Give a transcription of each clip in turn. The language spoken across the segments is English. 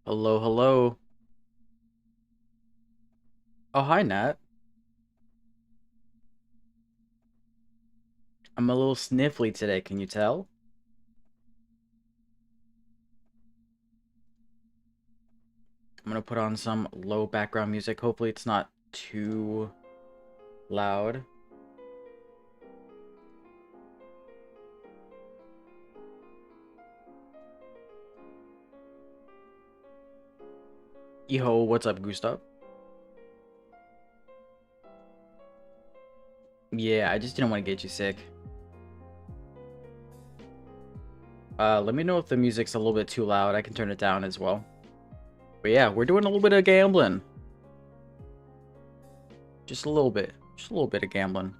Hello, hello. Oh, hi, Nat. I'm a little sniffly today, can you tell? I'm gonna put on some low background music. Hopefully it's not too loud. Yo, what's up, Gustav? Yeah, I just didn't want to get you sick. Let me know if the music's a little bit too loud. I can turn it down as well. But yeah, we're doing a little bit of gambling. Just a little bit. Just a little bit of gambling.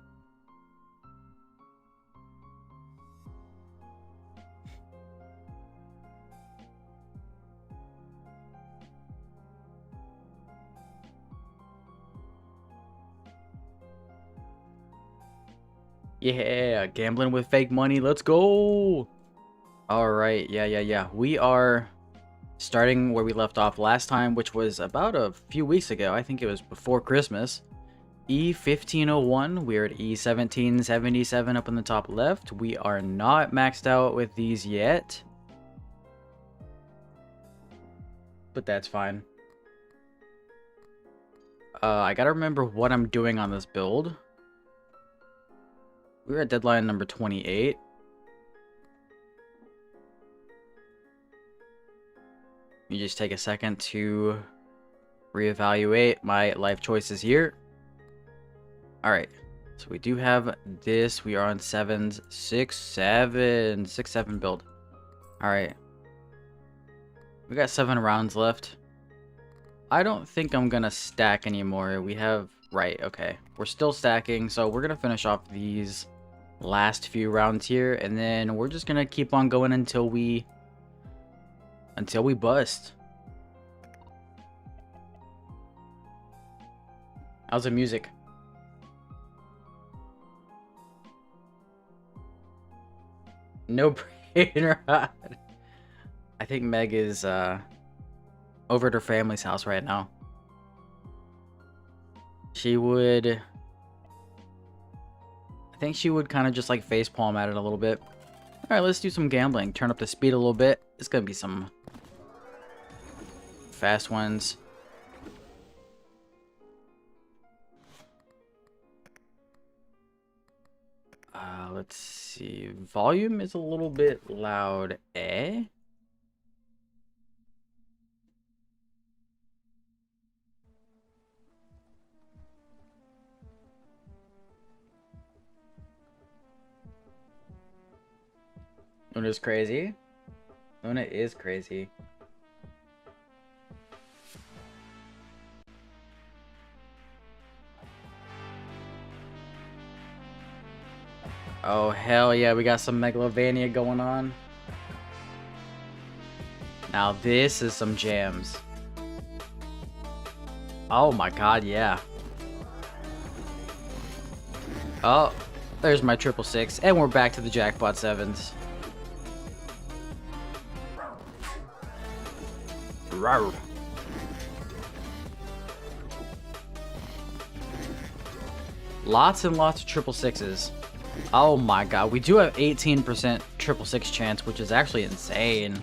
Yeah, gambling with fake money. Let's go. All right. Yeah. We are starting where we left off last time, which was about a few weeks ago. I think it was before Christmas. E1501, we're at E1777 up in the top left. We are not maxed out with these yet, but that's fine. I gotta remember what I'm doing on this build. We're at deadline number 28. You just take a second to reevaluate my life choices here. Alright, so we do have this. We are on 7s, 6-7 build. Alright. We got 7 rounds left. I don't think I'm gonna stack anymore. We have... Right, okay. We're still stacking, so we're gonna finish off these last few rounds here, and then we're just gonna keep on going until we bust. How's the music? No brainer. I think Meg is over at her family's house right now. She would... I think she would kind of just like facepalm at it a little bit. Alright, let's do some gambling. Turn up the speed a little bit. It's gonna be some fast ones. Let's see. Volume is a little bit loud, eh? Luna's crazy. Luna is crazy. Oh, hell yeah, we got some Megalovania going on. Now this is some jams. Oh my god, yeah. Oh, there's my 666, and we're back to the jackpot 7s. Rawr. Lots and lots of 666s. Oh my god, we do have 18% 666 chance, which is actually insane.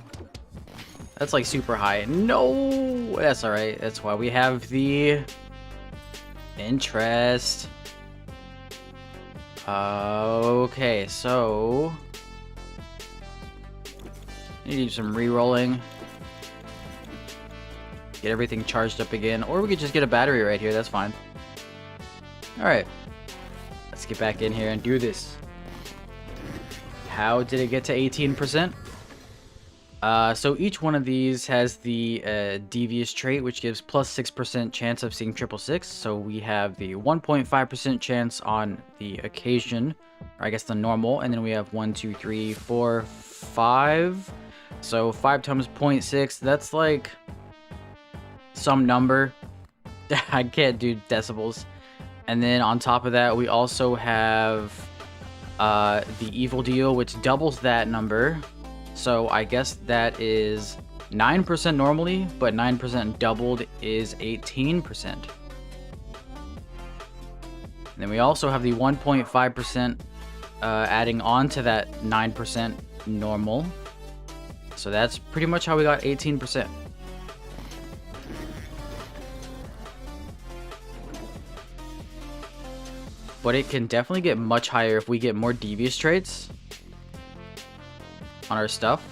That's like super high. No, that's alright. That's why we have the interest. Okay, so need to do some re-rolling. Get everything charged up again, or we could just get a battery right here. That's fine. Alright. Let's get back in here and do this. How did it get to 18%? So each one of these has the devious trait, which gives plus 6% chance of seeing 666. So we have the 1.5% chance on the occasion, or I guess the normal, and then we have 1, 2, 3, 4, 5. So 5 times 0.6, that's like some number. I can't do decibels. And then on top of that, we also have the evil deal, which doubles that number. So I guess that is 9% normally, but 9% doubled is 18%. And then we also have the 1.5% adding on to that 9% normal. So that's pretty much how we got 18%. But it can definitely get much higher if we get more devious traits on our stuff.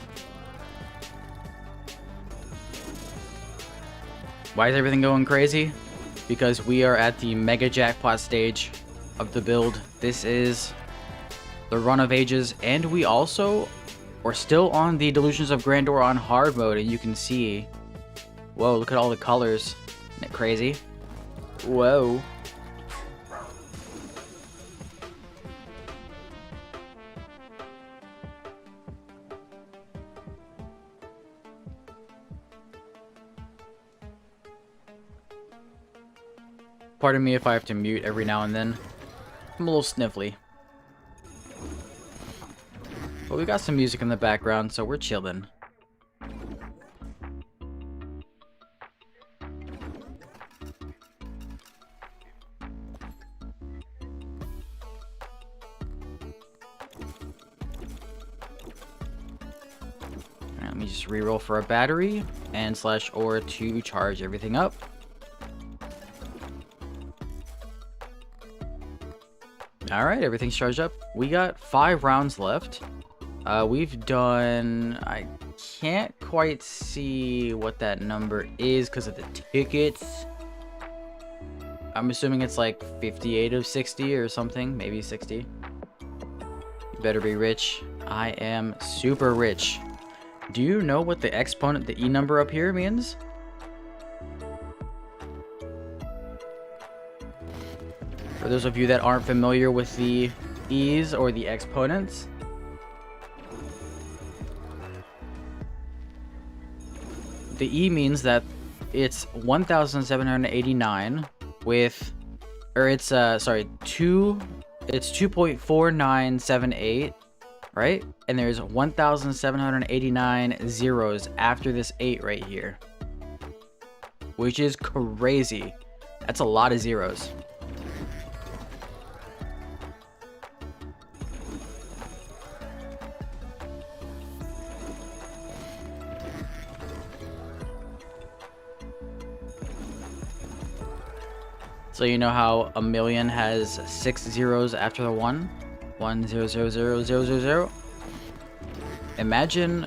Why is everything going crazy? Because we are at the mega jackpot stage of the build. This is the run of ages, and we also are still on the Delusions of Grandeur on hard mode, and you can see, whoa, look at all the colors. Isn't it crazy? Whoa. Pardon me if I have to mute every now and then. I'm a little sniffly. But we got some music in the background, so we're chilling. Let me just reroll for a battery and slash ore to charge everything up. Alright, everything's charged up. We got 5 rounds left. We've done... I can't quite see what that number is because of the tickets. I'm assuming it's like 58 of 60 or something. Maybe 60. You better be rich. I am super rich. Do you know what the exponent, the E number up here means? For those of you that aren't familiar with the E's or the exponents, the E means that it's 1,789 with, or it's sorry, it's 2.4978, right? And there's 1,789 zeros after this 8 right here, which is crazy. That's a lot of zeros. So you know how a million has 6 zeros after the 1? 1 0 0 0 0 0 0. Imagine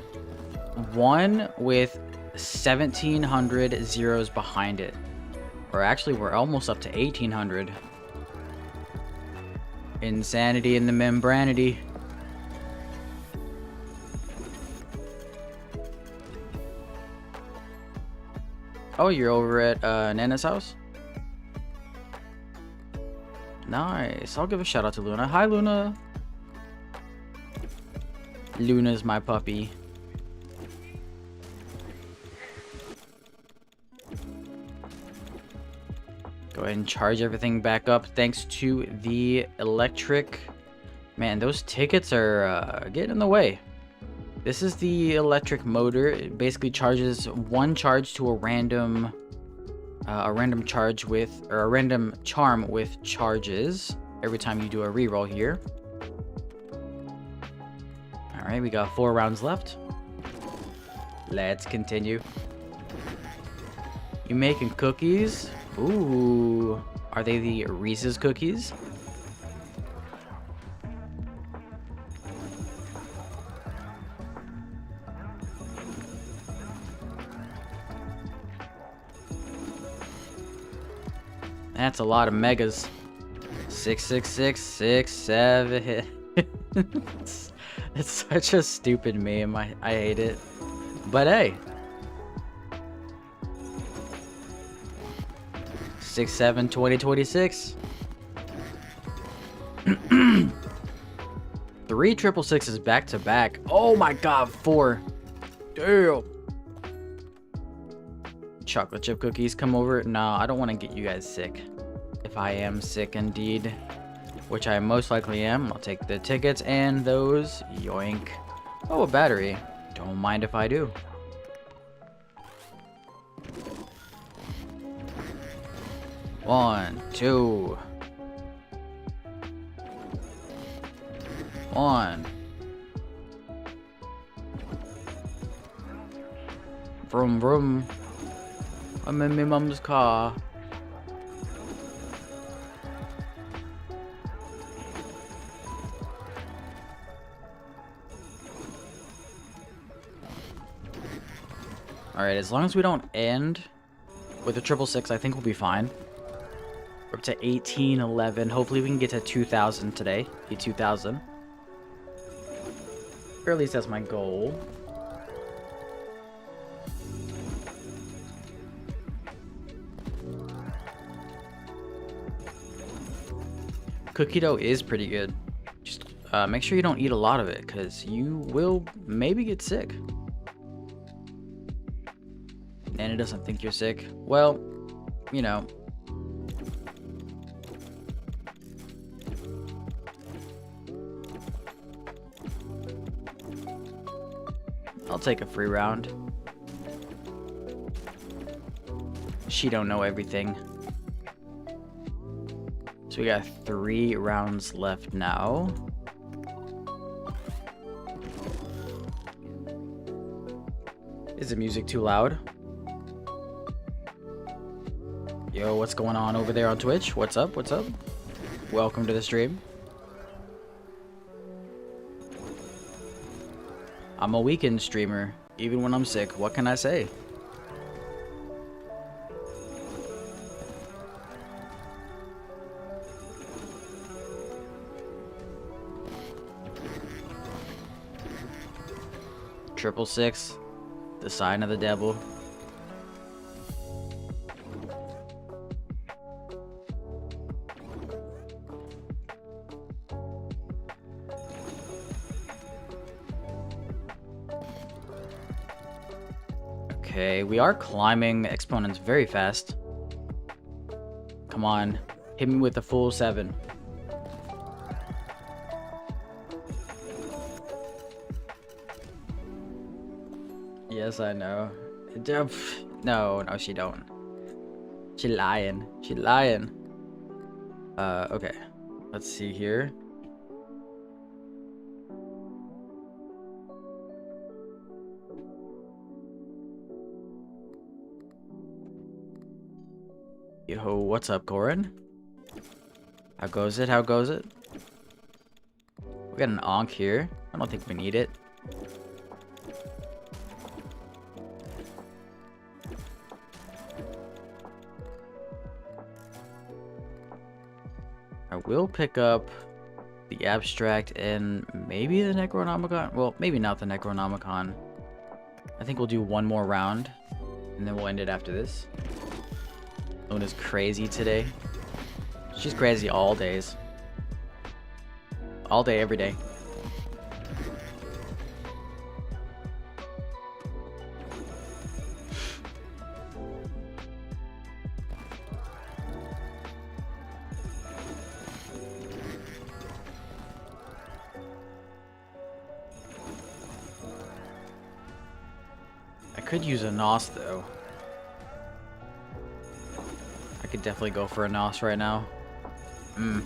1 with 1,700 zeros behind it. Or actually, we're almost up to 1,800. Insanity in the membranity. Oh, you're over at Nana's house? Nice. I'll give a shout out to Luna. Hi, Luna. Luna's my puppy. Go ahead and charge everything back up thanks to the electric. Man, those tickets are getting in the way. This is the electric motor. It basically charges one charge to a random charge with, or a random charm with charges every time you do a reroll here. All right, we got 4 rounds left. Let's continue. You making cookies? Ooh, are they the Reese's cookies? That's a lot of megas. 666 67. It's such a stupid meme. I hate it. But hey. 6/7 2026. 3 666s back to back. Oh my god, 4. Damn. Chocolate chip cookies come over. No, I don't want to get you guys sick. If I am sick indeed, which I most likely am, I'll take the tickets and those. Yoink. Oh, a battery. Don't mind if I do. 1, 2. 1. Vroom vroom. I'm in my mom's car. Alright, as long as we don't end with a 666, I think we'll be fine. We're up to 1811. Hopefully we can get to 2000 today. Be 2000. Or at least that's my goal. Cookie dough is pretty good. Just make sure you don't eat a lot of it, because you will maybe get sick. And it doesn't think you're sick. Well, you know. I'll take a free round. She don't know everything. So we got 3 rounds left now. Is the music too loud? Yo, what's going on over there on Twitch? What's up? What's up? Welcome to the stream. I'm a weekend streamer, even when I'm sick. What can I say? Triple six, the sign of the devil. Okay, we are climbing exponents very fast. Come on, hit me with the full 7. Yes, I know. No, she don't. She lying. She lying. Okay. Let's see here. Yo, what's up, Corin? How goes it? How goes it? We got an Ankh here. I don't think we need it. I will pick up the Abstract and maybe the Necronomicon. Well, maybe not the Necronomicon. I think we'll do one more round and then we'll end it after this. Luna's crazy today. She's crazy all days. All day, every day. I could use a NOS though. I could definitely go for a NOS right now. Come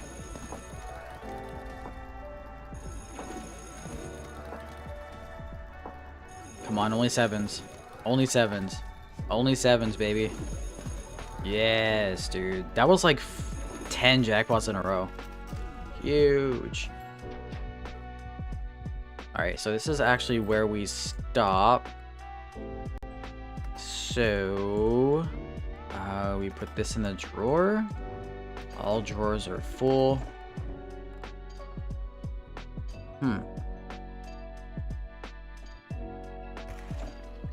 on, only 7s. Only 7s. Only 7s, baby. Yes, dude. That was like 10 jackpots in a row. Huge. Alright, so this is actually where we stop. So we put this in the drawer. All drawers are full.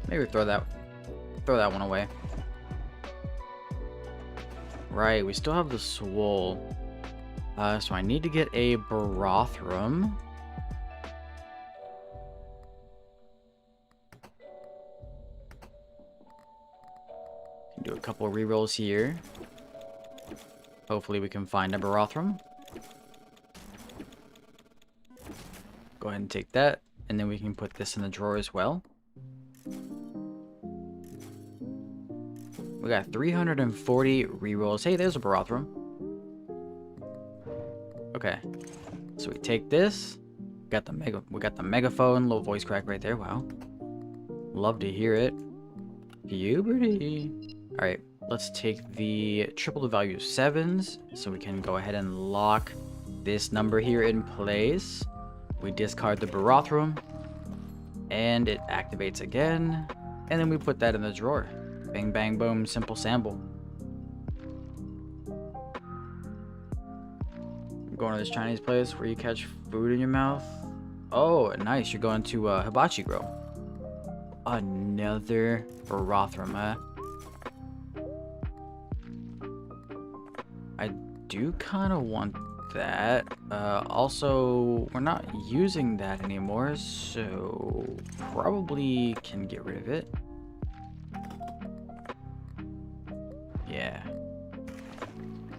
Maybe throw that one away. Right, we still have the swole. So I need to get a Barothrum. Do a couple of rerolls here. Hopefully we can find a Barothrum. Go ahead and take that, and then we can put this in the drawer as well. We got 340 rerolls. Hey, there's a Barothrum. Okay. So we take this. We got the megaphone, little voice crack right there. Wow. Love to hear it. Puberty. Alright, let's take the triple the value of 7s. So we can go ahead and lock this number here in place. We discard the Barothrum. And it activates again. And then we put that in the drawer. Bang, bang, boom, simple sample. I'm going to this Chinese place where you catch food in your mouth. Oh, nice. You're going to Hibachi Grill. Another Barothrum, huh? I do kind of want that. Also, we're not using that anymore, so probably can get rid of it.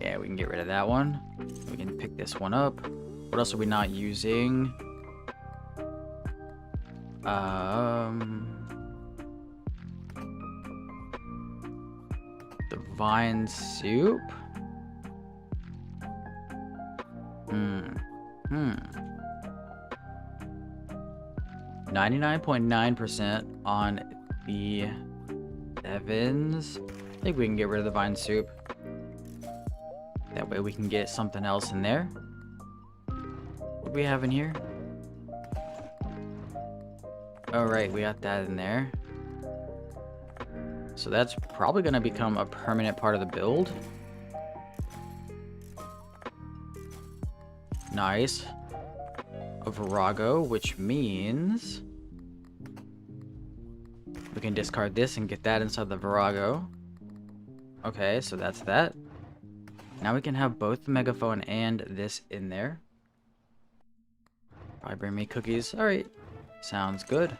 Yeah, we can get rid of that one. We can pick this one up. What else are we not using? The vine soup. 99.9% on the Evans. I think we can get rid of the vine soup. That way we can get something else in there. What do we have in here? Alright, we got that in there. So that's probably going to become a permanent part of the build. Nice. A Virago, which means we can discard this and get that inside the Virago. Okay, so that's that. Now we can have both the megaphone and this in there. Probably bring me cookies. Alright. Sounds good.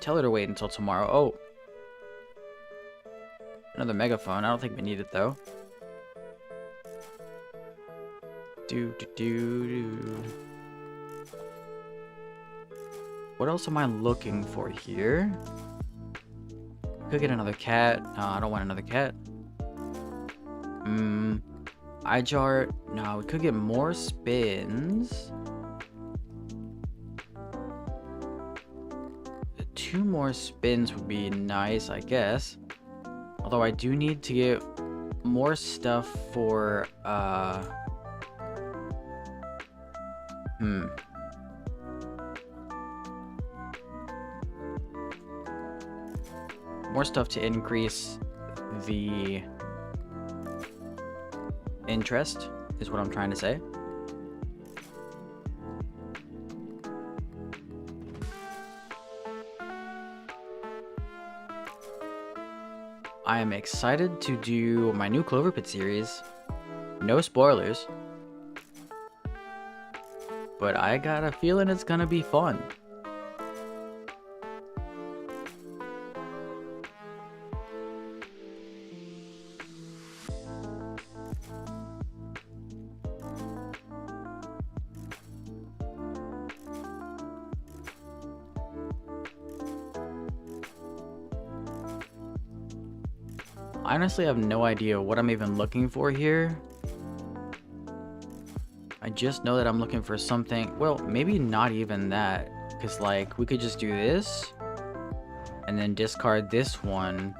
Tell her to wait until tomorrow. Oh. Another megaphone. I don't think we need it though. What else am I looking for here? Could get another cat. No, I don't want another cat. Eye jar. No, we could get more spins. 2 more spins would be nice, I guess. Although I do need to get more stuff for more stuff to increase the interest is what I'm trying to say. I am excited to do my new Clover Pit series. No spoilers. But I got a feeling it's gonna be fun. I honestly have no idea what I'm even looking for here. I just know that I'm looking for something. Well, maybe not even that. Because, like, we could just do this. And then discard this one.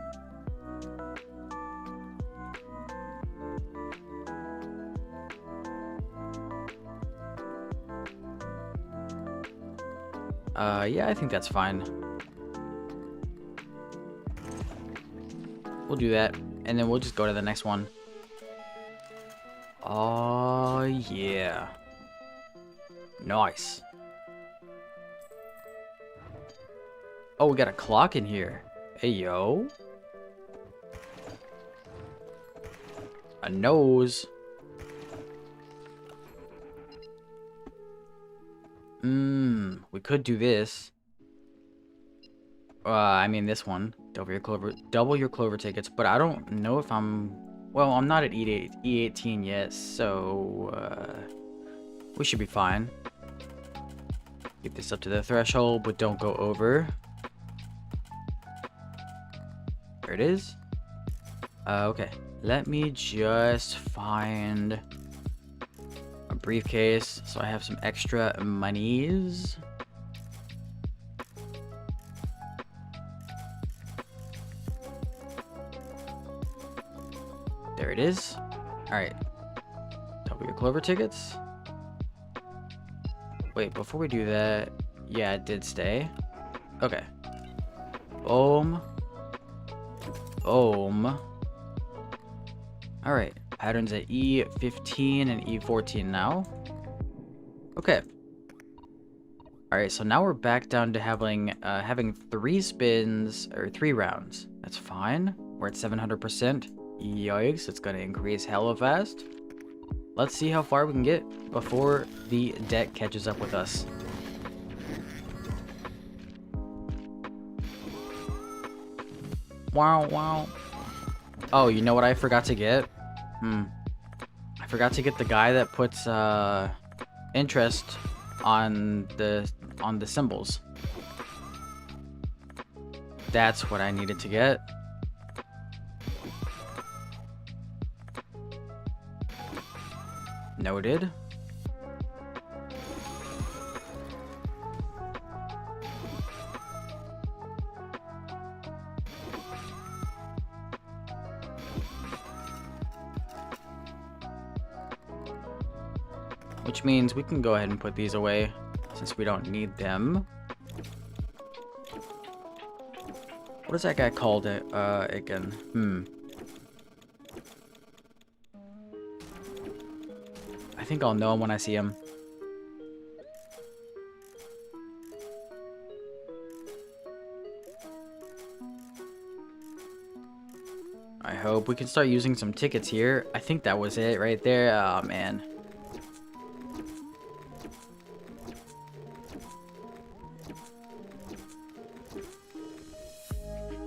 Yeah, I think that's fine. We'll do that, and then we'll just go to the next one. Oh, yeah. Nice. Oh, we got a clock in here. Hey, yo. A nose. We could do this. I mean this one. Double your clover tickets, but I don't know if I'm... Well, I'm not at E18 yet, so we should be fine. Get this up to the threshold, but don't go over. There it is. Okay. Let me just find a briefcase so I have some extra monies. There it is. Alright. Double your Clover tickets. Wait, before we do that, yeah, it did stay. Okay. Boom. Boom. Alright. Patterns at E15 and E14 now. Okay. Alright, so now we're back down to having 3 spins, or 3 rounds. That's fine. We're at 700%. Yikes, it's gonna increase hella fast. Let's see how far we can get before the deck catches up with us. Wow, wow. Oh, you know what I forgot to get? I forgot to get the guy that puts interest on the symbols. That's what I needed to get. Noted. Which means we can go ahead and put these away since we don't need them. What is that guy called again? I think I'll know him when I see him. I hope we can start using some tickets here. I think that was it right there. Oh, man.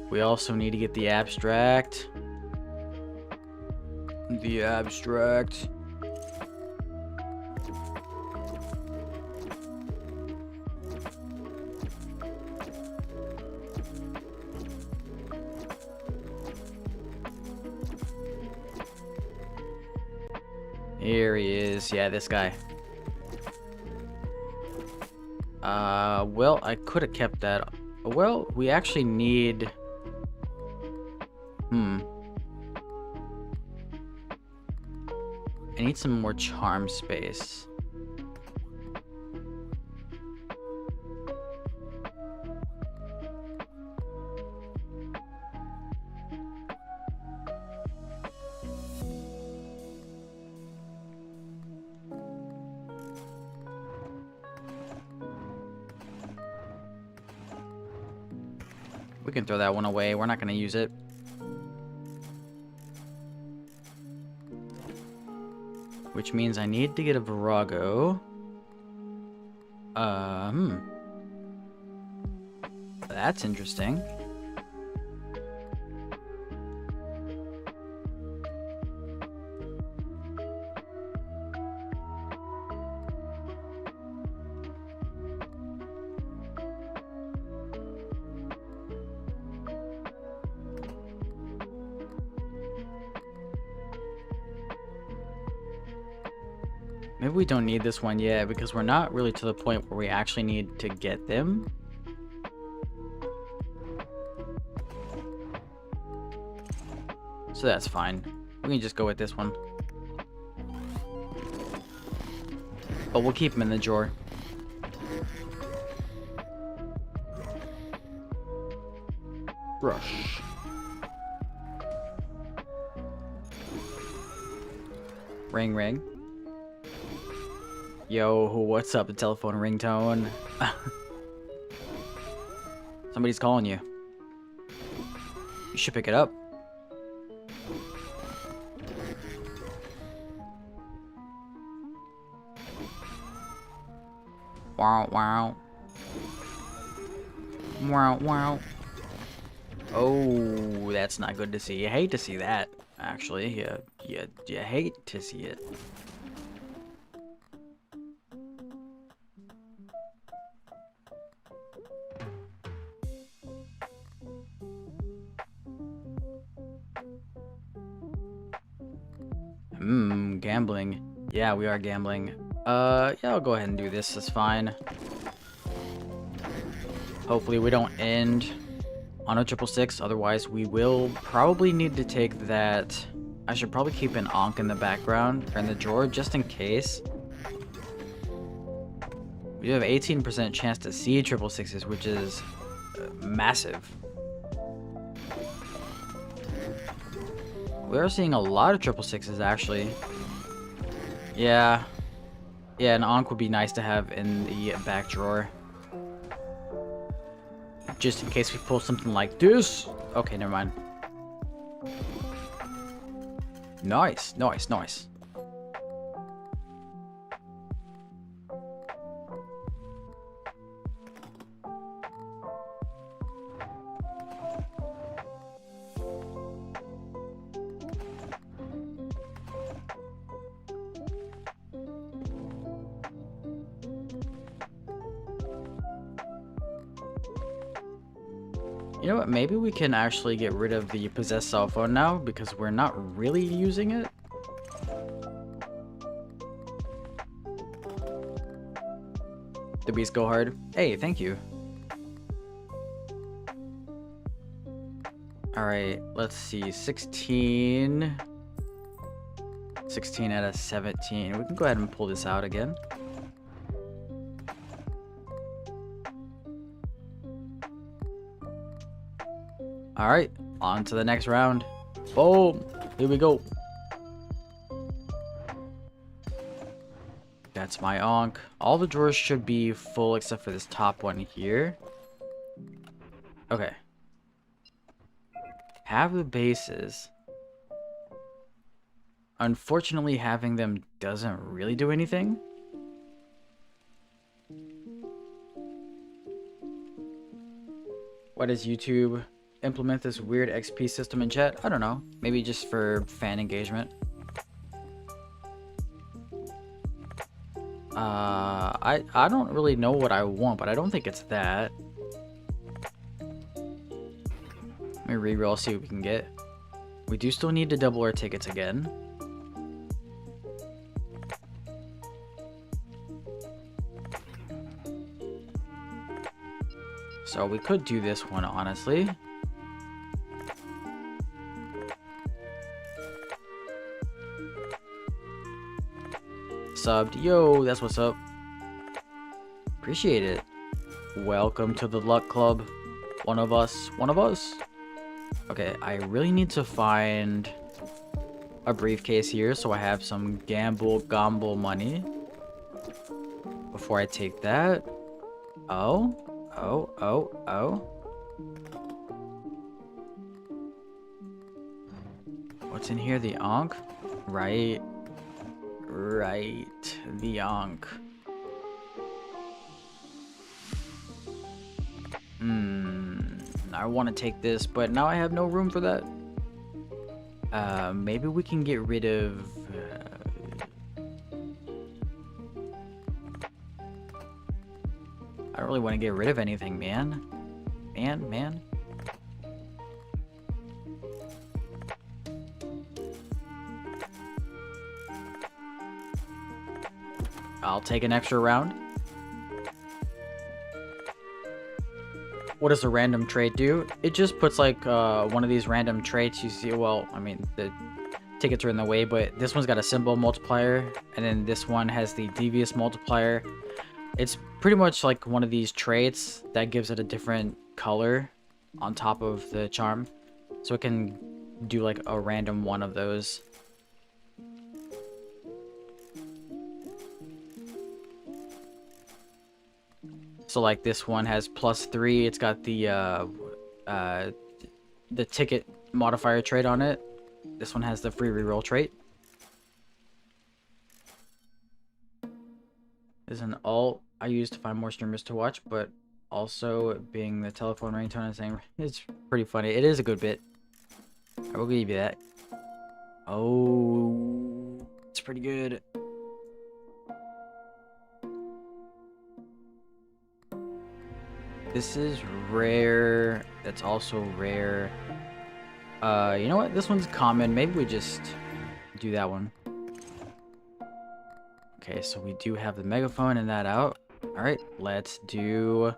We also need to get the abstract. The abstract. Here he is. Yeah, this guy. Well, I could have kept that. Well, we actually need... I need some more charm space. We can throw that one away. We're not going to use it. Which means I need to get a Virago. That's interesting. Maybe we don't need this one yet because we're not really to the point where we actually need to get them. So that's fine. We can just go with this one. But we'll keep them in the drawer. Brush. Ring, ring. Yo, what's up? The telephone ringtone. Somebody's calling you. You should pick it up. Wow, wow. Wow, wow. Oh, that's not good to see. You hate to see that, actually. You hate to see it. Gambling. Yeah, we are gambling. Yeah, I'll go ahead and do this. That's fine. Hopefully we don't end on a 666. Otherwise, we will probably need to take that. I should probably keep an Ankh in the background or in the drawer just in case. We have 18% chance to see 666s, which is massive. We are seeing a lot of 666s actually. Yeah, an Ankh would be nice to have in the back drawer. Just in case we pull something like this. Okay, never mind. Nice. You know what? Maybe we can actually get rid of the possessed cell phone now because we're not really using it. The beats go hard. Hey, thank you. Alright, let's see. 16 out of 17. We can go ahead and pull this out again. Alright, on to the next round. Boom! Here we go. That's my Ankh. All the drawers should be full except for this top one here. Okay. Have the bases. Unfortunately, having them doesn't really do anything. Why does YouTube implement this weird XP system in chat? I don't know. Maybe just for fan engagement. I don't really know what I want, but I don't think it's that. Let me reroll, see what we can get. We do still need to double our tickets again. So we could do this one, honestly. Subbed. Yo, that's what's up. Appreciate it. Welcome to the Luck Club. One of us. Okay, I really need to find a briefcase here so I have some gamble money before I take that. Oh. What's in here? The Ankh? Right, the Ankh. I want to take this, but now I have no room for that. Maybe we can get rid of... I don't really want to get rid of anything, man. Man. I'll take an extra round. What does a random trait do? It just puts like one of these random traits you see. Well, I mean, the tickets are in the way, but this one's got a symbol multiplier, and then this one has the devious multiplier. It's pretty much like one of these traits that gives it a different color on top of the charm. So it can do like a random one of those. So like this one has +3. It's got the ticket modifier trait on it. This one has the free reroll trait. This is an alt I use to find more streamers to watch, but also being the telephone ringtone and saying it's pretty funny. It is a good bit. I will give you that. Oh, it's pretty good. This is rare. That's also rare. You know what? This one's common. Maybe we just do that one. Okay, so we do have the megaphone and that out. All right, let's do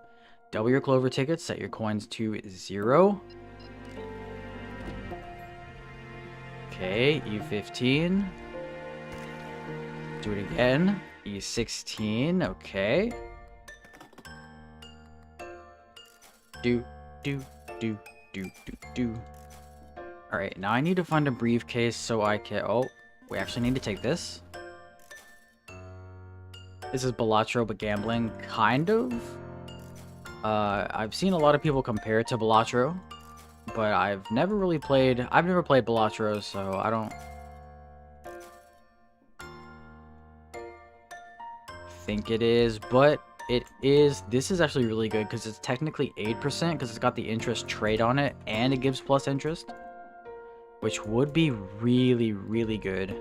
double your clover tickets. Set your coins to 0. Okay, E15. Do it again. E16. Okay. Do. All right, now I need to find a briefcase so I can. Oh, we actually need to take this. This is Balatro, but gambling, kind of. I've seen a lot of people compare it to Balatro, but I've never played Balatro, so I don't think it is, but it is. This is actually really good because it's technically 8% because it's got the interest trade on it and it gives plus interest, which would be really, really good.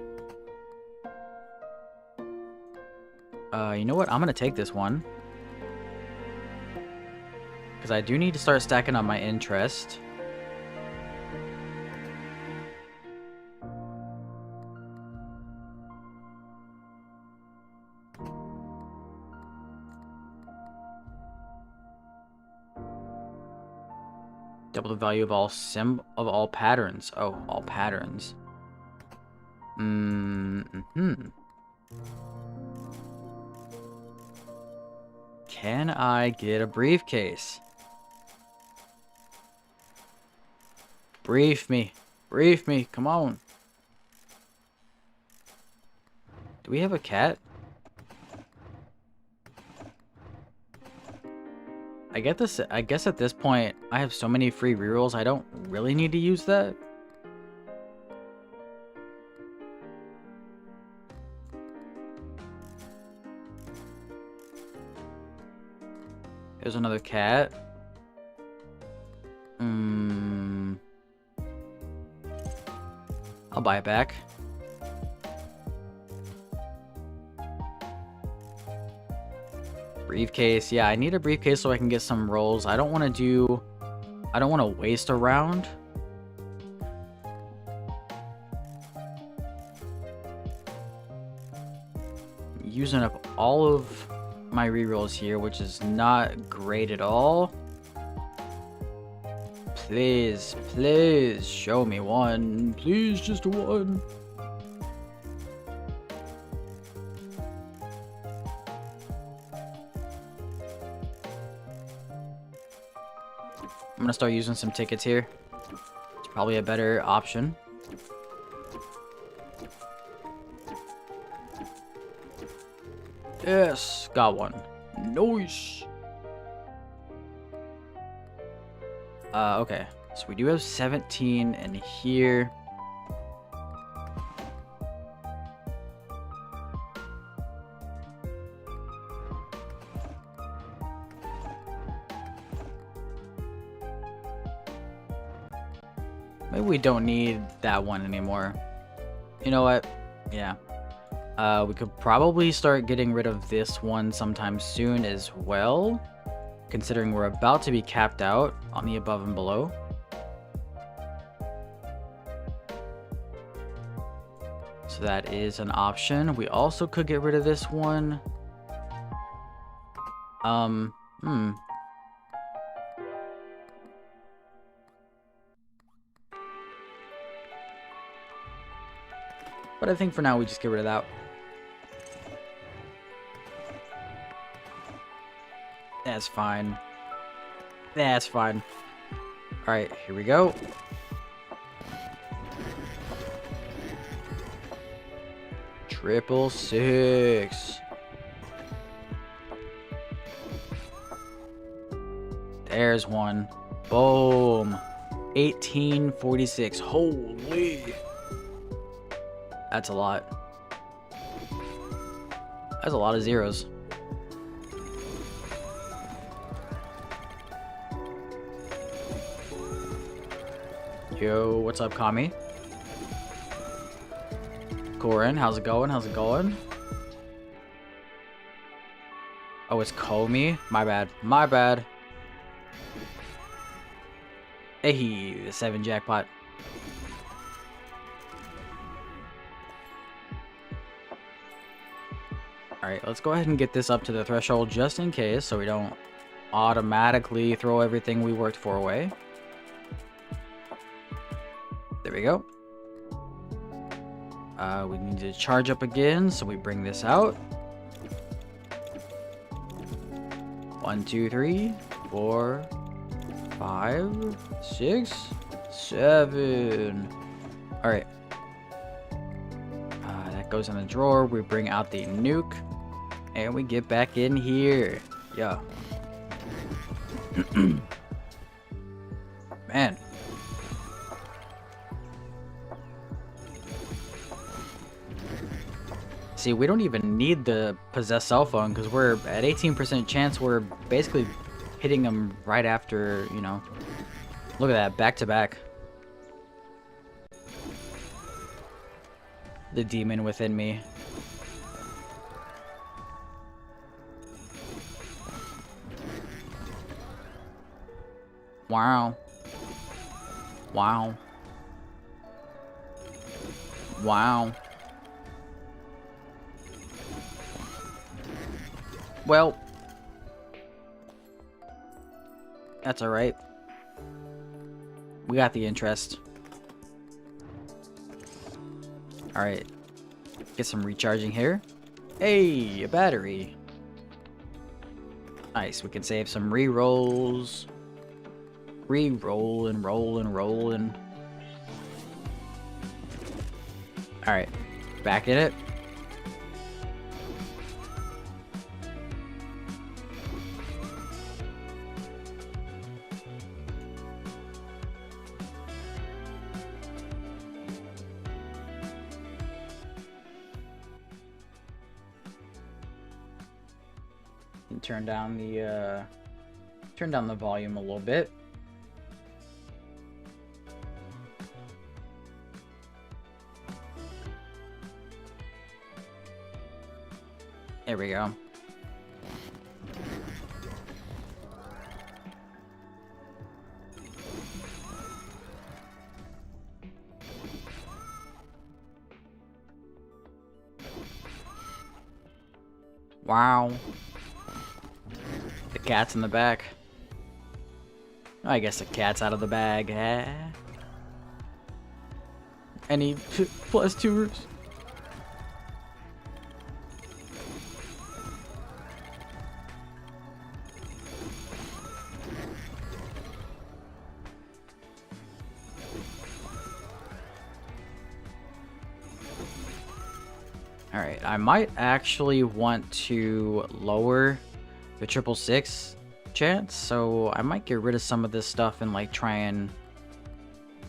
You know what? I'm gonna take this one because I do need to start stacking up my interest. Double the value of all patterns. Oh, all patterns. Can I get a briefcase? Brief me. Brief me. Come on. Do we have a cat? I guess at this point, I have so many free rerolls, I don't really need to use that. There's another cat. I'll buy it back. Briefcase. Yeah, I need a briefcase so I can get some rolls. I don't want to waste a round. Using up all of my rerolls here, which is not great at all. Please, please show me one. Please, just one. I'm gonna start using some tickets here. It's probably a better option. Yes, got one. Nice. Okay. So we do have 17 in here. Maybe we don't need that one anymore. You know what? Yeah. We could probably start getting rid of this one sometime soon as well, considering we're about to be capped out on the above and below. So that is an option. We also could get rid of this one. But I think for now we just get rid of that. That's fine. That's fine. Alright, here we go. Triple six. There's one. Boom. 1846. Holy. That's a lot. That's a lot of zeros. Yo, what's up, Kami? Corin, how's it going? How's it going? Oh, it's Comey? My bad. My bad. Hey, the 7 jackpot. Alright, let's go ahead and get this up to the threshold just in case, so we don't automatically throw everything we worked for away. There we go. We need to charge up again, so we bring this out. 1, 2, 3, 4, 5, 6, 7. Alright. That goes in the drawer. We bring out the nuke. And we get back in here. Yeah. Man. See, we don't even need the possessed cell phone because we're at 18% chance. We're basically hitting them right after, you know. Look at that, back to back. The demon within me. Wow. Wow. Wow. Well, that's alright. We got the interest. Alright. Get some recharging here. Hey, a battery. Nice. We can save some re-rolls. Re-rolling, rolling, rolling. Alright. Back in it. And turn down the volume a little bit. There we go. Wow. The cat's in the back. I guess the cat's out of the bag. Any plus twos? Alright, I might actually want to lower the 666 chance, so I might get rid of some of this stuff and like try and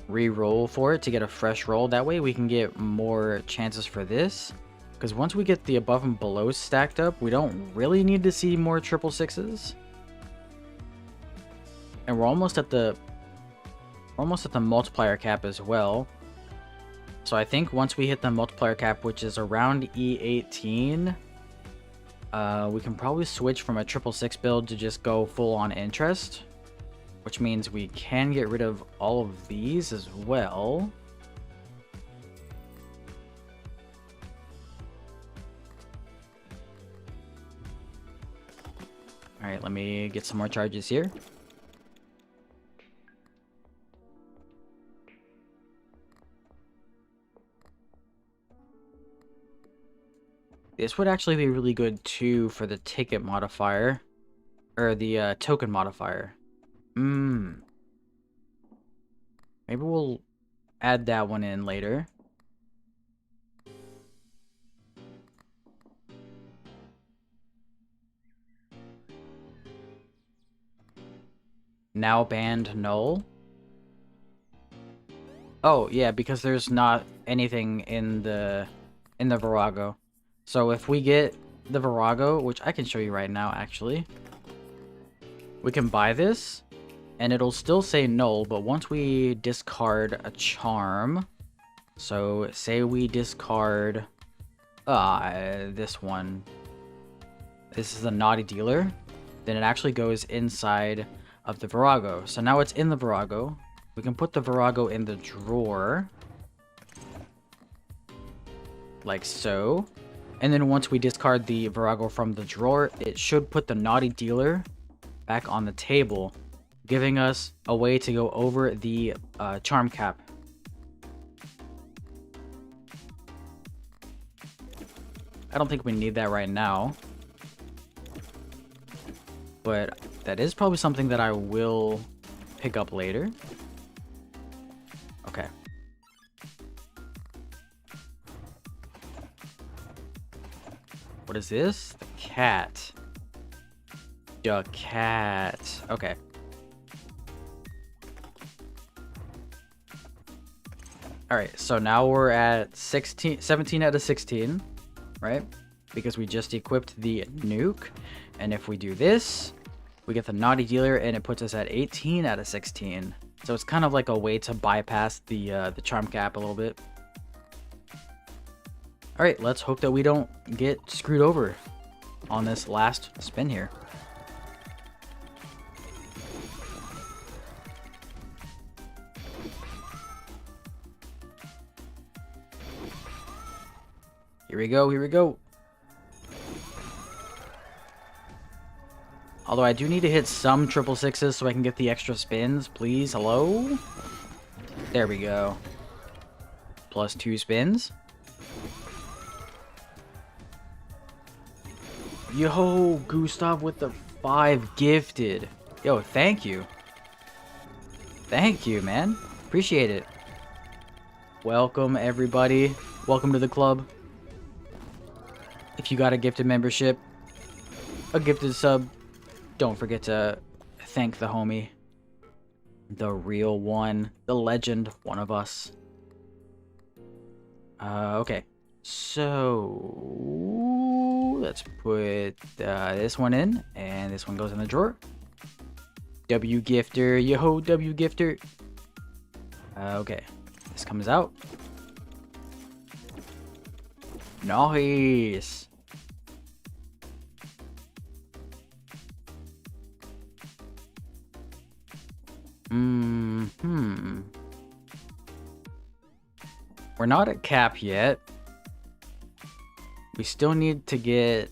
re-roll for it to get a fresh roll. That way we can get more chances for this, because once we get the above and below stacked up, we don't really need to see more 666s. And we're almost at the multiplier cap as well. So I think once we hit the multiplier cap, which is around E18, we can probably switch from a 666 build to just go full on interest, which means we can get rid of all of these as well. All right, let me get some more charges here. This would actually be really good too for the ticket modifier, or the token modifier. Maybe we'll add that one in later. Now banned null. Oh yeah, because there's not anything in the Virago. So if we get the Virago, which I can show you right now actually, we can buy this and it'll still say null, but once we discard a charm, so say we discard this one, this is a naughty dealer, then it actually goes inside of the Virago. So now it's in the Virago. We can put the Virago in the drawer like so. And then once we discard the Virago from the drawer, it should put the Naughty Dealer back on the table, giving us a way to go over the charm cap. I don't think we need that right now, but that is probably something that I will pick up later. Okay. What is this? The cat. The cat. Okay. Alright, so now we're at 17 out of 16, right? Because we just equipped the nuke. And if we do this, we get the Naughty Dealer, and it puts us at 18 out of 16. So it's kind of like a way to bypass the charm cap a little bit. Alright, let's hope that we don't get screwed over on this last spin here. Here we go, here we go. Although I do need to hit some 666s so I can get the extra spins, please. Hello? There we go. Plus 2 spins. Yo, Gustav with the 5 gifted. Yo, thank you. Thank you, man. Appreciate it. Welcome, everybody. Welcome to the club. If you got a gifted membership, a gifted sub, don't forget to thank the homie. The real one. The legend. One of us. Okay. So let's put this one in, and this one goes in the drawer. W Gifter. Yo, W Gifter. Okay. This comes out. Nice. We're not at cap yet. We still need to get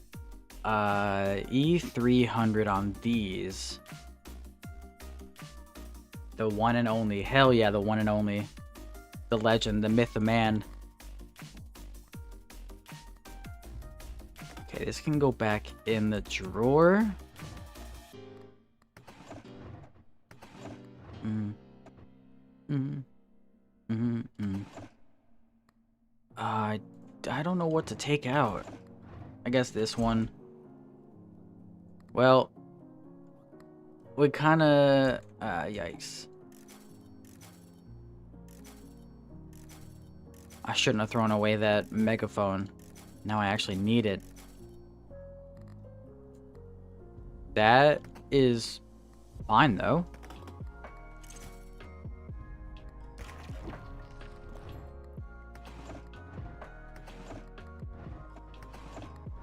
E3800 on these. The one and only. Hell yeah, the one and only. The legend, the myth, the man. Okay, this can go back in the drawer. I don't know what to take out. I guess this one. Well, we kind of yikes. I shouldn't have thrown away that megaphone. Now I actually need it. That is fine though.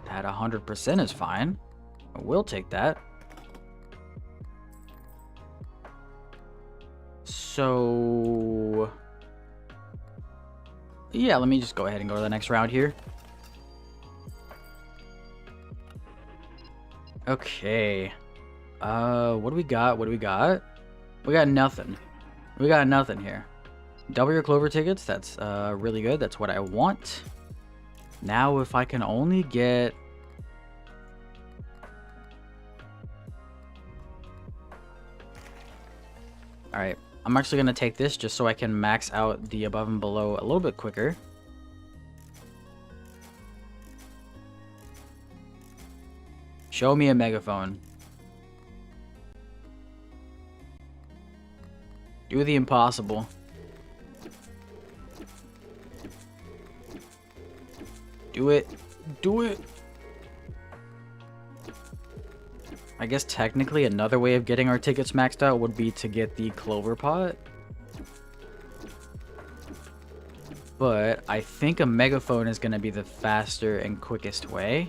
That 100% is fine. I will take that. So yeah, let me just go ahead and go to the next round here. Okay. What do we got? What do we got? We got nothing. We got nothing here. Double your clover tickets. That's really good. That's what I want. Now if I can only get... Alright. I'm actually going to take this just so I can max out the above and below a little bit quicker. Show me a megaphone. Do the impossible. Do it. Do it. I guess technically another way of getting our tickets maxed out would be to get the clover pot. But I think a megaphone is going to be the faster and quickest way.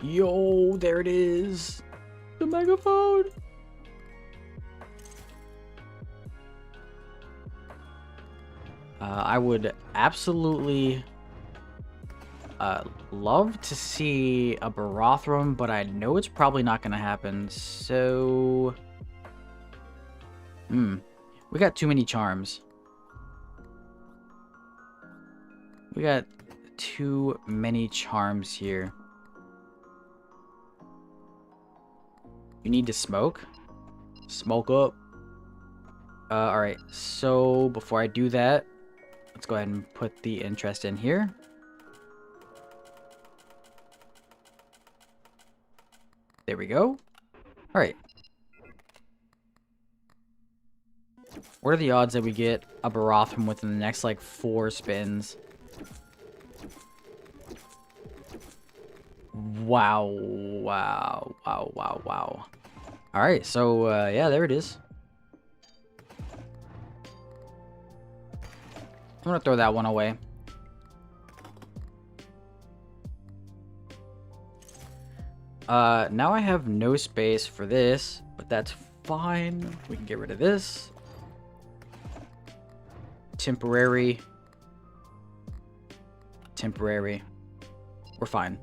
Yo, there it is. The megaphone. I would absolutely love to see a Barathrum, but I know it's probably not going to happen. So, we got too many charms. We got too many charms here. You need to smoke. Smoke up. Alright, so before I do that, let's go ahead and put the interest in here. There we go. Alright. What are the odds that we get a Barathrum within the next, like, 4 spins? Wow. Wow. Wow, wow, wow. Alright, so, yeah, there it is. I'm gonna throw that one away. Now I have no space for this, but that's fine. We can get rid of this. Temporary. Temporary. We're fine.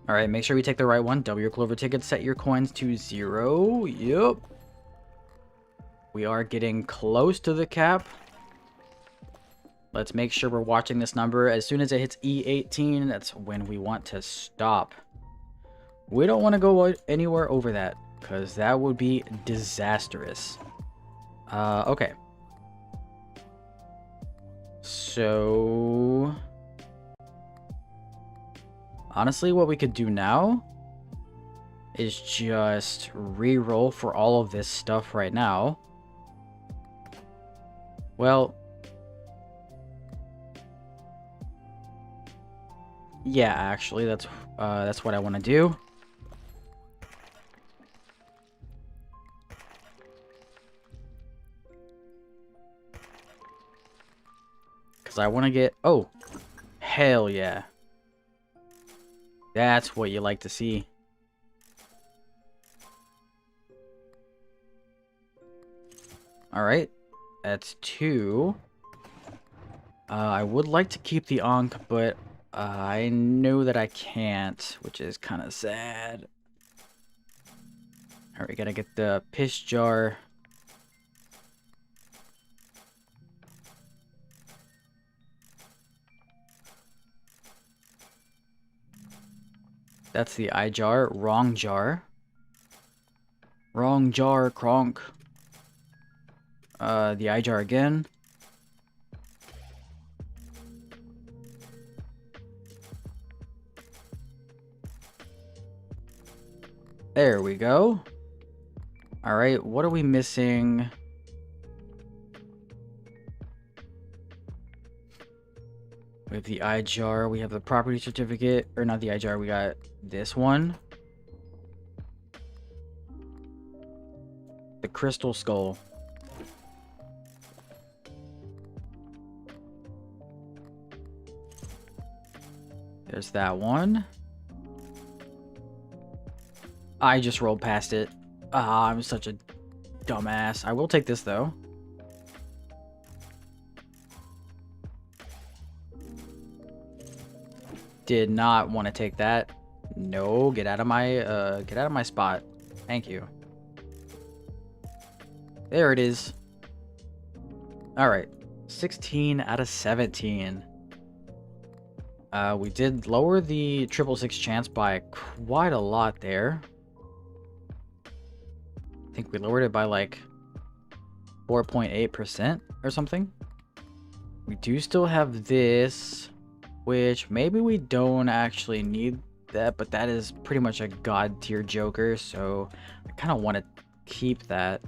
Alright, make sure we take the right one. Double your clover tickets, set your coins to 0. Yep. We are getting close to the cap. Let's make sure we're watching this number. As soon as it hits E18, that's when we want to stop. We don't want to go anywhere over that, because that would be disastrous. Okay. So, honestly, what we could do now is just re-roll for all of this stuff right now. Well, yeah, actually, that's what I want to do. Because I want to get... Oh, hell yeah. That's what you like to see. Alright. That's 2. I would like to keep the Ankh, but I know that I can't, which is kind of sad. Alright, we gotta get the Piss Jar. That's the eye jar. Wrong jar. Wrong jar, Kronk. The eye jar again. There we go. Alright, what are we missing? We have the eye jar. We have the property certificate. Or not the eye jar. We got this one. The crystal skull. There's that one. I just rolled past it. Ah, I'm such a dumbass. I will take this, though. Did not want to take that. No, get out of my spot. Thank you. There it is. All right. 16 out of 17. We did lower the 666 chance by quite a lot there. I think we lowered it by like 4.8% or something. We do still have this, which maybe we don't actually need that, but that is pretty much a god tier Joker, so I kind of want to keep that.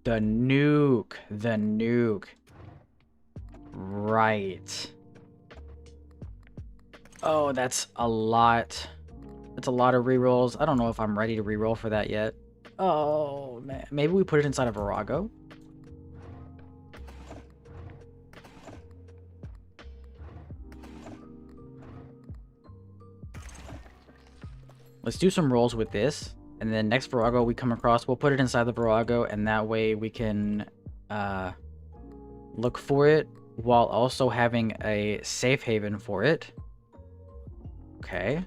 The nuke. The nuke. Right. Oh, that's a lot. That's a lot of rerolls. I don't know if I'm ready to reroll for that yet. Oh, man. Maybe we put it inside of Virago? Let's do some rolls with this. And then next Virago we come across, we'll put it inside the Virago, and that way we can look for it while also having a safe haven for it. Okay.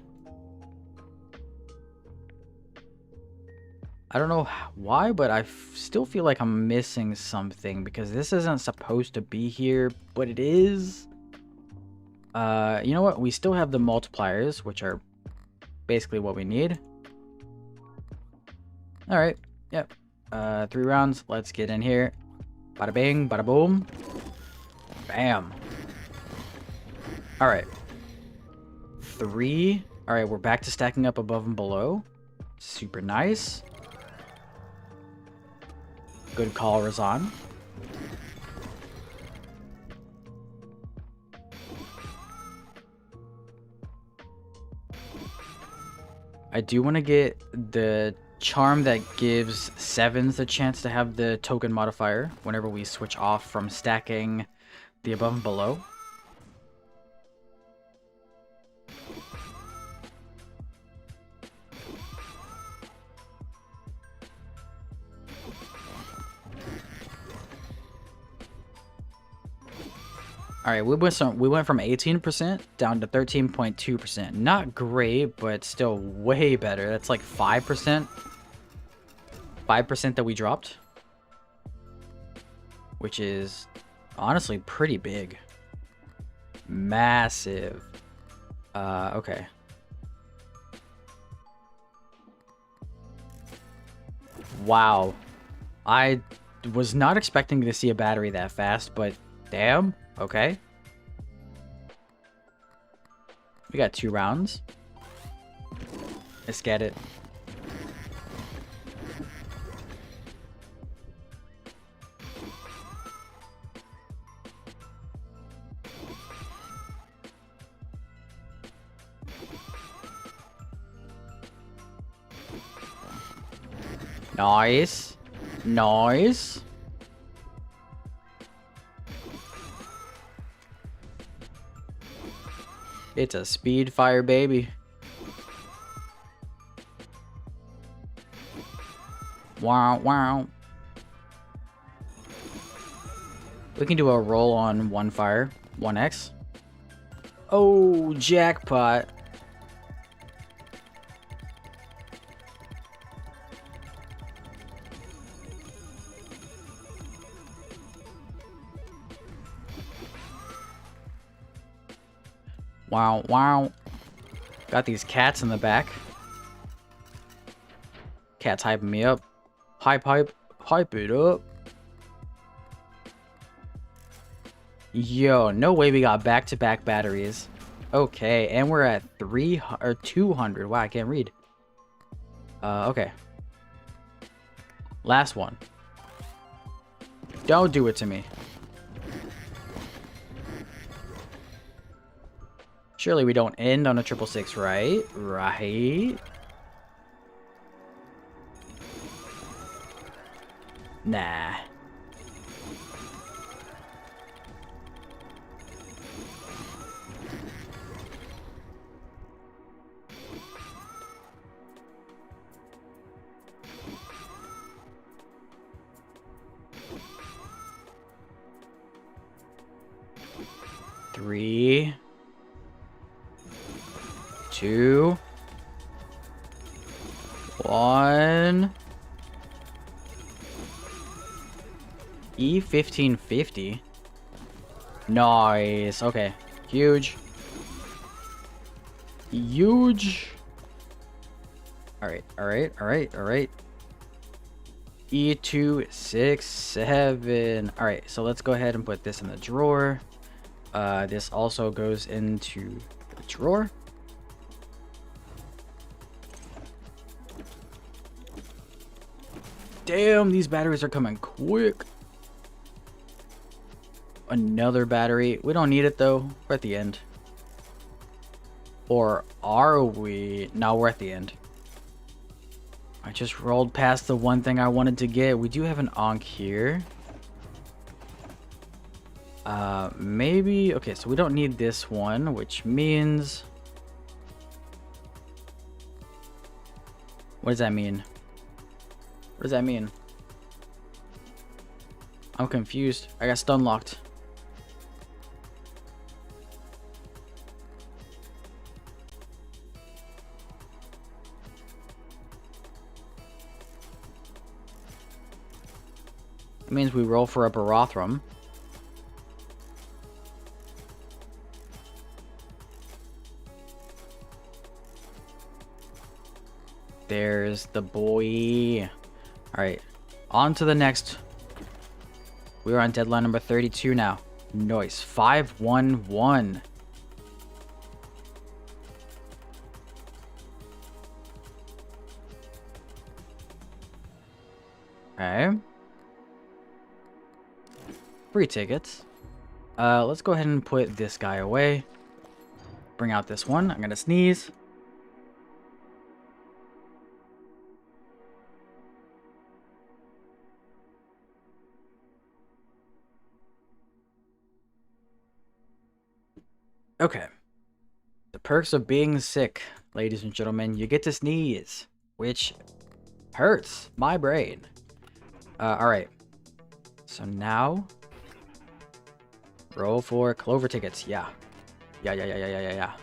I don't know why, but I still feel like I'm missing something because this isn't supposed to be here, but it is. You know what? We still have the multipliers, which are basically what we need. All right. Yep. 3 rounds. Let's get in here. Bada bing, bada boom. Bam. All right. 3. All right, we're back to stacking up above and below. Super nice. Good call, Razan. I do want to get the charm that gives 7s the chance to have the token modifier whenever we switch off from stacking the above and below. All right, we went from 18% down to 13.2%. Not great, but still way better. That's like 5%. 5% that we dropped, which is honestly pretty big. Massive. Okay. Wow. I was not expecting to see a battery that fast, but damn. Okay. We got 2 rounds. Let's get it. Nice. Nice. It's a speed fire, baby. Wow, wow. We can do a roll on 1 fire, 1x. Oh, jackpot. Wow, wow. Got these cats in the back. Cat's hyping me up. Hype it up. Yo, no way we got back-to-back batteries. Okay, and we're at 200. Wow, I can't read. Okay. Last one. Don't do it to me. Surely we don't end on a 666, right? Right? Nah. Three. 2. 1. E1550. Nice. Okay. Huge. Huge. Alright, alright, alright, alright. E267. Alright, so let's go ahead and put this in the drawer. This also goes into the drawer. Damn, these batteries are coming quick. Another battery. We don't need it though. We're at the end. Or are we? No, we're at the end. I just rolled past the one thing I wanted to get. We do have an Ankh here. Maybe. Okay, so we don't need this one, which means What does that mean? What does that mean? I'm confused. I got stun locked. It means we roll for a Barothrum. There's the boy. Alright, on to the next. We're on deadline number 32 now. Nice. 511. Okay. Free tickets. Let's go ahead and put this guy away. Bring out this one. I'm gonna sneeze. Okay. The perks of being sick, ladies and gentlemen. You get to sneeze, which hurts my brain. Alright. So now, roll for clover tickets. Yeah. Yeah.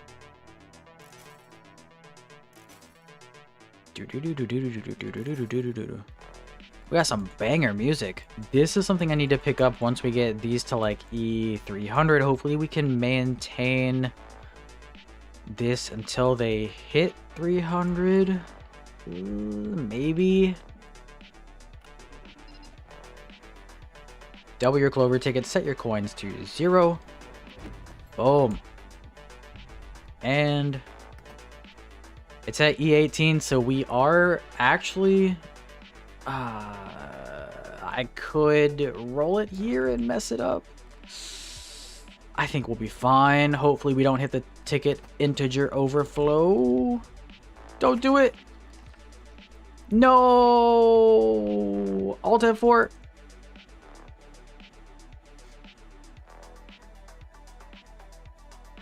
We got some banger music. This is something I need to pick up once we get these to like E300. Hopefully we can maintain this until they hit 300. Maybe. Double your clover tickets. Set your coins to 0. Boom. And it's at E18, so we are actually... I could roll it here and mess it up. I think we'll be fine. Hopefully we don't hit the ticket integer overflow. Don't do it. No. Alt F4.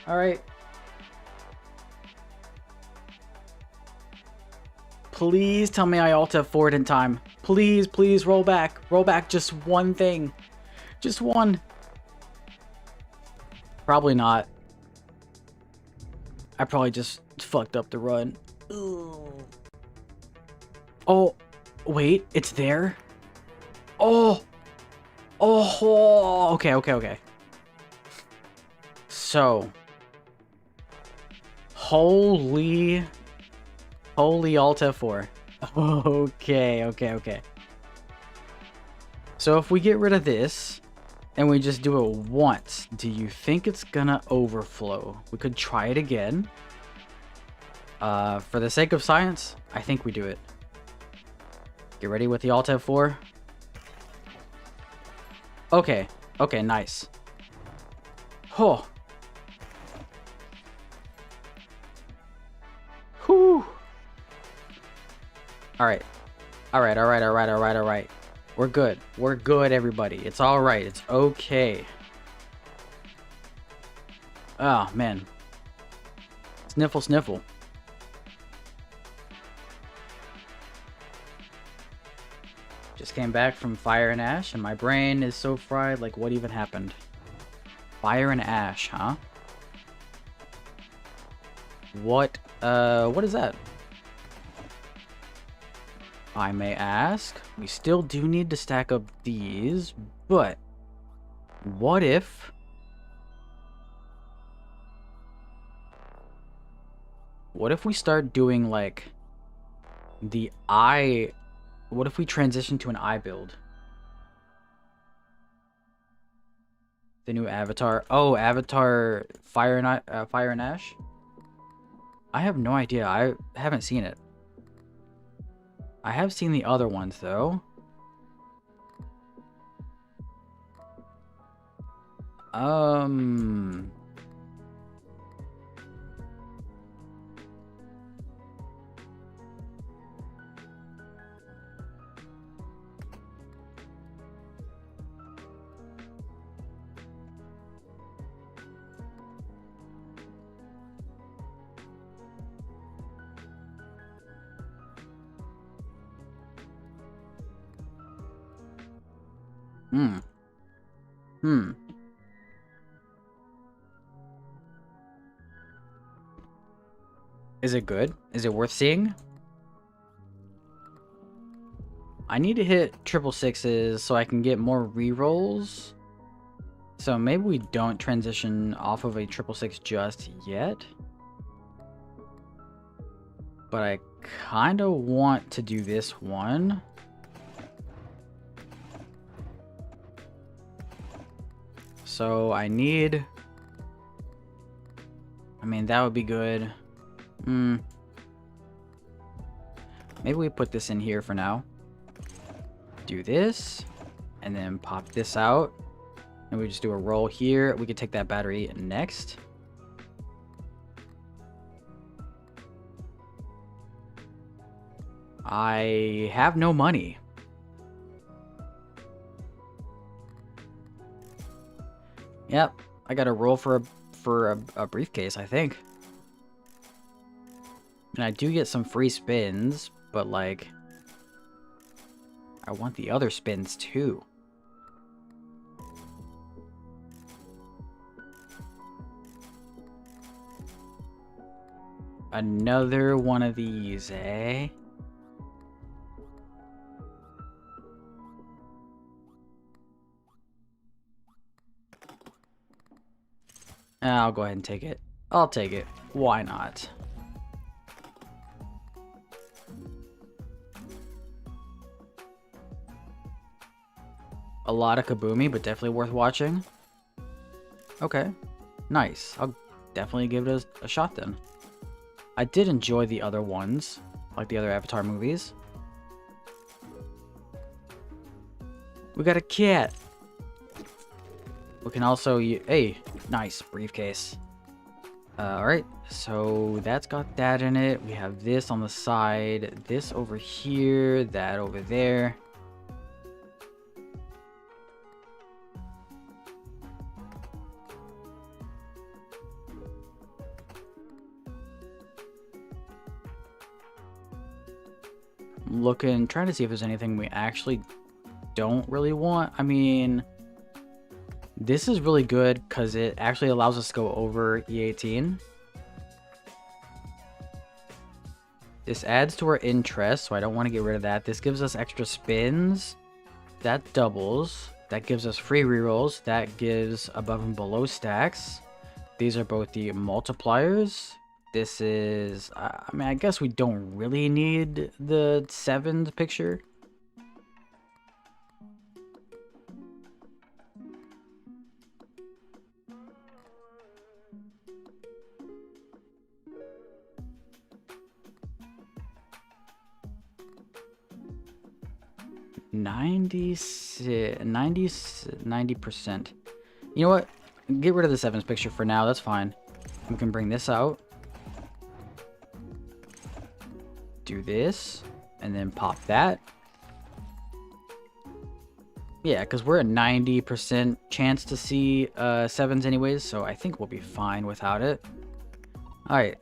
All right. Please tell me I Alt F4'd in time. Please, please roll back. Roll back just one thing. Just one. Probably not. I probably just fucked up the run. Ugh. Oh, wait, it's there? Oh. Oh, okay. So. Holy Alt F4. Okay. So if we get rid of this and we just do it once, do you think it's gonna overflow? We could try it again. For the sake of science, I think we do it. Get ready with the Alt F4. Okay, nice. Oh. Whew. Alright. We're good. We're good, everybody. It's alright. It's okay. Oh, man. Sniffle. Just came back from Fire and Ash, and my brain is so fried, like, what even happened? Fire and Ash, huh? What is that? I may ask. We still do need to stack up these, but what if... What if we start doing, like, the eye... What if we transition to an eye build? The new avatar. Oh, avatar Fire and Ash? I have no idea. I haven't seen it. I have seen the other ones, though. Hmm. Hmm. Is it good? Is it worth seeing? I need to hit triple sixes so I can get more rerolls. So maybe we don't transition off of a triple six just yet. But I kind of want to do this one. So I need... I mean, that would be good. Maybe we put this in here for now. Do this. And then pop this out. And we just do a roll here. We could take that battery next. I have no money. Yep, I got to roll for a briefcase, I think. And I do get some free spins, but like, I want the other spins too. Another one of these, eh? I'll go ahead and take it. I'll take it. Why not? A lot of Kaboomy, but definitely worth watching. Okay. Nice. I'll definitely give it a shot then. I did enjoy the other ones, like the other Avatar movies. We got a cat. We can also... Hey, nice briefcase. Alright, so that's got that in it. We have this on the side, this over here, that over there. Looking, trying to see if there's anything we actually don't really want. I mean, this is really good because it actually allows us to go over E18. This adds to our interest, so I don't want to get rid of that. This gives us extra spins. That doubles. That gives us free rerolls. That gives above and below stacks. These are both the multipliers. This is... I mean, I guess we don't really need the 7th picture. Ninety percent. You know what? Get rid of the 7th picture for now. That's fine. We can bring this out. Do this. And then pop that. Yeah, because we're at 90% chance to see 7s anyways. So I think we'll be fine without it. Alright.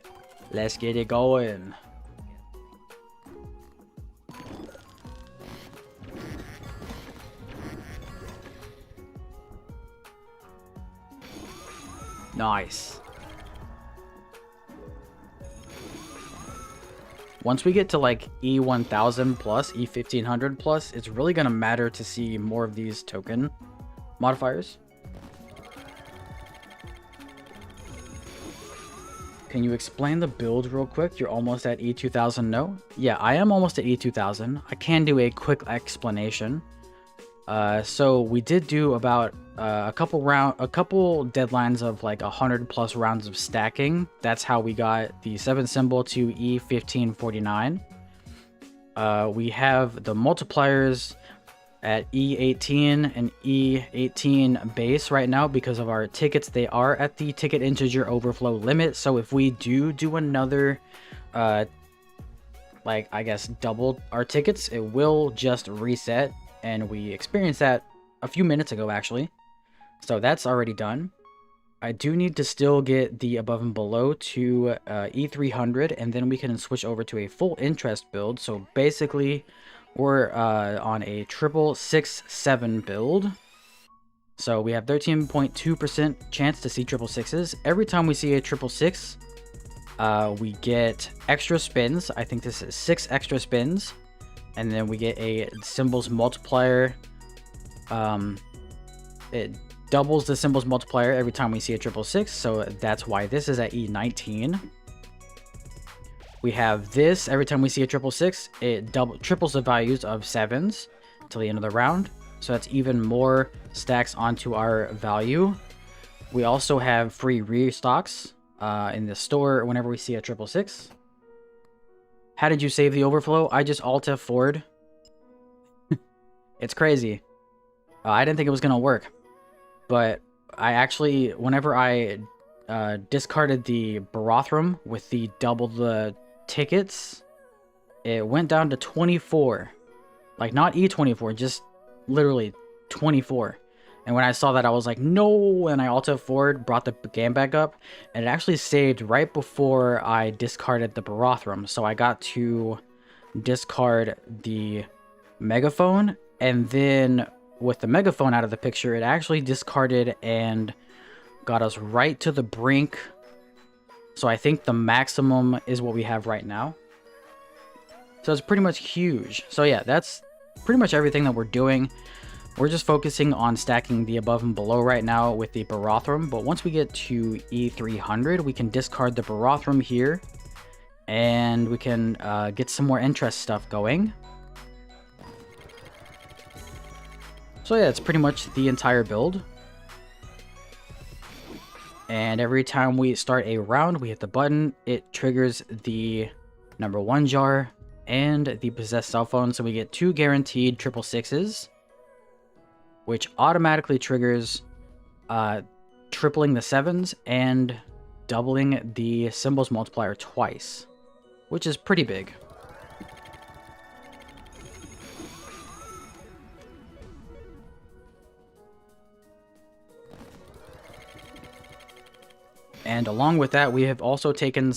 Let's get it going. Nice. Once we get to like E1000 plus, E1500 plus, it's really going to matter to see more of these token modifiers. Can you explain the build real quick? You're almost at E2000, no? Yeah, I am almost at E2000. I can do a quick explanation. So we did do about a couple deadlines of like 100 plus rounds of stacking. That's how we got the 7 symbol to E1549. We have the multipliers at E18 and E18 base right now because of our tickets. They are at the ticket integer overflow limit. So if we do another, like I guess double our tickets, it will just reset. And we experienced that a few minutes ago, actually. So that's already done. I do need to still get the above and below to E300, and then we can switch over to a full interest build. So basically, We're on a 666-7 build. So we have 13.2% chance to see 666s. Every time we see a 666, we get extra spins. I think this is 6 extra spins. And then we get a symbols multiplier. It doubles the symbols multiplier every time we see a 666. So that's why this is at E19. We have this every time we see a 666. It triples the values of 7s till the end of the round. So that's even more stacks onto our value. We also have free restocks in the store whenever we see a 666. How did you save the overflow? I just Alt F forward. It's crazy. I didn't think it was gonna work, but I actually, whenever I discarded the Barothrum with the double the tickets, it went down to 24. Like, not E24, just literally 24. And when I saw that, I was like, no, and I Alt F forward, brought the game back up, and it actually saved right before I discarded the Barothrum. So I got to discard the Megaphone, and then with the Megaphone out of the picture, it actually discarded and got us right to the brink. So I think the maximum is what we have right now. So it's pretty much huge. So yeah, that's pretty much everything that we're doing. We're just focusing on stacking the above and below right now with the Barothrum, but once we get to E300, we can discard the Barothrum here, and we can get some more interest stuff going. So yeah, it's pretty much the entire build. And every time we start a round, we hit the button, it triggers the #1 jar and the possessed cell phone, so we get 2 guaranteed 666s. Which automatically triggers tripling the 7s and doubling the symbols multiplier twice, which is pretty big. And along with that, we have also taken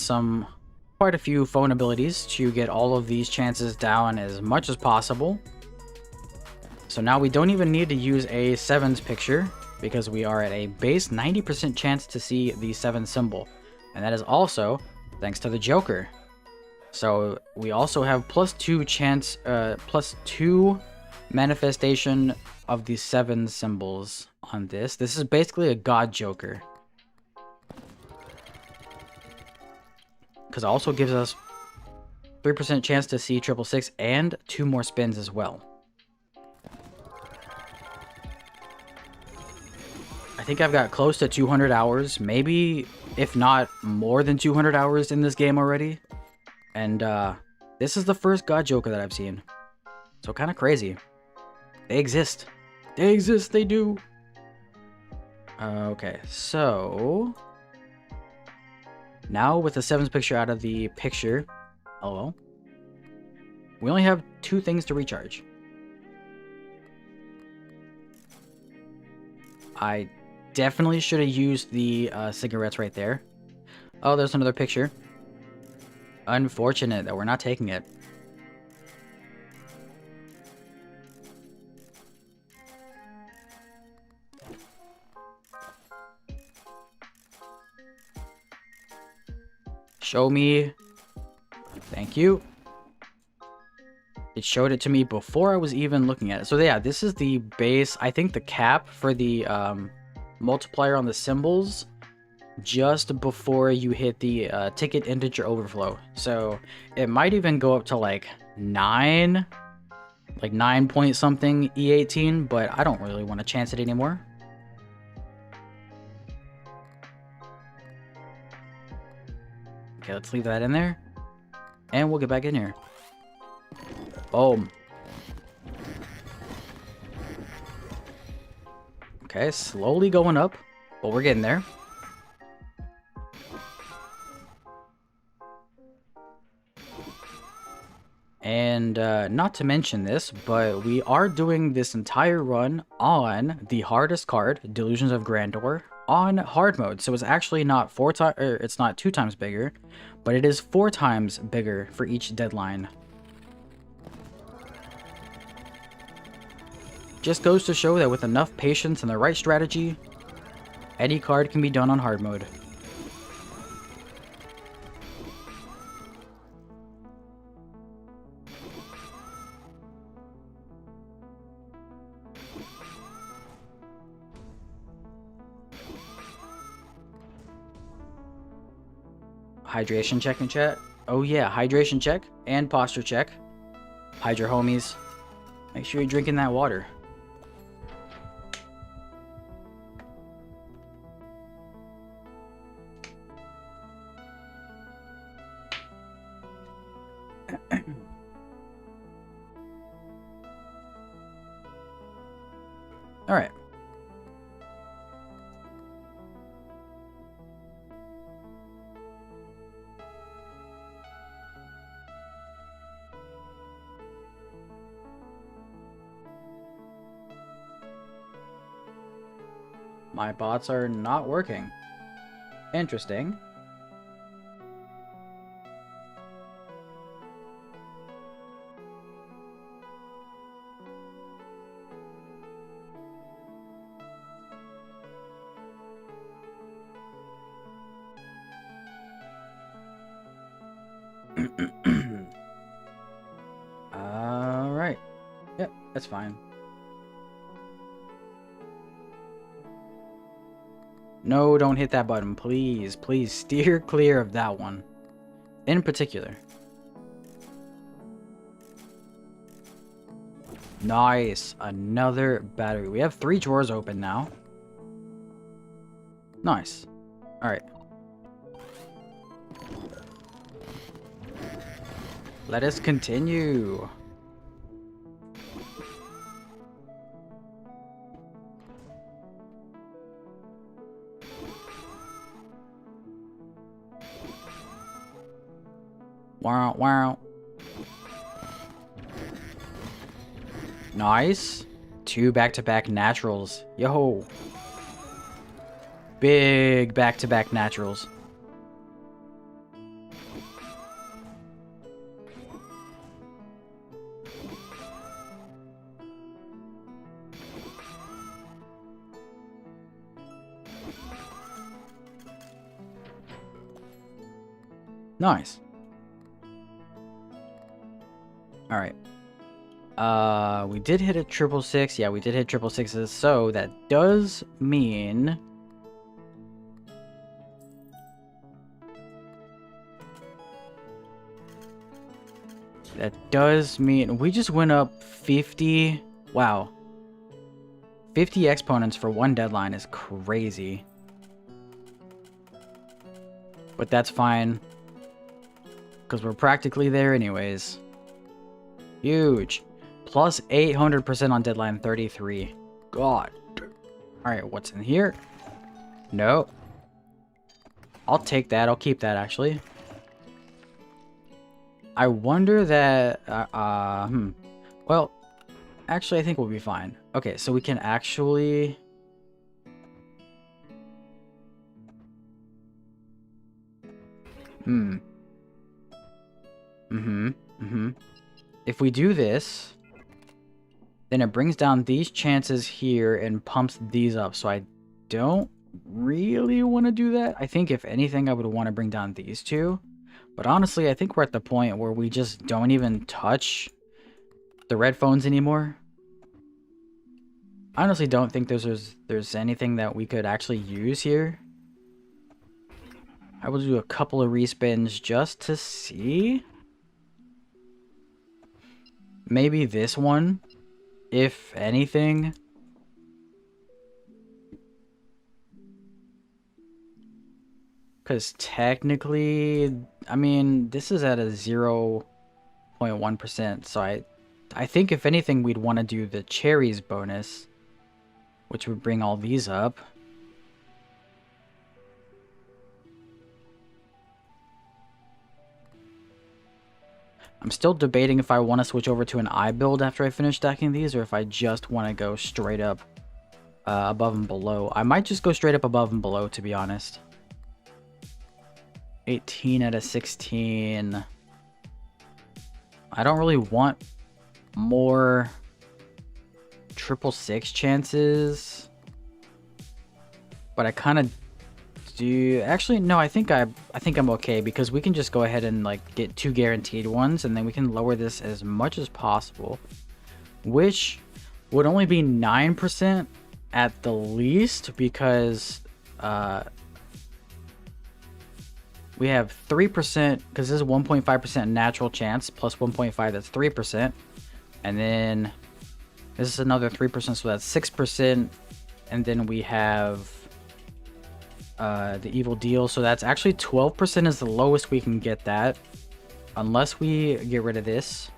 quite a few phone abilities to get all of these chances down as much as possible. So now we don't even need to use a 7s picture, because we are at a base 90% chance to see the 7 symbol. And that is also thanks to the Joker. So we also have +2 chance, +2 manifestation of the 7 symbols on this. This is basically a God Joker. Because it also gives us 3% chance to see 666 and 2 more spins as well. I think I've got close to 200 hours, maybe, if not more than 200 hours in this game already. And this is the first God Joker that I've seen. So kind of crazy. They exist. They exist, they do. Okay, so now with the 7s picture out of the picture, oh well, we only have 2 things to recharge. I definitely should have used the cigarettes right there. Oh, there's another picture. Unfortunate that we're not taking it. Show me. Thank you. It showed it to me before I was even looking at it. So yeah, this is the base, I think the cap for the multiplier on the symbols just before you hit the ticket integer overflow. So it might even go up to like 9 point something E18, but I don't really want to chance it anymore. Okay, let's leave that in there, and we'll get back in here. Boom. Okay, slowly going up, but we're getting there. And not to mention this, but we are doing this entire run on the hardest card, Delusions of Grandeur, on hard mode. So it's actually not it's not 2 times bigger, but it is 4 times bigger for each deadline. Just goes to show that with enough patience and the right strategy, any card can be done on hard mode. Hydration check in chat. Oh yeah, hydration check and posture check. Hide your homies. Make sure you're drinking that water. All right. My bots are not working. Interesting. Alright. Yep, that's fine. No, don't hit that button, please. Please steer clear of that one. In particular. Nice. Another battery. We have 3 drawers open now. Nice. Alright. Let us continue. Wow, wow. Nice. 2 back-to-back naturals. Yo. Big back-to-back naturals. Nice. All right. We did hit a 666. Yeah, we did hit 666s. So that does mean we just went up 50. Wow. 50 exponents for one deadline is crazy. But that's fine, because we're practically there anyways. Huge. Plus 800% on deadline 33. God. Alright, what's in here? No. I'll take that. I'll keep that, actually. I wonder that... Well, actually, I think we'll be fine. Okay, so we can actually... If we do this, then it brings down these chances here and pumps these up. So I don't really want to do that. I think if anything, I would want to bring down these two. But honestly, I think we're at the point where we just don't even touch the red phones anymore. I honestly don't think there's anything that we could actually use here. I will do a couple of respins just to see. Maybe this one, if anything. Because technically, I mean, this is at a 0.1%. So I think if anything, we'd want to do the cherries bonus, which would bring all these up. I'm still debating if I want to switch over to an eye build after I finish stacking these, or if I just want to go straight up above and below. I might just go straight up above and below, to be honest. 18 out of 16. I don't really want more triple six chances, but I kind of do. Actually, no, I think I'm okay, because we can just go ahead and like get 2 guaranteed ones, and then we can lower this as much as possible, which would only be 9% at the least, because we have 3%, because this is 1.5% natural chance plus 1.5, that's 3%, and then this is another 3%, so that's 6%, and then we have the evil deal, so that's actually 12% is the lowest we can get that, unless we get rid of this.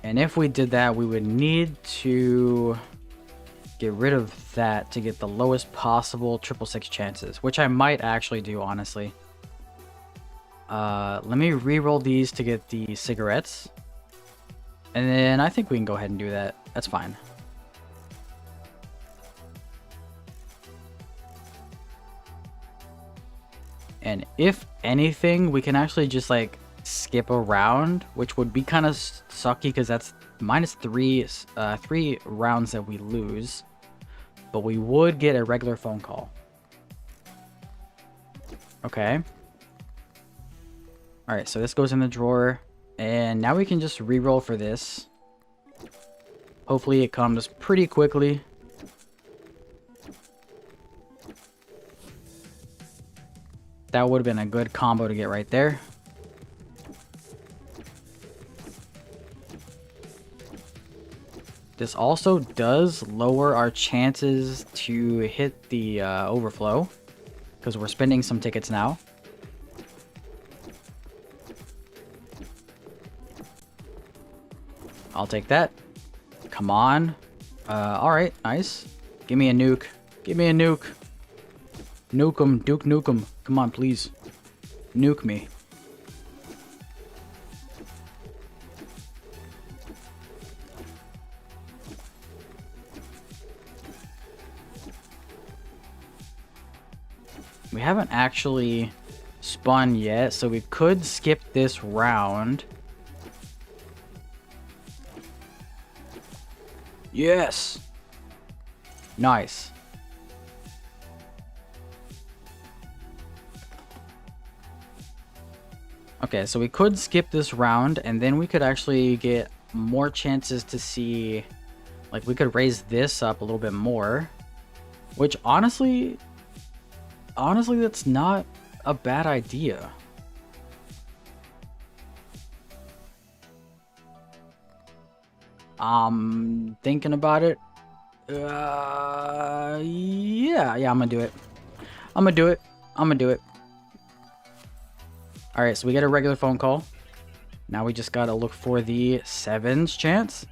And if we did that, we would need to get rid of that to get the lowest possible triple six chances, which I might actually do, honestly. Let me re-roll these to get the cigarettes, and then I think we can go ahead and do that. That's fine. And if anything, we can actually just like skip a round, which would be kind of sucky, because that's -3 rounds that we lose, but we would get a regular phone call. Okay. All right, so this goes in the drawer, and now we can just re-roll for this. Hopefully it comes pretty quickly. That would have been a good combo to get right there. This also does lower our chances to hit the overflow, because we're spending some tickets now. I'll take that. Come on. Alright, nice. Give me a nuke. Give me a nuke. Nuke 'em, Duke Nukem. Come on, please. Nuke me. We haven't actually spun yet, so we could skip this round. Yes! Nice. Okay, so we could skip this round, and then we could actually get more chances to see, like, we could raise this up a little bit more, which honestly, that's not a bad idea. Thinking about it. Yeah, I'm gonna do it. I'm gonna do it. All right, so we get a regular phone call. Now we just gotta look for the 7s chance.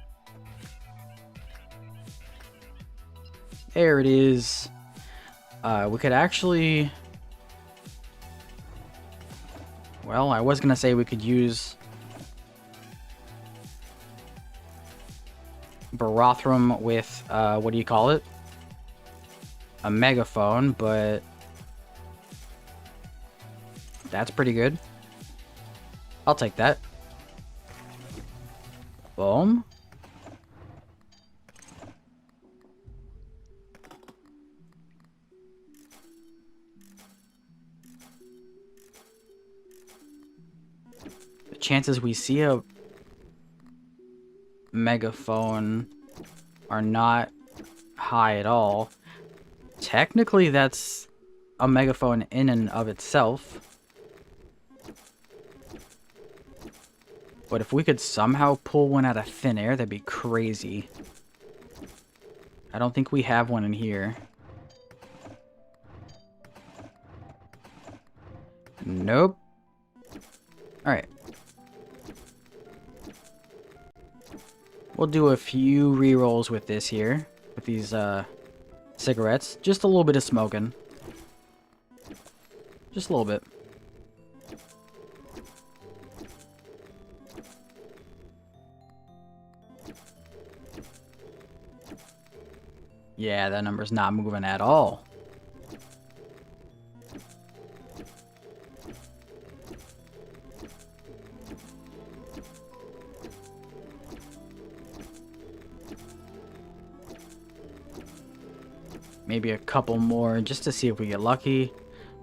There it is. We could actually... Well, I was gonna say we could use Barothrum with, what do you call it? A megaphone, but that's pretty good. I'll take that. Boom. The chances we see a megaphone are not high at all. Technically, that's a megaphone in and of itself. But if we could somehow pull one out of thin air, that'd be crazy. I don't think we have one in here. Nope. Alright. We'll do a few re-rolls with this here. With these, cigarettes. Just a little bit of smoking. Just a little bit. Yeah, that number's not moving at all. maybe a couple more just to see if we get lucky.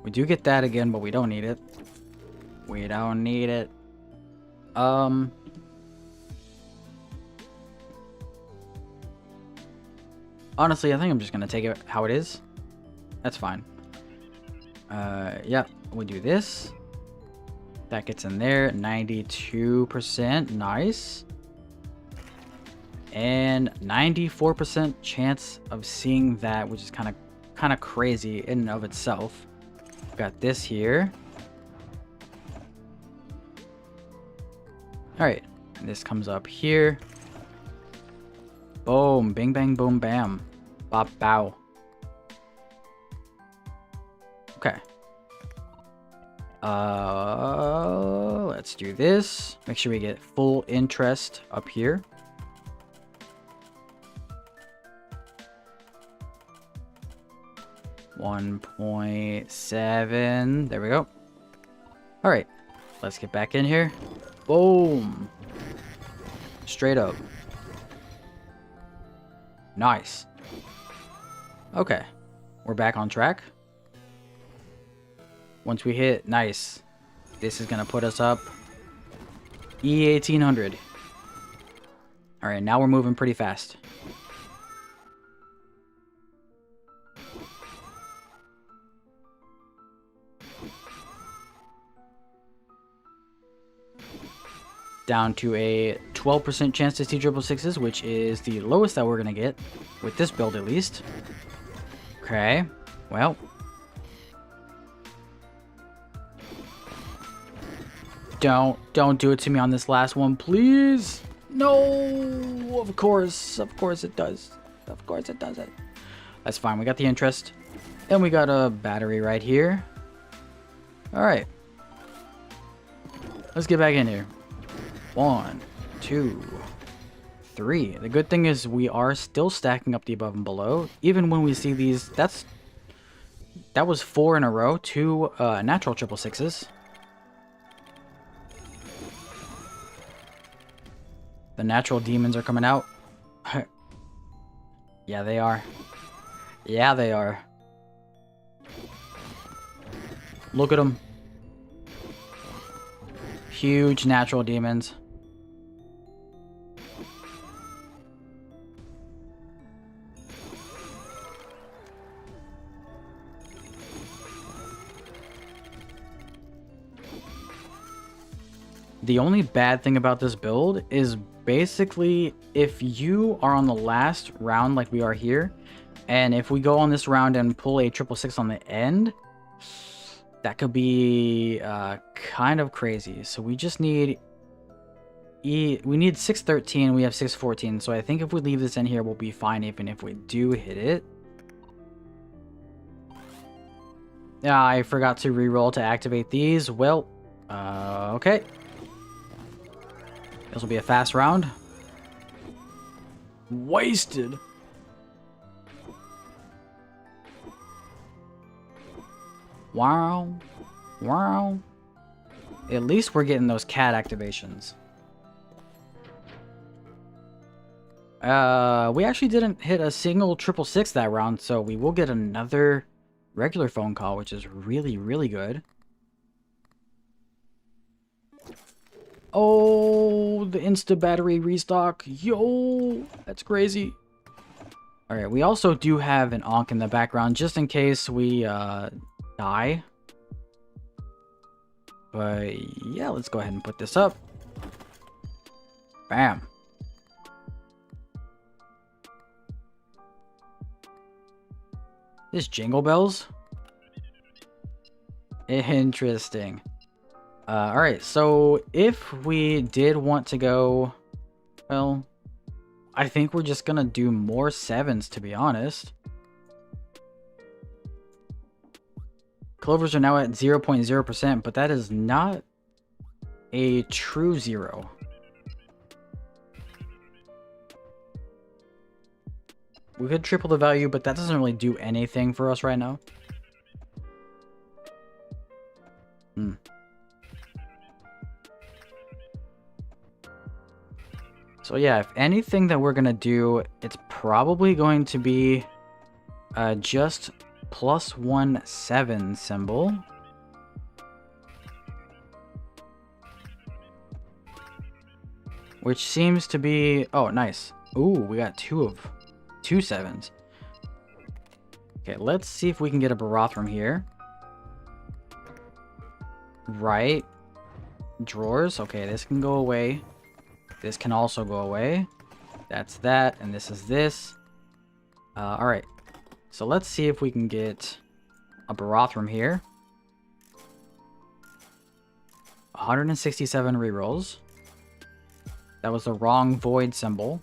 We do get that again, but we don't need it. We don't need it. Honestly, I think I'm just gonna take it how it is. That's fine. Yeah, we do this. That gets in there. 92%. Nice. And 94% chance of seeing that, which is kind of crazy in and of itself. Got this here. All right, and this comes up here. Boom, bing, bang, boom, bam, bop, bow. Okay. Let's do this. Make sure we get full interest up here. $1.7. There we go. All right, let's get back in here. Boom. Straight up. Nice. Okay, we're back on track. Once we hit, nice. This is gonna put us up. E3800. All right, now we're moving pretty fast. Down to a 12% chance to see 666s, which is the lowest that we're gonna get with this build at least. Okay, well. Don't do it to me on this last one, please. No, of course it does. Of course it does it. That's fine, we got the interest. And we got a battery right here. All right. Let's get back in here. 1, 2, 3. The good thing is we are still stacking up the above and below. Even when we see these, that was 4 in a row, 2 natural 666s. The natural demons are coming out. Yeah, they are. Yeah, they are. Look at them. Huge natural demons. The only bad thing about this build is basically if you are on the last round like we are here, and if we go on this round and pull a 666 on the end, that could be kind of crazy. So we just need we need 613, we have 614. So I think if we leave this in here, we'll be fine even if we do hit it. Yeah, I forgot to reroll to activate these. Well, okay. This will be a fast round. Wasted. Wow. Wow. At least we're getting those cat activations. We actually didn't hit a single 666 that round, so we will get another regular phone call, which is really, really good. Oh, the insta battery restock. Yo, that's crazy. All right, we also do have an onk in the background just in case we die. But yeah, let's go ahead and put this up. Bam. This Jingle Bells? Interesting. Alright, so if we did want to go, well, I think we're just gonna do more 7s, to be honest. Clovers are now at 0.0%, but that is not a true 0. We could triple the value, but that doesn't really do anything for us right now. So yeah, if anything that we're gonna do, it's probably going to be Just +1/7 symbol. Which seems to be... Oh, nice. Ooh, we got two 7s. Okay, let's see if we can get a Barathrum here. Right. Drawers. Okay, this can go away. This can also go away. That's that, and this is this. Alright. So let's see if we can get a Barathrum here. 167 rerolls. That was the wrong void symbol.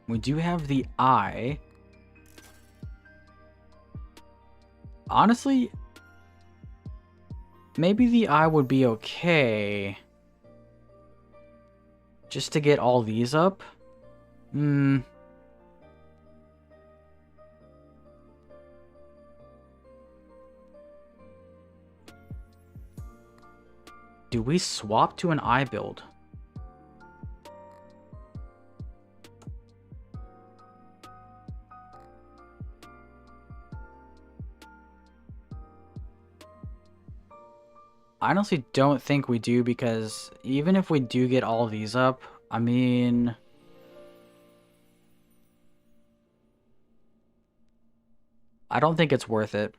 We do have the eye. Honestly, maybe the eye would be okay. Just to get all these up. Do we swap to an eye build? I honestly don't think we do, because even if we do get all these up, I mean... I don't think it's worth it.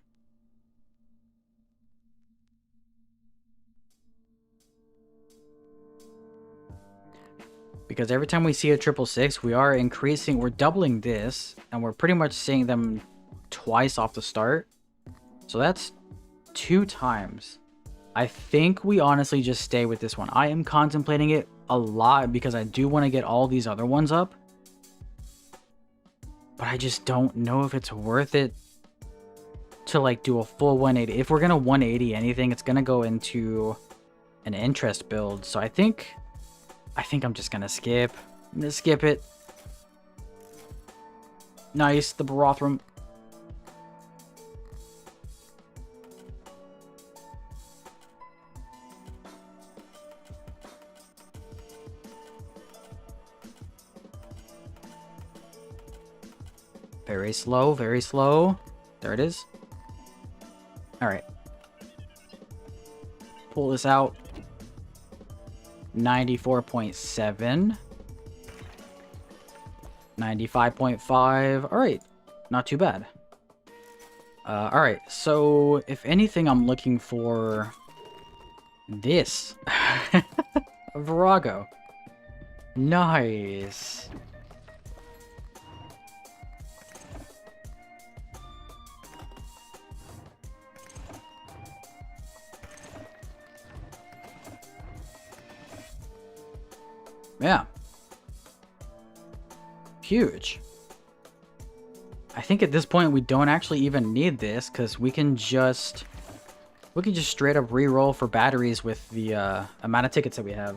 Because every time we see a 666, we are increasing, we're doubling this, and we're pretty much seeing them twice off the start. So that's 2 times. I think we honestly just stay with this one. I am contemplating it a lot because I do want to get all these other ones up. But I just don't know if it's worth it to like do a full 180. If we're going to 180 anything, it's going to go into an interest build. So I think I'm just going to skip. I'm going to skip it. Nice, the Barathrum. Very slow, very slow. There it is. Alright. Pull this out. 94.7. 95.5. Alright. Not too bad. Alright, so if anything, I'm looking for this. Virago. Nice. Yeah. Huge. I think at this point we don't actually even need this, because we can just straight up re-roll for batteries with the amount of tickets that we have.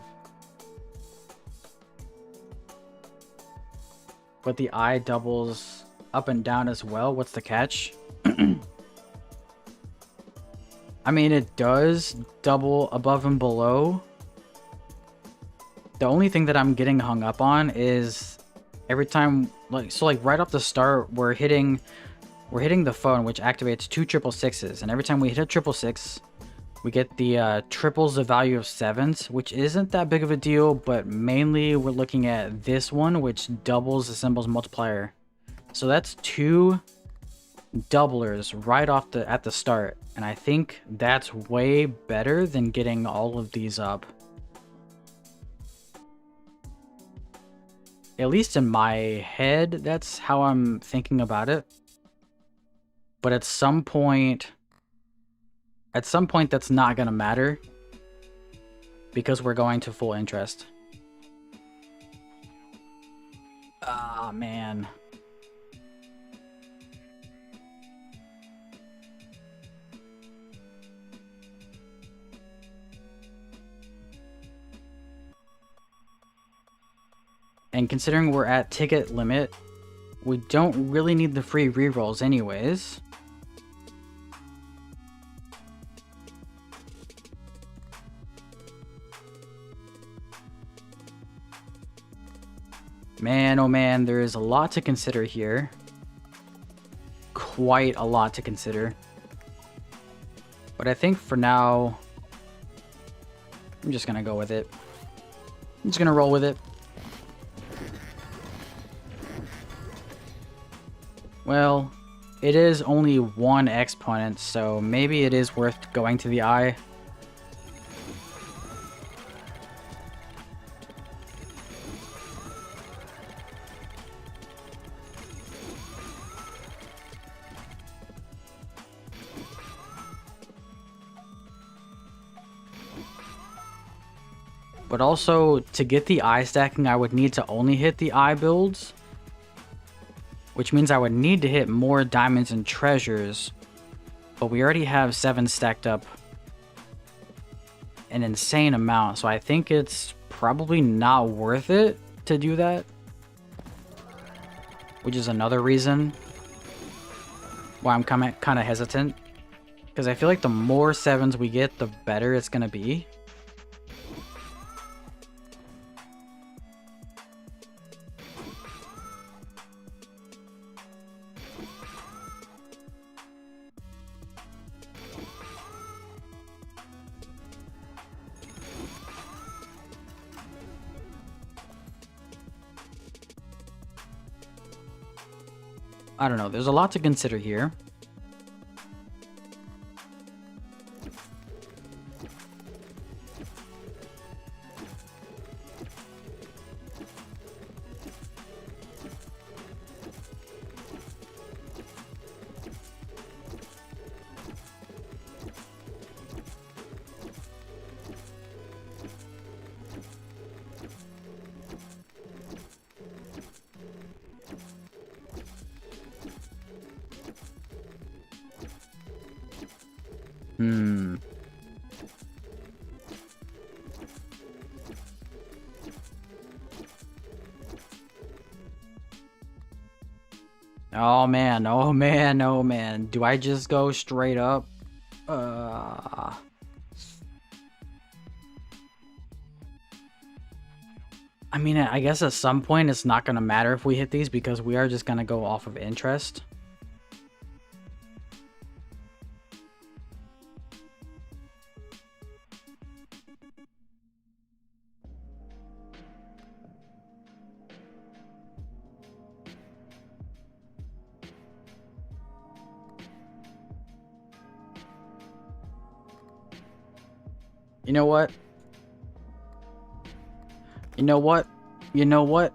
But the eye doubles up and down as well. What's the catch? I mean, it does double above and below. The only thing that I'm getting hung up on is every time, like right off the start, we're hitting the phone, which activates 2 666s, and every time we hit a 666, we get the triples the value of 7s, which isn't that big of a deal, but mainly we're looking at this one, which doubles the symbol's multiplier. So that's 2 doublers right off at the start, and I think that's way better than getting all of these up. At least in my head, that's how I'm thinking about it. But at some point that's not gonna matter, because we're going to full interest. Ah, man. And considering we're at ticket limit, we don't really need the free rerolls anyways. Man, oh man, there is a lot to consider here. quite a lot to consider. But I think for now, I'm just gonna go with it. I'm just gonna roll with it. Well, it is only one exponent, so maybe it is worth going to the eye. But also, to get the eye stacking, I would need to only hit the eye builds, which means I would need to hit more diamonds and treasures, but we already have 7 stacked up, an insane amount, so I think it's probably not worth it to do that, which is another reason why I'm kind of hesitant, because I feel like the more 7s we get, the better it's going to be. I don't know, there's a lot to consider here. Oh man, oh man, oh man. Do I just go straight up? I mean, I guess at some point it's not gonna matter if we hit these because we are just gonna go off of interest. You know what? You know what? You know what?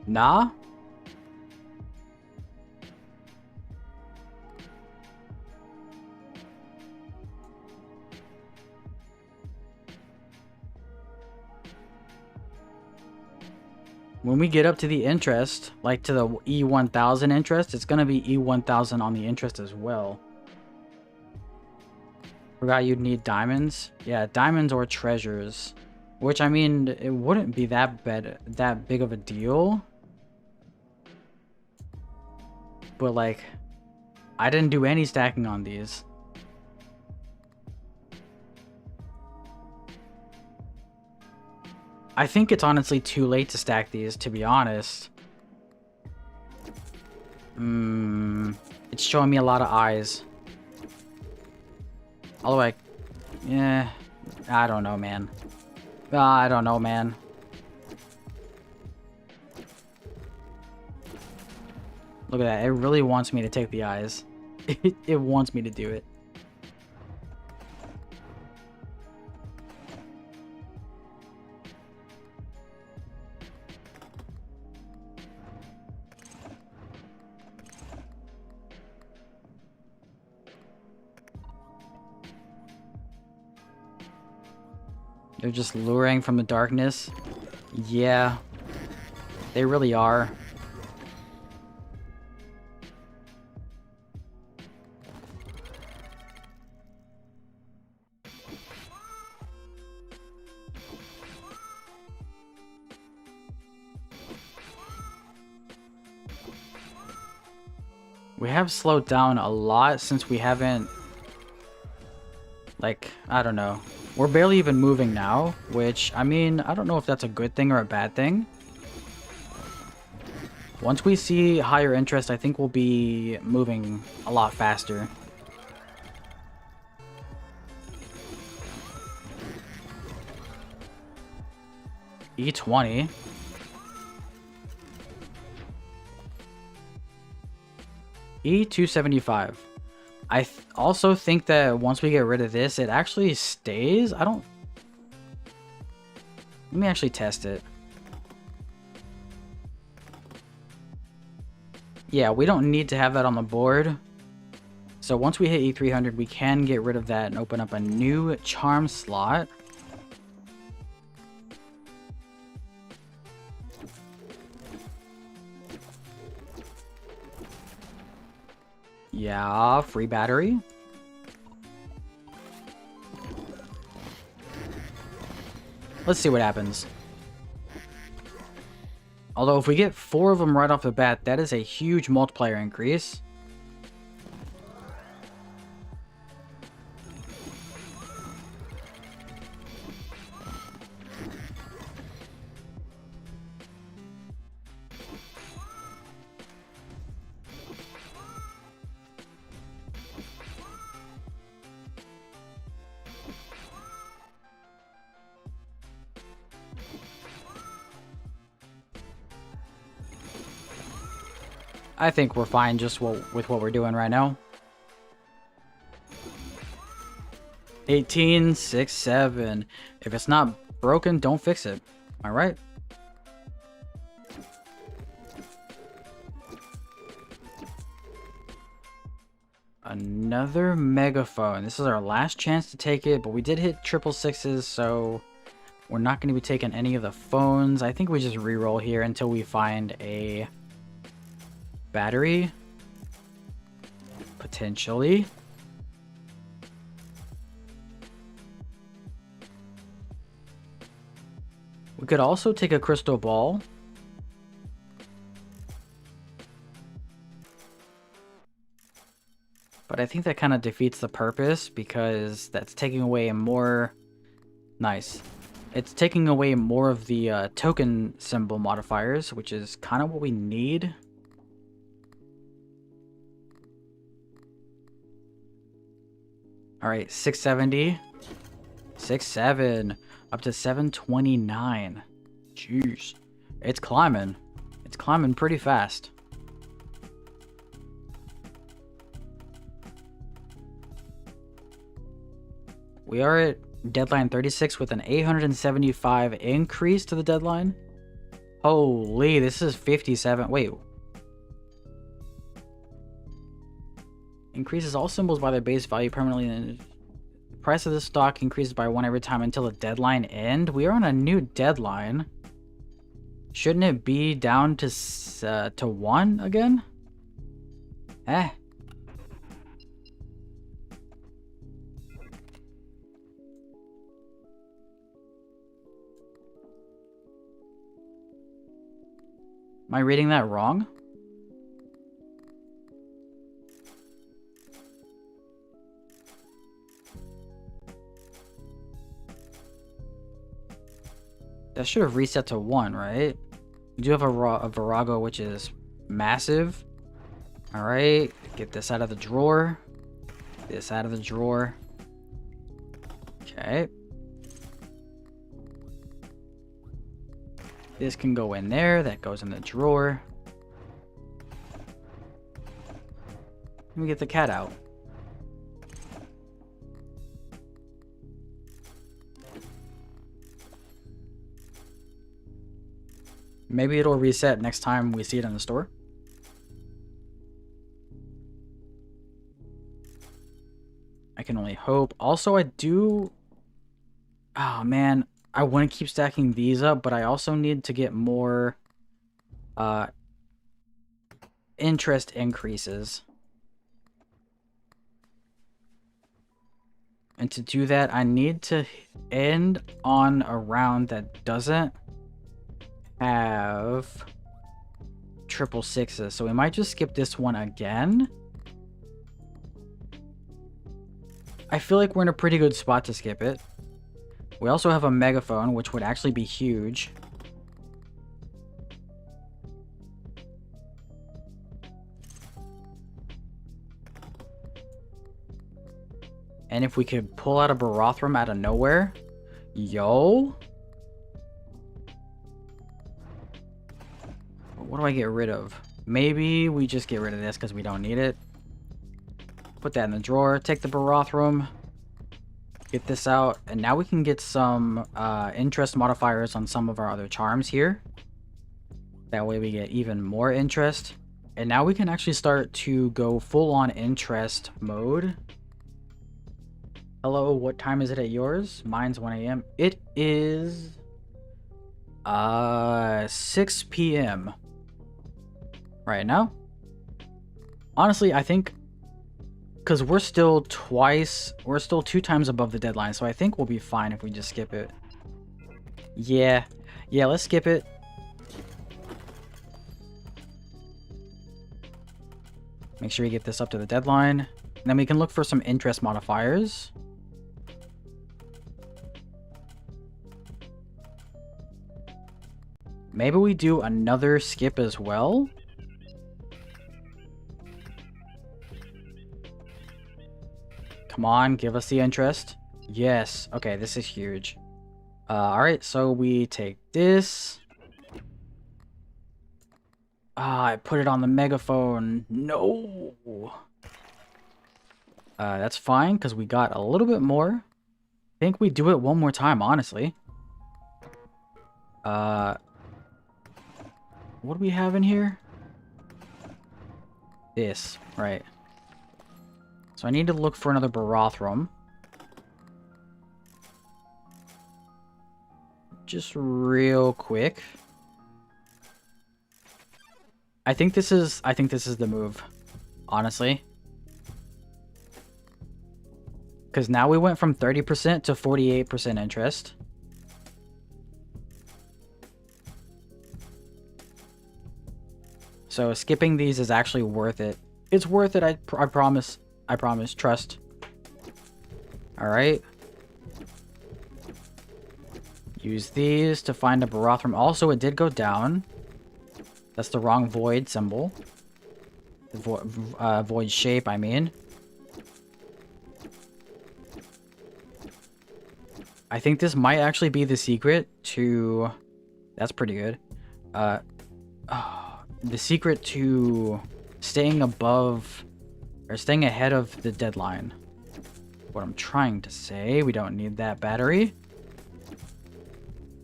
Nah? When we get up to the interest, like to the E1000 interest, it's gonna be E1000 on the interest as well. Forgot you'd need diamonds. Yeah, diamonds or treasures. Which, I mean, it wouldn't be that big of a deal. But, like, I didn't do any stacking on these. I think it's honestly too late to stack these, to be honest. It's showing me a lot of eyes. Although yeah, I don't know, man. I don't know, man. Look at that. It really wants me to take the eyes. It wants me to do it. They're just luring from the darkness. Yeah, they really are. We have slowed down a lot since we haven't, like, I don't know, We're barely even moving now, which, I mean, I don't know if that's a good thing or a bad thing. Once we see higher interest, I think we'll be moving a lot faster. E20. E275. I also think that once we get rid of this, it actually stays. I don't... Let me actually test it. Yeah, we don't need to have that on the board. So once we hit E300, we can get rid of that and open up a new charm slot. Yeah, free battery. Let's see what happens. Although if we get 4 of them right off the bat, that is a huge multiplier increase. I think we're fine just with what we're doing right now. 1867. If it's not broken, don't fix it. All right. Another megaphone. This is our last chance to take it, but we did hit 666s, so we're not going to be taking any of the phones. I think we just re-roll here until we find a battery, potentially. We could also take a crystal ball. But I think that kind of defeats the purpose because that's taking away more... Nice. It's taking away more of the token symbol modifiers, which is kind of what we need. All right, 670, 67, up to 729. Jeez, it's climbing. It's climbing pretty fast. We are at deadline 36 with an 875 increase to the deadline. Holy, this is 57. Wait. Increases all symbols by their base value permanently. The price of this stock increases by 1 every time until the deadline end. We are on a new deadline. Shouldn't it be down to 1 again? Eh. Am I reading that wrong? That should have reset to 1, right? We do have a Virago, which is massive. All right, get this out of the drawer. This out of the drawer. Okay. This can go in there. That goes in the drawer. Let me get the cat out. Maybe it'll reset next time we see it in the store. I can only hope. Also, I do... Oh, man. I want to keep stacking these up, but I also need to get more interest increases. And to do that, I need to end on a round that doesn't have 666s. So we might just skip this one again. I feel like we're in a pretty good spot to skip it. We also have a megaphone, which would actually be huge. And if we could pull out a Barathrum out of nowhere. Yo. What do I get rid of? Maybe we just get rid of this because we don't need it. Put that in the drawer. Take the Barathrum. Get this out. And now we can get some interest modifiers on some of our other charms here. That way we get even more interest. And now we can actually start to go full on interest mode. Hello, what time is it at yours? Mine's 1 a.m. It is 6 p.m. right now. Honestly, I think because we're still 2 times above the deadline, so I think we'll be fine if we just skip it. Yeah, let's skip it. Make sure you get this up to the deadline. And then we can look for some interest modifiers. Maybe we do another skip as well. Come on, give us the interest. Yes. Okay, this is huge. Alright, so we take this. I put it on the megaphone. No. That's fine, because we got a little bit more. I think we do it one more time, honestly. What do we have in here? This, right. So I need to look for another Barathrum. Just real quick. I think this is the move, honestly. Because now we went from 30% to 48% interest. So skipping these is actually worth it. It's worth it, I promise. I promise. Trust. Alright. Use these to find a Barathrum. Also, it did go down. That's the wrong void symbol. Void shape, I mean. I think this might actually be the secret to... That's pretty good. The secret to staying above... Or staying ahead of the deadline. What I'm trying to say. We don't need that battery.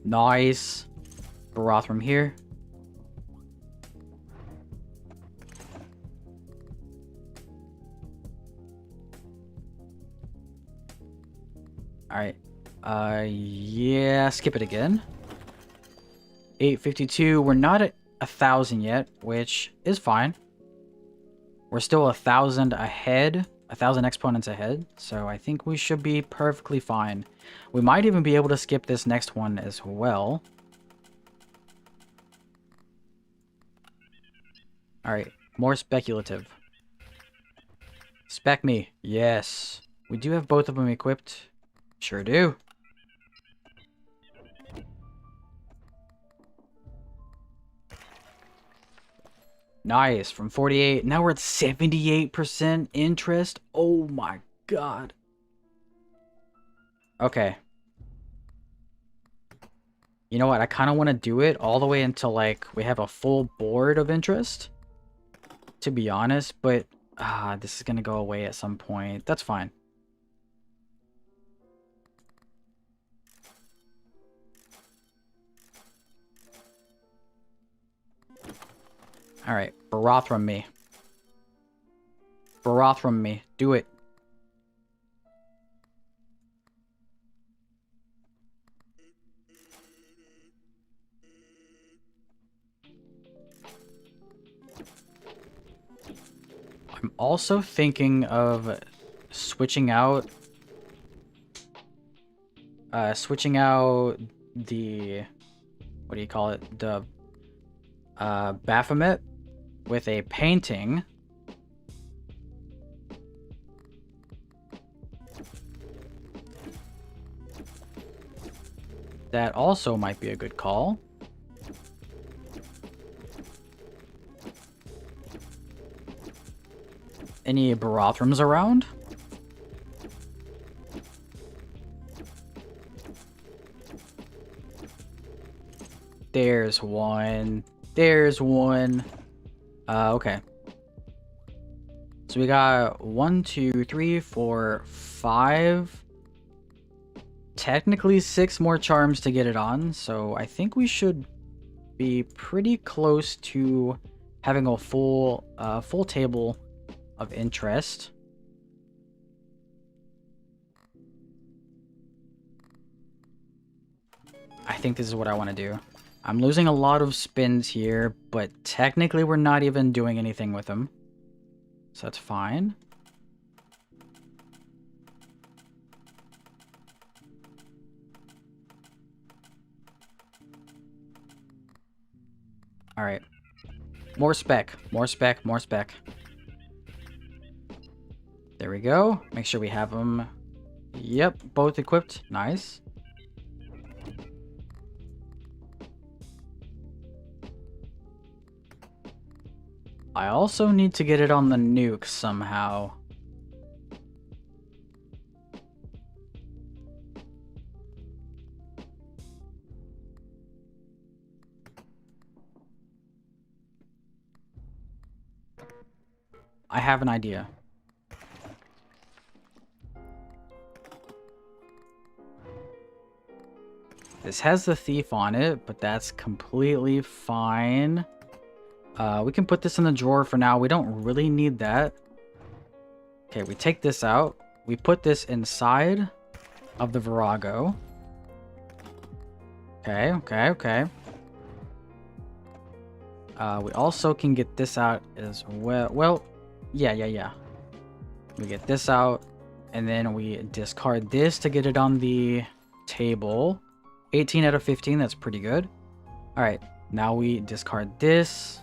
Nice. Barathrum here. Alright. Yeah, skip it again. 852. We're not at 1,000 yet, which is fine. We're still 1,000 ahead. 1,000 exponents ahead. So I think we should be perfectly fine. We might even be able to skip this next one as well. Alright. More speculative. Spec me. Yes. We do have both of them equipped. Sure do. Nice. From 48. Now we're at 78% interest. Oh my god. Okay. You know what? I kind of want to do it all the way until, like, we have a full board of interest. To be honest. But, this is going to go away at some point. That's fine. Alright, Barathrum me. Barathrum me. Do it. I'm also thinking of switching out the, what do you call it? The Baphomet with a painting. That also might be a good call. Any Barothrams around? There's one. There's one. Okay. So we got 1, 2, 3, 4, 5. Technically 6 more charms to get it on. So I think we should be pretty close to having a full table of interest. I think this is what I want to do. I'm losing a lot of spins here, but technically we're not even doing anything with them. So that's fine. Alright. More spec. More spec. More spec. There we go. Make sure we have them. Yep, both equipped. Nice. I also need to get it on the nuke somehow. I have an idea. This has the thief on it, but that's completely fine. We can put this in the drawer for now. We don't really need that. Okay, we take this out. We put this inside of the Virago. Okay, okay, okay. We also can get this out as well. Well, yeah. We get this out, and then we discard this to get it on the table. 18 out of 15, that's pretty good. All right, now we discard this.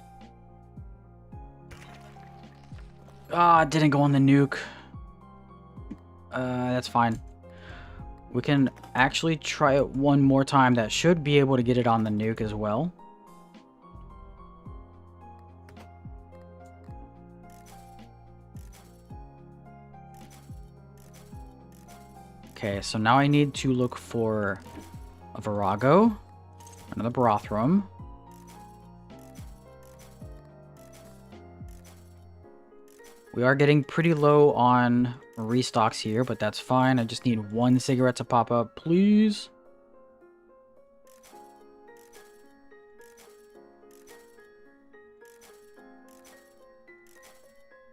Ah, it didn't go on the nuke. That's fine. We can actually try it one more time. That should be able to get it on the nuke as well. Okay, so now I need to look for a Virago, another Barothram. We are getting pretty low on restocks here, but that's fine. I just need one cigarette to pop up, please.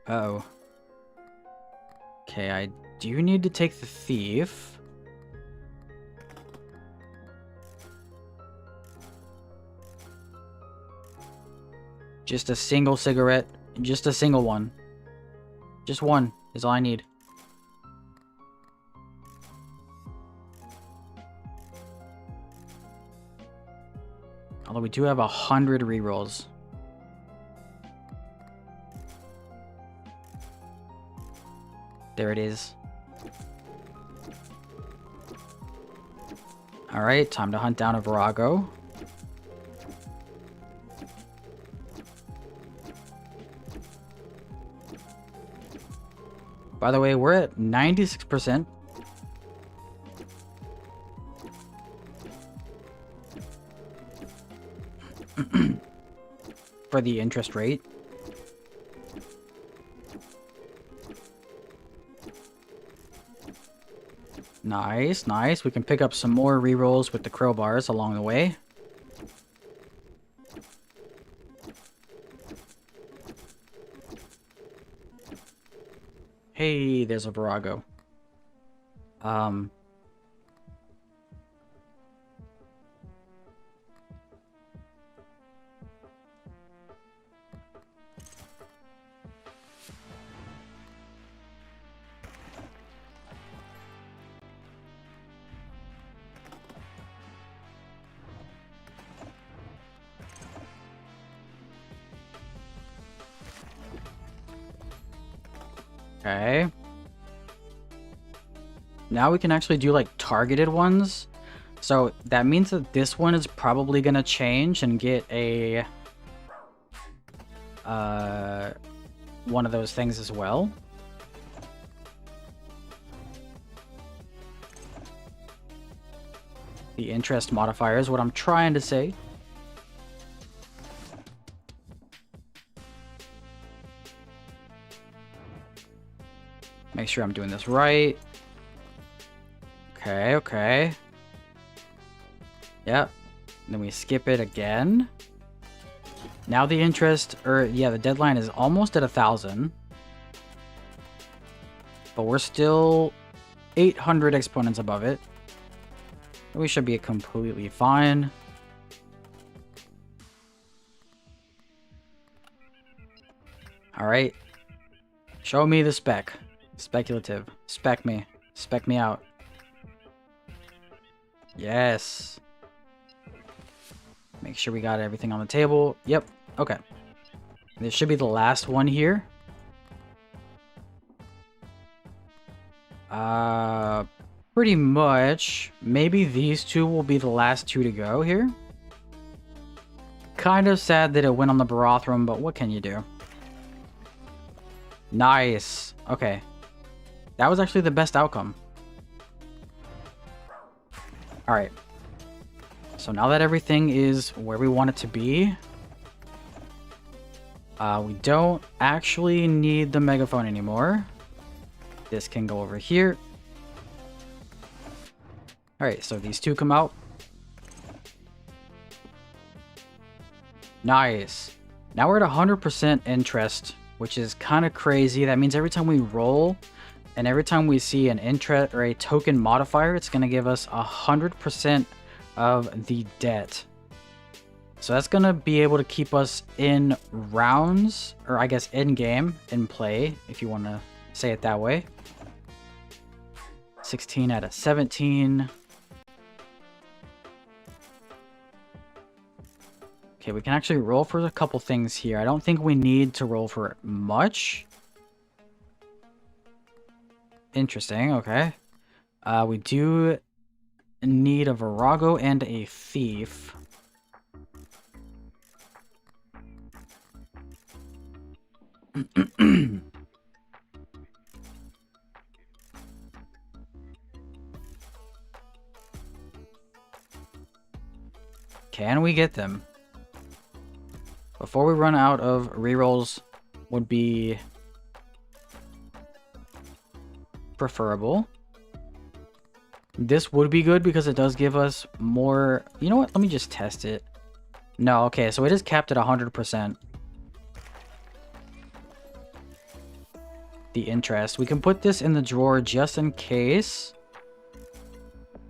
Uh-oh. Okay, I do need to take the thief. Just a single cigarette. Just a single one. Just one is all I need. Although we do have 100 rerolls. There it is. Alright, time to hunt down a Virago. By the way, we're at 96%. For the interest rate. Nice, nice. We can pick up some more rerolls with the crowbars along the way. Hey, there's a Virago. Okay. Now we can actually do like targeted ones. So that means that this one is probably gonna change and get a one of those things as well. The interest modifier is what I'm trying to say. Make sure I'm doing this right. Okay, okay. Yep. Then we skip it again. Now the interest, or yeah, the deadline is almost at 1,000. But we're still 800 exponents above it. We should be completely fine. Alright. Show me the spec. Speculative. Spec me. Spec me out. Yes. Make sure we got everything on the table. Yep. Okay. This should be the last one here. Pretty much. Maybe these two will be the last two to go here. Kind of sad that it went on the Barathrum, but what can you do? Nice. Okay. That was actually the best outcome. Alright. So now that everything is where we want it to be, we don't actually need the megaphone anymore. This can go over here. Alright, so these two come out. Nice. Now we're at 100% interest, which is kind of crazy. That means every time we roll and every time we see an interest or a token modifier, it's going to give us 100% of the debt. So that's going to be able to keep us in rounds, or I guess in game, in play, if you want to say it that way. 16 out of 17. Okay, we can actually roll for a couple things here. I don't think we need to roll for much. Interesting, okay. We do need a Virago and a Thief. Can we get them? Before we run out of rerolls would be preferable. This would be good because it does give us more. You know what? Let me just test it. No, okay, so it is capped at 100%. The interest. We can put this in the drawer just in case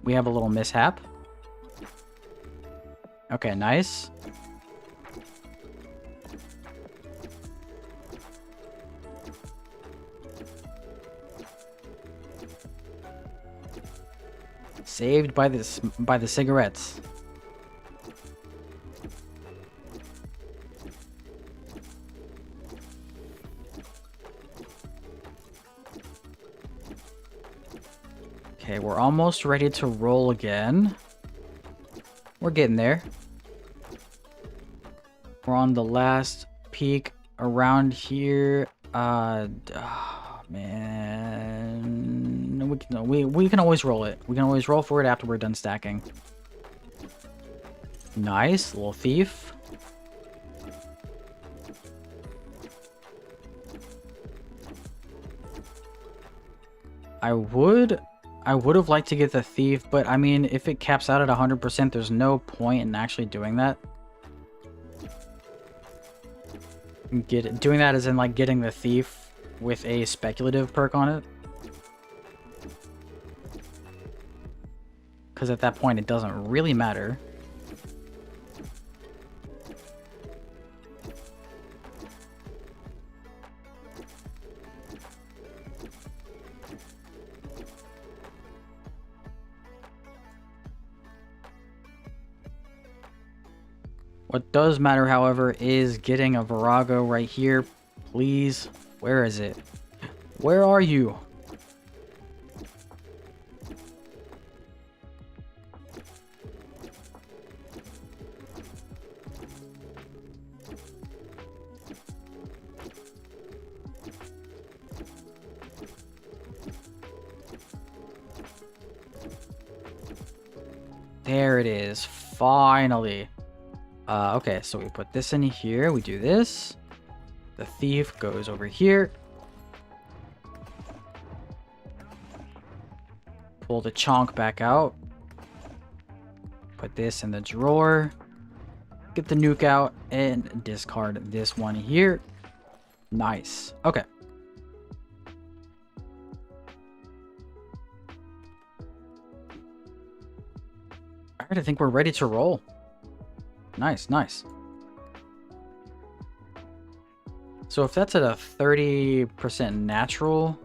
we have a little mishap. Okay, nice. Saved by the cigarettes. Okay, we're almost ready to roll again. We're getting there. We're on the last peak around here. Oh, man, we can always roll it. We can always roll for it after we're done stacking. Nice little thief. I would have liked to get the thief, but I mean, if it caps out at 100%, there's no point in actually doing that. Doing that as in like getting the thief with a speculative perk on it. Because at that point, it doesn't really matter. What does matter, however, is getting a Virago right here. Please. Where is it? Where are you? There it is. Finally. Okay, so we put this in here. We do this. The thief goes over here. Pull the chonk back out. Put this in the drawer. Get the nuke out and discard this one here. Nice. Okay. Alright, I think we're ready to roll. Nice, nice. So if that's at a 30% natural,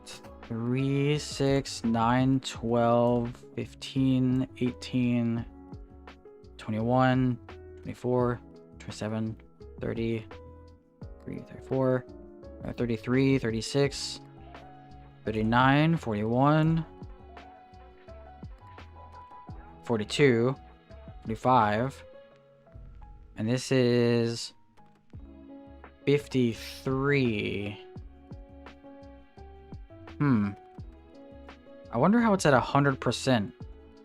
it's 3, 6, 9, 12, 15, 18, 21, 24, 27, 30, 34, 33, 36, 39, 41, 42, 45, and this is 53. I wonder how it's at 100%,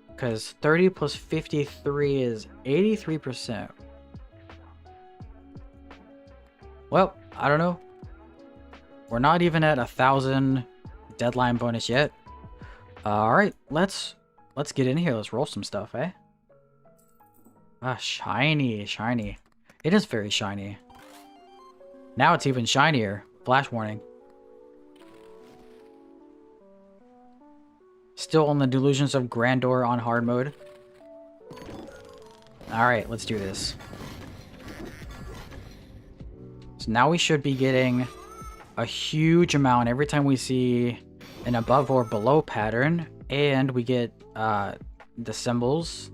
because 30 plus 53 is 83%. Well, I don't know. We're not even at 1,000 deadline bonus yet. All right, let's get in here. Let's roll some stuff, eh? Ah, shiny, shiny. It is very shiny. Now it's even shinier. Flash warning. Still on the Delusions of Grandeur on hard mode. Alright, let's do this. So now we should be getting a huge amount every time we see an above or below pattern. And we get the symbols,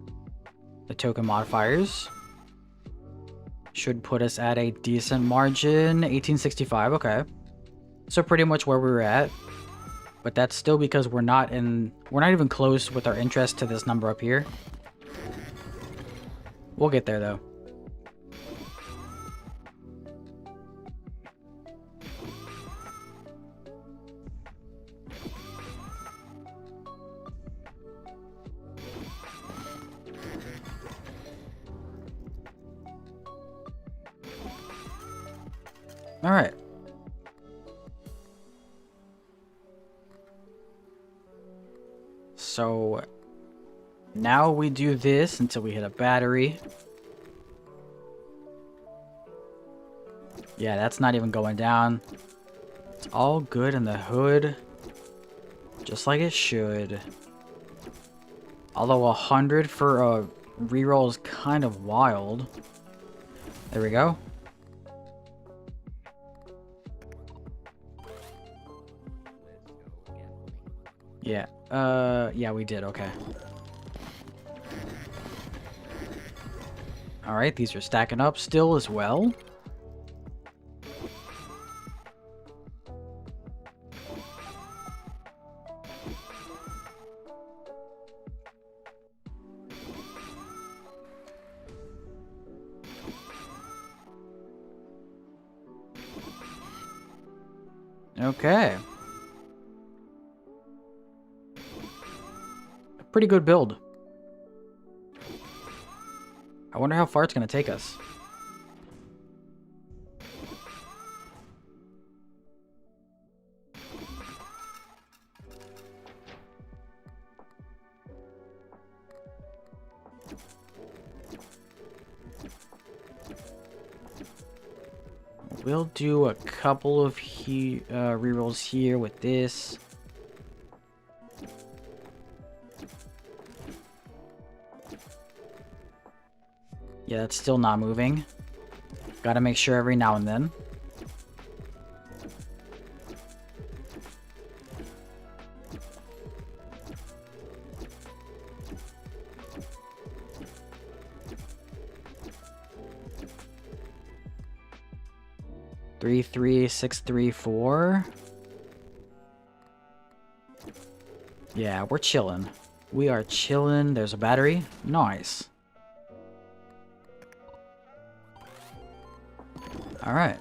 the token modifiers. Should put us at a decent margin. 1865, okay. So pretty much where we were at. But that's still because we're not even close with our interest to this number up here. We'll get there though. All right. So now we do this until we hit a battery. Yeah, that's not even going down. It's all good in the hood. Just like it should. Although 100 for a reroll is kind of wild. There we go. Yeah. Yeah, we did. Okay. All right, these are stacking up still as well. Okay. Pretty good build. I wonder how far it's going to take us. We'll do a couple of rerolls here with this. Yeah, that's still not moving. Gotta make sure every now and then. Three, 3, 6, 3, 4. Yeah, we're chilling. We are chilling. There's a battery. Nice. All right.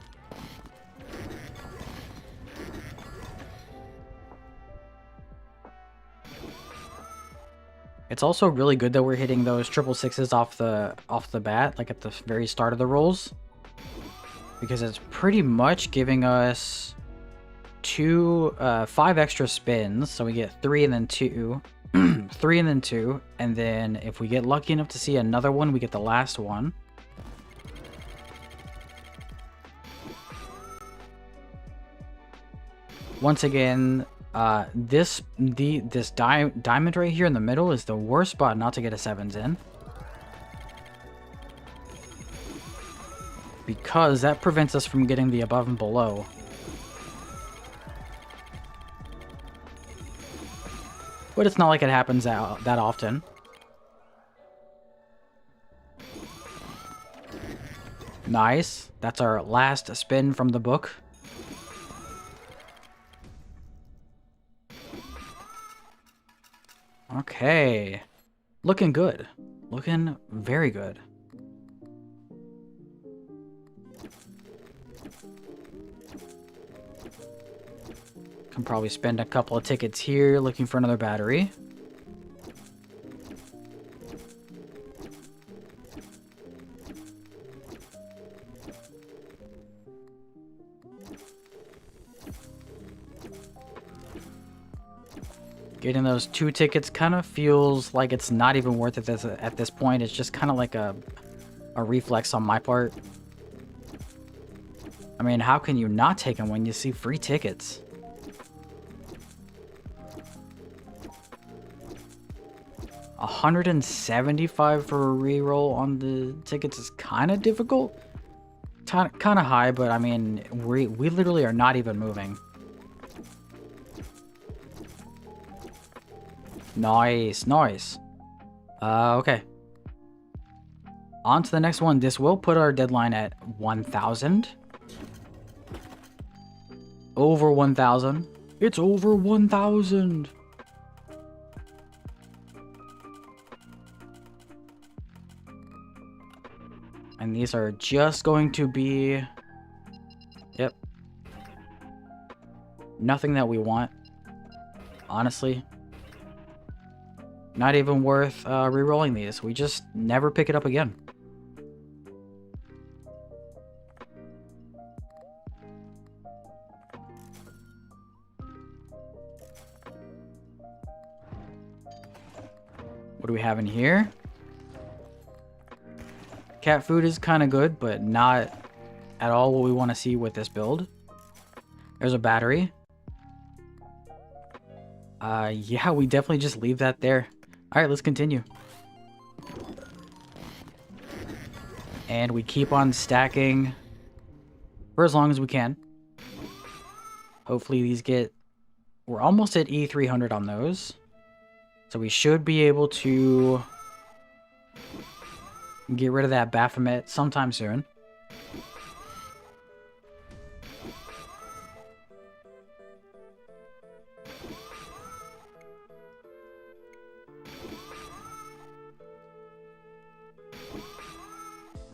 It's also really good that we're hitting those 666s off the bat, like at the very start of the rolls, because it's pretty much giving us 5 extra spins. So we get 3 and then 2, 3 and then 2, and then if we get lucky enough to see another one, we get the last one. Once again, this diamond right here in the middle is the worst spot not to get a 7s in, because that prevents us from getting the above and below. But it's not like it happens that often. Nice. That's our last spin from the book. Okay. Looking good. Looking very good. Can probably spend a couple of tickets here looking for another battery. Getting those 2 tickets kind of feels like it's not even worth it at this point. It's just kind of like a reflex on my part. I mean, how can you not take them when you see free tickets? $175 for a reroll on the tickets is kind of difficult. Kind of high, but I mean, we literally are not even moving. Nice, nice. Okay. On to the next one. This will put our deadline at 1,000. Over 1,000. It's over 1,000. And these are just going to be... Yep. Nothing that we want. Honestly. Not even worth re-rolling these. We just never pick it up again. What do we have in here? Cat food is kind of good, but not at all what we want to see with this build. There's a battery. Yeah, we definitely just leave that there. Alright, let's continue. And we keep on stacking for as long as we can. Hopefully these get... We're almost at E300 on those. So we should be able to get rid of that Baphomet sometime soon.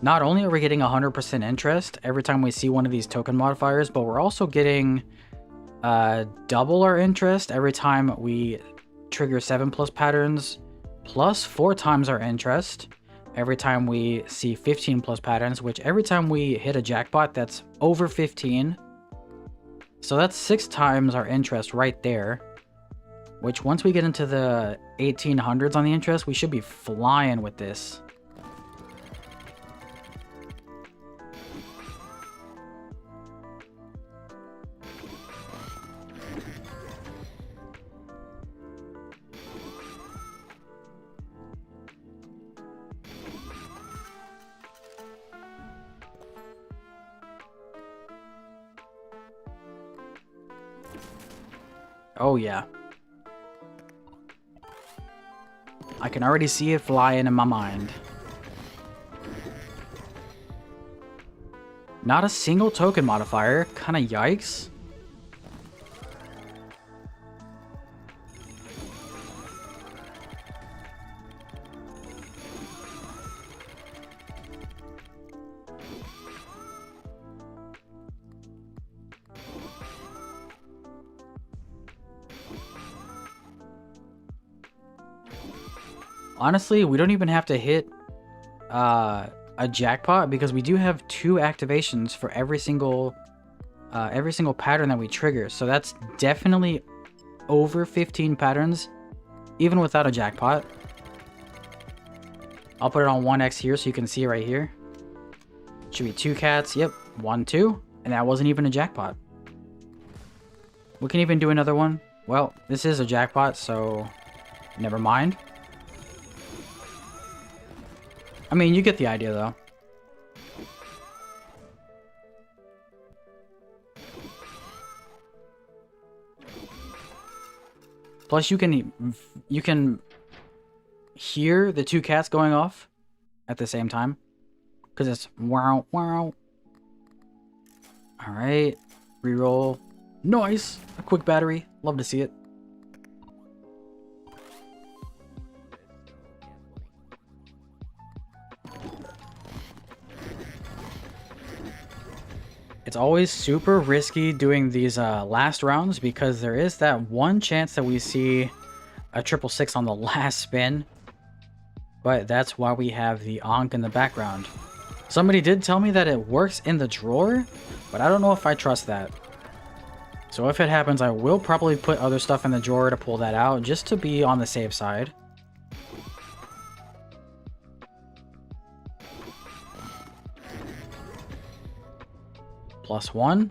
Not only are we getting 100% interest every time we see one of these token modifiers, but we're also getting double our interest every time we trigger 7+ patterns, plus 4 times our interest every time we see 15+ patterns, which every time we hit a jackpot that's over 15. So that's 6 times our interest right there, which once we get into the 1800s on the interest, we should be flying with this. Oh yeah. I can already see it flying in my mind. Not a single token modifier. Kinda yikes. Honestly, we don't even have to hit a jackpot because we do have 2 activations for every single pattern that we trigger. So that's definitely over 15 patterns, even without a jackpot. I'll put it on 1x here so you can see it right here. Should be 2 cats. Yep, 1, 2. And that wasn't even a jackpot. We can even do another one. Well, this is a jackpot, so never mind. I mean, you get the idea, though. Plus, you can hear the 2 cats going off at the same time, because it's wow wow. All right, reroll. Nice, a quick battery. Love to see it. It's always super risky doing these last rounds because there is that one chance that we see a 666 on the last spin. But that's why we have the Ankh in the background. Somebody did tell me that it works in the drawer, but I don't know if I trust that. So if it happens, I will probably put other stuff in the drawer to pull that out just to be on the safe side. +1.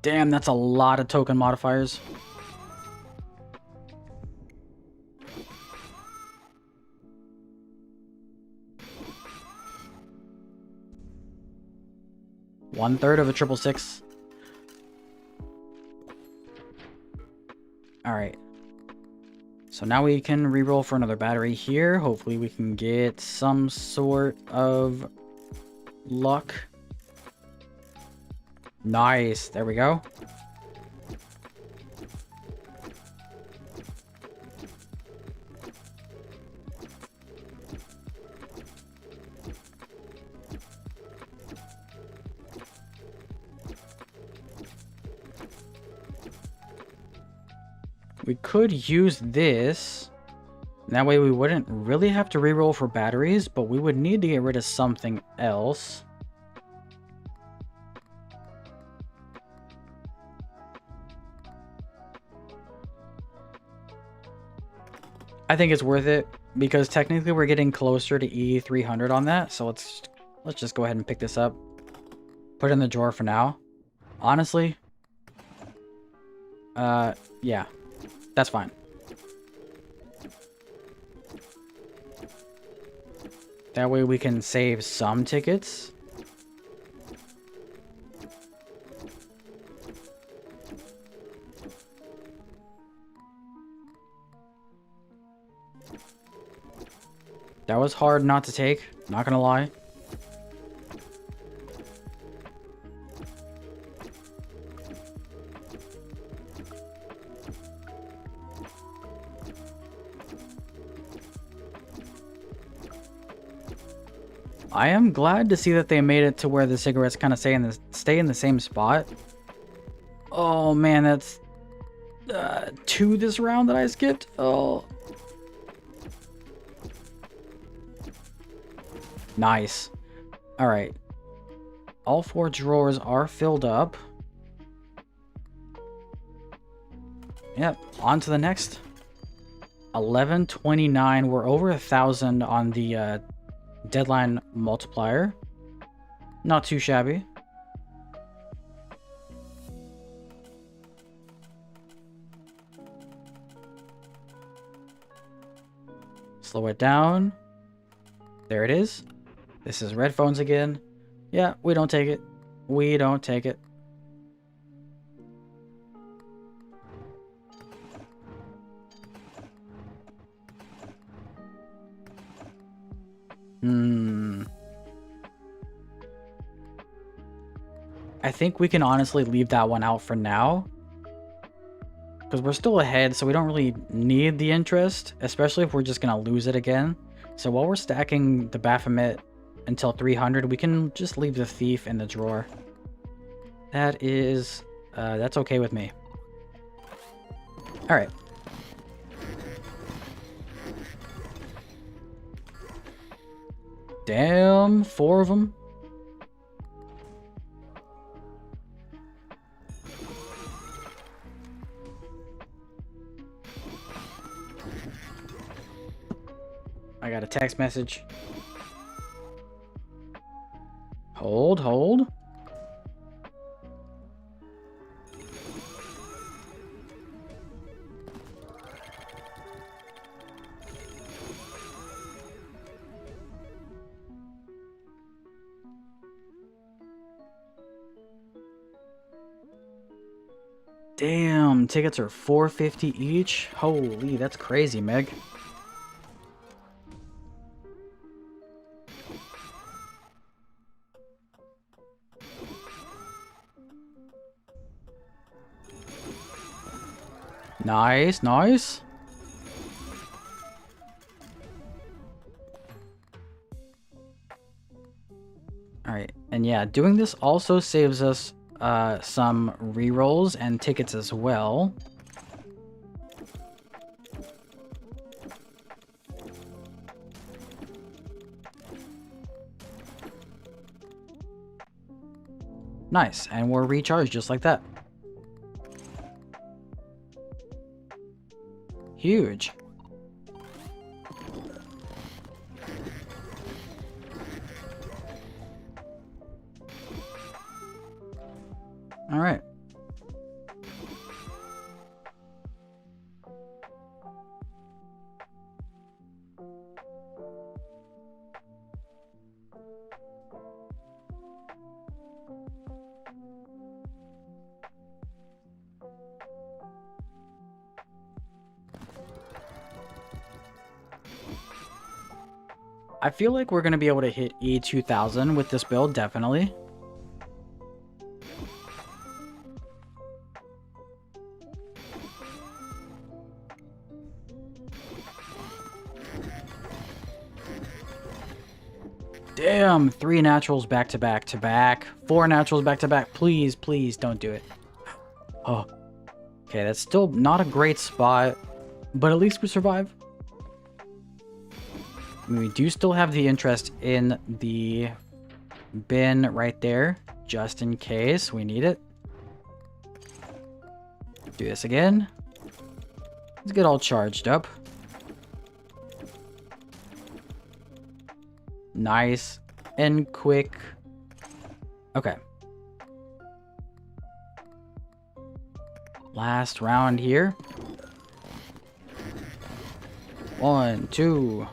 Damn, that's a lot of token modifiers. One-third of a 666. Alright. So now we can reroll for another battery here. Hopefully we can get some sort of luck. Nice. There we go. We could use this. That way we wouldn't really have to reroll for batteries, but we would need to get rid of something else. I think it's worth it because technically we're getting closer to E3800 on that. So let's just go ahead and pick this up. Put it in the drawer for now. Honestly, yeah, that's fine. That way we can save some tickets. That was hard not to take, not gonna lie. I am glad to see that they made it to where the cigarettes kind of stay in the same spot. Oh man, that's 2 this round that I skipped. Oh. Nice. All right. All 4 drawers are filled up. Yep, on to the next. 1129. We're over 1,000 on the deadline multiplier. Not too shabby. Slow it down. There it is. This is red phones again. Yeah, we don't take it. We don't take it. I think we can honestly leave that one out for now. Because we're still ahead, so we don't really need the interest. Especially if we're just going to lose it again. So while we're stacking the Baphomet until 300, we can just leave the Thief in the drawer. That is... that's okay with me. Alright. Damn, 4 of them. I got a text message. Hold, hold. Damn, tickets are $4.50 each. Holy, that's crazy, Meg. Nice, nice. Alright, and yeah, doing this also saves us some rerolls and tickets as well. Nice, and we're recharged just like that. Huge. All right. I feel like we're going to be able to hit E2000 with this build, definitely. Damn, 3 naturals back to back to back. 4 naturals back to back. Please, please don't do it. Oh. Okay, that's still not a great spot, but at least we survive. I mean, we do still have the interest in the bin right there, just in case we need it. Do this again. Let's get all charged up. Nice and quick. Okay. Last round here. 1, 2.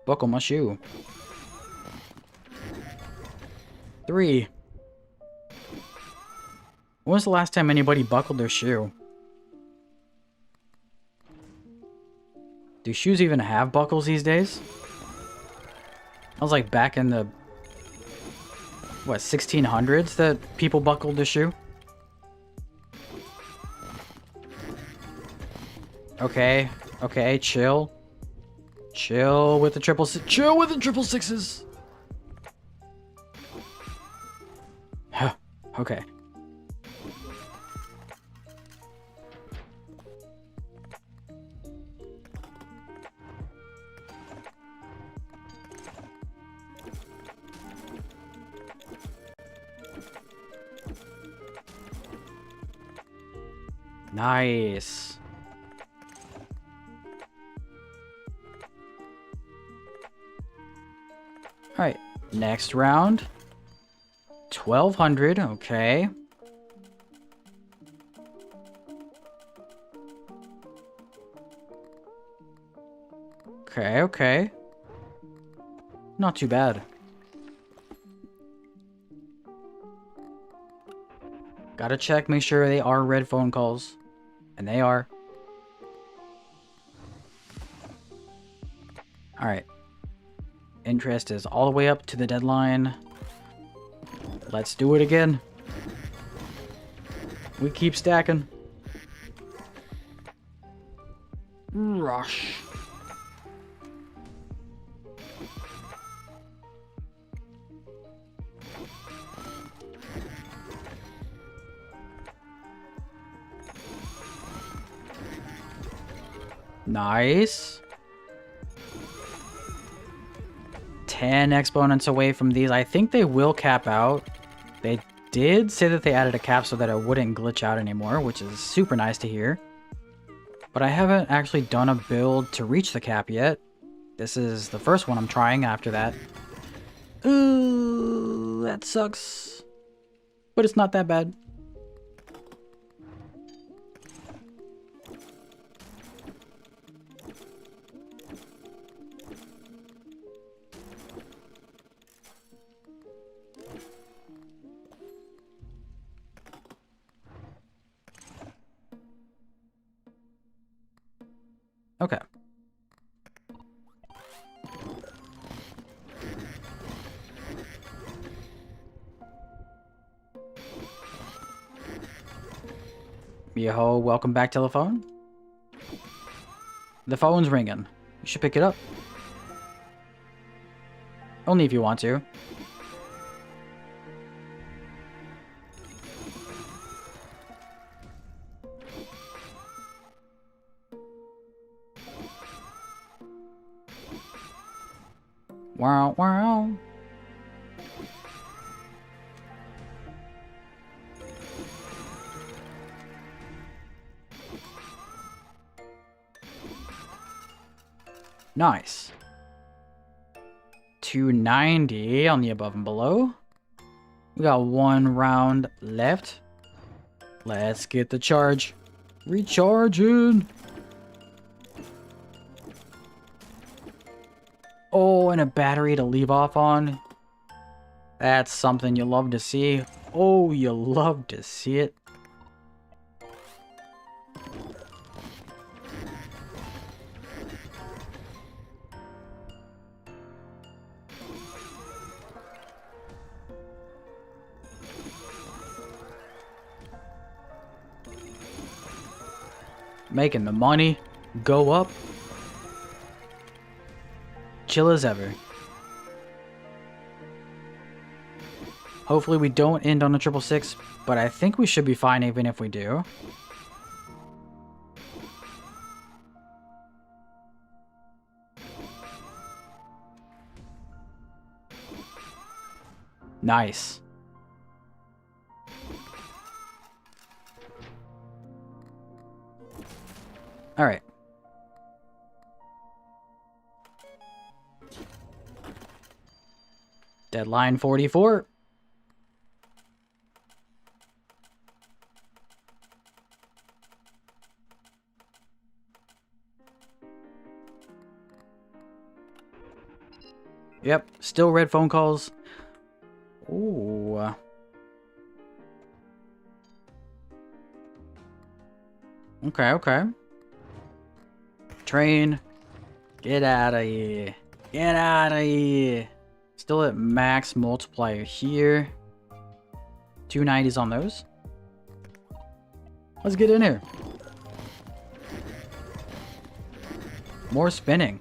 Buckle my shoe. 3. When was the last time anybody buckled their shoe? Do shoes even have buckles these days? I was like back in the, what, 1600s that people buckled their shoe? Okay, okay, chill. Chill with the chill with the triple sixes. Huh, okay. Nice. All right, next round. 1200, okay. Okay, okay. Not too bad. Gotta check, make sure they are red phone calls. And they are. Alright. Interest is all the way up to the deadline. Let's do it again. We keep stacking. Rush. Nice. 10 exponents away from these. I think they will cap out. They did say that they added a cap so that it wouldn't glitch out anymore, which is super nice to hear. But I haven't actually done a build to reach the cap yet. This is the first one I'm trying after that. Ooh, that sucks. But it's not that bad. Okay. Yo, welcome back, telephone. The phone's ringing. You should pick it up. Only if you want to. Wow, wow. Nice. 290 on the above and below. We got one round left. Let's get the charge. Recharging. Oh, and a battery to leave off on. That's something you love to see. Oh, you love to see it. Making the money go up. Chill as ever. Hopefully we don't end on a 666, but I think we should be fine even if we do. Nice. All right. Deadline 44. Yep, still red phone calls. Ooh. Okay, okay. Train. Get out of here. Get out of here. Still at max multiplier here. 290s on those. Let's get in here. More spinning.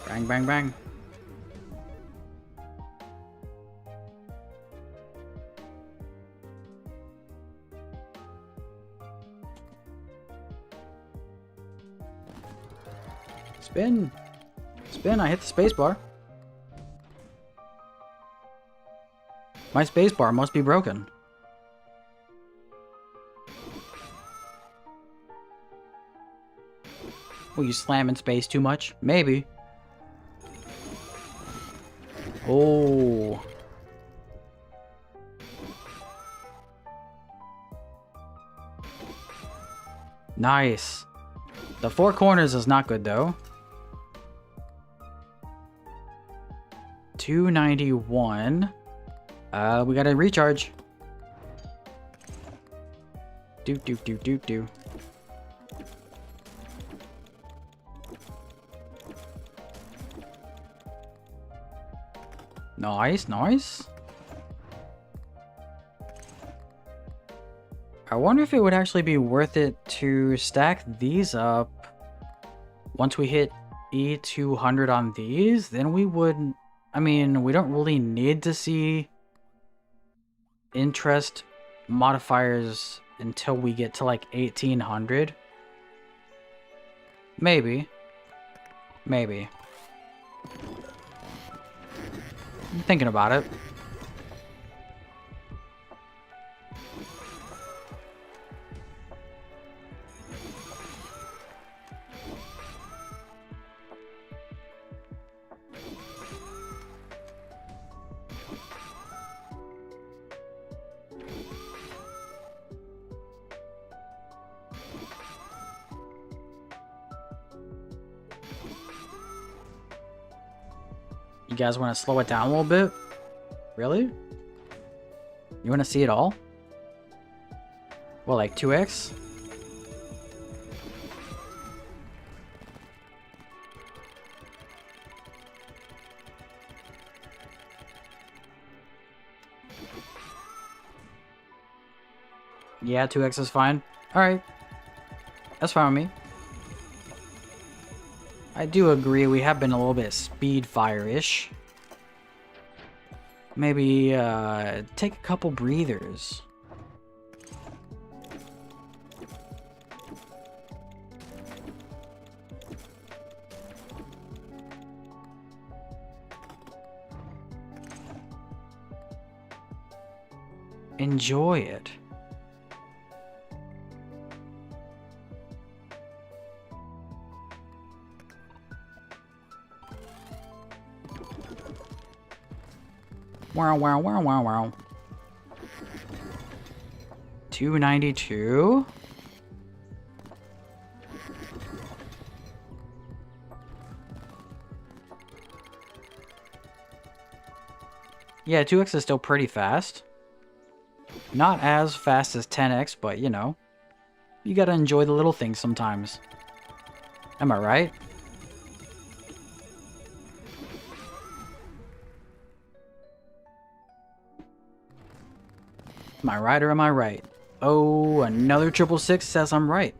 Bang, bang, bang. Spin. Spin, I hit the spacebar. My spacebar must be broken. Will you slam in space too much? Maybe. Oh. Nice. The four corners is not good though. 291. We gotta recharge. Do. Nice, nice. I wonder if it would actually be worth it to stack these up. Once we hit E200 on these, then we would... I mean, we don't really need to see interest modifiers until we get to like 1800. Maybe. Maybe. I'm thinking about it. You guys want to slow it down a little bit? Really? You want to see it all? Well, like 2x? Yeah, 2x is fine. Alright. That's fine with me. I do agree we have been a little bit speed fire-ish. Maybe take a couple breathers. Enjoy it. Wow, wow, wow, wow, wow. 292? Yeah, 2x is still pretty fast. Not as fast as 10x, but you know, you gotta enjoy the little things sometimes. Am I right? Am I right or am I right? Oh, another 666 says I'm right.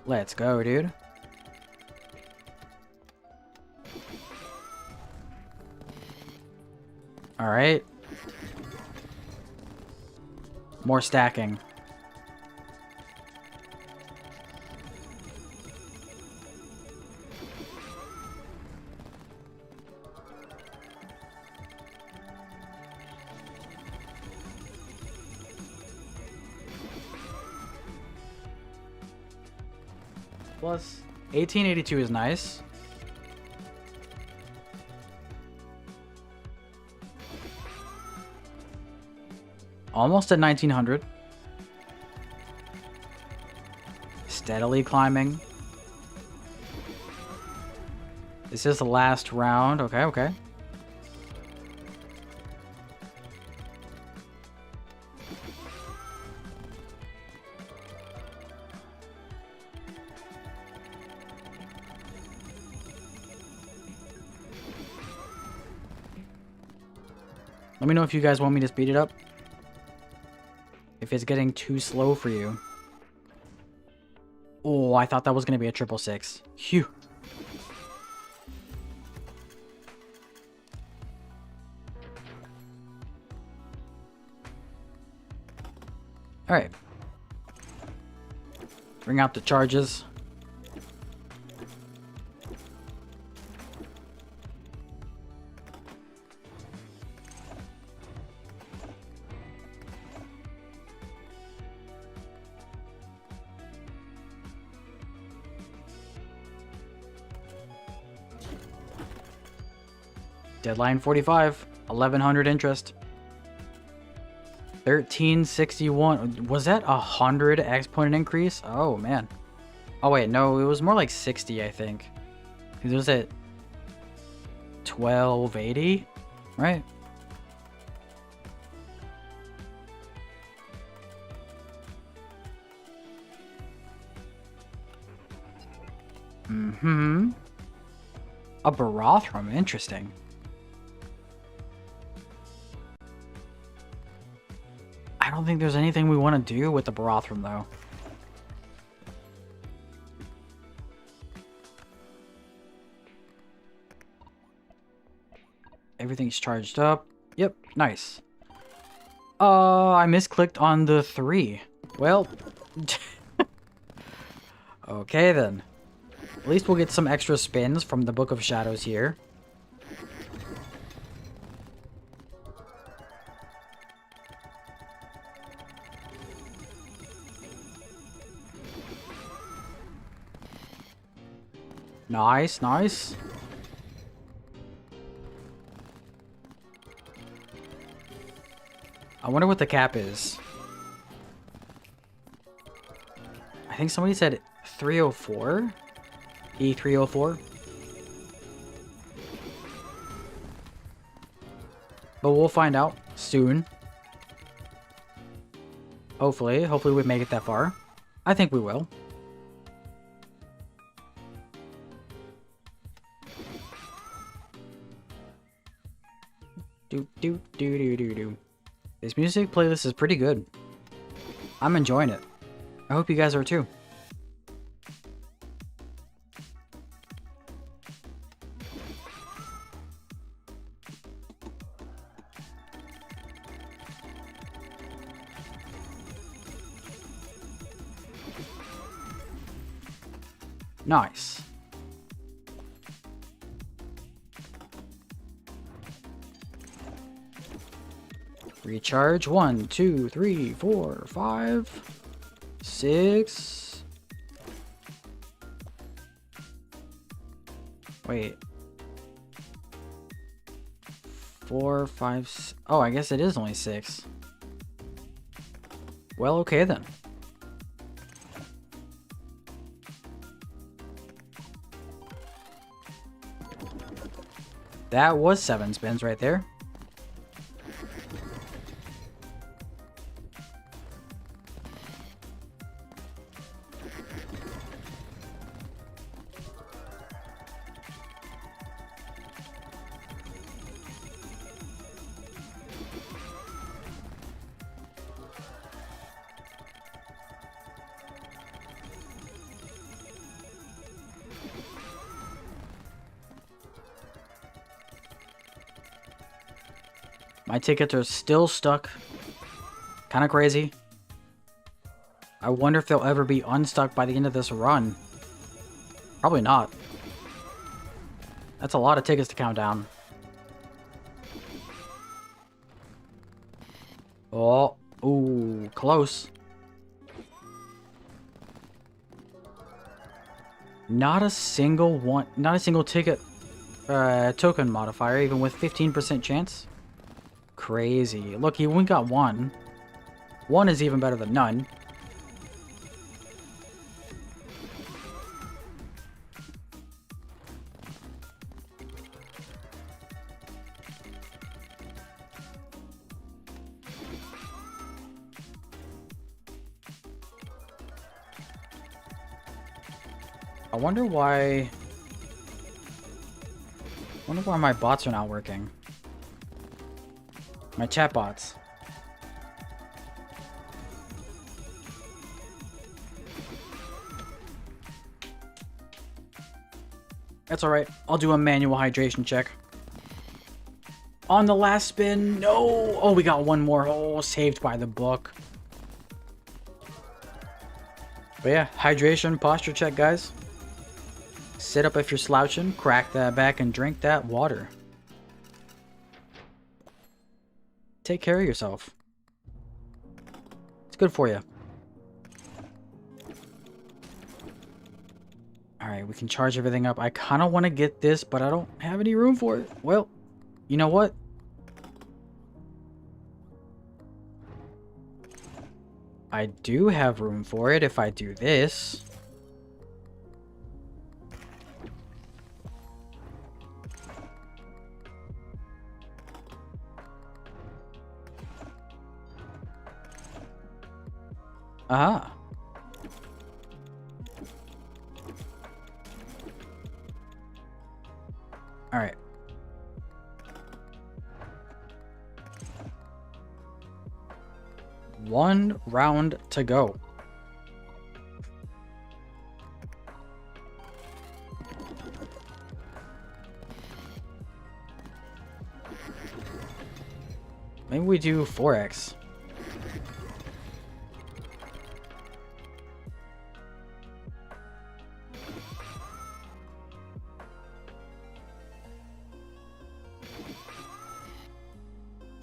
Let's go, dude. Alright. More stacking. Plus, 1882 is nice. Almost at 1900. Steadily climbing. This is the last round. Okay, okay. Let me know if you guys want me to speed it up. If it's getting too slow for you. Oh, I thought that was going to be a 666. Phew. Alright. Bring out the charges. Deadline 45, 1100 interest. 1361. Was that 100 exponent increase? Oh man. Oh wait, no, it was more like 60, I think. It was at 1280, right? Mm-hmm. A Barathrum, interesting. I don't think there's anything we want to do with the Barathrum, though. Everything's charged up. Yep, nice. I misclicked on the 3. Well, okay then. At least we'll get some extra spins from the Book of Shadows here. Nice, nice. I wonder what the cap is. I think somebody said 304? E3800? But we'll find out soon. Hopefully we make it that far. I think we will. Do. This music playlist is pretty good. I'm enjoying it. I hope you guys are too. Nice. Recharge 1, 2, 3, 4, 5, 6. Wait. 4, 5. Oh, I guess it is only 6. Well, okay then. That was 7 spins right there. My tickets are still stuck. Kind of crazy. I wonder if they'll ever be unstuck by the end of this run. Probably not. That's a lot of tickets to count down. Oh, ooh, close. Not a single ticket token modifier, even with 15% chance. Crazy. Look, he only got 1. 1 is even better than none. I wonder why my bots are not working. My chat bots. That's alright. I'll do a manual hydration check. On the last spin. No! Oh, we got one more. Oh, saved by the book. But yeah, hydration, posture check, guys. Sit up if you're slouching. Crack that back and drink that water. Take care of yourself. It's good for you. Alright, we can charge everything up. I kind of want to get this, but I don't have any room for it. Well, you know what? I do have room for it if I do this. Aha. All right. One round to go. Maybe we do 4x.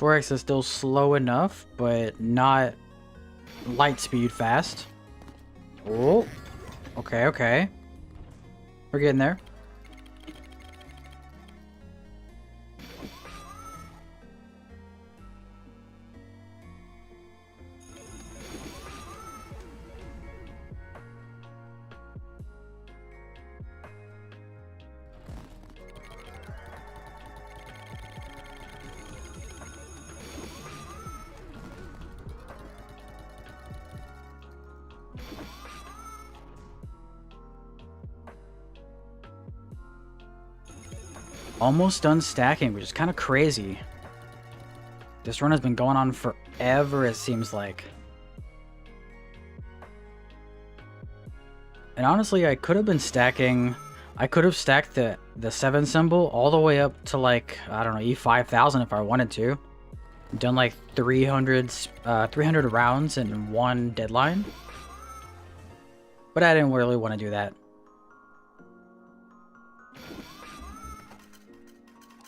4x is still slow enough, but not light speed fast. Oh, okay, okay. We're getting there. Almost done stacking, which is kind of crazy. This run has been going on forever, it seems like. And honestly, I could have been stacking... I could have stacked the 7 symbol all the way up to, like, I don't know, E5000 if I wanted to. Done like 300 rounds in one deadline. But I didn't really want to do that.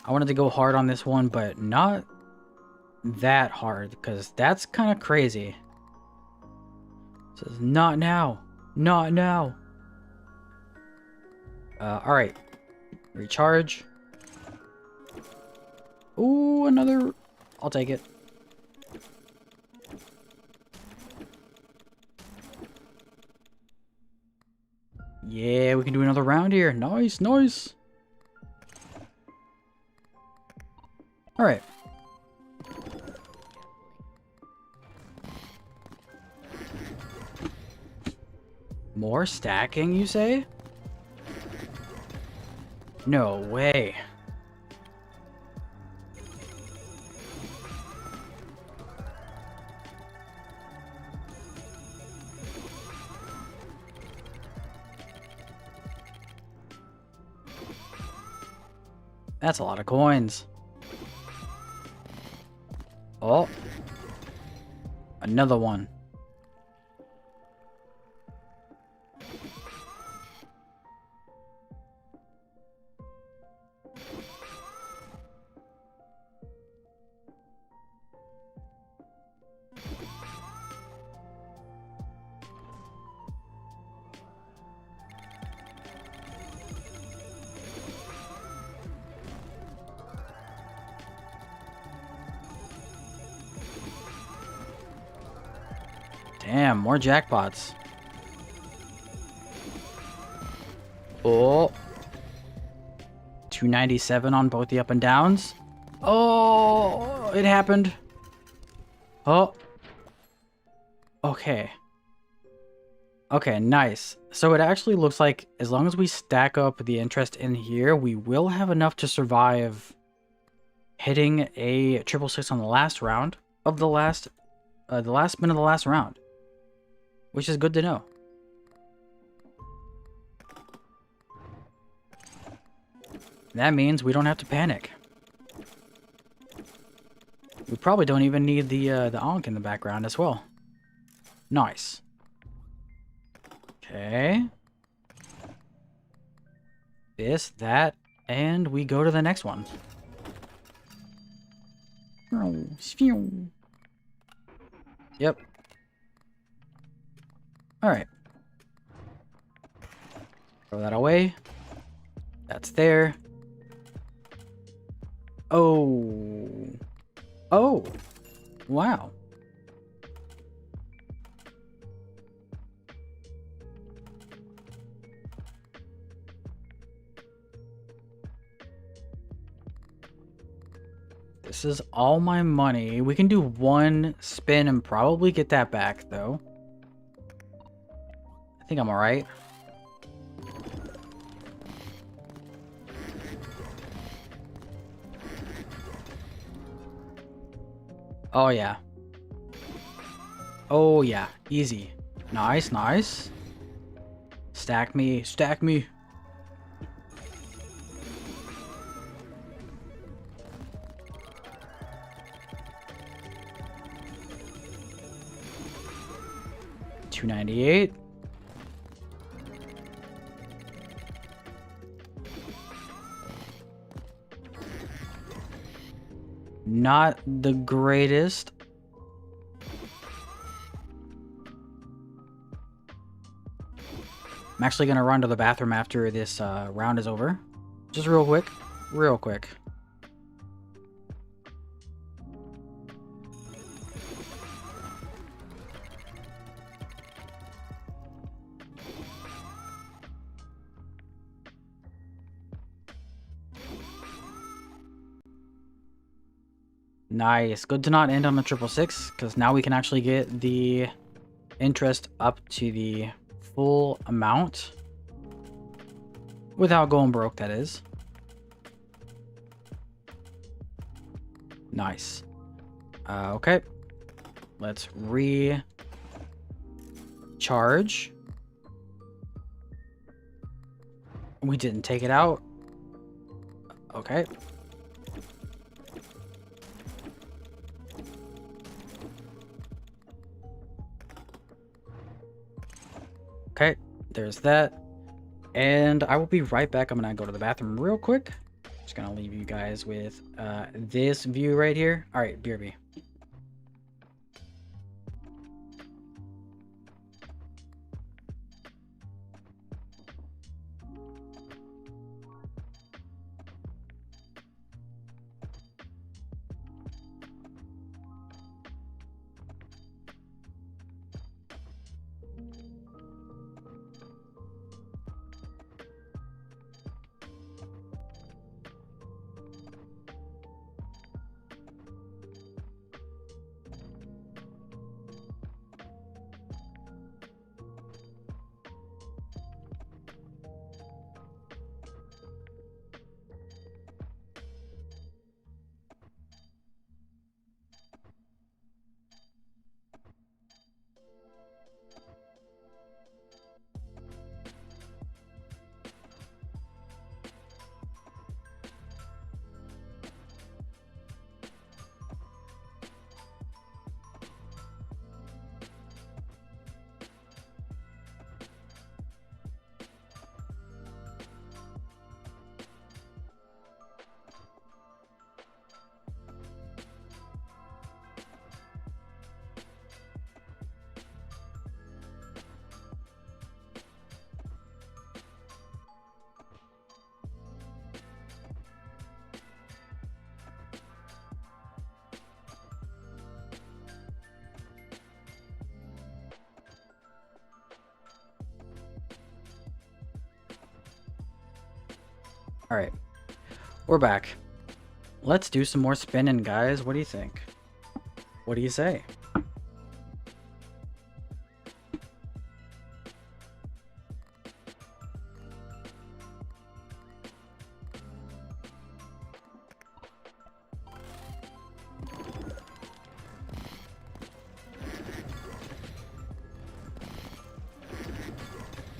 I wanted to go hard on this one, but not that hard, because that's kind of crazy. It says, not now. Not now. Alright. Recharge. Ooh, another... I'll take it. Yeah, we can do another round here. Nice, nice. Alright. More stacking, you say? No way. That's a lot of coins. Oh. Another one. Damn, more jackpots. Oh. 297 on both the up and downs. Oh, it happened. Oh. Okay. Okay, nice. So it actually looks like as long as we stack up the interest in here, we will have enough to survive hitting a 666 on the last round of the last spin of the last round. Which is good to know. That means we don't have to panic. We probably don't even need the onk in the background as well. Nice. Okay. This, that, and we go to the next one. Yep. Alright. Throw that away. That's there. Oh. Oh. Wow. This is all my money. We can do one spin and probably get that back, though. I think I'm alright. Oh, yeah. Oh, yeah. Easy. Nice, nice. Stack me. Stack me. $298. Not the greatest. I'm actually going to run to the bathroom after this round is over. Just real quick. Real quick. Nice. Good to not end on the 666, because now we can actually get the interest up to the full amount. Without going broke, that is. Nice. Okay. Let's recharge. We didn't take it out. Okay. Okay, there's that. And I will be right back. I'm gonna go to the bathroom real quick. Just gonna leave you guys with this view right here. All right, BRB. All right, we're back. Let's do some more spinning, guys. What do you think? What do you say?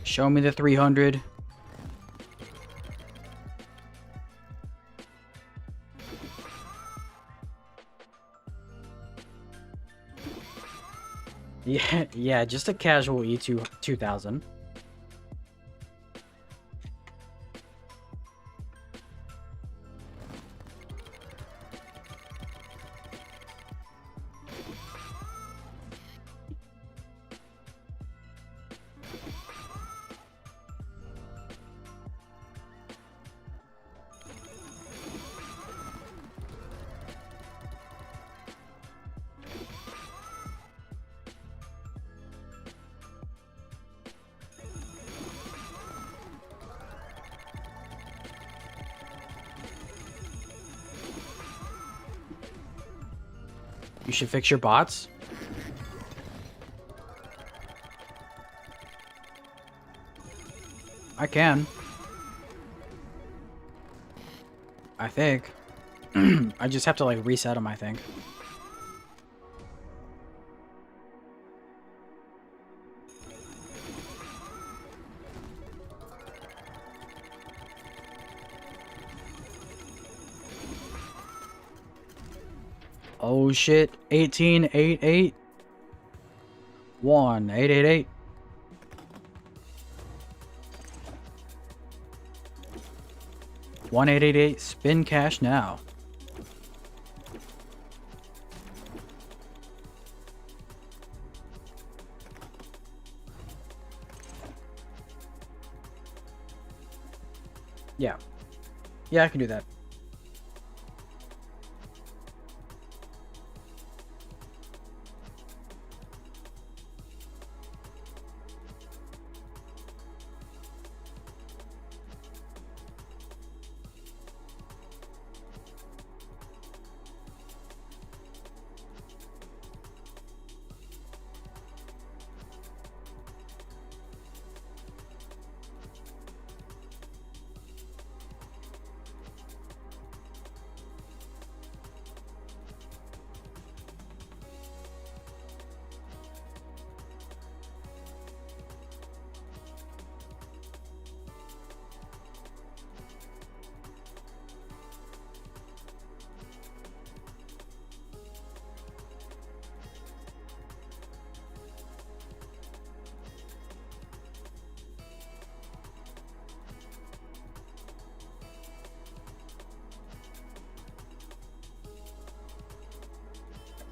Show me the 300. Yeah, just a casual E2 2000. You should fix your bots. I can. I think. I just have to like reset them, I think. Oh shit. 1888 1888. $1888 spin cash now. Yeah. Yeah, I can do that.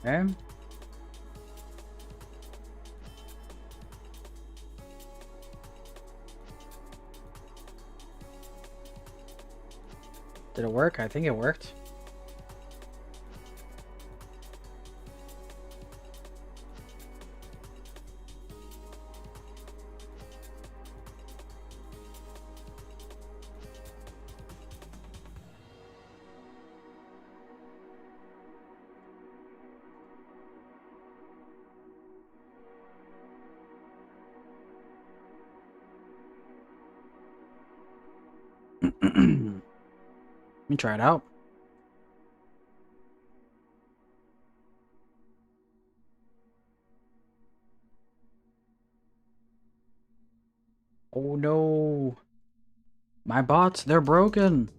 Okay. Did it work? I think it worked. Let me try it out. Oh no. My bots, they're broken.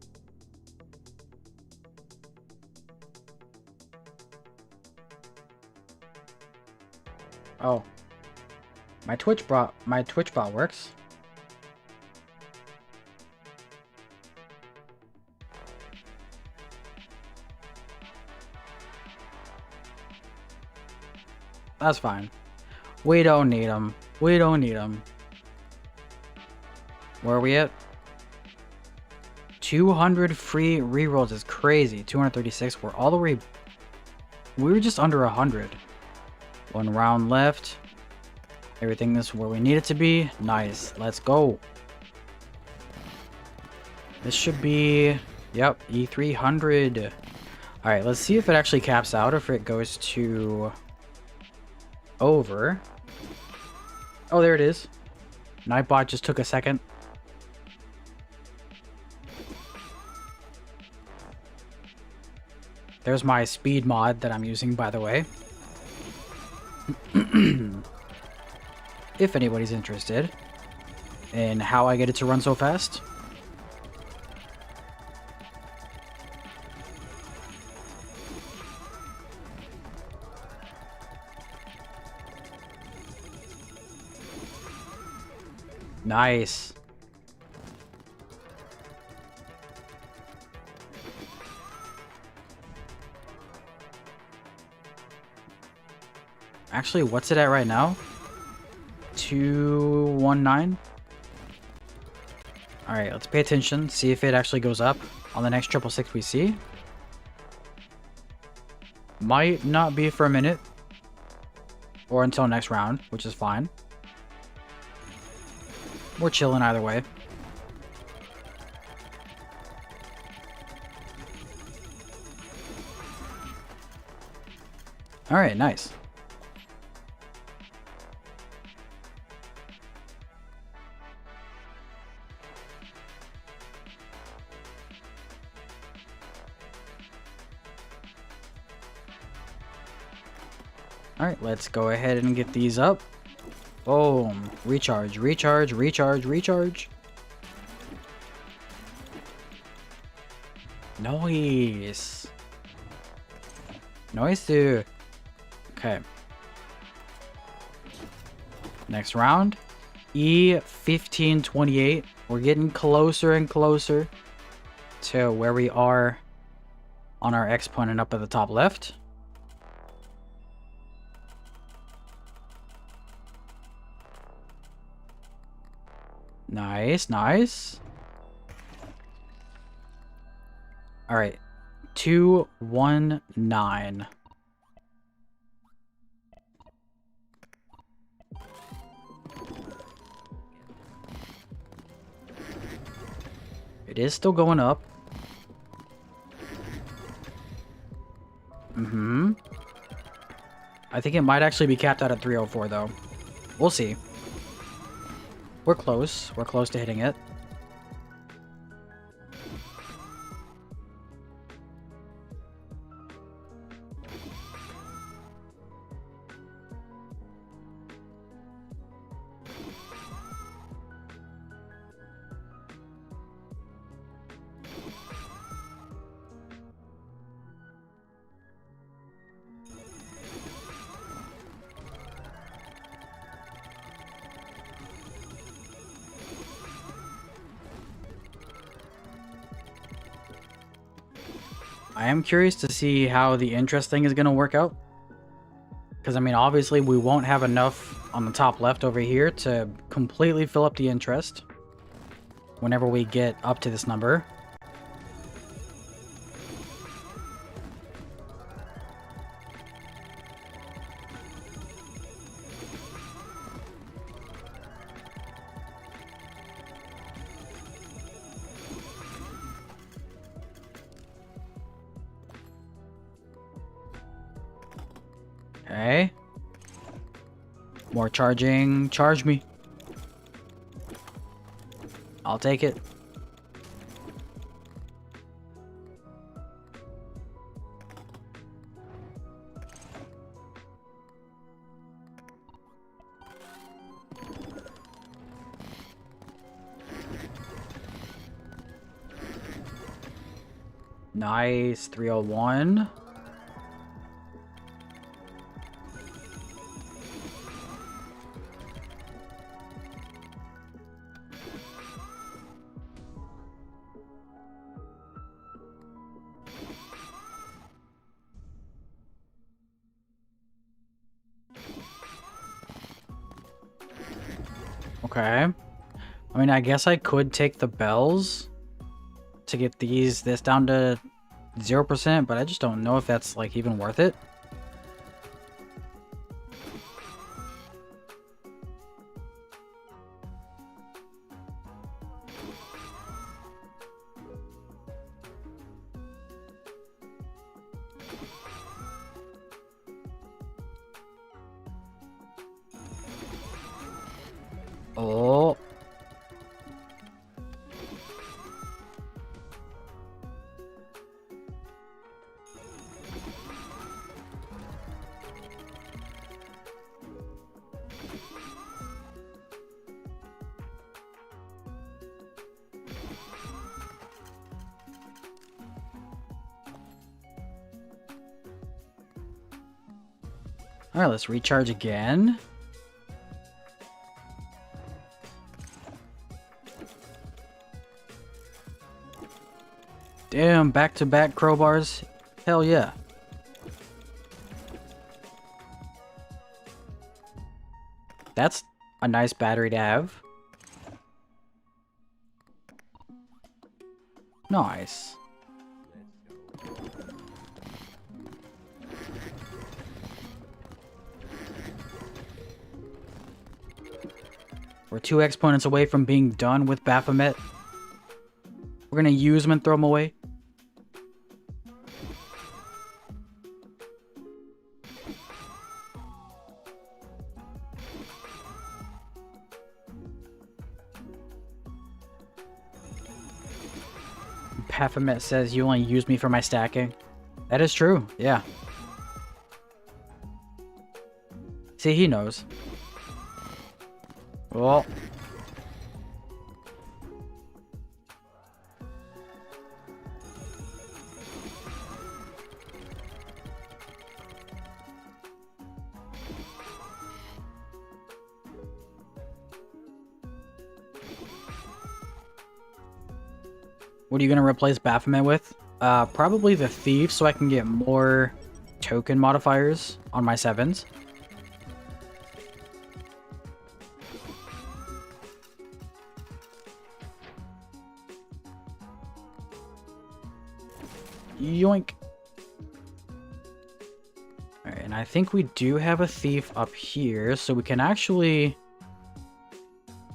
Oh. My Twitch bot works. That's fine. We don't need them. We don't need them. Where are we at? 200 free rerolls is crazy. 236. We're all the way... We were just under 100. One round left. Everything is where we need it to be. Nice. Let's go. This should be... Yep, E300. Alright, let's see if it actually caps out, if it goes to... over. Oh, there it is. Nightbot just took a second. There's my speed mod that I'm using, by the way. If anybody's interested in how I get it to run so fast. Nice. Actually, what's it at right now? 219. All right, let's pay attention, see if it actually goes up on the next 666 we see. Might not be for a minute or until next round, which is fine. We're chilling either way. All right, nice. Alright, let's go ahead and get these up. Boom. Recharge, recharge, recharge, recharge. Nice. Nice, dude. Okay. Next round. E1528. We're getting closer and closer to where we are on our exponent up at the top left. Nice, nice. All right. 219. It is still going up. Mm-hmm. I think it might actually be capped out at 304, though. We'll see. We're close. We're close to hitting it. I am curious to see how the interest thing is going to work out. Because, I mean, obviously we won't have enough on the top left over here to completely fill up the interest whenever we get up to this number. Okay. More charging. Charge me. I'll take it. Nice. 301. Okay. I mean, I guess I could take the bells to get this down to 0%, but I just don't know if that's, like, even worth it. Oh. Alright, let's recharge again. Damn, back-to-back crowbars. Hell yeah. That's a nice battery to have. Nice. We're 2 exponents away from being done with Baphomet. We're gonna use them and throw them away. Baphomet says you only use me for my stacking. That is true, yeah. See, he knows. Well. What are you going to replace Baphomet with? Probably the Thief, so I can get more token modifiers on my 7s. Yoink. Alright, and I think we do have a thief up here, so we can actually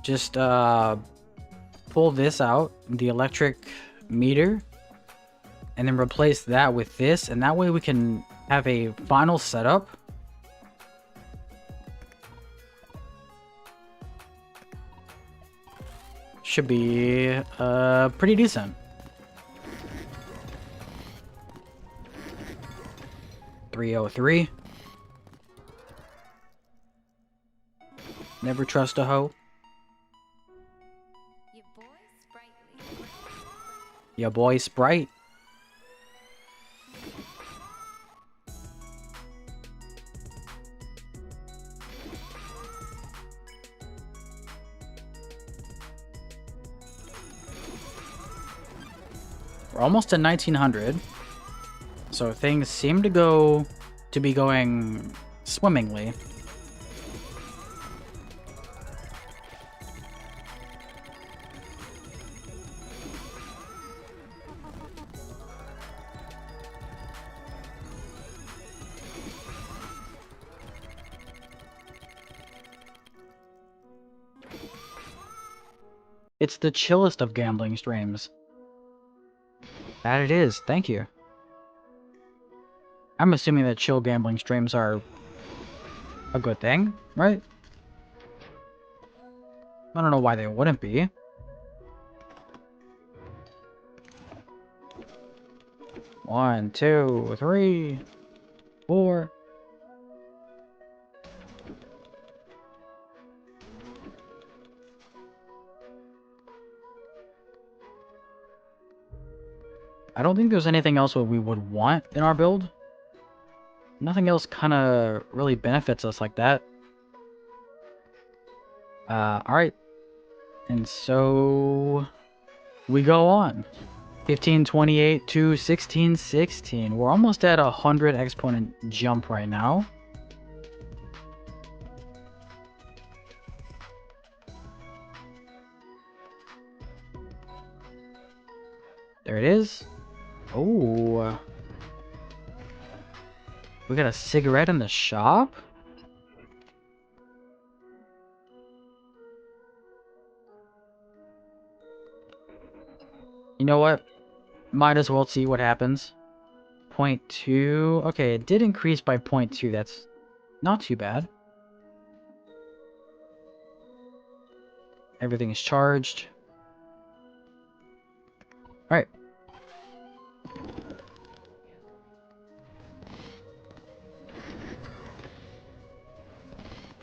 just pull this out, the electric meter, and then replace that with this, and that way we can have a final setup. Should be pretty decent. 303. Never trust a hoe. Your boy Sprite. We're almost at 1900. So things seem to be going swimmingly. It's the chillest of gambling streams. That it is, thank you. I'm assuming that chill gambling streams are a good thing, right? I don't know why they wouldn't be. One, two, three, four. I don't think there's anything else that we would want in our build. Nothing else kind of really benefits us like that. Alright. And so we go on. 1528 to 1616. We're almost at 100 exponent jump right now. There it is. Oh. We got a cigarette in the shop? You know what? Might as well see what happens. 0.2. Okay, it did increase by 0.2. That's not too bad. Everything is charged. Alright.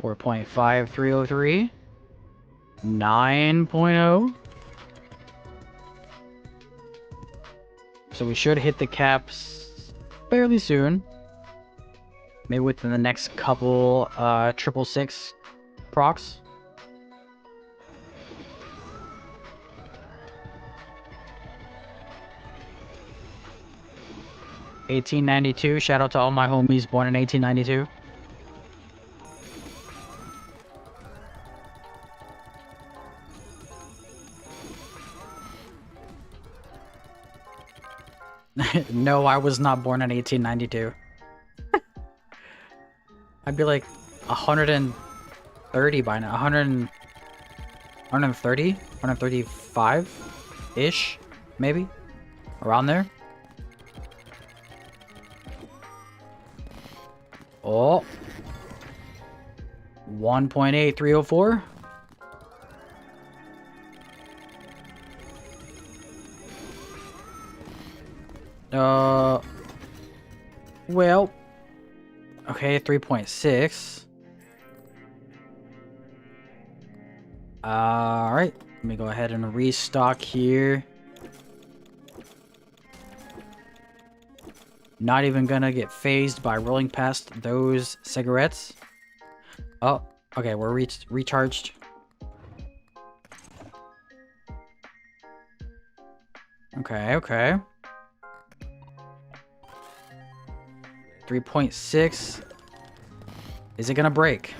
$4.5303. 9.0. So we should hit the caps fairly soon. Maybe within the next couple 666 procs. $18.92. Shout out to all my homies born in 1892. No, I was not born in 1892. I'd be like 130 by now. 130? 135-ish? Maybe? Around there? Oh. 1.8304. Well, okay, 3.6. Alright, let me go ahead and restock here. Not even gonna get phased by rolling past those cigarettes. Oh, okay, we're recharged. Okay, okay. 3.6. Is it gonna break?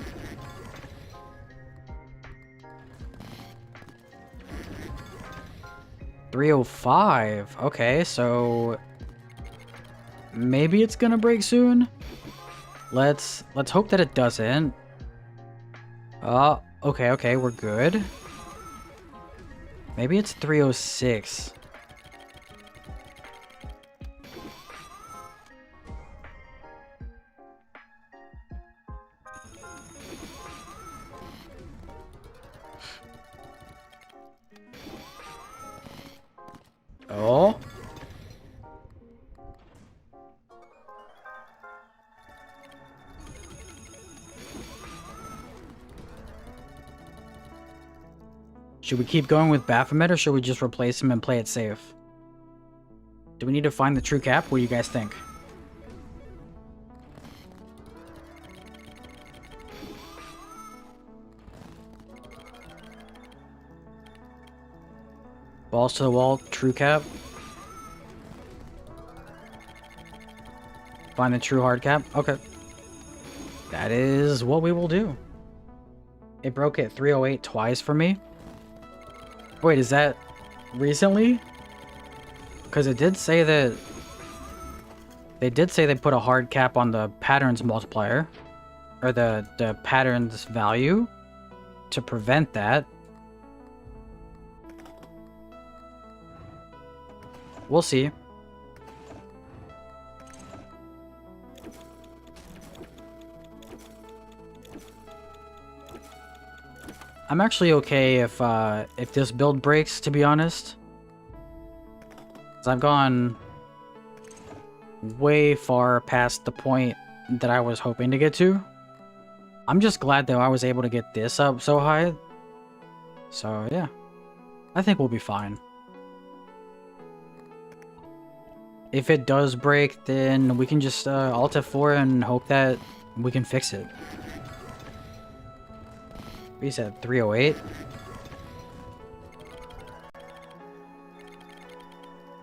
$305. Okay, so Maybe it's gonna break soon. Let's hope that it doesn't. Okay, we're good. Maybe it's 306. Oh. Should we keep going with Baphomet, or should we just replace him and play it safe? Do we need to find the true cap? What do you guys think? Balls to the wall, true cap. Find the true hard cap. Okay. That is what we will do. It broke at 308 twice for me. Wait, is that recently? Because it did say that... They did say they put a hard cap on the patterns multiplier. Or the patterns value. To prevent that. We'll see. I'm actually okay if this build breaks, to be honest. 'Cause I've gone way far past the point that I was hoping to get to. I'm just glad that I was able to get this up so high. So, yeah. I think we'll be fine. If it does break, then we can just Alt F4 and hope that we can fix it. We said 308.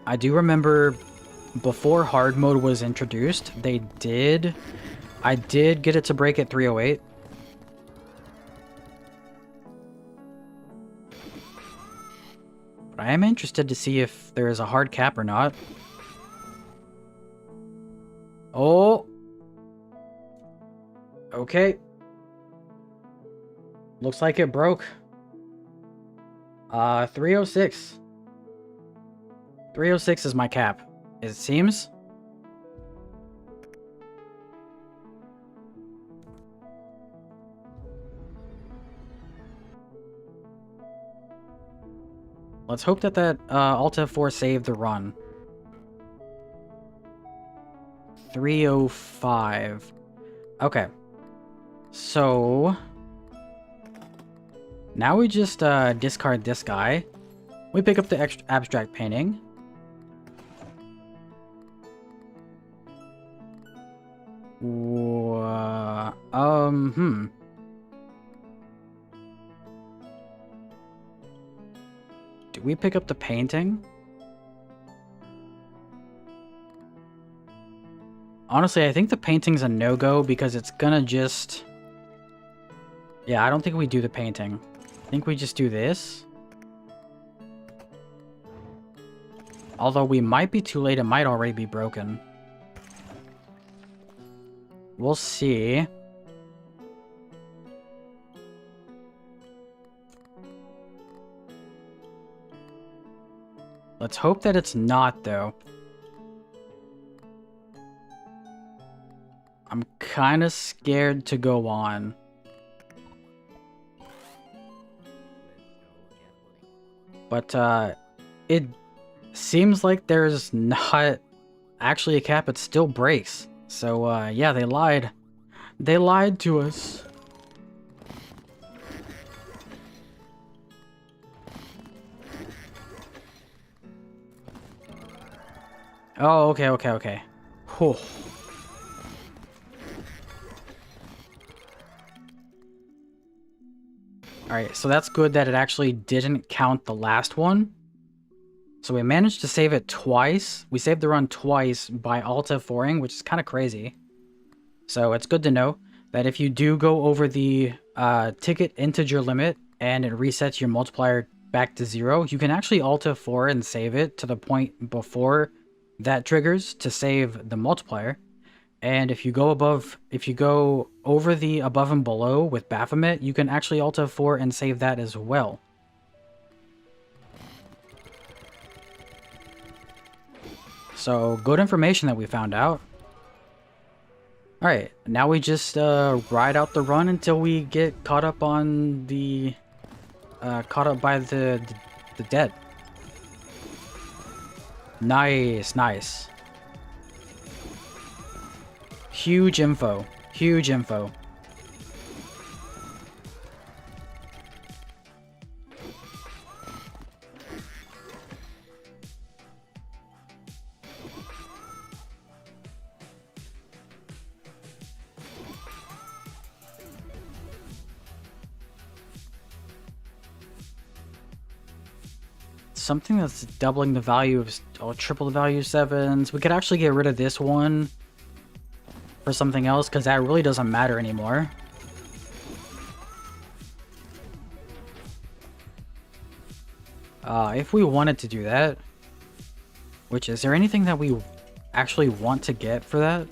I do remember before hard mode was introduced, I did get it to break at 308. But I am interested to see if there is a hard cap or not. Oh. Okay. Looks like it broke. 306. 306 is my cap, it seems. Let's hope that Alt F4 saved the run. 305. Okay. So... now we just discard this guy. We pick up the extra abstract painting. Do we pick up the painting? Honestly, I think the painting's a no-go because it's gonna just... yeah, I don't think we do the painting. I think we just do this. Although we might be too late, it might already be broken. We'll see. Let's hope that it's not, though. I'm kind of scared to go on. But, it seems like there's not actually a cap. It still breaks. So, yeah, they lied. They lied to us. Oh, okay. Whew. Alright, so that's good that it actually didn't count the last one. So we managed to save it twice. We saved the run twice by Alt F4ing, which is kind of crazy. So it's good to know that if you do go over the ticket integer limit and it resets your multiplier back to 0, you can actually Alt F4 and save it to the point before that triggers to save the multiplier. And if you go over the above and below with Baphomet, you can actually Alt F4 and save that as well. So, good information that we found out. Alright, now we just ride out the run until we get caught up on the... caught up by the dead. Nice, nice. Huge info. Huge info. Something that's doubling the value of, or triple the value of 7s. We could actually get rid of this one for something else, because that really doesn't matter anymore. If we wanted to do that, which is there anything that we actually want to get for that?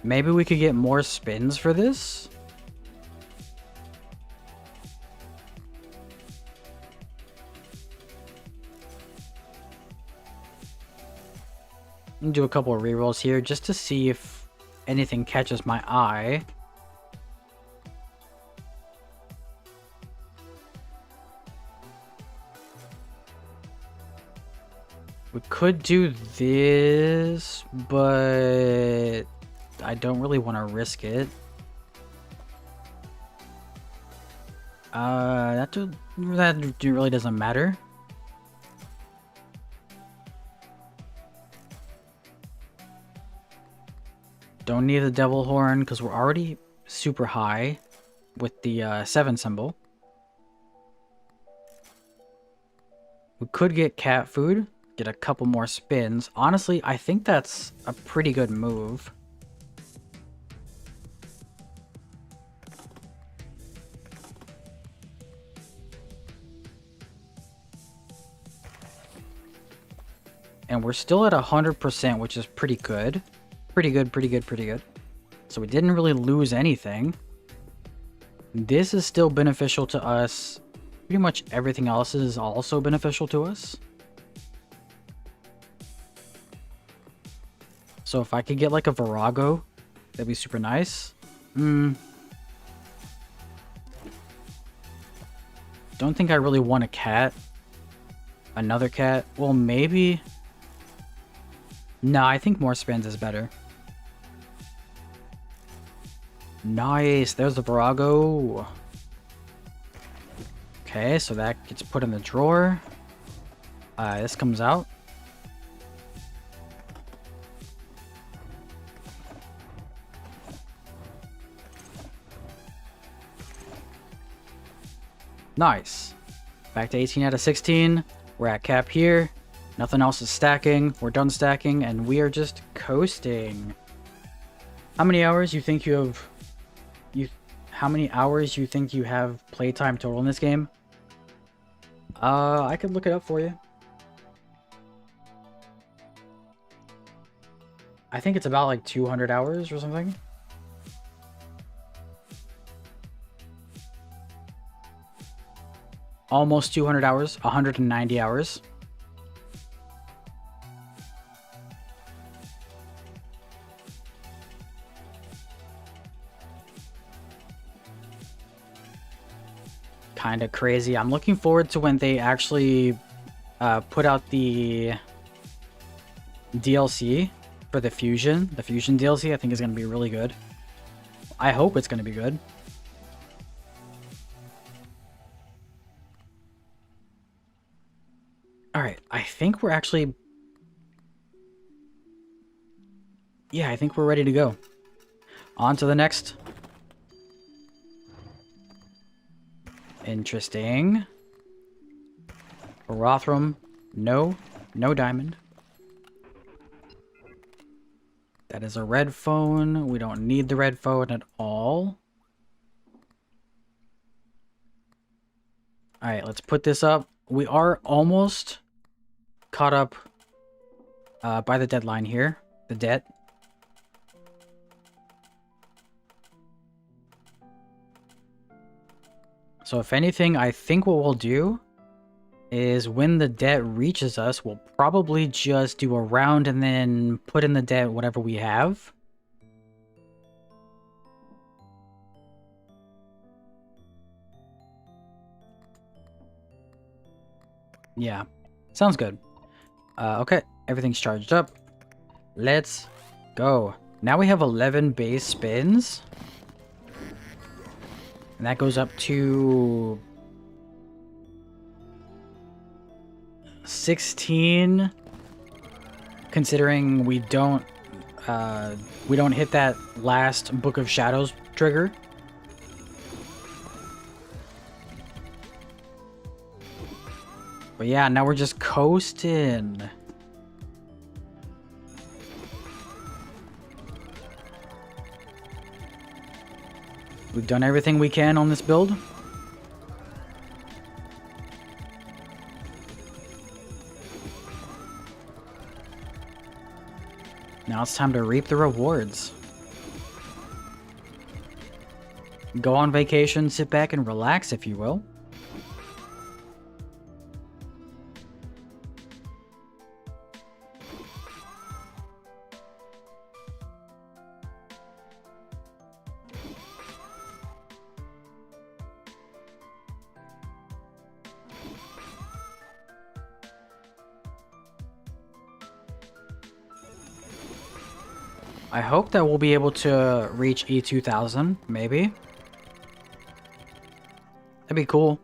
Maybe we could get more spins for this? Do a couple of rerolls here just to see if anything catches my eye. We could do this, but I don't really want to risk it. That really doesn't matter. Don't need the devil horn because we're already super high with the 7 symbol. We could get cat food, get a couple more spins. Honestly, I think that's a pretty good move. And we're still at 100%, which is pretty good. Pretty good, pretty good, pretty good. So we didn't really lose anything. This is still beneficial to us. Pretty much everything else is also beneficial to us. So if I could get like a Virago, that'd be super nice. Don't think I really want a cat. Another cat. Well, maybe. No, I think more spins is better. Nice, there's the Virago. Okay, so that gets put in the drawer. This comes out. Nice. Back to 18 out of 16. We're at cap here. Nothing else is stacking. We're done stacking, and we are just coasting. How many hours you think you have... How many hours you think you have playtime total in this game? I could look it up for you. I think it's about like 200 hours or something. Almost 200 hours, 190 hours. Kind of crazy. I'm looking forward to when they actually put out the DLC for the Fusion. The Fusion DLC I think is going to be really good. I hope it's going to be good. Alright, I think we're actually... Yeah, I think we're ready to go. On to the next. Interesting. Rothram. No. No diamond. That is a red phone. We don't need the red phone at all. All right, let's put this up. We are almost caught up by the deadline here. The debt. So if anything, I think what we'll do is when the debt reaches us, we'll probably just do a round and then put in the debt whatever we have. Yeah, sounds good. Okay, everything's charged up. Let's go. Now we have 11 base spins. And that goes up to 16, considering we don't hit that last Book of Shadows trigger. But yeah, now we're just coasting. We've done everything we can on this build. Now it's time to reap the rewards. Go on vacation, sit back and relax, if you will. I hope that we'll be able to reach E3800, maybe. That'd be cool.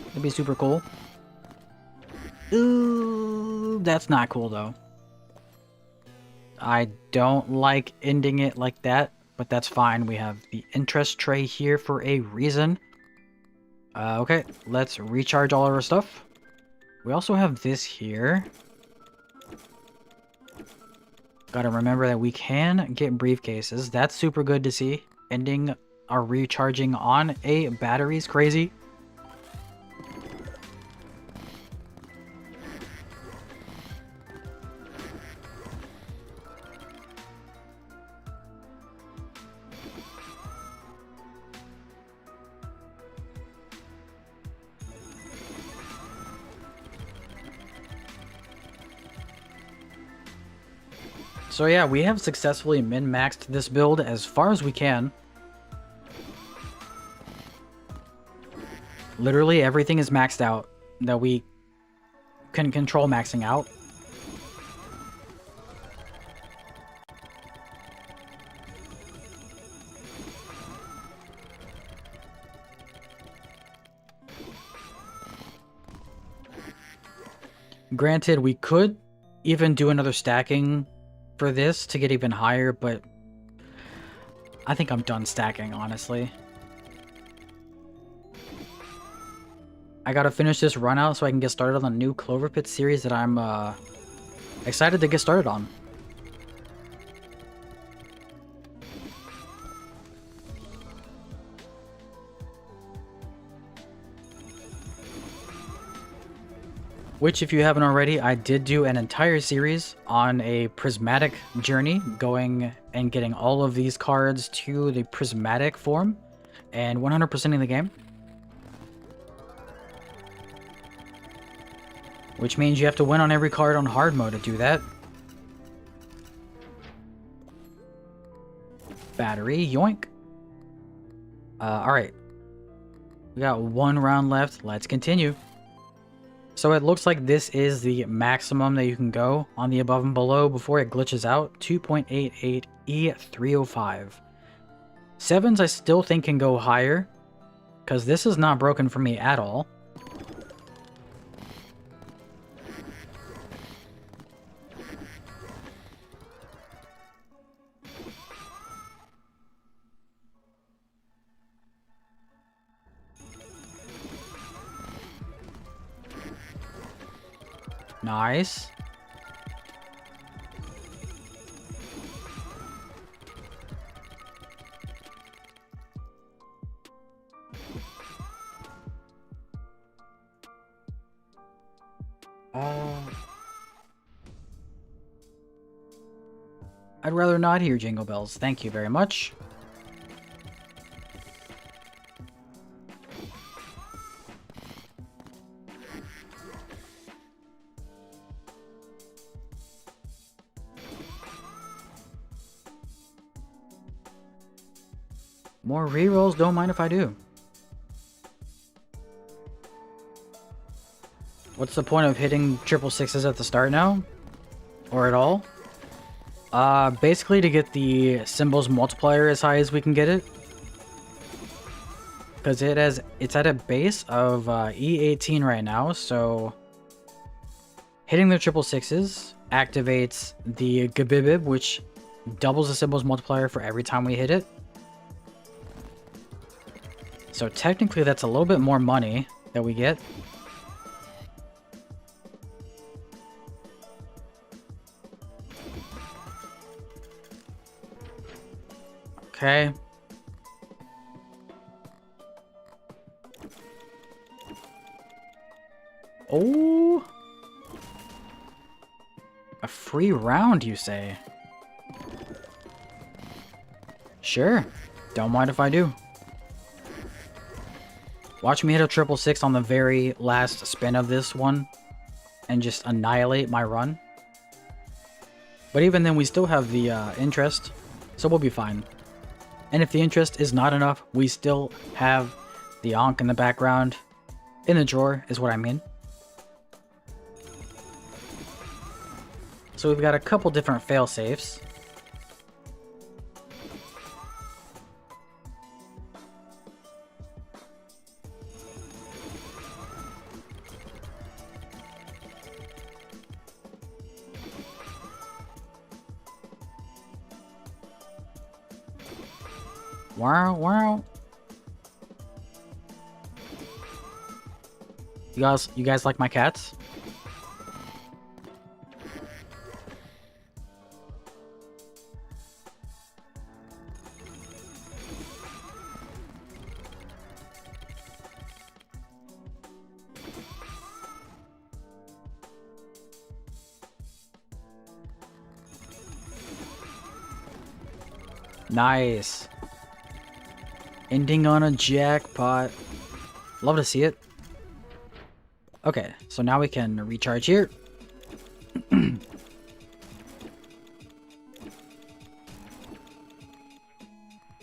That'd be super cool. Ooh, that's not cool, though. I don't like ending it like that, but that's fine. We have the interest tray here for a reason. Okay, let's recharge all of our stuff. We also have this here. Gotta remember that we can get briefcases. That's super good to see. Ending our recharging on a battery is crazy. So yeah, we have successfully min-maxed this build as far as we can. Literally everything is maxed out that we can control maxing out. Granted, we could even do another stacking for this to get even higher, but I think I'm done stacking, honestly. I gotta finish this run out so I can get started on the new Clover Pit series that I'm excited to get started on. Which, if you haven't already, I did do an entire series on a prismatic journey, going and getting all of these cards to the prismatic form and 100%ing the game. Which means you have to win on every card on hard mode to do that. Battery, yoink. Alright. We got one round left. Let's continue. So it looks like this is the maximum that you can go on the above and below before it glitches out. 2.88 E305. Sevens I still think can go higher, because this is not broken for me at all. Nice. I'd rather not hear jingle bells. Thank you very much. More rerolls, don't mind if I do. What's the point of hitting triple sixes at the start now? Or at all? Basically to get the symbols multiplier as high as we can get it. Because it's at a base of E18 right now, so hitting the triple sixes activates the Gabibib, which doubles the symbols multiplier for every time we hit it. So technically that's a little bit more money that we get. Okay. Oh. A free round, you say? Sure. Don't mind if I do. Watch me hit a triple six on the very last spin of this one and just annihilate my run. But even then, we still have the interest, so we'll be fine. And if the interest is not enough, we still have the Ankh in the background. In the drawer, is what I mean. So we've got a couple different fail-safes. Wow, wow. You guys like my cats? Nice. Ending on a jackpot. Love to see it. Okay, so now we can recharge here.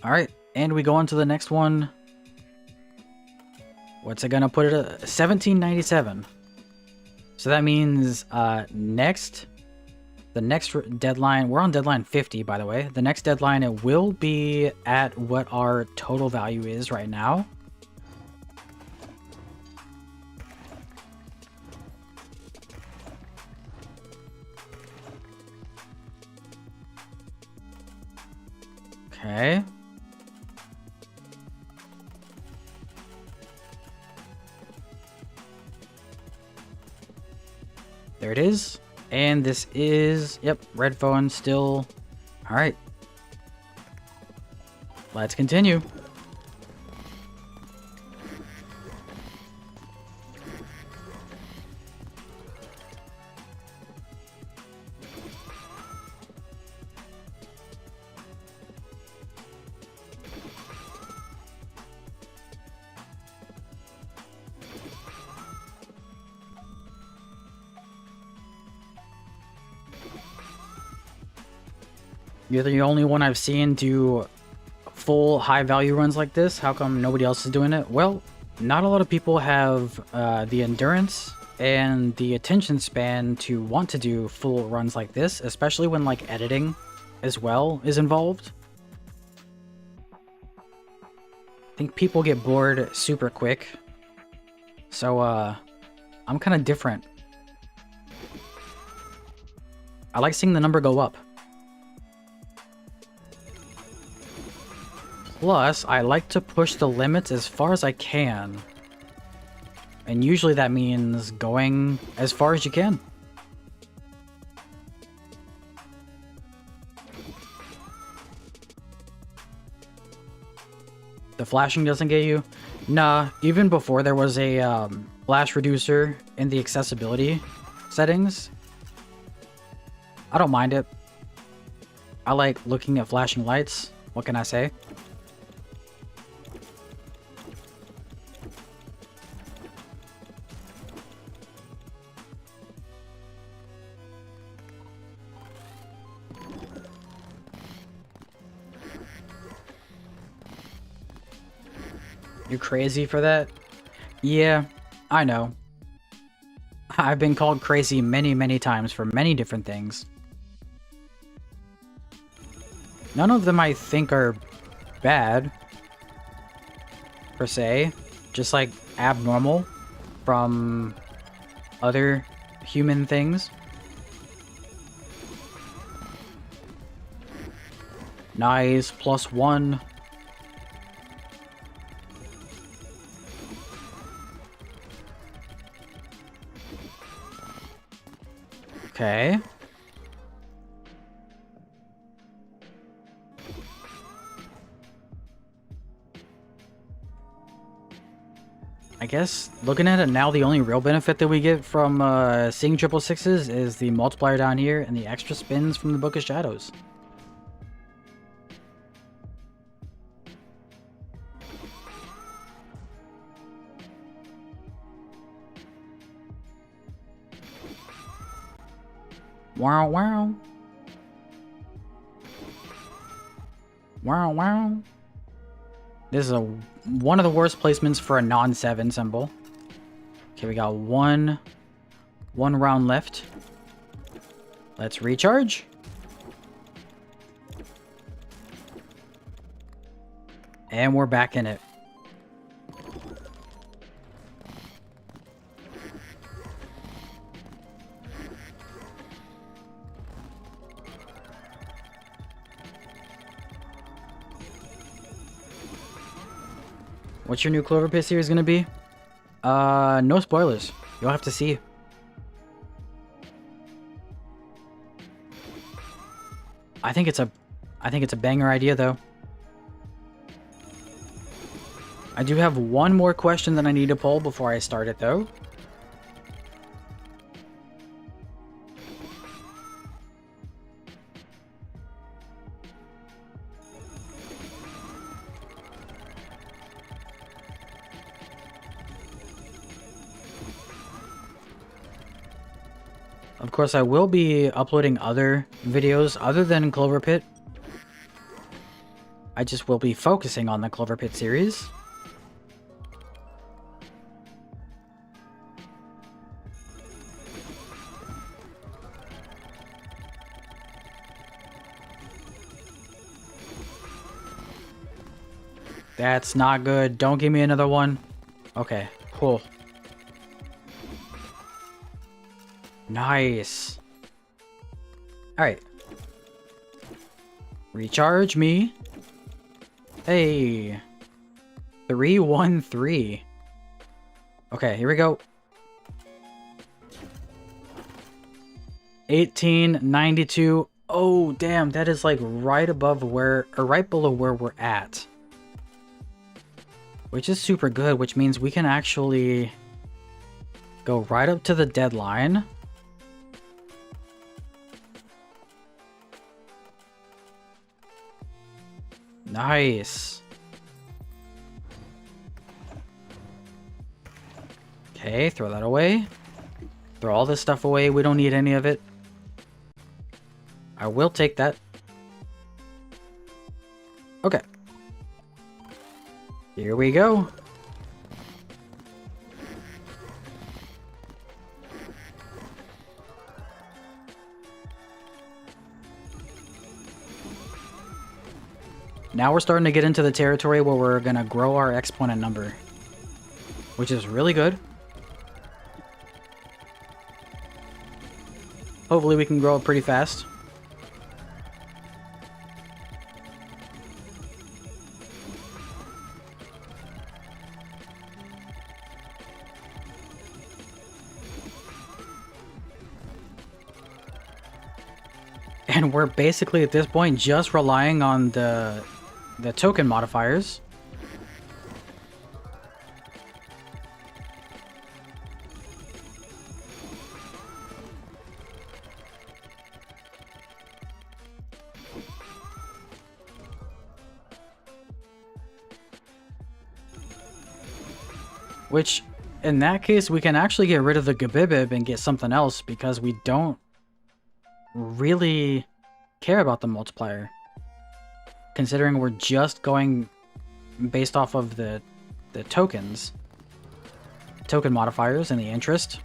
Alright, and we go on to the next one. What's it gonna put it at? 1797. So that means the next deadline, we're on deadline 50 by the way. The next deadline, it will be at what our total value is right now. Okay. There it is. And this is, yep, red phone still. All right. Let's continue. You're the only one I've seen do full high value runs like this. How come nobody else is doing it? Well, not a lot of people have the endurance and the attention span to want to do full runs like this, especially when like editing as well is involved. I think people get bored super quick. So I'm kind of different. I like seeing the number go up. Plus, I like to push the limits as far as I can. And usually that means going as far as you can. The flashing doesn't get you? Nah, even before there was a flash reducer in the accessibility, settings. I don't mind it. I like looking at flashing lights. What can I say? You're crazy for that? Yeah, I know. I've been called crazy many, many times for many different things. None of them I think are bad, per se. Just like abnormal from other human things. Nice, +1. Okay. I guess, looking at it now, the only real benefit that we get from seeing 666s is the multiplier down here and the extra spins from the Book of Shadows. Wow, wow. Wow, wow. This is one of the worst placements for a non-7 symbol. Okay, we got one round left. Let's recharge. And we're back in it. What's your new Clover Pit series gonna be? No spoilers. You'll have to see. I think it's a banger idea though. I do have one more question that I need to pull before I start it though. Of course, I will be uploading other videos other than Clover Pit. I just will be focusing on the Clover Pit series. That's not good. Don't give me another one. Okay, cool. Nice. Alright. Recharge me. Hey. 313. Okay, here we go. 1892. Oh, damn. That is like right above where, or right below where we're at. Which is super good, which means we can actually go right up to the deadline. Nice. Okay, throw that away. Throw all this stuff away. We don't need any of it. I will take that. Okay. Here we go. Now we're starting to get into the territory where we're going to grow our exponent number, which is really good. Hopefully we can grow it pretty fast. And we're basically at this point just relying on the token modifiers. Which, in that case, we can actually get rid of the Gabibib and get something else because we don't really care about the multiplier. Considering we're just going based off of the tokens. Token modifiers and the interest.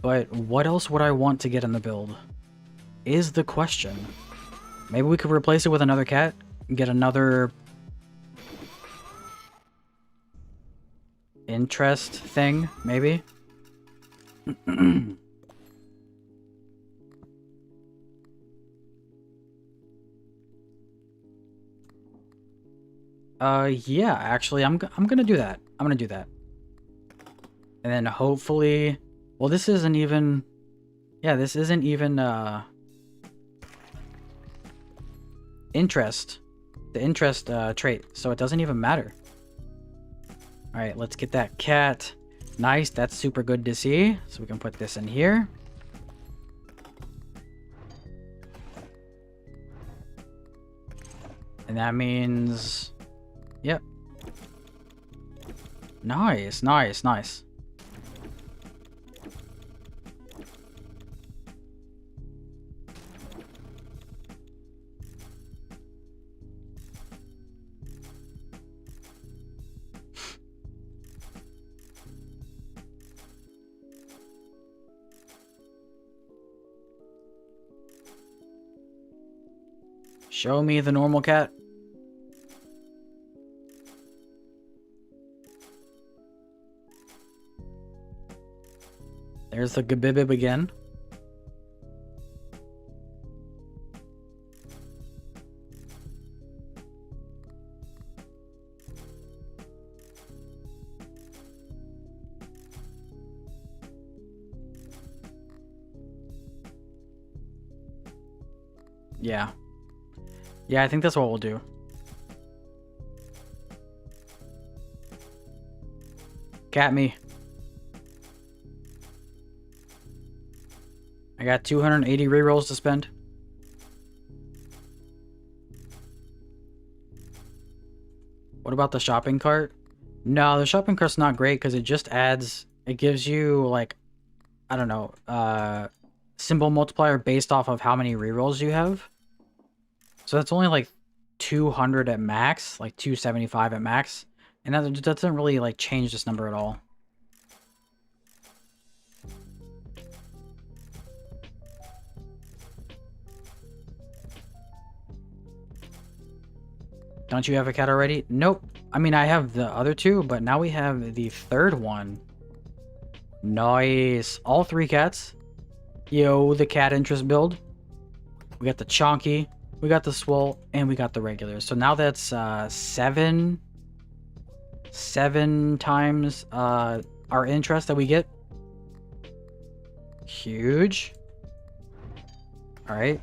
But what else would I want to get in the build? Is the question. Maybe we could replace it with another cat and get another interest thing, maybe? Yeah, actually, I'm gonna do that. I'm gonna do that. And then hopefully... Well, this isn't even... Yeah, this isn't even, interest. The interest, trait. So it doesn't even matter. Alright, let's get that cat. Nice, that's super good to see. So we can put this in here. And that means... Yep. Nice, nice, nice. Show me the normal cat. There's the Gabibib again. Yeah. Yeah, I think that's what we'll do. Cat me. I got 280 rerolls to spend. What about the shopping cart? No, the shopping cart's not great because it just adds... It gives you, like, I don't know, symbol multiplier based off of how many rerolls you have. So that's only like 200 at max, like 275 at max. And that doesn't really like change this number at all. Don't you have a cat already? Nope. I mean, I have the other two, but now we have the third one. Nice. All three cats. Yo, the cat interest build. We got the chonky, we got the swole, and we got the regular. So now that's seven times our interest that we get. Huge. All right.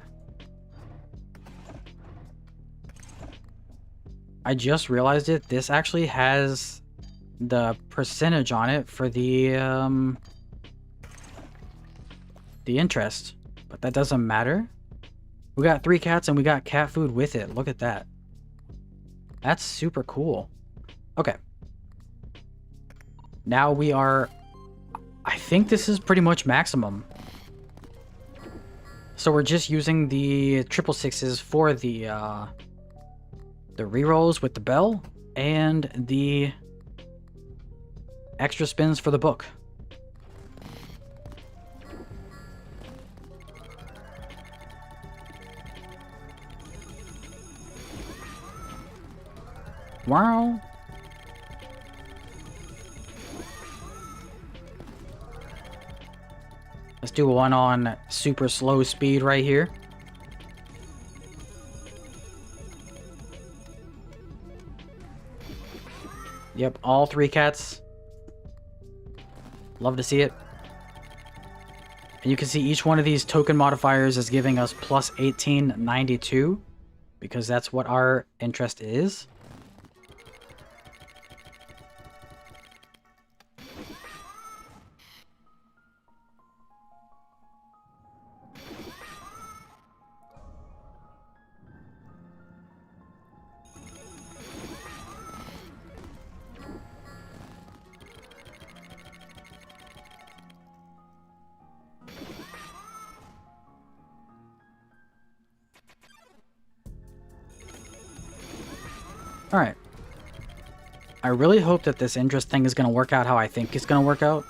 I just realized it. This actually has the percentage on it for the interest, but that doesn't matter. We got 3 cats and we got cat food with it. Look at that. That's super cool. Okay. Now we are... I think this is pretty much maximum. So we're just using the 666s for the rerolls with the bell and the extra spins for the book. Wow. Let's do one on super slow speed right here. Yep, all 3 cats. Love to see it. And you can see each one of these token modifiers is giving us plus 1892 because that's what our interest is. Alright. I really hope that this interest thing is going to work out how I think it's going to work out.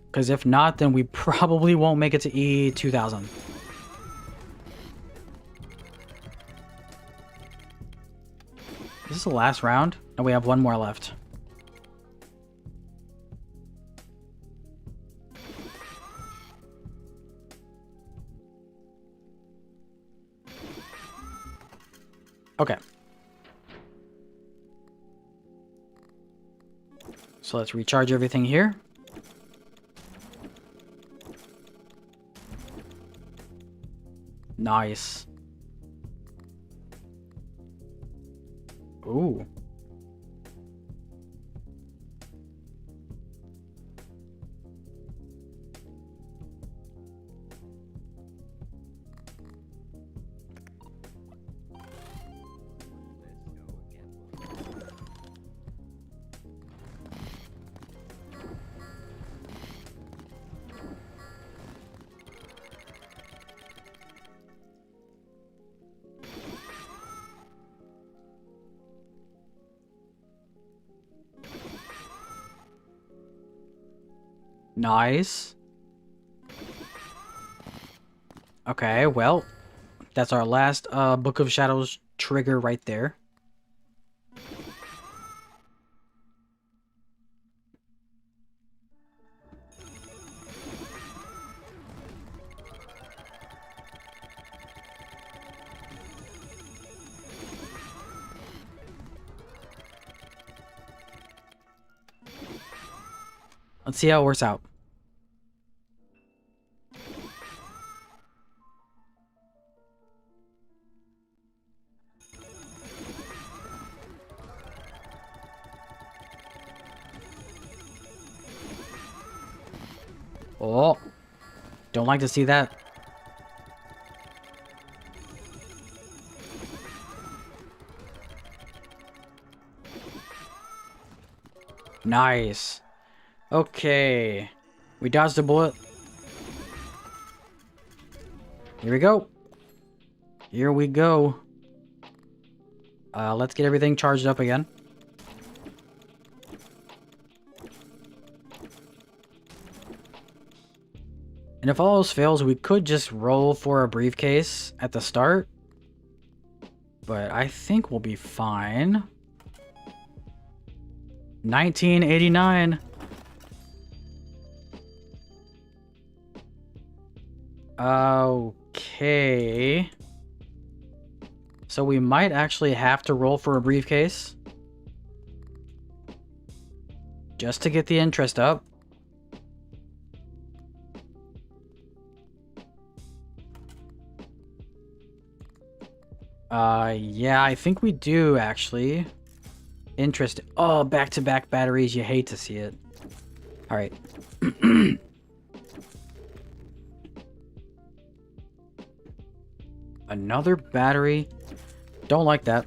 Because if not, then we probably won't make it to E2000. Is this the last round? No, we have one more left. Okay. So let's recharge everything here. Nice. Ooh. Nice. Okay, well, that's our last Book of Shadows trigger right there. Let's see how it works out. Oh, don't like to see that. Nice. Okay. We dodged a bullet. Here we go. Here we go. Let's get everything charged up again. And if all else fails, we could just roll for a briefcase at the start. But I think we'll be fine. 1989. Okay. So we might actually have to roll for a briefcase. Just to get the interest up. Yeah, I think we do, actually. Interest. Oh, back-to-back batteries. You hate to see it. All right. Another battery. Don't like that.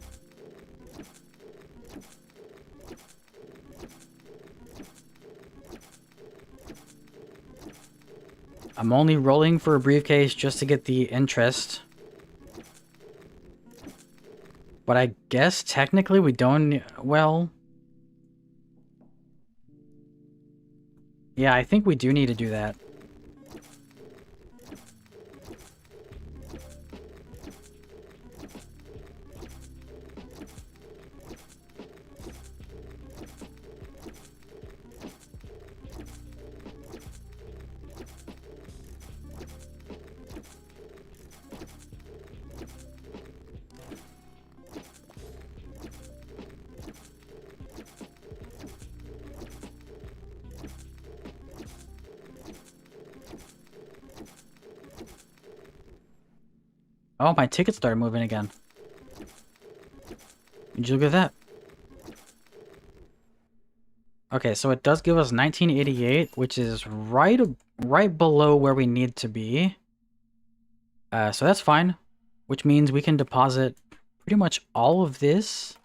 I'm only rolling for a briefcase just to get the interest. But I guess technically we don't... Well... Yeah, I think we do need to do that. Oh, my ticket started moving again. Did you look at that? Okay, so it does give us 1988, which is right below where we need to be. So that's fine, which means we can deposit pretty much all of this.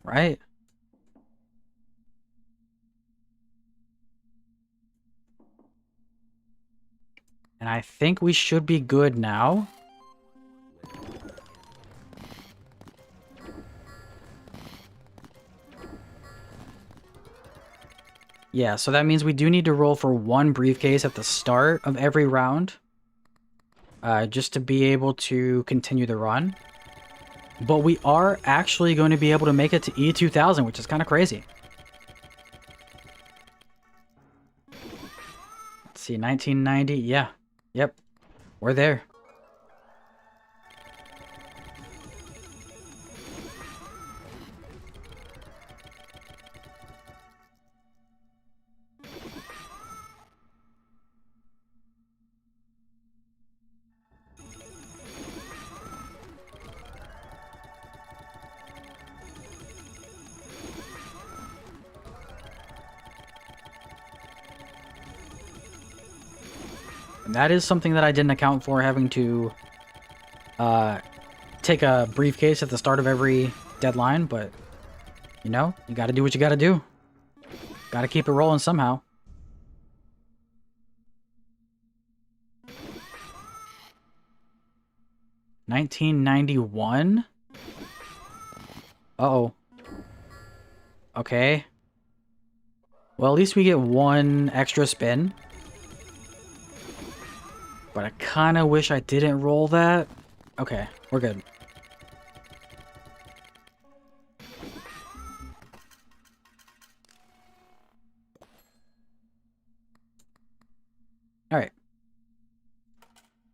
Right? And I think we should be good now. Yeah, so that means we do need to roll for one briefcase at the start of every round. Just to be able to continue the run. But we are actually going to be able to make it to E2000, which is kind of crazy. Let's see, 1990. Yeah. Yep. We're there. And that is something that I didn't account for, having to take a briefcase at the start of every deadline, but you know, you gotta do what you gotta do. Gotta keep it rolling somehow. $1991? Uh-oh. Okay. Well, at least we get one extra spin. But I kind of wish I didn't roll that. Okay, we're good. Alright.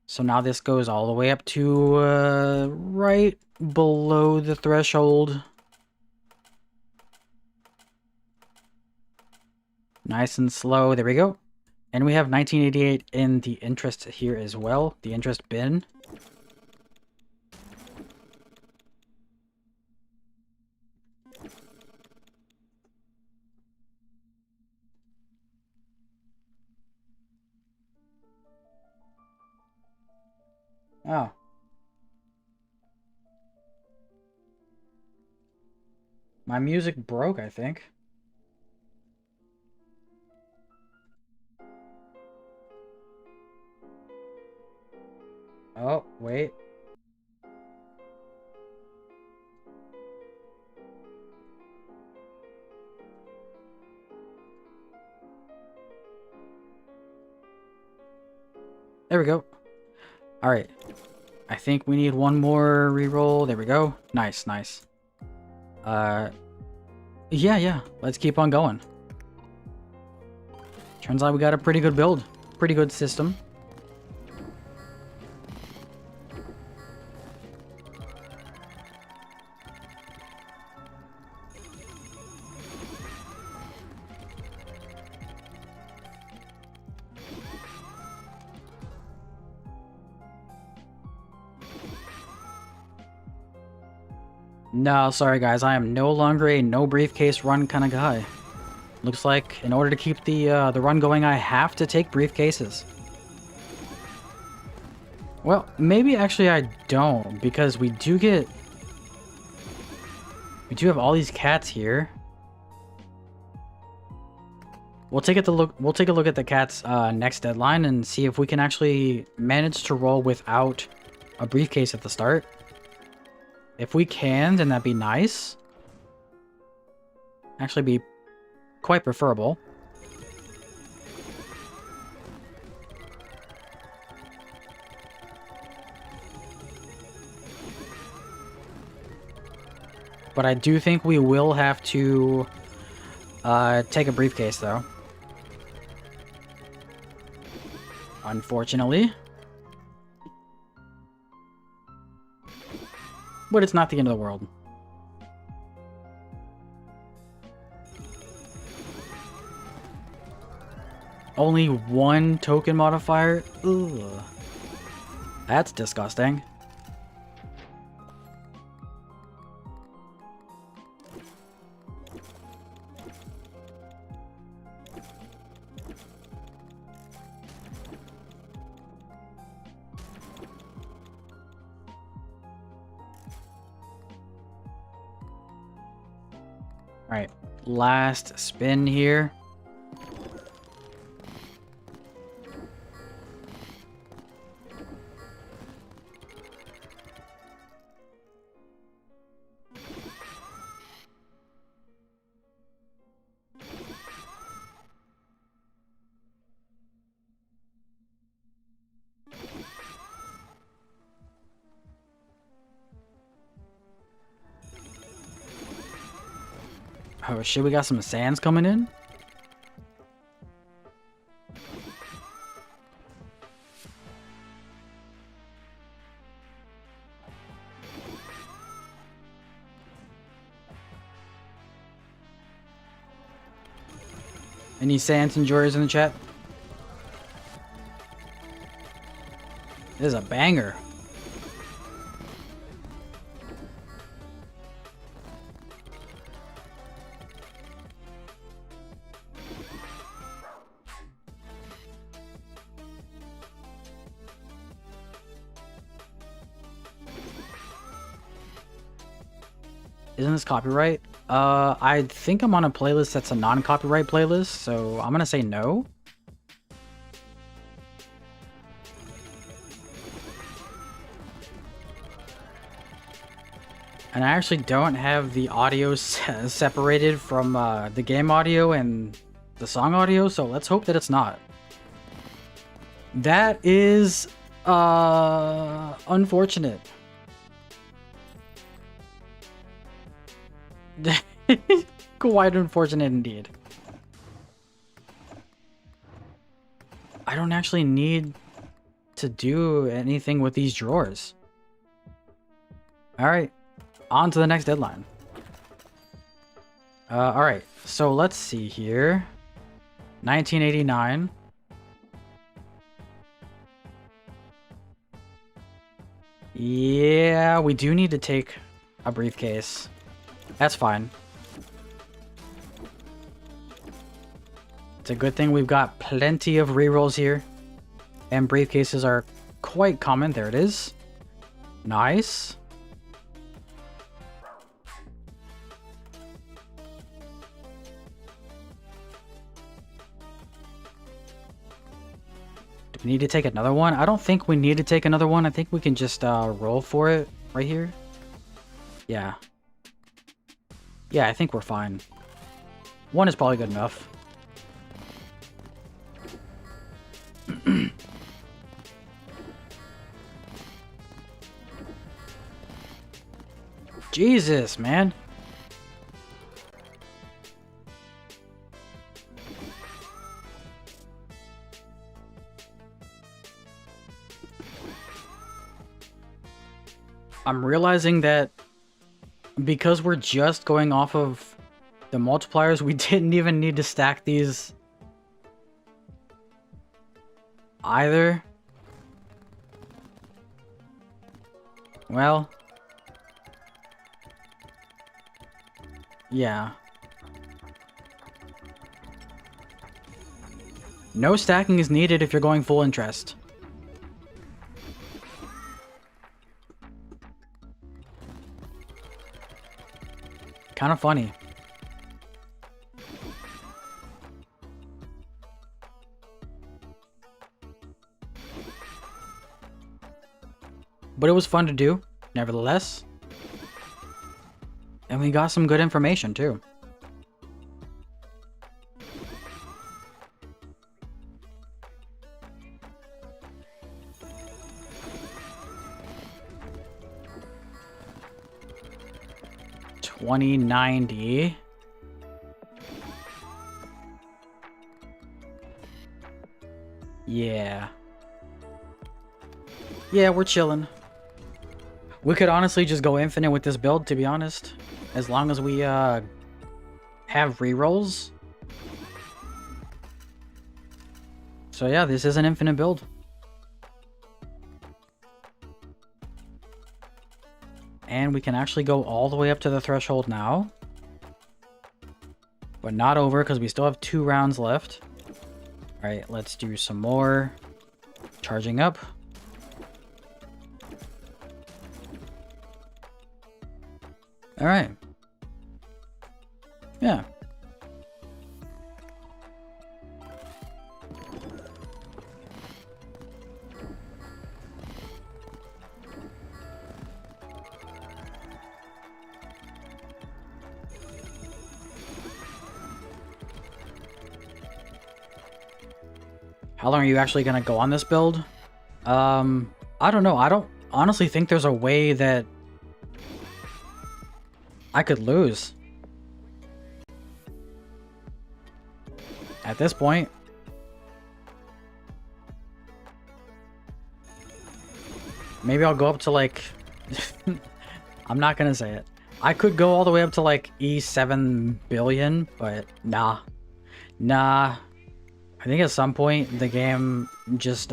So now this goes all the way up to right below the threshold. Nice and slow. There we go. And we have 1988 in the interest here as well. The interest bin. Oh. My music broke, I think. Oh, wait. There we go. Alright. I think we need one more reroll. There we go. Nice, nice. Yeah. Let's keep on going. Turns out we got a pretty good build. Pretty good system. No, sorry guys, I am no longer a no briefcase run kind of guy. Looks like in order to keep the run going, I have to take briefcases. Well, maybe actually I don't, because we do have all these cats here. We'll take a look at the cats next deadline and see if we can actually manage to roll without a briefcase at the start. If we can, then that'd be nice. Actually be quite preferable. But I do think we will have to take a briefcase, though. Unfortunately. But it's not the end of the world. Only one token modifier? Ugh. That's disgusting. Alright, last spin here. Oh shit, we got some sands coming in. Any sands enjoyers in the chat? This is a banger. Isn't this copyright? I think I'm on a playlist that's a non-copyright playlist, so I'm gonna say no. And I actually don't have the audio separated from the game audio and the song audio, so let's hope that it's not. That is unfortunate. Quite unfortunate indeed. I don't actually need to do anything with these drawers. Alright, on to the next deadline. Alright, so let's see here. 1989. Yeah, we do need to take a briefcase. That's fine. It's a good thing we've got plenty of rerolls here. And briefcases are quite common. There it is. Nice. Do we need to take another one? I don't think we need to take another one. I think we can just roll for it right here. Yeah. Yeah, I think we're fine. One is probably good enough. Jesus, man. I'm realizing that because we're just going off of the multipliers, we didn't even need to stack these either. Well, yeah. No stacking is needed if you're going full interest. Kind of funny. But it was fun to do, nevertheless. And we got some good information, too. $20.90. Yeah. Yeah, we're chilling. We could honestly just go infinite with this build, to be honest. As long as we have rerolls. So yeah, this is an infinite build. And we can actually go all the way up to the threshold now. But not over, because we still have 2 rounds left. Alright, let's do some more. Charging up. Alright. Yeah. How long are you actually gonna go on this build? I don't know. I don't honestly think there's a way that I could lose. At this point, maybe I'll go up to like... I'm not gonna say it. I could go all the way up to like E7 billion, but nah. Nah. I think at some point the game just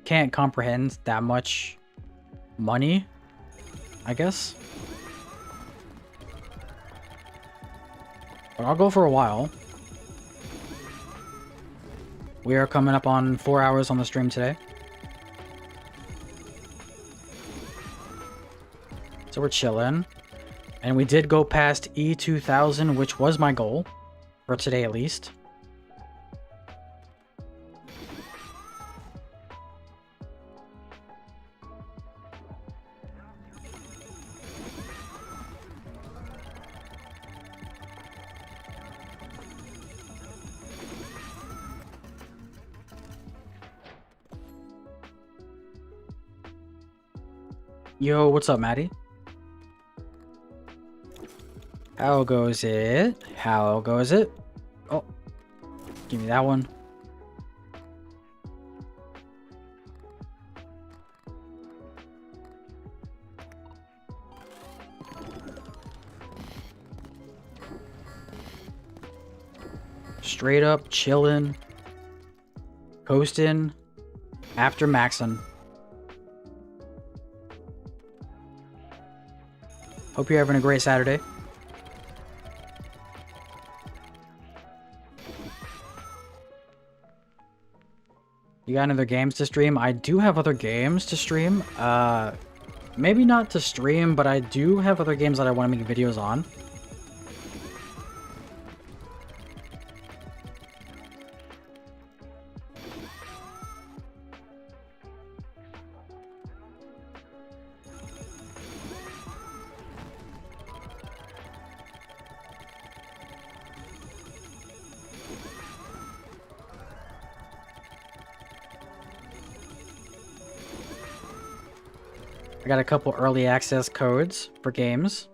can't comprehend that much money, I guess. But I'll go for a while. We are coming up on 4 hours on the stream today. So we're chilling. And we did go past E2000, which was my goal. For today at least. Yo, what's up, Maddie? How goes it? How goes it? Oh, give me that one. Straight up chilling, coasting after maxing. Hope you're having a great Saturday. You got any other games to stream? I do have other games to stream. Maybe not to stream, but I do have other games that I want to make videos on. I got a couple early access codes for games.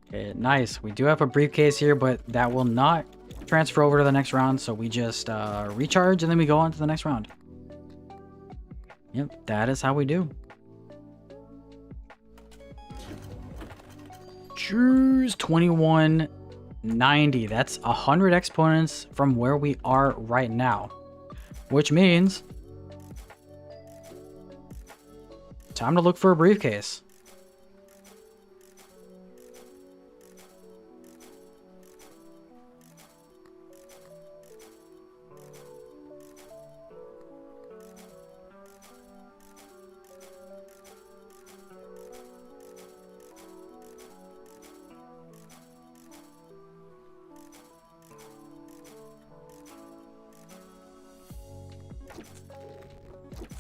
Okay, nice. We do have a briefcase here, but that will not transfer over to the next round, so we just recharge and then we go on to the next round. Yep, that is how we do. Choose 2190. That's 100 exponents from where we are right now, which means time to look for a briefcase.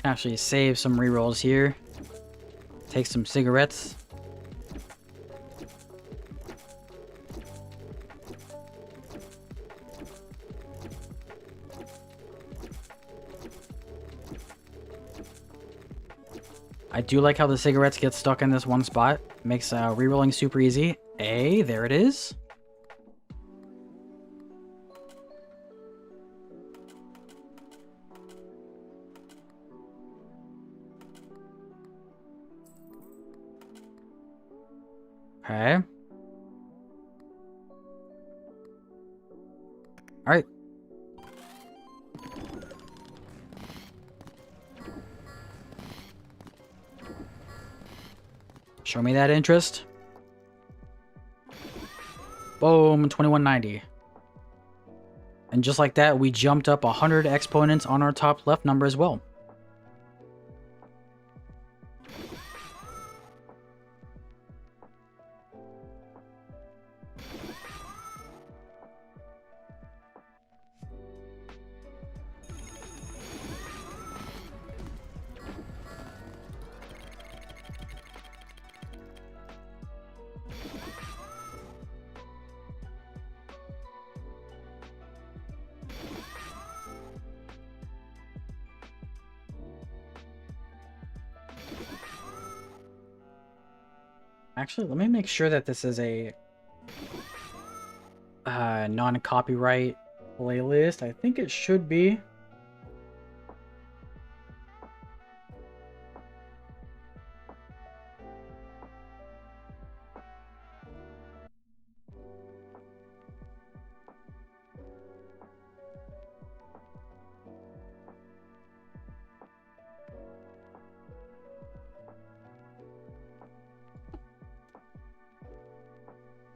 Actually save some rerolls here. Take some cigarettes. I do like how the cigarettes get stuck in this one spot. Makes rerolling super easy. Hey, there it is. Okay. All right. Show me that interest. Boom, 2190. And just like that, we jumped up 100 exponents on our top left number as well. Actually, let me make sure that this is a non-copyright playlist. I think it should be.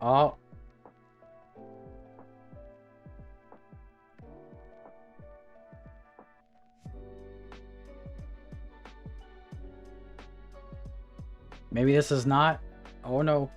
Oh. Maybe this is not. Oh no.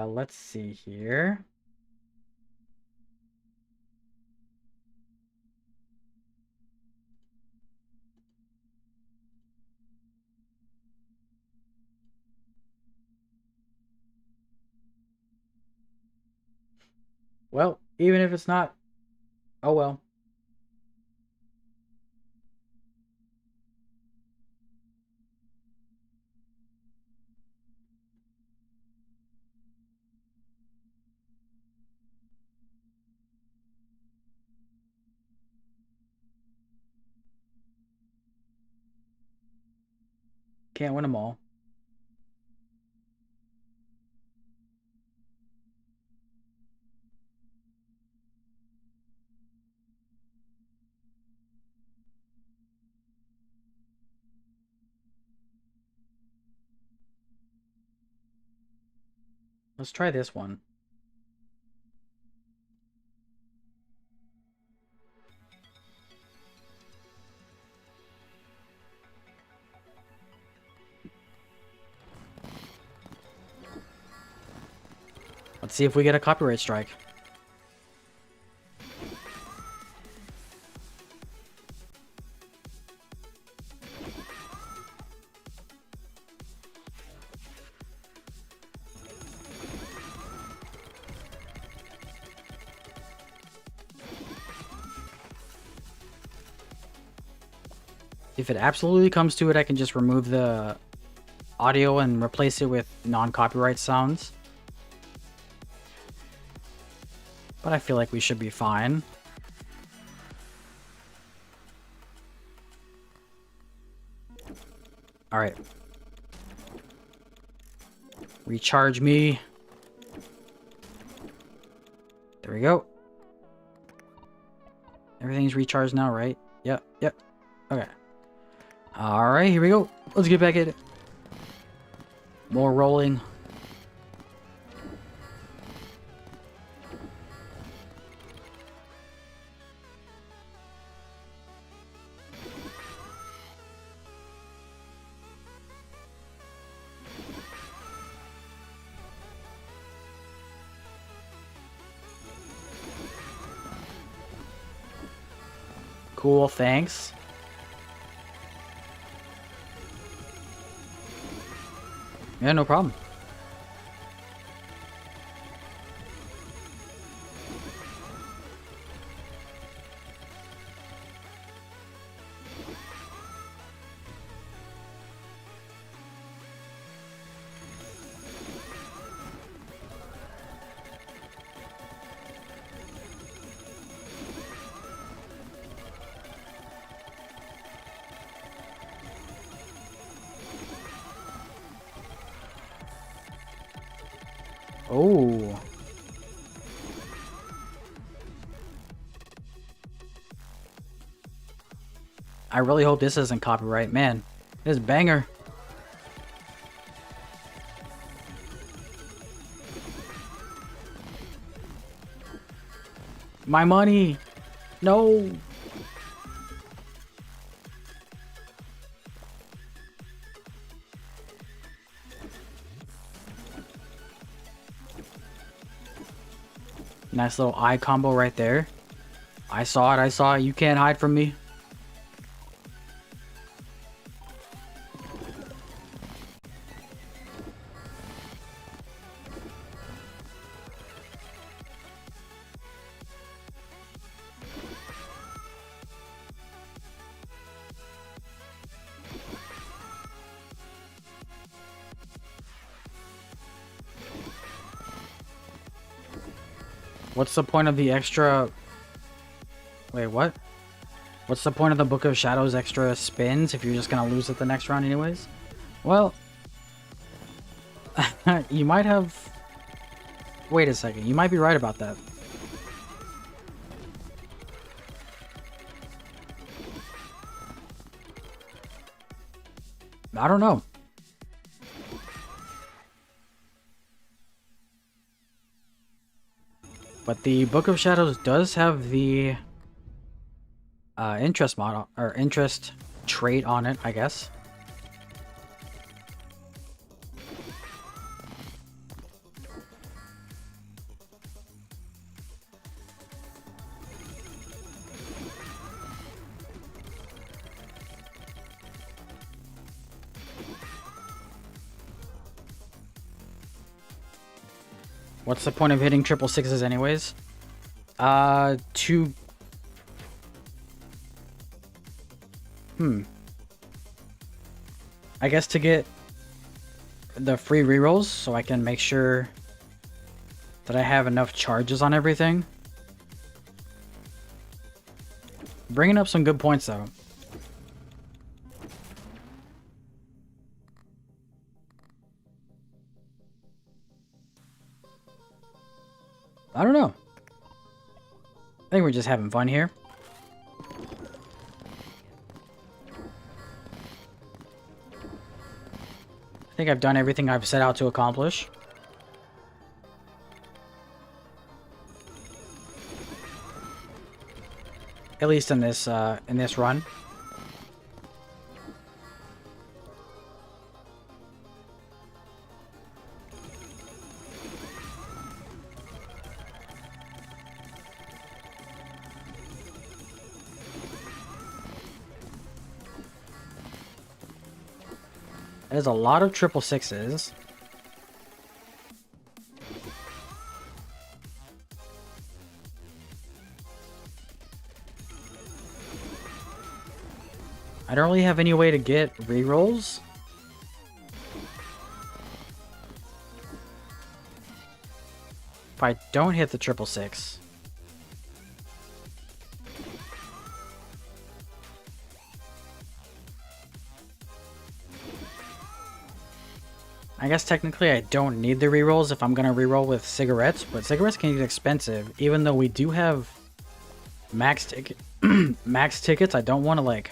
Let's see here. Well, even if it's not, oh well. Can't win them all. Let's try this one. Let's see if we get a copyright strike. If it absolutely comes to it, I can just remove the audio and replace it with non-copyright sounds. But I feel like we should be fine. Alright. Recharge me. There we go. Everything's recharged now, right? Yep, yep. Okay. Alright, here we go. Let's get back at it. More rolling. Cool, thanks. Yeah, no problem. Oh. I really hope this isn't copyright. Man, this is banger. My money! No! Nice little eye combo right there. I saw it, I saw it. You can't hide from me. What's the point of the extra... Wait, what? What's the point of the Book of Shadows extra spins if you're just gonna lose it the next round anyways? Well... you might have... Wait a second, you might be right about that. I don't know. But the Book of Shadows does have the interest model or interest trait on it, I guess. What's the point of hitting 666s anyways? To... I guess to get the free rerolls so I can make sure that I have enough charges on everything. Bringing up some good points though. I don't know. I think we're just having fun here. I think I've done everything I've set out to accomplish. At least in this run. There's a lot of 666s. I don't really have any way to get rerolls. If I don't hit the 666. I guess technically I don't need the rerolls if I'm gonna reroll with cigarettes, but cigarettes can get expensive. Even though we do have max tickets, I don't want to like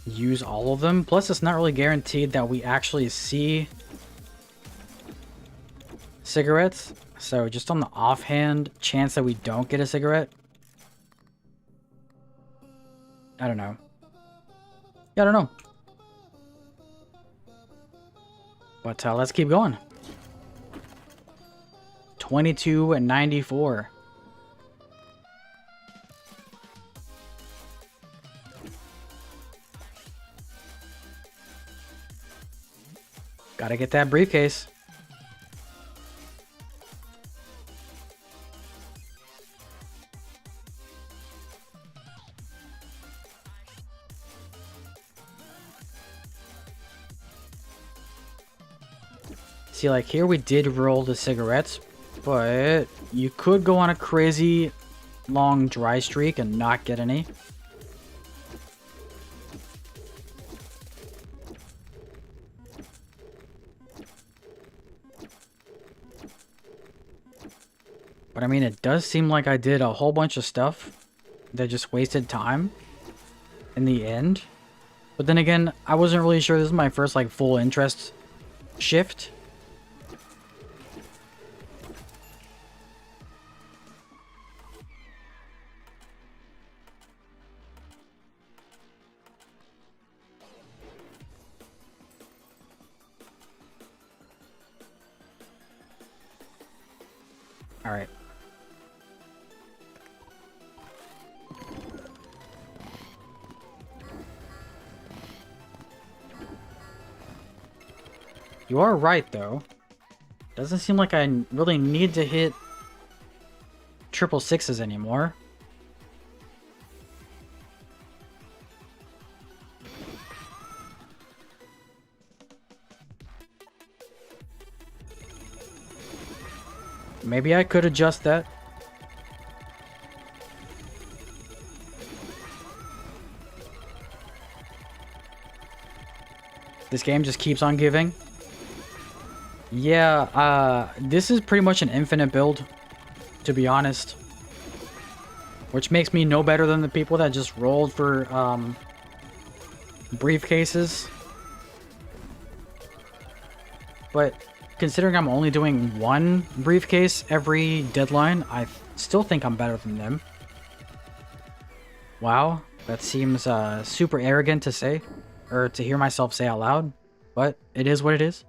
use all of them. Plus, it's not really guaranteed that we actually see cigarettes. So just on the offhand chance that we don't get a cigarette, I don't know. Yeah, I don't know. But let's keep going. 22 and 94. Gotta get that briefcase. See, like here we did roll the cigarettes, but you could go on a crazy long dry streak and not get any. But I mean, it does seem like I did a whole bunch of stuff that just wasted time in the end. But then again, I wasn't really sure. This is my first like full interest shift. All right. You are right, though. Doesn't seem like I really need to hit 666s anymore. Maybe I could adjust that. This game just keeps on giving. Yeah, this is pretty much an infinite build, to be honest. Which makes me no better than the people that just rolled for, briefcases. But considering I'm only doing one briefcase every deadline, I still think I'm better than them. Wow, that seems super arrogant to say, or to hear myself say out loud, but it is what it is.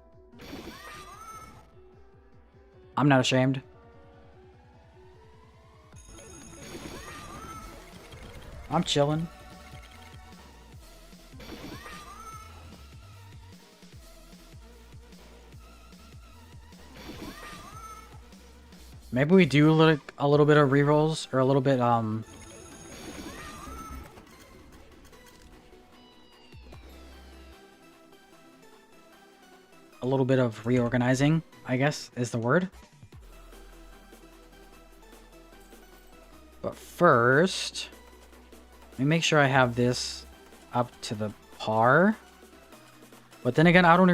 I'm not ashamed. I'm chilling. Maybe we do a little bit of rerolls, or a little bit, a little bit of reorganizing, I guess, is the word. But first, let me make sure I have this up to the par. But then again, I don't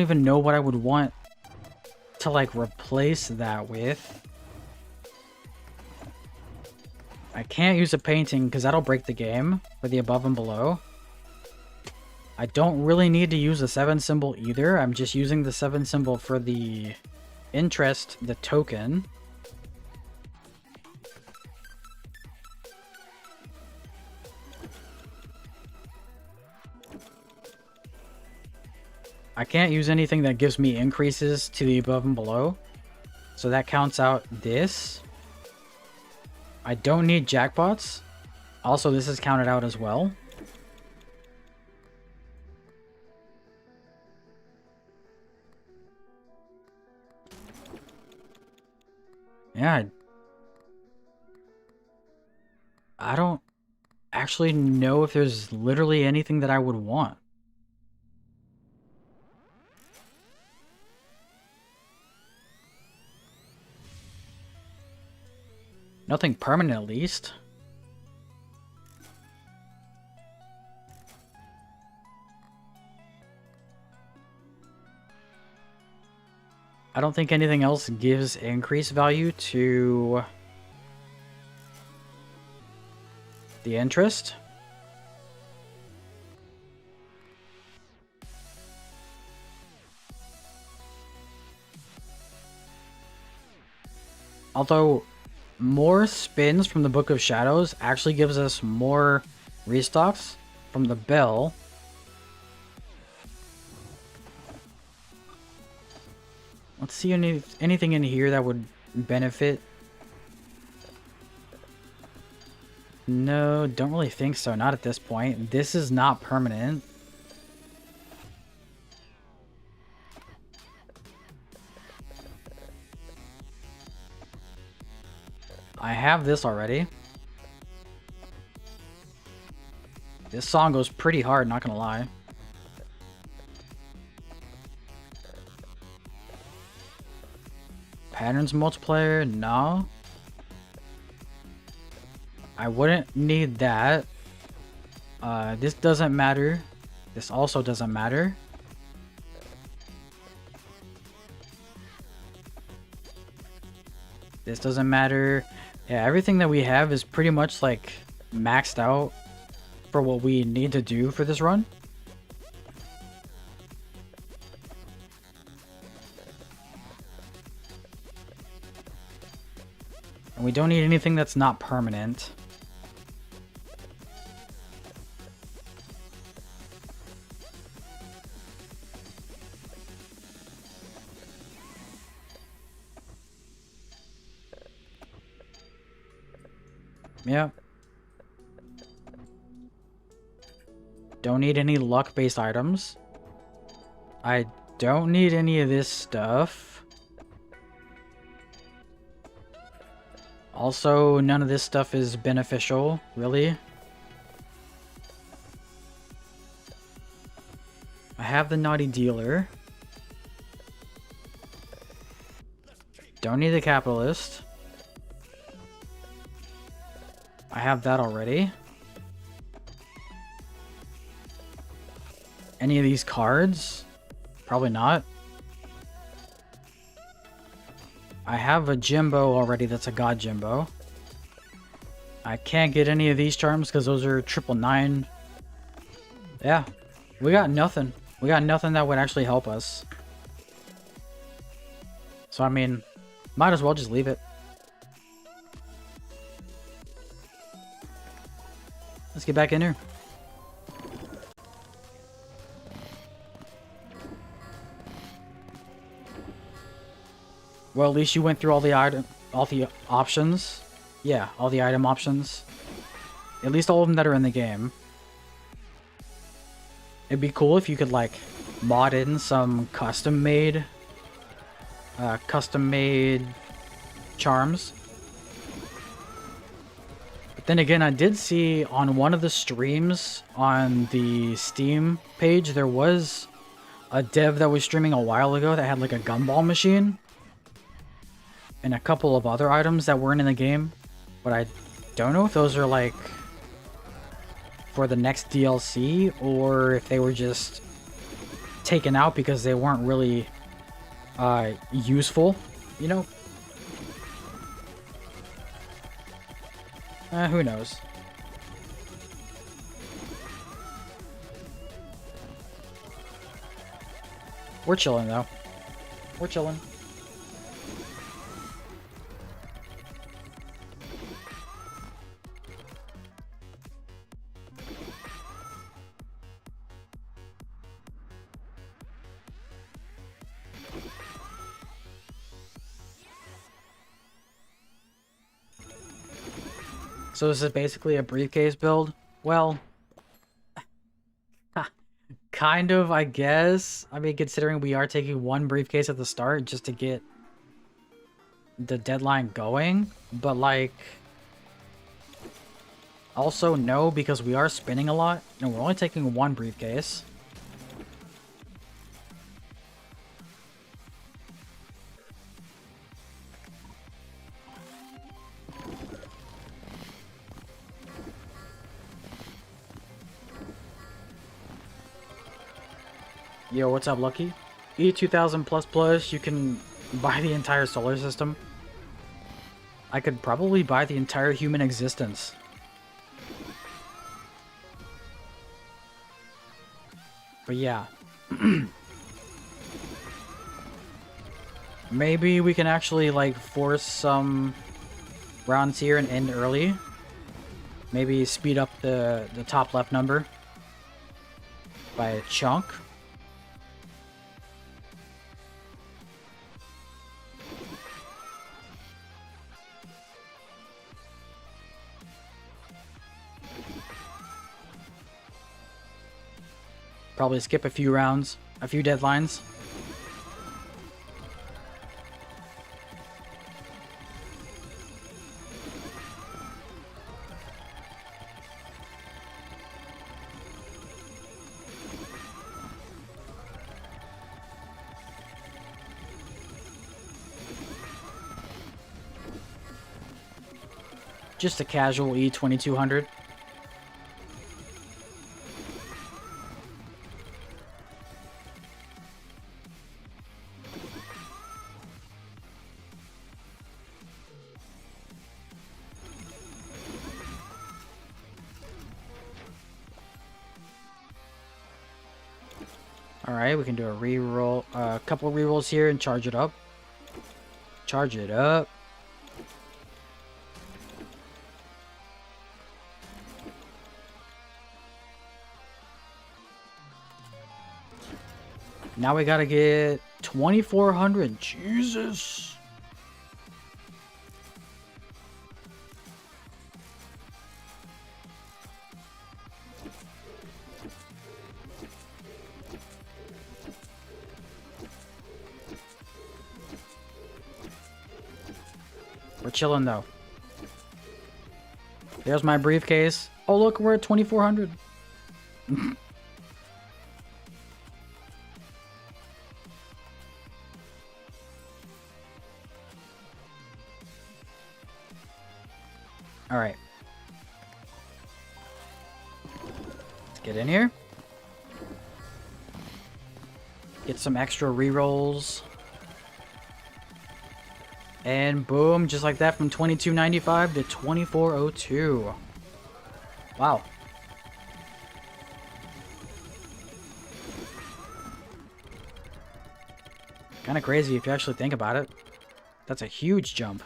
even know what I would want to, like, replace that with. I can't use a painting because that'll break the game for the above and below. I don't really need to use the 7 symbol either. I'm just using the 7 symbol for the interest, the token. I can't use anything that gives me increases to the above and below. So that counts out this. I don't need jackpots. Also, this is counted out as well. Yeah, I don't actually know if there's literally anything that I would want. Nothing permanent, at least. I don't think anything else gives increased value to the interest. Although more spins from the Book of Shadows actually gives us more restocks from the bell. Let's see anything in here that would benefit. No, don't really think so. Not at this point. This is not permanent. I have this already. This song goes pretty hard, not gonna lie. Patterns multiplier? No. I wouldn't need that. This doesn't matter. This also doesn't matter. This doesn't matter. Yeah, everything that we have is pretty much like maxed out for what we need to do for this run. And we don't need anything that's not permanent. Yep. Don't need any luck-based items. I don't need any of this stuff. Also, none of this stuff is beneficial, really. I have the Naughty Dealer. Don't need the Capitalist. I have that already. Any of these cards? Probably not. I have a Jimbo already that's a God Jimbo. I can't get any of these charms because those are 999. Yeah, we got nothing. We got nothing that would actually help us. So, I mean, might as well just leave it. Let's get back in here. Well, at least you went through all the options. Yeah, all the item options. At least all of them that are in the game. It'd be cool if you could, like, mod in some custom-made charms. But then again, I did see on one of the streams on the Steam page, there was a dev that was streaming a while ago that had, like, a gumball machine. And a couple of other items that weren't in the game. But I don't know if those are, like, for the next DLC, or if they were just taken out because they weren't really useful, you know? Who knows? We're chilling, though. We're chilling. So this is basically a briefcase build? Well, kind of, I guess. I mean, considering we are taking one briefcase at the start just to get the deadline going. But, like, also no, because we are spinning a lot, and we're only taking one briefcase. Yo, what's up, Lucky? E3800++, you can buy the entire solar system. I could probably buy the entire human existence. But yeah. Maybe we can actually, like, force some rounds here and end early. Maybe speed up the top left number by a chunk. Probably skip a few rounds, a few deadlines. Just a casual E2200. Alright, we can do a reroll, a couple rerolls here and charge it up. Charge it up. Now we gotta get 2,400. Jesus. We're chilling though. There's my briefcase. Oh look, we're at 2400. All right. Let's get in here. Get some extra rerolls. And boom, just like that, from 22.95 to 24.02. Wow. Kind of crazy if you actually think about it. That's a huge jump.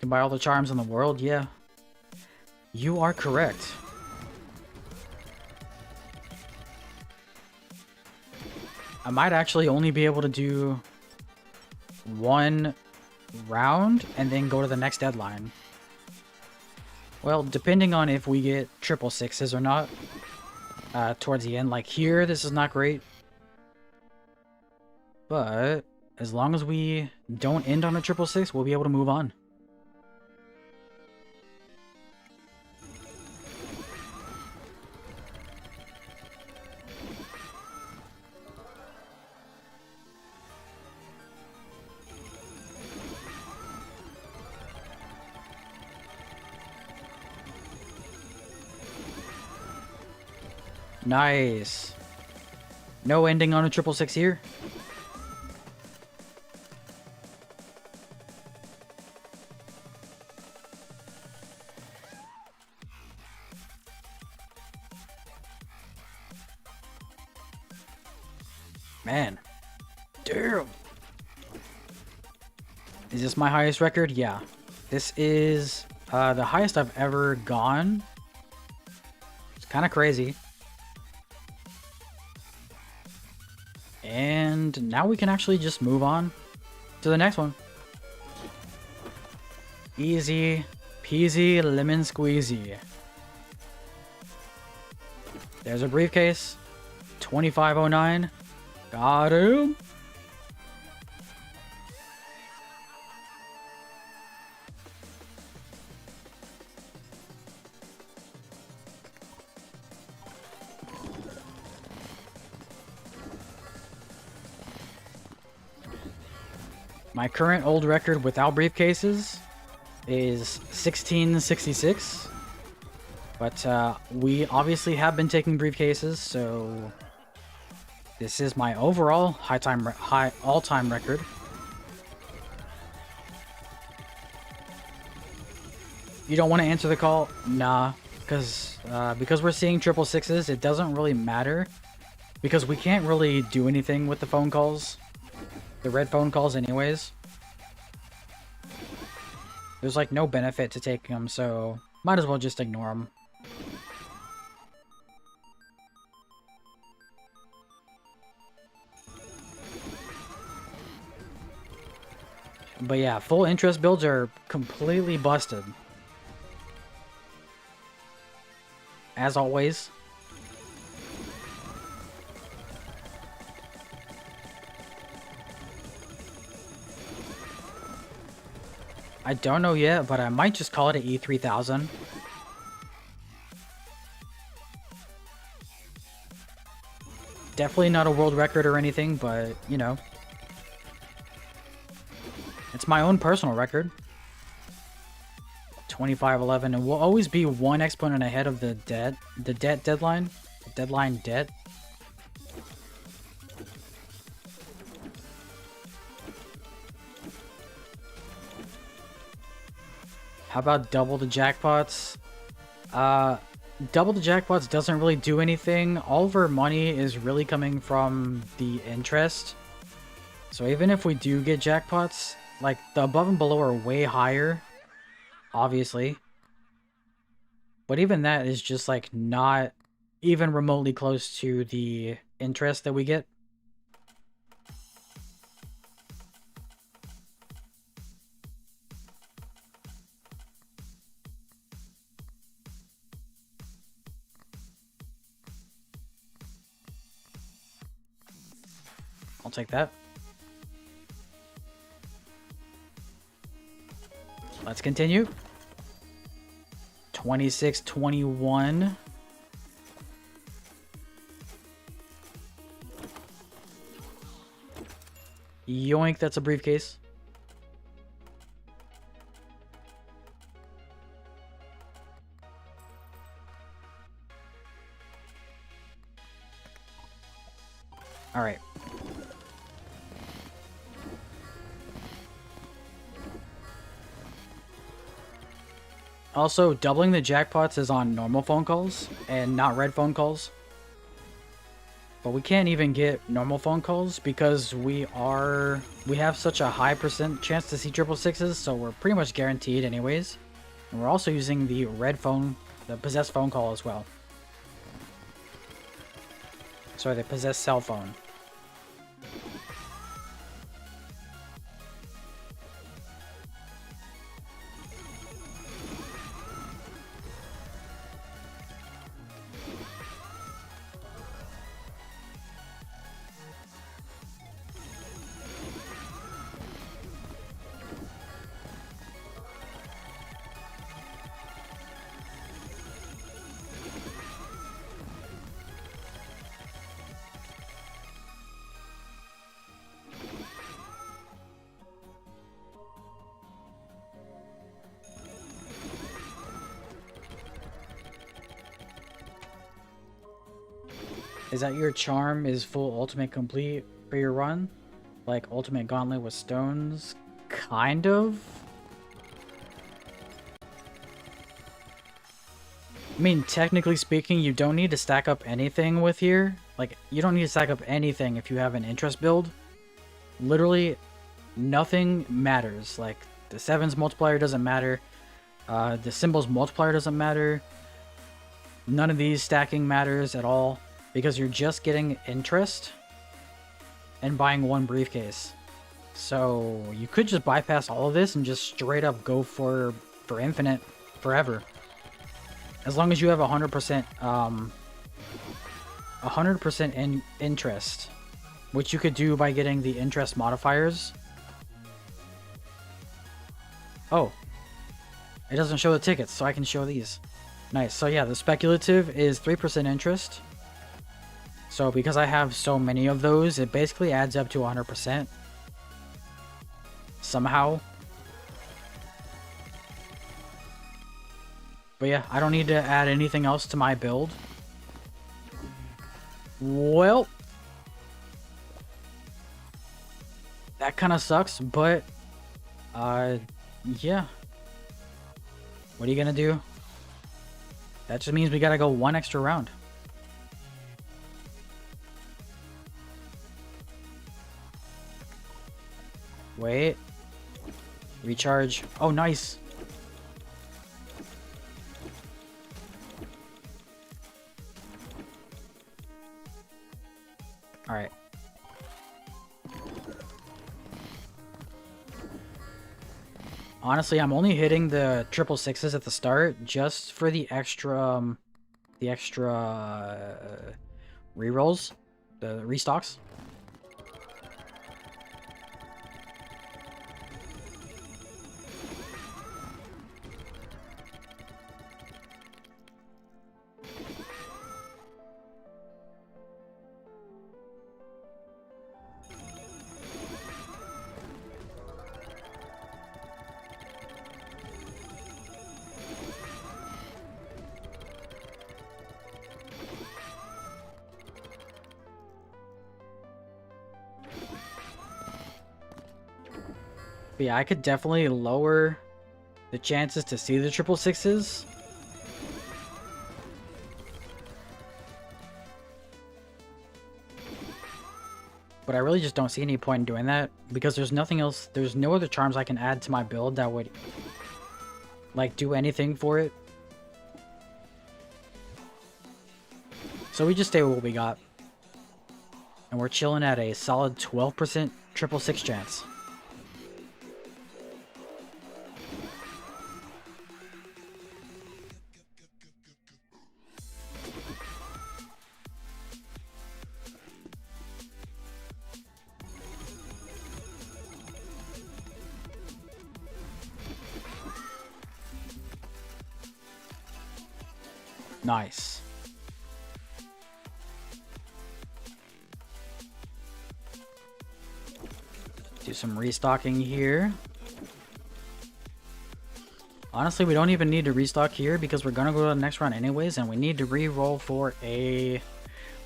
Can buy all the charms in the world? Yeah. You are correct. I might actually only be able to do one round and then go to the next deadline. Well, depending on if we get 666s or not. Towards the end, like here, this is not great. But as long as we don't end on a 666, we'll be able to move on. Nice. No ending on a 666 here. Man. Damn. Is this my highest record? Yeah. This is the highest I've ever gone. It's kind of crazy. And now we can actually just move on to the next one. Easy peasy lemon squeezy. There's a briefcase. 2509. Got him. My current old record without briefcases is 1666. But we obviously have been taking briefcases, so this is my overall all-time record. You don't want to answer the call? Nah, because we're seeing 666s, it doesn't really matter, because we can't really do anything with the phone calls. The red phone calls anyways. There's like no benefit to taking them, so might as well just ignore them. But yeah, full interest builds are completely busted. As always. I don't know yet, but I might just call it an E3000. Definitely not a world record or anything, but, you know. It's my own personal record. 2511, and we'll always be one exponent ahead of the debt deadline. The deadline debt. How about double the jackpots? Double the jackpots doesn't really do anything. All of our money is really coming from the interest. So even if we do get jackpots, like the above and below are way higher, obviously. But even that is just like not even remotely close to the interest that we get. I'll take that. Let's continue. 2621. Yoink, that's a briefcase. All right. Also, doubling the jackpots is on normal phone calls and not red phone calls. But we can't even get normal phone calls because we have such a high % chance to see triple sixes, so we're pretty much guaranteed anyways. And we're also using the red phone, the possessed phone call as well. Sorry, the possessed cell phone. Is that your charm is full ultimate complete for your run? Like ultimate gauntlet with stones? Kind of? I mean, technically speaking, you don't need to stack up anything with here. Like, you don't need to stack up anything if you have an interest build. Literally, nothing matters. Like, the 7's multiplier doesn't matter. The symbol's multiplier doesn't matter. None of these stacking matters at all. Because you're just getting interest and buying one briefcase. So you could just bypass all of this and just straight up go for infinite forever. As long as you have 100% 100% in interest, which you could do by getting the interest modifiers. Oh, it doesn't show the tickets, so I can show these. Nice. So yeah, the speculative is 3% interest. So because I have so many of those, it basically adds up to 100%. Somehow. But yeah, I don't need to add anything else to my build. Well, that kind of sucks, but yeah. What are you gonna do? That just means we gotta go one extra round. Wait. Recharge. Oh, nice. Alright. Honestly, I'm only hitting the triple sixes at the start just for the extra rerolls, the restocks. But yeah, I could definitely lower the chances to see the triple sixes. But I really just don't see any point in doing that because there's nothing else, there's no other charms I can add to my build that would like do anything for it. So we just stay with what we got. And we're chilling at a solid 12% triple six chance. Nice. Do some restocking here. Honestly, we don't even need to restock here because we're gonna go to the next round anyways, and we need to re-roll for a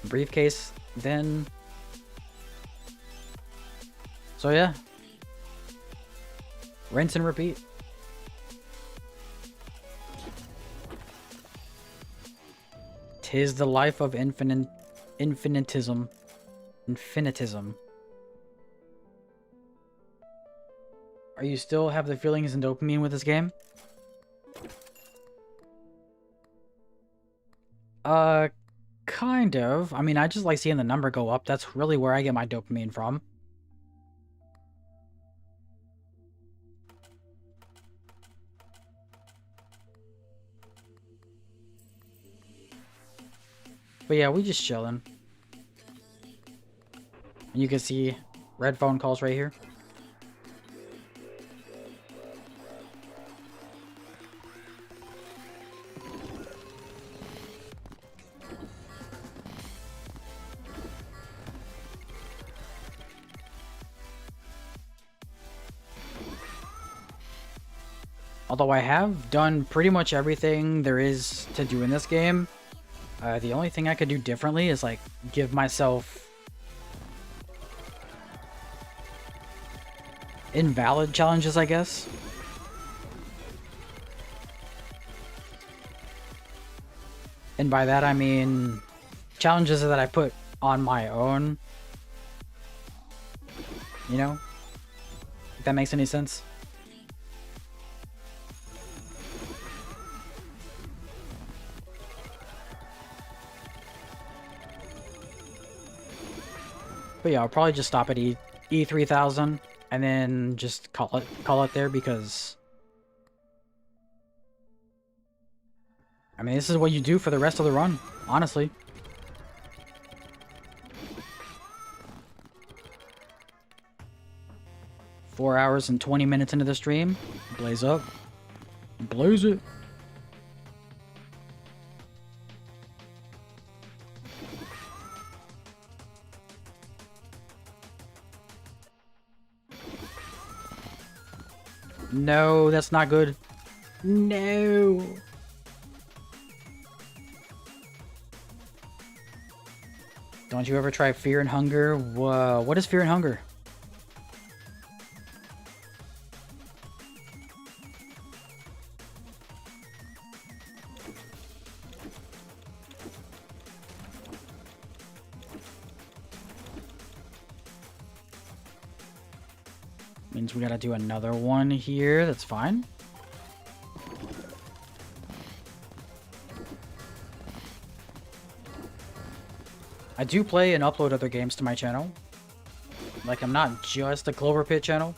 briefcase then. So yeah. Rinse and repeat. Tis the life of infinitism. Are you still have the feelings and dopamine with this game? Kind of. I mean, I just like seeing the number go up. That's really where I get my dopamine from. But yeah, we just chilling. You can see red phone calls right here. Although I have done pretty much everything there is to do in this game, the only thing I could do differently is like give myself invalid challenges, I guess. And by that I mean challenges that I put on my own. You know? If that makes any sense. But yeah, I'll probably just stop at E3000 and then just call it there because I mean, this is what you do for the rest of the run, honestly. Four hours and 20 minutes into the stream. Blaze up. Blaze it. No, that's not good. No. Don't you ever try Fear and Hunger? Whoa, what is Fear and Hunger? Means we gotta do another one here. That's fine. I do play and upload other games to my channel. Like, I'm not just a Clover Pit channel.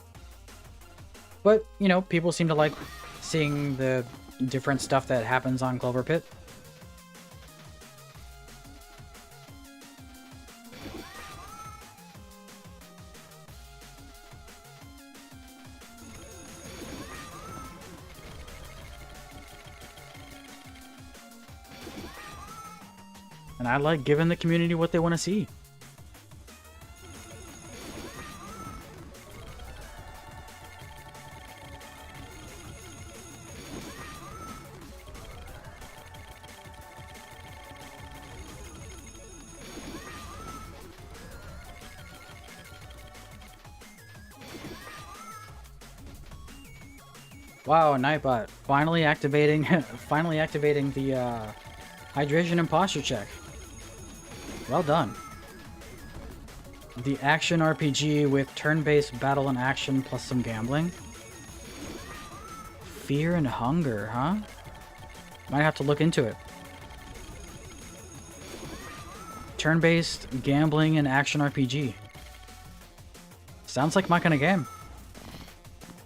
But, you know, people seem to like seeing the different stuff that happens on Clover Pit. And I like giving the community what they want to see. Wow, Nightbot finally activating the hydration and posture check. Well done. The action RPG with turn-based battle and action plus some gambling. Fear and Hunger, huh? Might have to look into it. Turn-based gambling and action RPG. Sounds like my kind of game.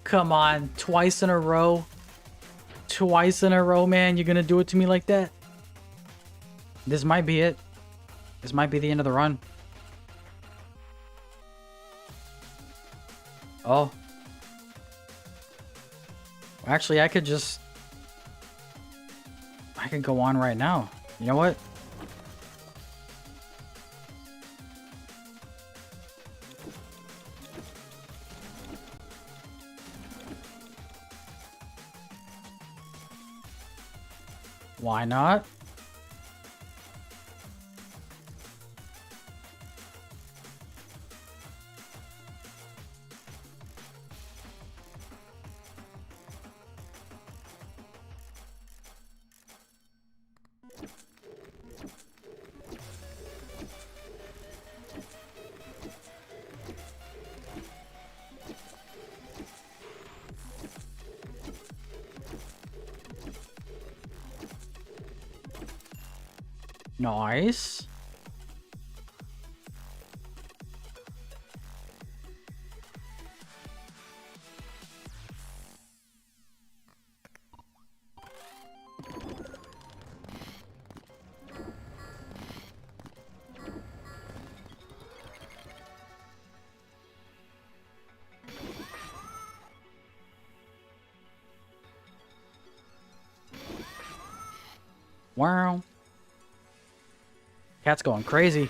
Come on, twice in a row. Twice in a row, man. You're gonna do it to me like that? This might be it. This might be the end of the run. Oh. Actually, I could go on right now. You know what? Why not? Nice. Wow. Cat's going crazy.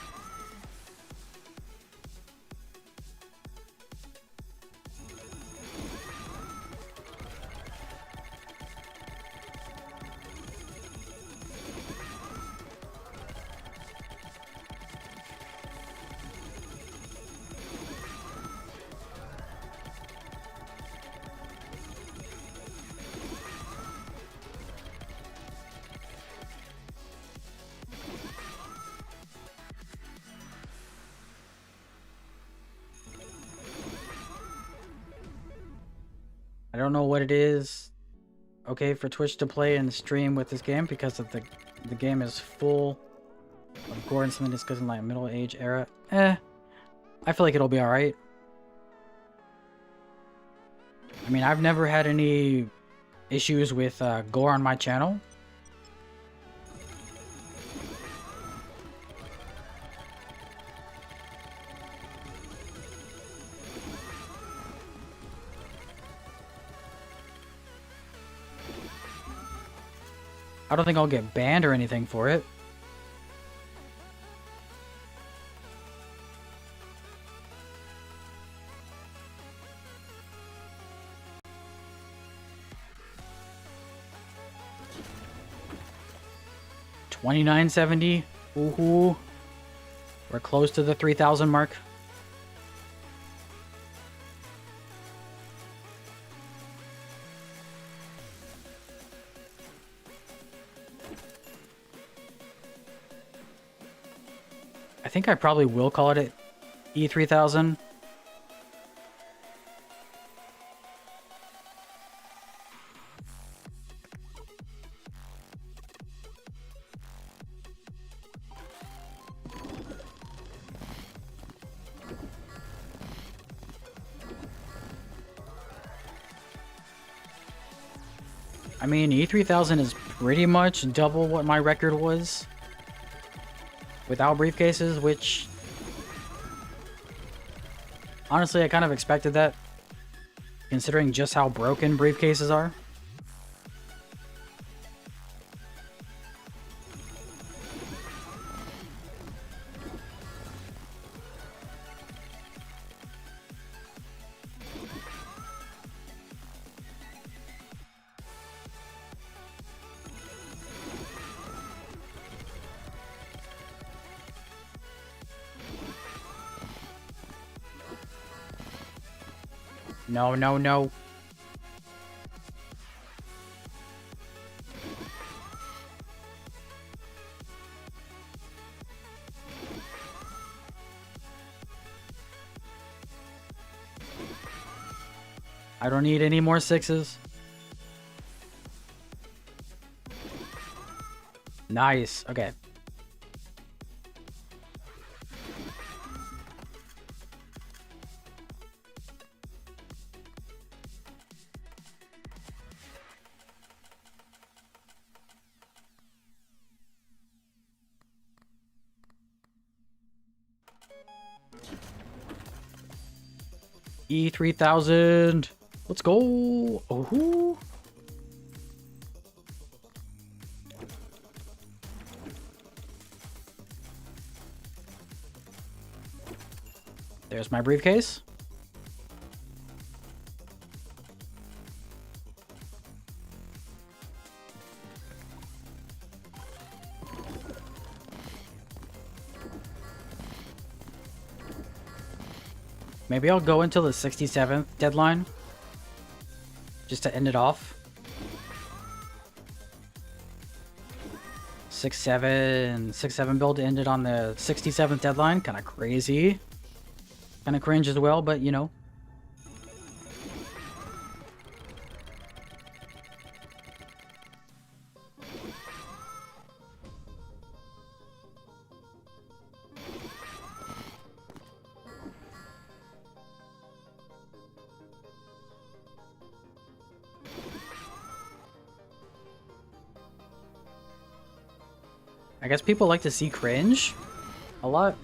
I don't know what it is. Okay, for Twitch to play and stream with this game because of the game is full of gore and something discussing like middle age era. I feel like it'll be alright. I mean, I've never had any issues with gore on my channel. I don't think I'll get banned or anything for it. $29.70. Ooh, we're close to the 3,000 mark. I think I probably will call it at E3000. I mean, E3000 is pretty much double what my record was without briefcases, which honestly, I kind of expected that, considering just how broken briefcases are. No, no, no. I don't need any more sixes. Nice. Okay. E3000. Let's go. Oh. There's my briefcase. Maybe I'll go until the 67th deadline, just to end it off. 6-7 build ended on the 67th deadline. Kind of crazy. Kind of cringe as well, but you know. I guess people like to see cringe a lot.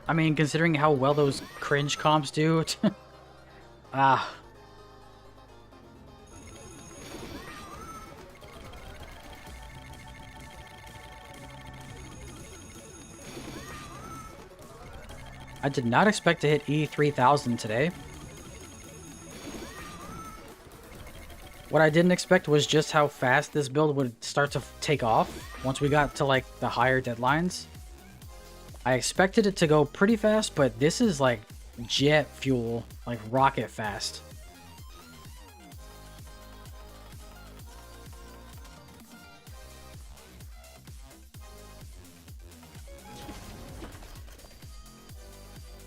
I mean, considering how well those cringe comps do. Ah. I did not expect to hit E3000 today. What I didn't expect was just how fast this build would start to take off once we got to like the higher deadlines. I expected it to go pretty fast, but this is like jet fuel, like rocket fast.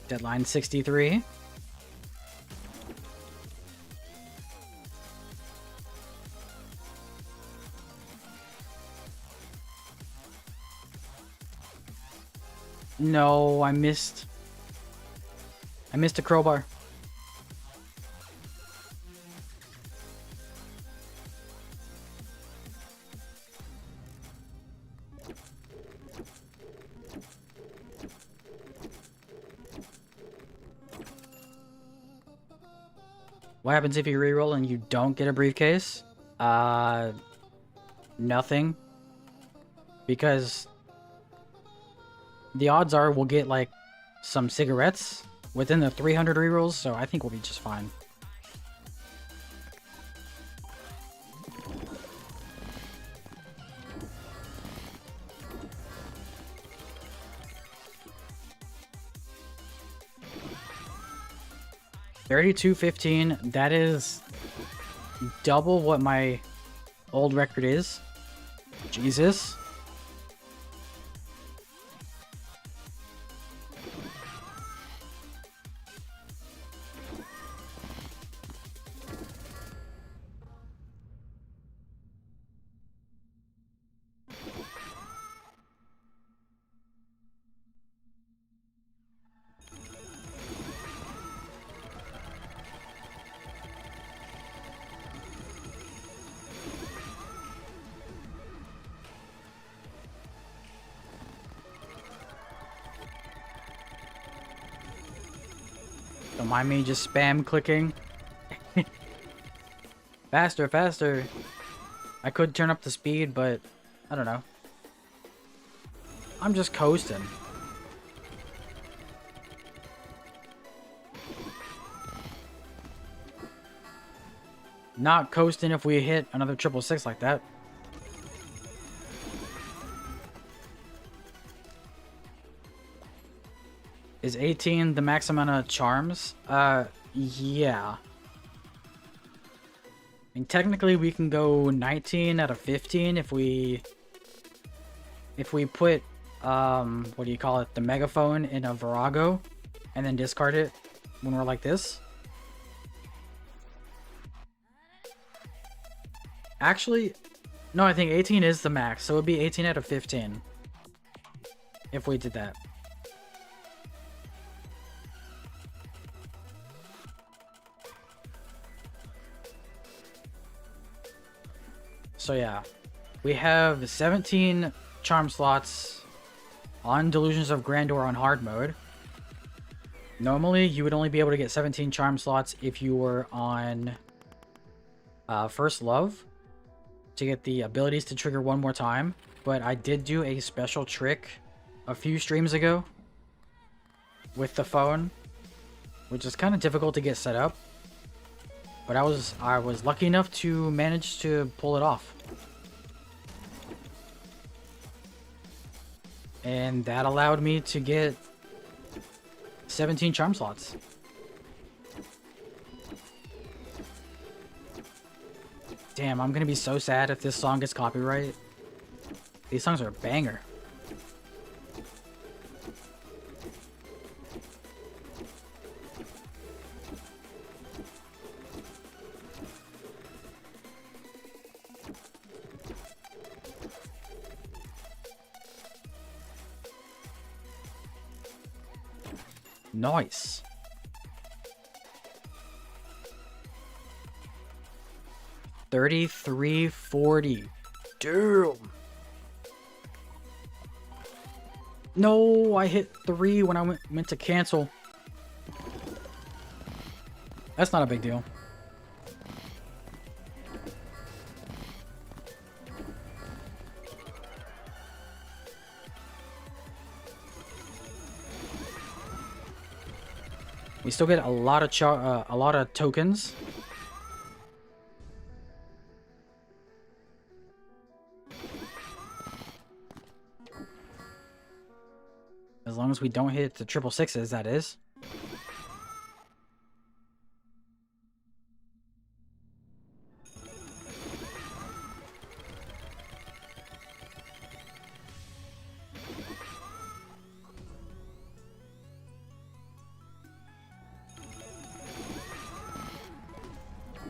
Deadline 63. No, I missed a crowbar. What happens if you reroll and you don't get a briefcase? Nothing. Because the odds are we'll get like some cigarettes within the 300 rerolls, so I think we'll be just fine. $32.15. That is double what my old record is. Jesus. Don't mind me just spam clicking. Faster, faster. I could turn up the speed, but I don't know. I'm just coasting. Not coasting if we hit another 666 like that. Is 18 the max amount of charms? Yeah. I mean, technically we can go 19 out of 15 if we put, what do you call it? The megaphone in a Virago and then discard it when we're like this. Actually, no, I think 18 is the max, so it would be 18 out of 15 if we did that. So yeah, we have 17 charm slots on Delusions of Grandeur on hard mode. Normally, you would only be able to get 17 charm slots if you were on First Love to get the abilities to trigger one more time. But I did do a special trick a few streams ago with the phone which is kind of difficult to get set up. But I was lucky enough to manage to pull it off. And that allowed me to get 17 charm slots. Damn, I'm gonna be so sad if this song gets copyright. These songs are a banger. Nice. $33.40. Damn. No, I hit 3 when I meant to cancel. That's not a big deal. We still get a lot of tokens. As long as we don't hit the 666s, that is.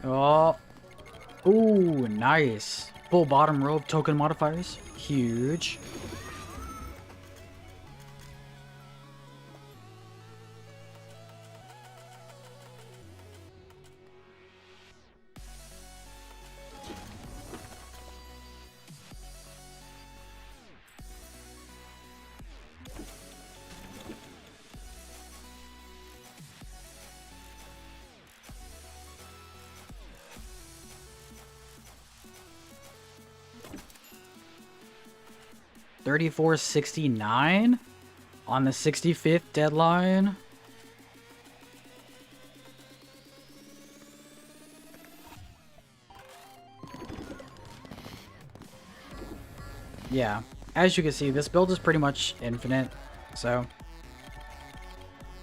Oh. Ooh, nice. Full bottom row of token modifiers. Huge. $34.69 on the 65th deadline. Yeah, as you can see, this build is pretty much infinite. So,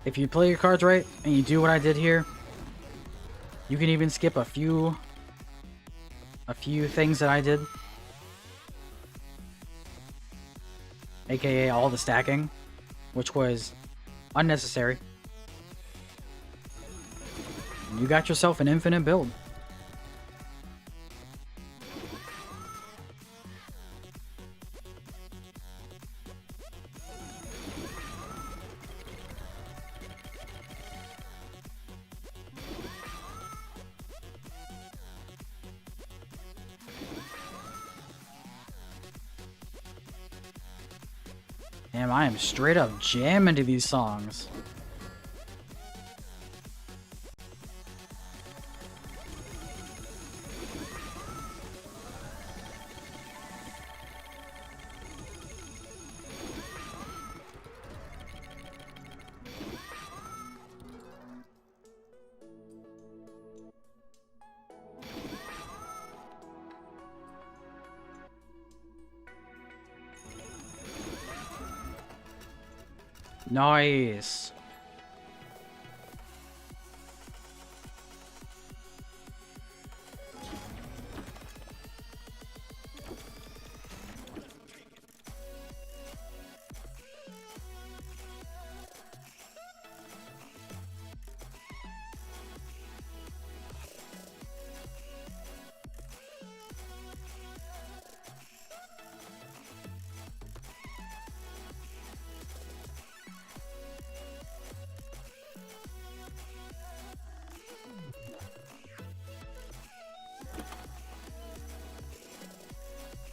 if you play your cards right and you do what I did here, you can even skip a few things that I did. AKA all the stacking, which was unnecessary. And you got yourself an infinite build. Damn, I am straight up jamming to these songs. Nice.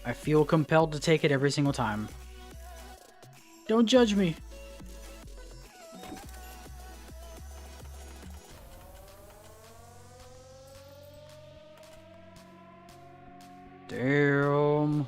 I feel compelled to take it every single time. Don't judge me. Damn.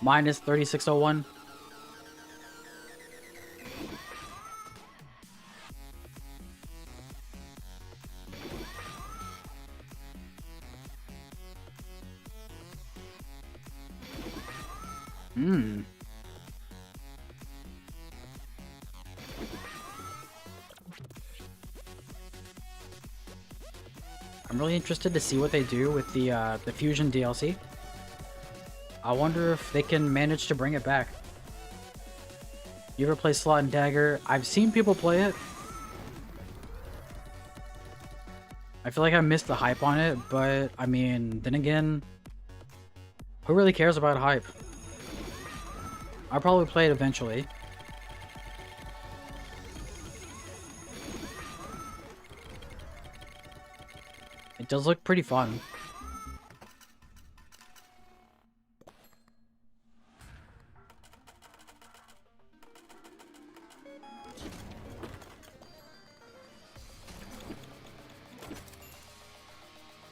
minus 3601. Hmm. I'm really interested to see what they do with the Fusion DLC. I wonder if they can manage to bring it back. You ever play Slot and Dagger? I've seen people play it. I feel like I missed the hype on it, but I mean, then again, who really cares about hype? I'll probably play it eventually. It does look pretty fun.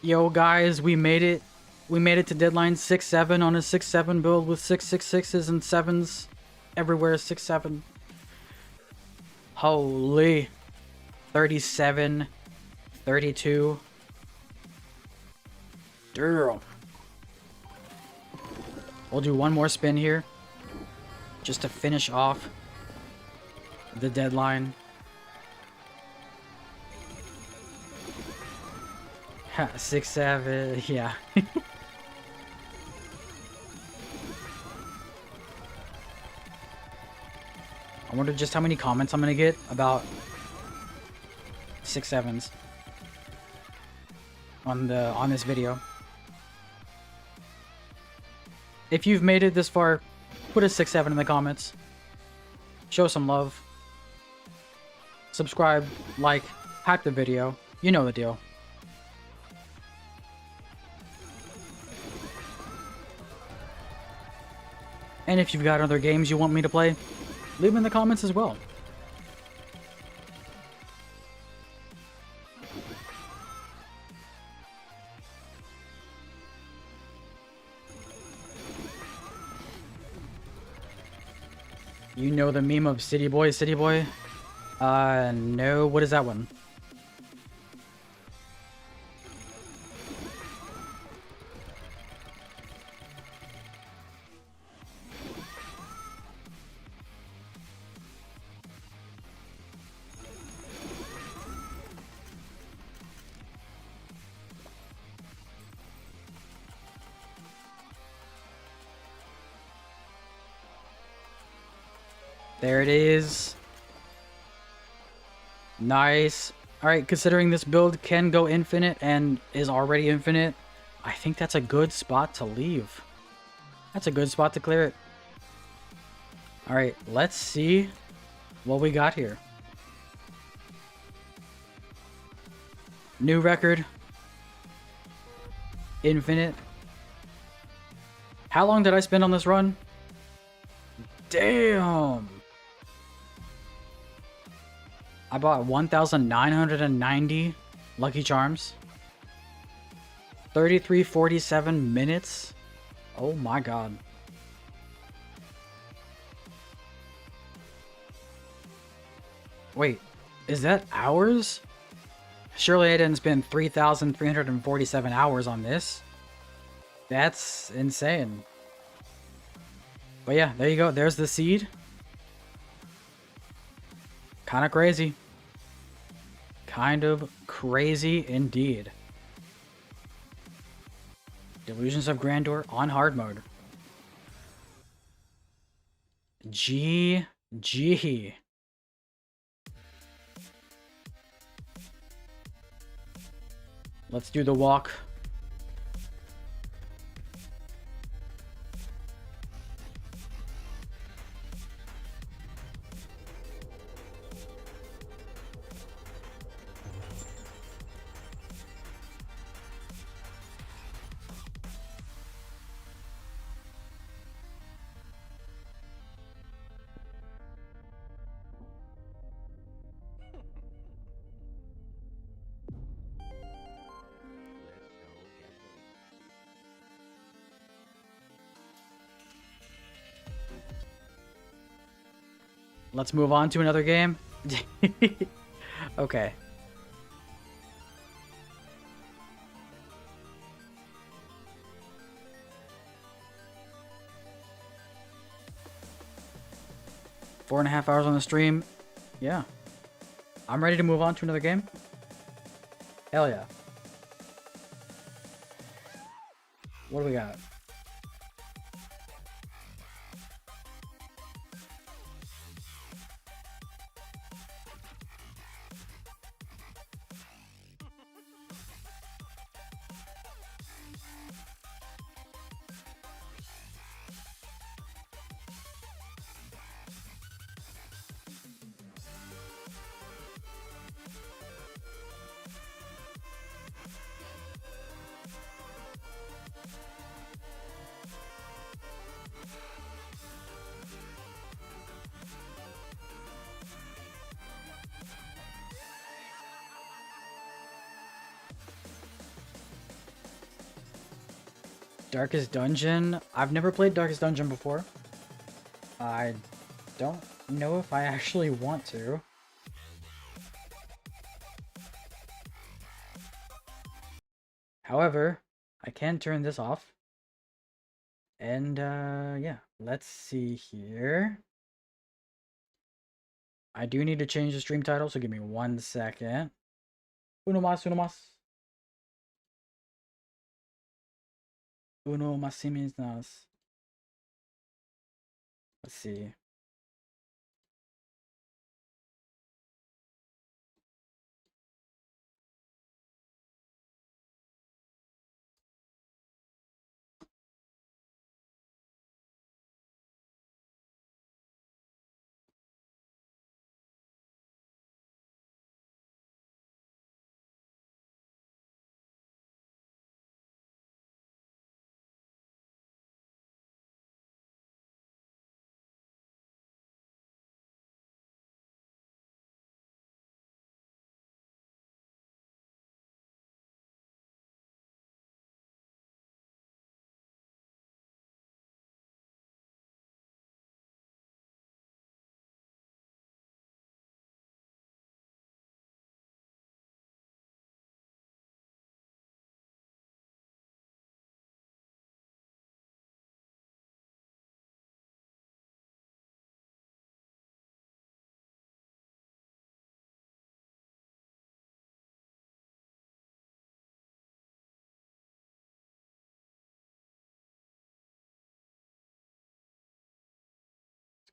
Yo guys, we made it. We made it to deadline 6-7 on a 6-7 build with 6-6-6s and 7s everywhere. 6-7. Holy. 37. 32. Damn. We'll do one more spin here. Just to finish off the deadline. 6-7, yeah. I wonder just how many comments I'm gonna get about 6-7s on this video. If you've made it this far, put a 6-7 in the comments. Show some love. Subscribe, like, hype the video. You know the deal. And if you've got other games you want me to play, leave them in the comments as well. You know the meme of City Boy, City Boy? No, what is that one? There it is. Nice. Alright, considering this build can go infinite and is already infinite, I think that's a good spot to leave. That's a good spot to clear it. Alright, let's see what we got here. New record. Infinite. How long did I spend on this run? Damn! I bought 1,990 Lucky Charms. 33:47 minutes. Oh my god. Wait, is that hours? Surely I didn't spend 3,347 hours on this. That's insane. But yeah, there you go. There's the seed. Kind of crazy. Kind of crazy indeed. Delusions of Grandeur on hard mode. GG. Let's do the walk. Let's move on to another game. Okay. Four and a half hours on the stream. Yeah. I'm ready to move on to another game. Hell yeah. What do we got? Darkest Dungeon? I've never played Darkest Dungeon before. I don't know if I actually want to. However, I can turn this off. And, yeah. Let's see here. I do need to change the stream title, so give me 1 second. Uno más, uno más. Uno más más. Let's see.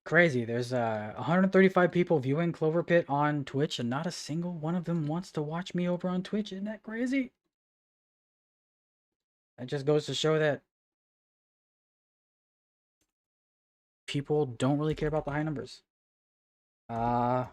Crazy. There's 135 people viewing Clover Pit on Twitch, and not a single one of them wants to watch me over on Twitch. Isn't that crazy? That just goes to show that people don't really care about the high numbers. Arcadium.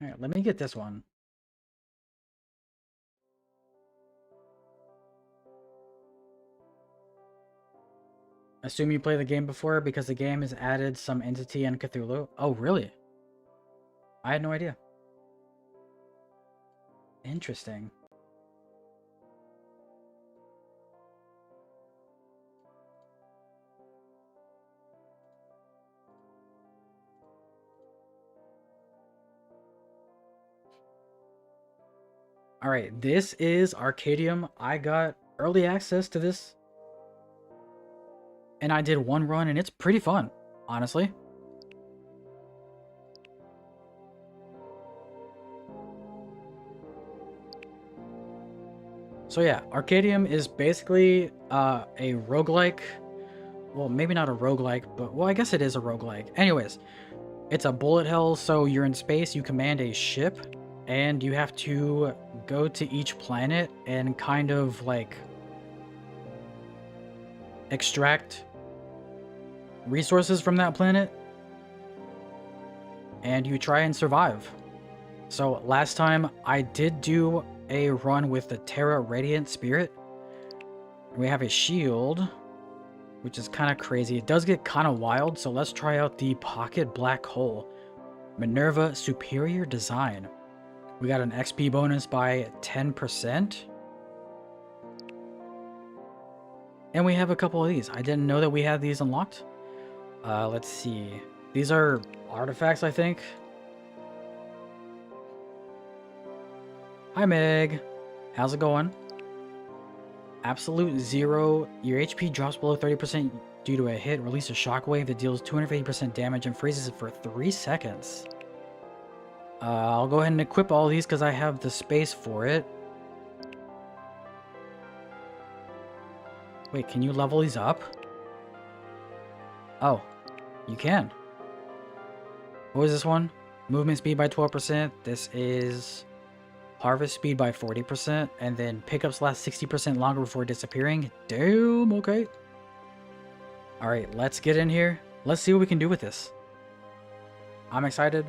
All right, let me get this one. Assume you play the game before because the game has added some entity and Cthulhu. Oh, really? I had no idea. Interesting. All right, this is Arcadium. I got early access to this, and I did one run, and it's pretty fun, honestly. So yeah, Arcadium is basically a roguelike. Well, maybe not a roguelike, but well, I guess it is a roguelike. Anyways, it's a bullet hell, so you're in space, you command a ship, and you have to go to each planet and kind of like extract resources from that planet. and you try and survive. So last time I did do a run with the Terra Radiant Spirit. We have a shield, which is kind of crazy. It does get kind of wild, so let's try out the Pocket Black Hole. Minerva Superior Design. We got an XP bonus by 10%. And we have a couple of these. I didn't know that we had these unlocked. Let's see. These are artifacts, I think. Hi, Meg. How's it going? Absolute Zero. Your HP drops below 30% due to a hit. Release a shockwave that deals 250% damage and freezes it for 3 seconds. I'll go ahead and equip all these because I have the space for it. Wait, can you level these up? Oh, you can. What was this one? Movement speed by 12%. This is harvest speed by 40%. And then pickups last 60% longer before disappearing. Damn, okay. Alright, let's get in here. Let's see what we can do with this. I'm excited.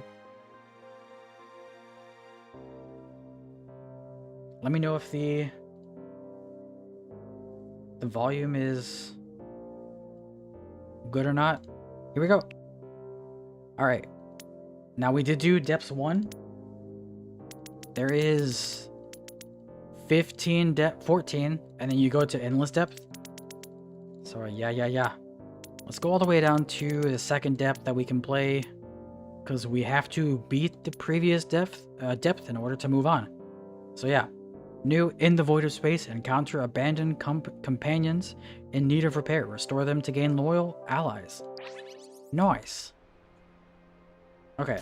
Let me know if the volume is good or not. Here we go. Alright. Now we did do depths 1. There is 14, and then you go to endless depth. So yeah. Let's go all the way down to the second depth that we can play, because we have to beat the previous depth in order to move on. So yeah. New, in the void of space, encounter abandoned companions in need of repair. Restore them to gain loyal allies. Nice. Okay.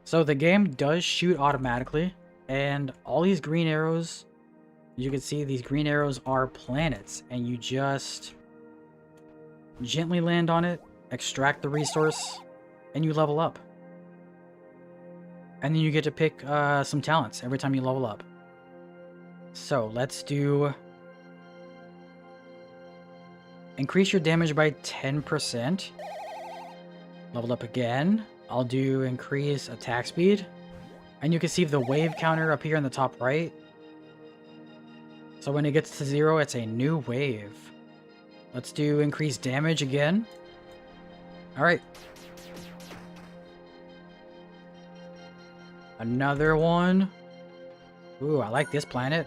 So the game does shoot automatically, and all these green arrows, you can see these green arrows are planets, and you just gently land on it, extract the resource, and you level up. And then you get to pick some talents every time you level up. So let's do increase your damage by 10%. Level up again. I'll do increase attack speed. And you can see the wave counter up here in the top right. So when it gets to 0, it's a new wave. Let's do increase damage again. Alright. Another one. Ooh, I like this planet.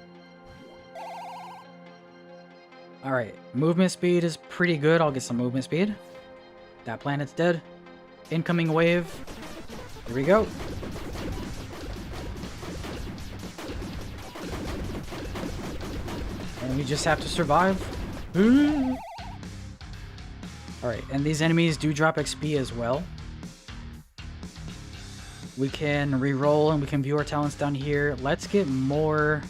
Alright, movement speed is pretty good. I'll get some movement speed. That planet's dead. Incoming wave. Here we go. And we just have to survive. Alright, and these enemies do drop XP as well. We can re-roll and we can view our talents down here. Let's get more...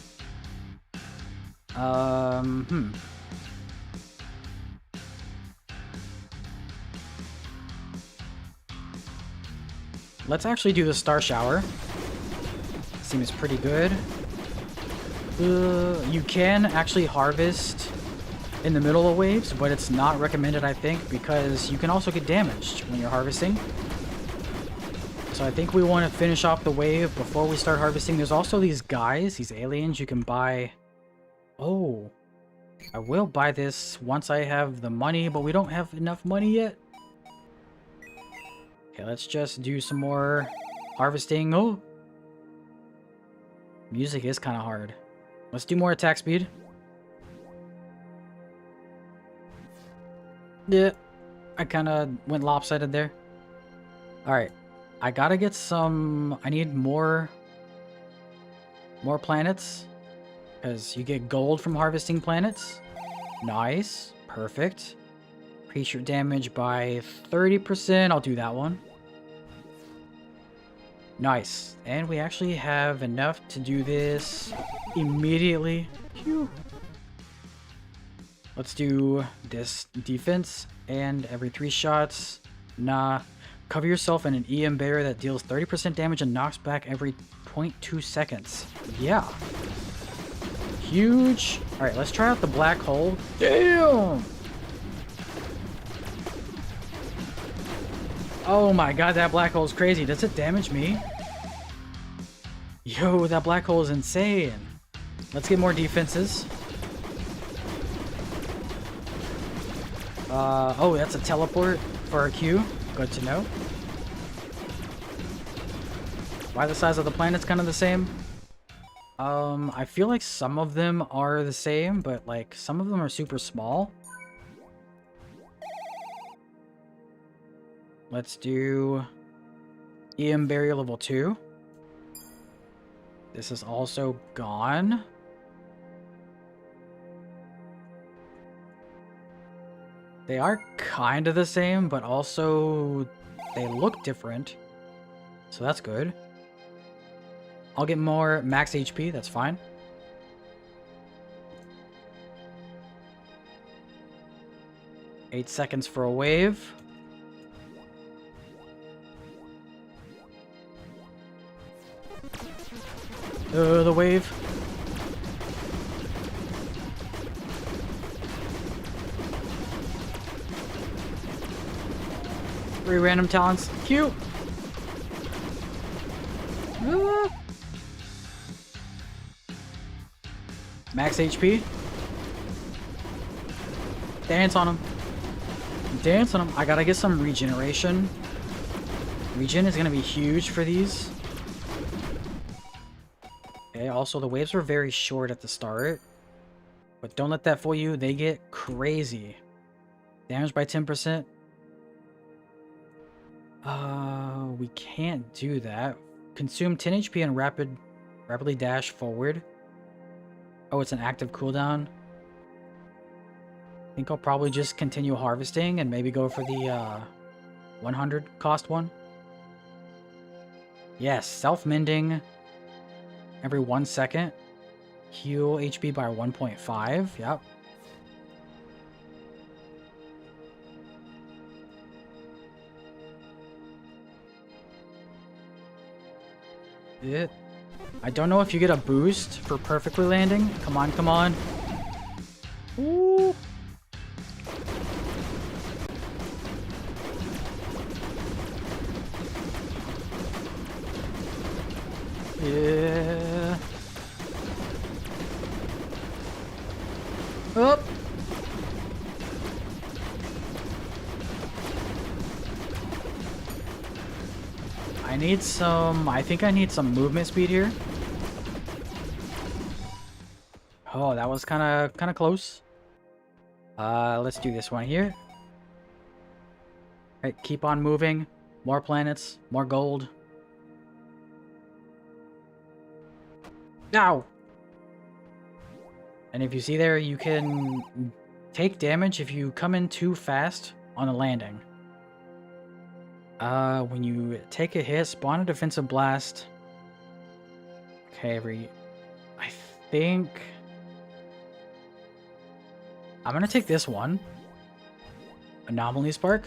Let's actually do the Star Shower. Seems pretty good. You can actually harvest in the middle of waves, but it's not recommended, I think, because you can also get damaged when you're harvesting. So I think we want to finish off the wave before we start harvesting. There's also these guys, these aliens you can buy. Oh, I will buy this once I have the money, but we don't have enough money yet. Okay, let's just do some more harvesting. Oh, music is kind of hard. Let's do more attack speed. Yeah, I kind of went lopsided there. Alright, I gotta get some... I need more planets, because you get gold from harvesting planets. Nice, perfect. Increase your damage by 30%. I'll do that one. Nice. And we actually have enough to do this immediately. Phew. Let's do this defense. And every 3 shots. Nah. Cover yourself in an EM barrier that deals 30% damage and knocks back every 0.2 seconds. Yeah. Huge. Alright, let's try out the black hole. Damn! Oh my god, that black hole is crazy. Does it damage me? Yo, that black hole is insane. Let's get more defenses. Oh, that's a teleport for our Q. Good to know. Why the size of the planet's kind of the same? I feel like some of them are the same, but like some of them are super small. Let's do EM barrier level 2. This is also gone. They are kind of the same, but also they look different. So that's good. I'll get more max HP, that's fine. Eight seconds for a wave. The wave. 3 random talents. Cute. Max HP. Dance on him. Dance on him. I gotta get some regeneration. Regen is gonna be huge for these. Okay, also the waves were very short at the start. But don't let that fool you, they get crazy. Damage by 10%. We can't do that. Consume 10 HP and rapidly dash forward. Oh, it's an active cooldown. I think I'll probably just continue harvesting and maybe go for the 100 cost one. Yes, self-mending every 1 second. Heal HP by 1.5. Yep. I don't know if you get a boost for perfectly landing. Come on, come on. Ooh. Yeah. Up. I think I need some movement speed here. Oh, that was kind of close. Let's do this one here. All right, keep on moving. More planets, more gold. Now. And if you see there, you can take damage if you come in too fast on a landing. When you take a hit, spawn a defensive blast. Okay, I think I'm gonna take this one. Anomaly Spark.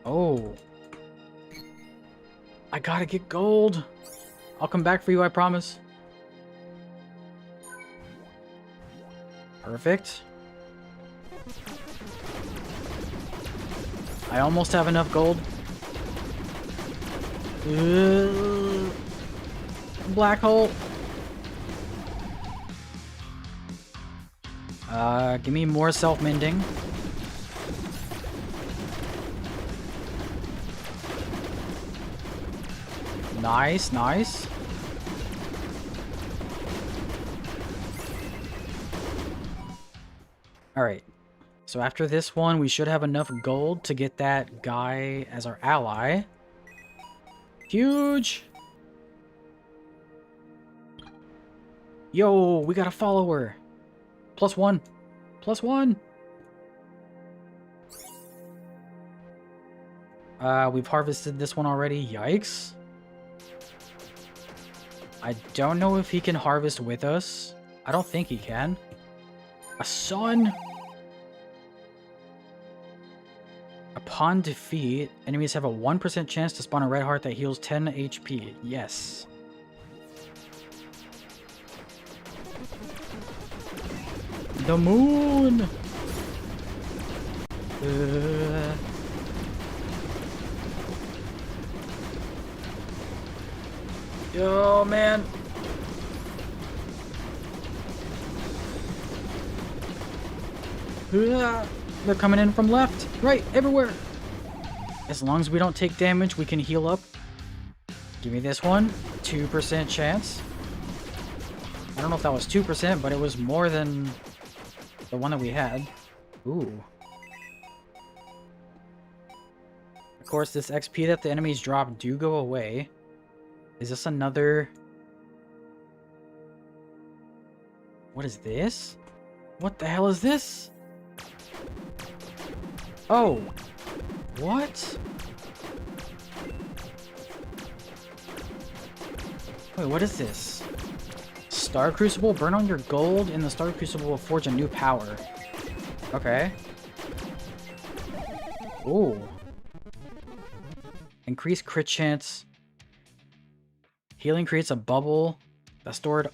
Oh. I gotta get gold. I'll come back for you, I promise. Perfect. I almost have enough gold. Black hole. Give me more self-mending. Nice, nice. Alright. So after this one, we should have enough gold to get that guy as our ally. Huge! Yo, we got a follower. +1. +1. We've harvested this one already. Yikes. I don't know if he can harvest with us. I don't think he can. A sun? Upon defeat, enemies have a 1% chance to spawn a red heart that heals 10 HP. Yes. The moon! Oh, man. They're coming in from left, right, everywhere. As long as we don't take damage, we can heal up. Give me this one. 2% chance. I don't know if that was 2%, but it was more than the one that we had. Ooh. Of course, this XP that the enemies drop do go away. Is this another... What is this? What the hell is this? Oh. What? Wait, what is this? Star Crucible? Burn on your gold in the Star Crucible will forge a new power. Okay. Ooh. Increase crit chance. Healing creates a bubble that stores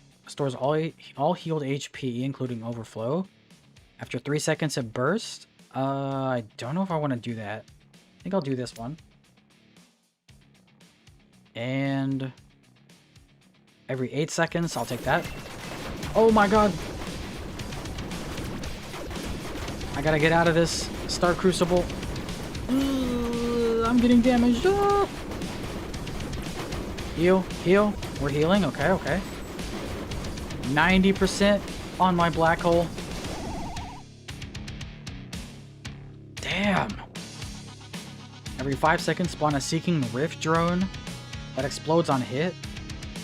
all healed HP, including overflow. After 3 seconds it bursts. I don't know if I want to do that. I think I'll do this one. And every 8 seconds, I'll take that. Oh my god! I gotta get out of this Star Crucible. I'm getting damaged. Ah! Heal, heal. We're healing. Okay, okay. 90% on my black hole. Damn. Every 5 seconds, spawn a Seeking Rift drone that explodes on hit.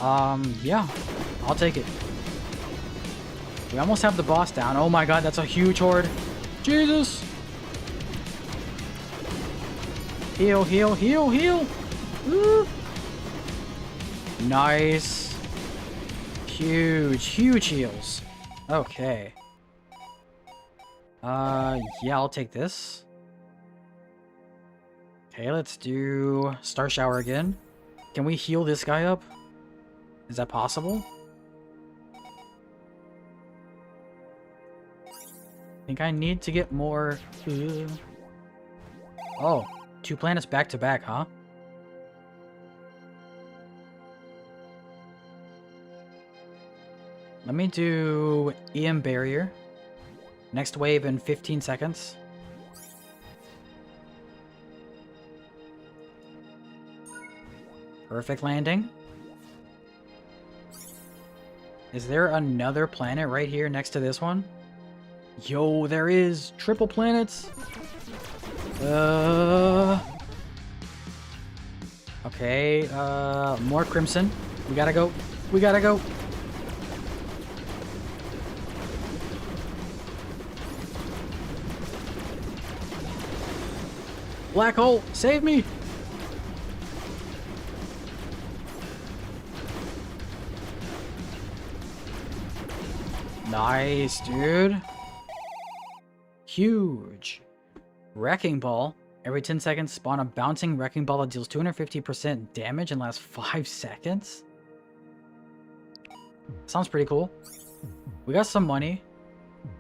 Yeah. I'll take it. We almost have the boss down. Oh my god, that's a huge horde. Jesus. Heal, heal, heal, heal. Woo. Nice. Huge, huge heals. Okay. Yeah, I'll take this. Okay, let's do Star Shower again. Can we heal this guy up? Is that possible? I think I need to get more... Oh, 2 planets back to back, huh? Let me do EM Barrier. Next wave in 15 seconds. Perfect landing. Is there another planet right here next to this one? Yo, there is! Triple planets! Okay, more Crimson. We gotta go. We gotta go. Black hole, save me! Nice, dude. Huge. Wrecking Ball. Every 10 seconds, spawn a bouncing Wrecking Ball that deals 250% damage and lasts 5 seconds. Sounds pretty cool. We got some money.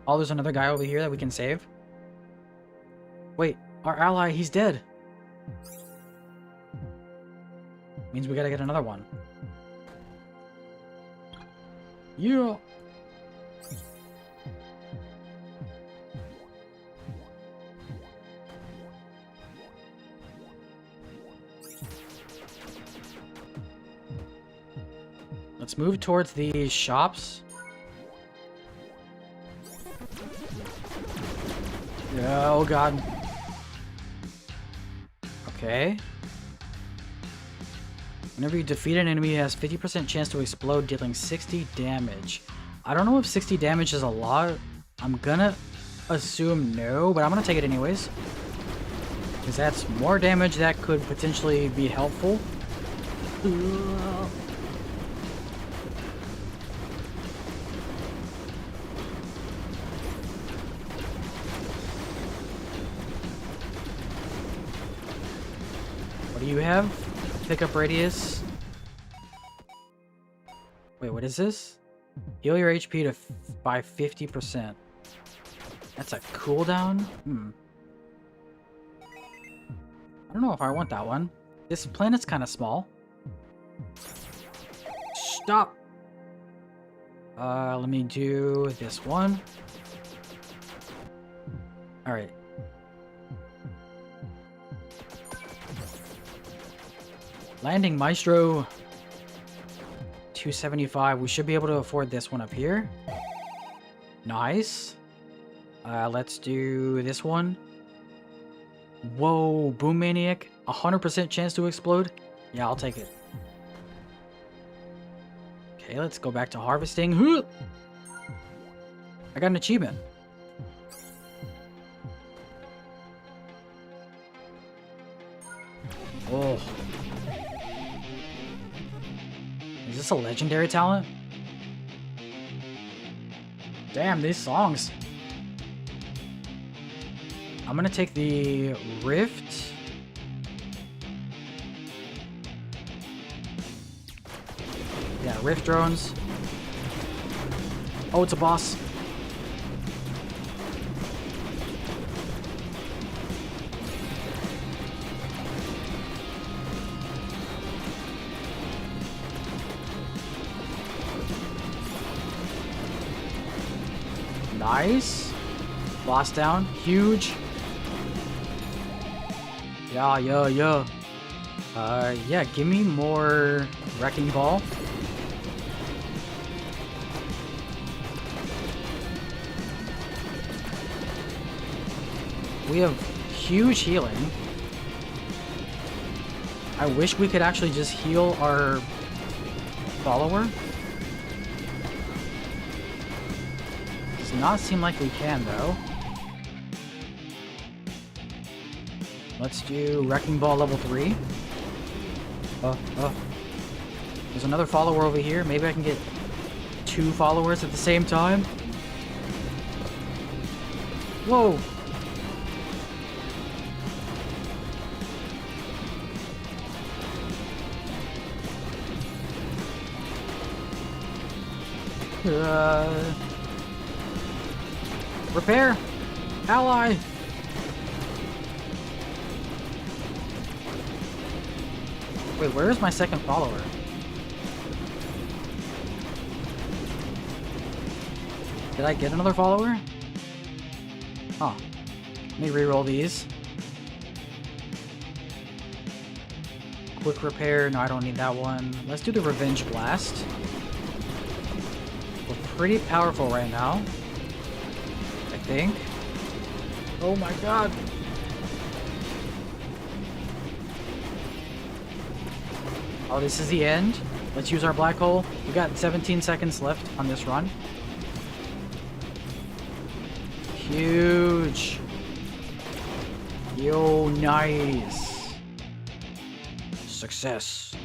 Oh, there's another guy over here that we can save. Wait, our ally, he's dead. Means we gotta get another one. Yeah. Let's move towards these shops. Oh god. Okay. Whenever you defeat an enemy, it has 50% chance to explode, dealing 60 damage. I don't know if 60 damage is a lot. I'm gonna assume no, but I'm gonna take it anyways. Because that's more damage that could potentially be helpful. What do you have? Pickup radius. Wait, what is this? Heal your HP by 50%. That's a cooldown? I don't know if I want that one. This planet's kind of small. Stop. Let me do this one. All right. Landing Maestro. 275. We should be able to afford this one up here. Nice. Let's do this one. Whoa, Boom Maniac. 100% chance to explode. Yeah, I'll take it. Okay, let's go back to harvesting. I got an achievement. Oh. Is this a legendary talent? Damn, these songs. I'm gonna take the Rift. Yeah, Rift drones. Oh, it's a boss. Nice. Boss down. Huge. Yeah. Yeah, give me more Wrecking Ball. We have huge healing. I wish we could actually just heal our follower. Does not seem like we can, though. Let's do Wrecking Ball level 3. There's another follower over here. Maybe I can get 2 followers at the same time. Whoa! Repair! Ally! Wait, where is my second follower? Did I get another follower? Huh. Let me reroll these. Quick repair. No, I don't need that one. Let's do the Revenge Blast. We're pretty powerful right now. I think. Oh my god. Oh, this is the end. Let's use our black hole. We got 17 seconds left on this run. Huge. Yo, nice. Success.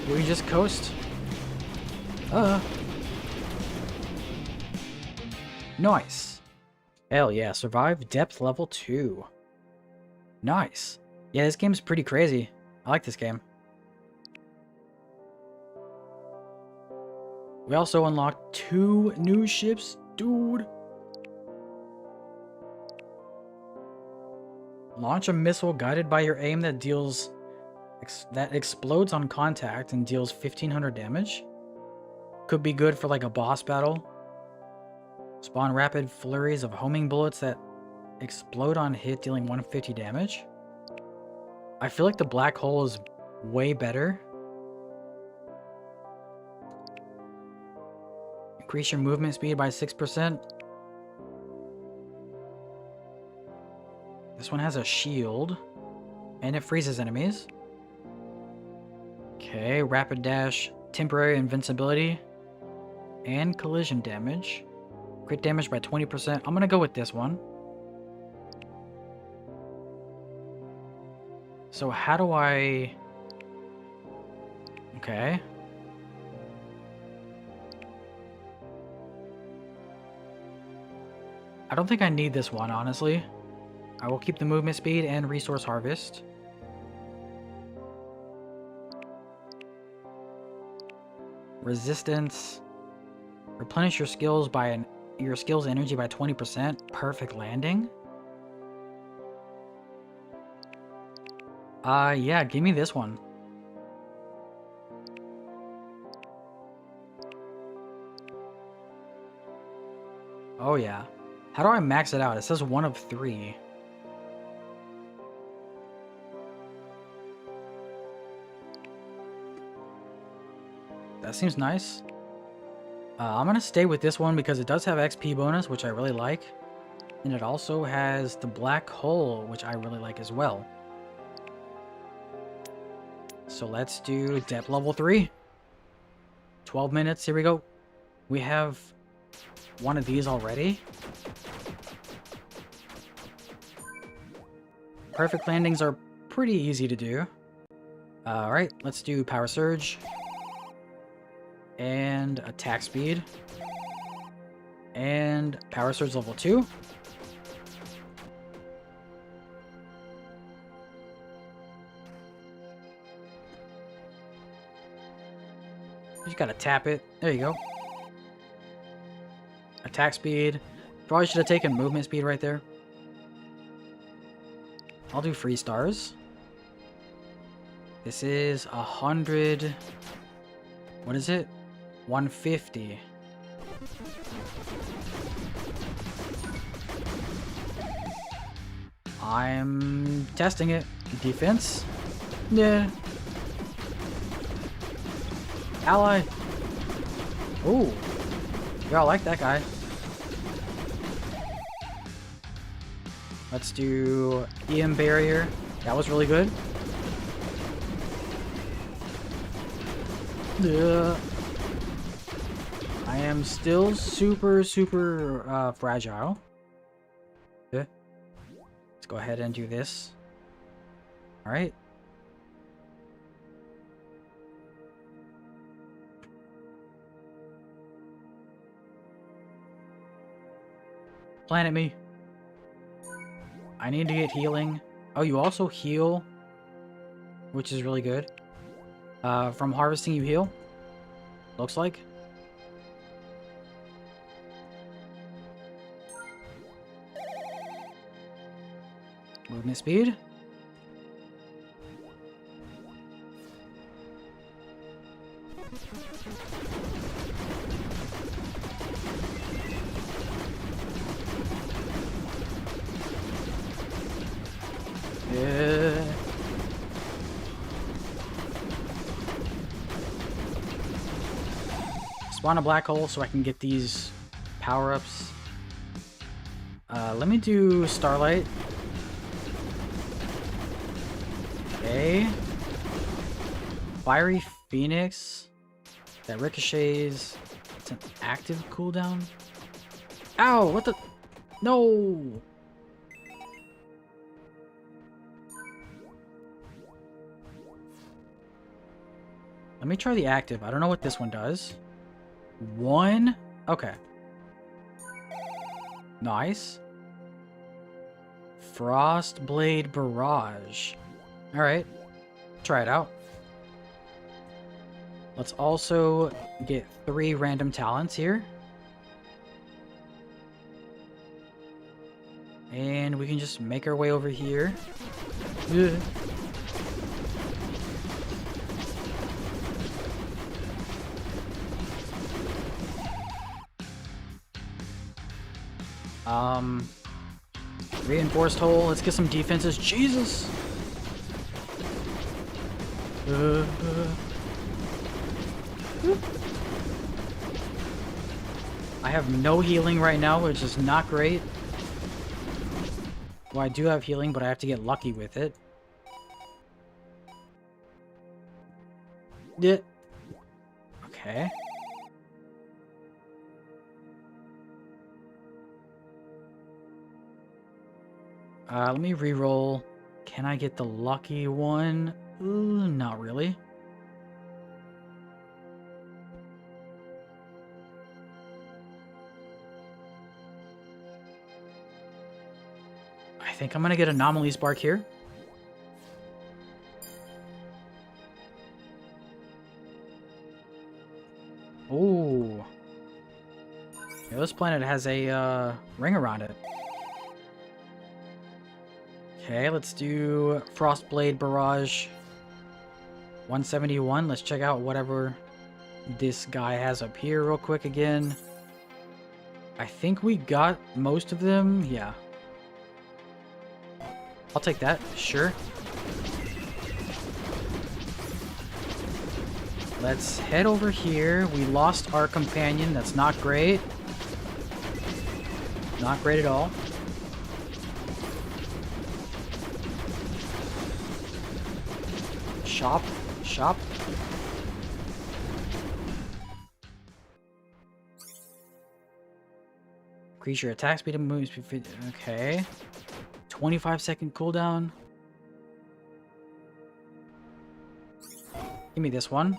Do we just coast? Nice. Hell yeah, survive depth level 2. Nice. Yeah, this game's pretty crazy. I like this game. We also unlocked 2 new ships, dude. Launch a missile guided by your aim that explodes on contact and deals 1500 damage. Could be good for like a boss battle. Spawn rapid flurries of homing bullets that explode on hit, dealing 150 damage. I feel like the black hole is way better. Increase your movement speed by 6%. This one has a shield. And it freezes enemies. Okay, rapid dash, temporary invincibility, and collision damage. Crit damage by 20%. I'm gonna go with this one. So how do I... Okay. I don't think I need this one, honestly. I will keep the movement speed and resource harvest. Resistance. Replenish your skills by your skills energy by 20%. Perfect landing. Yeah, give me this one. Oh yeah. How do I max it out? It says 1 of 3. That seems nice. I'm gonna stay with this one because it does have XP bonus, which I really like. And it also has the black hole, which I really like as well. So let's do depth level 3. 12 minutes, here we go. We have one of these already. Perfect landings are pretty easy to do. Alright, let's do power surge. And attack speed. And power surge level 2. You just gotta tap it. There you go. Attack speed. Probably should have taken movement speed right there. I'll do free stars. This is 100. What is it? 150. I'm testing it. Defense? Yeah. Ally. Ooh. Yeah, I like that guy. Let's do EM barrier. That was really good. I am still super fragile. Let's go ahead and do this. Alright. Planet me. I need to get healing. Oh, you also heal, which is really good. From harvesting, you heal. Looks like. Movement speed. Yeah. Spawn a black hole so I can get these power-ups. Let me do Starlight. Okay. Fiery Phoenix. That ricochets. It's an active cooldown. Ow! What the? No! Let me try the active. I don't know what this one does. 1? Okay. Nice. Frostblade Barrage. Alright. Try it out. Let's also get 3 random talents here. And we can just make our way over here. Ugh. Reinforced hole. Let's get some defenses. Jesus! I have no healing right now, which is not great. Well, I do have healing, but I have to get lucky with it. Yeah. Okay. Let me re-roll. Can I get the lucky one? Ooh, not really. I think I'm gonna get Anomaly Spark here. Ooh. Yeah, this planet has a ring around it. Okay, let's do Frostblade Barrage 171. Let's check out whatever this guy has up here real quick again. I think we got most of them. Yeah. I'll take that. Sure. Let's head over here. We lost our companion. That's not great. Not great at all. Shop. Shop. Increase your attack speed and movement speed. Okay. 25-second cooldown. Give me this one.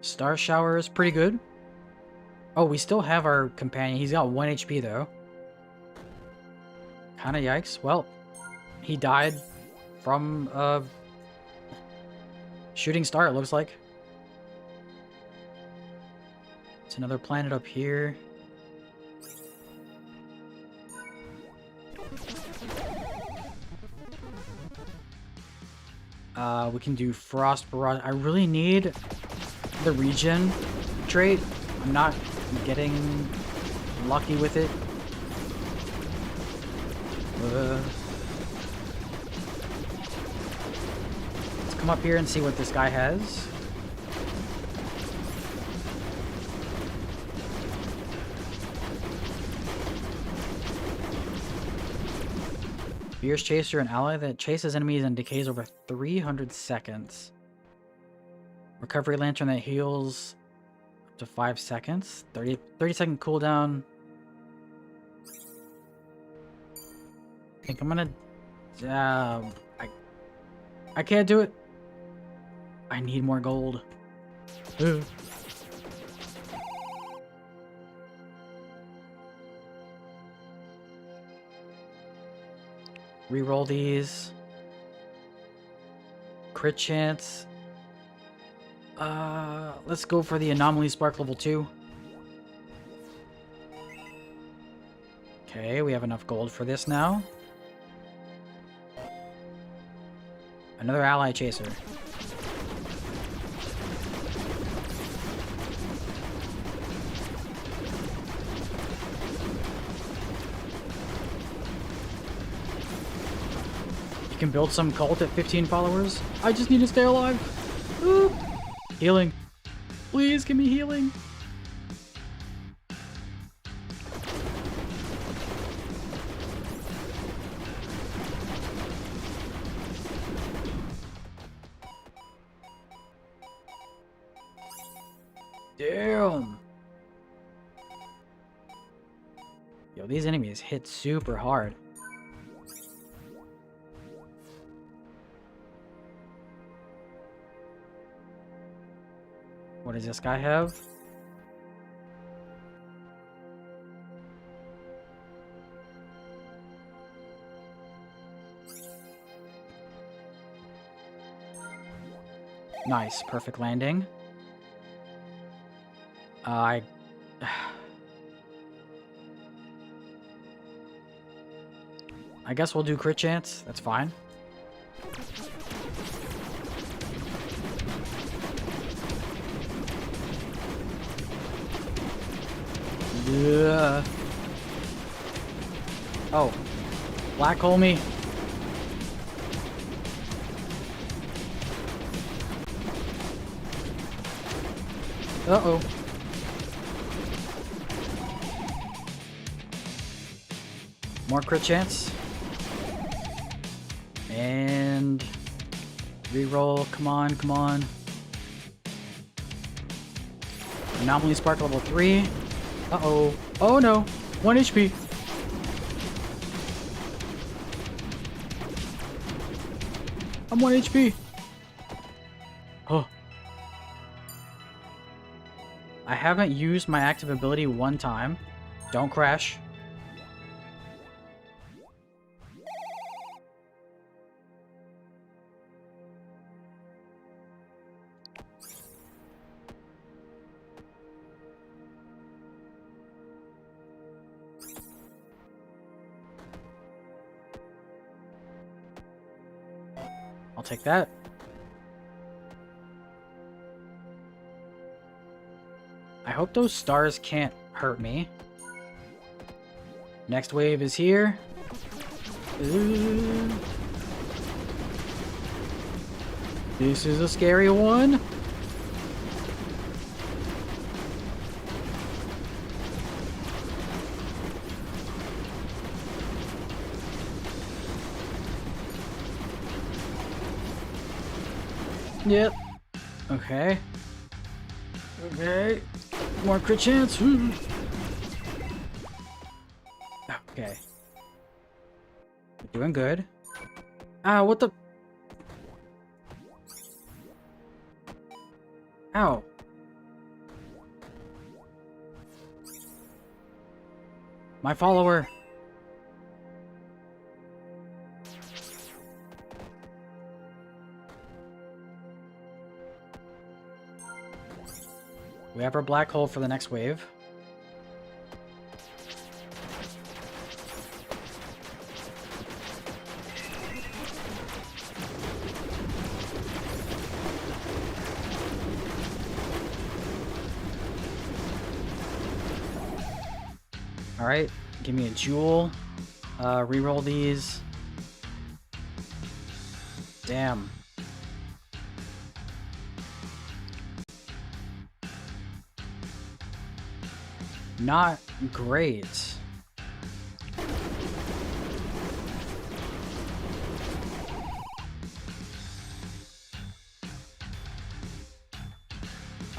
Star Shower is pretty good. Oh, we still have our companion. He's got 1 HP though. Kinda yikes. Well, he died from shooting star, it looks like. It's another planet up here. We can do Frost Barrage. I really need the regen trait. I'm not getting lucky with it. Let's come up here and see what this guy has. Fierce Chaser, an ally that chases enemies and decays over 300 seconds. Recovery Lantern that heals up to 5 seconds. 30-second cooldown. I think I'm gonna... I can't do it. I need more gold. Ugh. Reroll these. Crit chance. Let's go for the Anomaly Spark level 2. Okay, we have enough gold for this now. Another ally chaser. Can build some cult at 15 followers. I just need to stay alive. Ooh. Healing. Please give me healing. Damn. Yo, these enemies hit super hard. What does this guy have? Nice, perfect landing. I guess we'll do crit chance. That's fine. Yeah. Oh. Black hole me. Uh-oh. More crit chance. And reroll. Come on, come on. Anomaly Spark level 3. Uh-oh. Oh no. 1 HP. I'm 1 HP. Oh. I haven't used my active ability one time. Don't crash. I'll take that. I hope those stars can't hurt me. Next wave is here. Ooh. This is a scary one. Yep. Okay. Okay. More crit chance. Okay. We're doing good. Ah, what the? Ow. My follower. We have our black hole for the next wave. Alright, give me a jewel. Reroll these. Damn. Not great.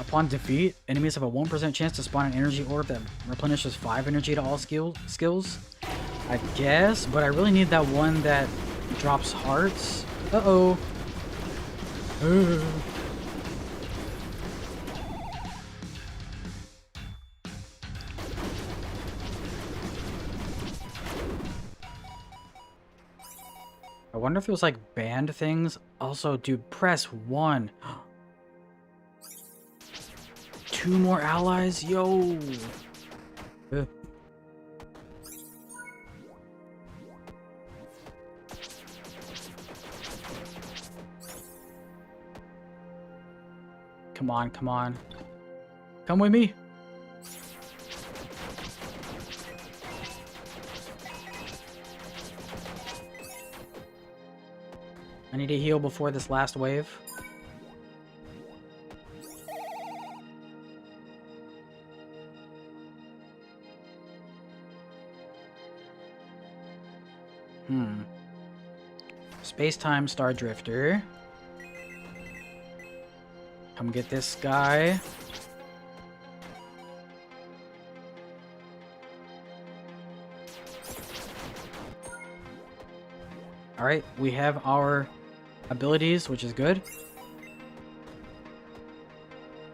Upon defeat, enemies have a 1% chance to spawn an energy orb that replenishes 5 energy to all skills. I guess, but I really need that one that drops hearts. Uh-oh. I wonder if it was like banned things. Also, dude, press 1. 2 more allies? Yo! Come on, come on. Come with me! I need to heal before this last wave. Space-time Star Drifter. Come get this guy. Alright, we have our abilities, which is good.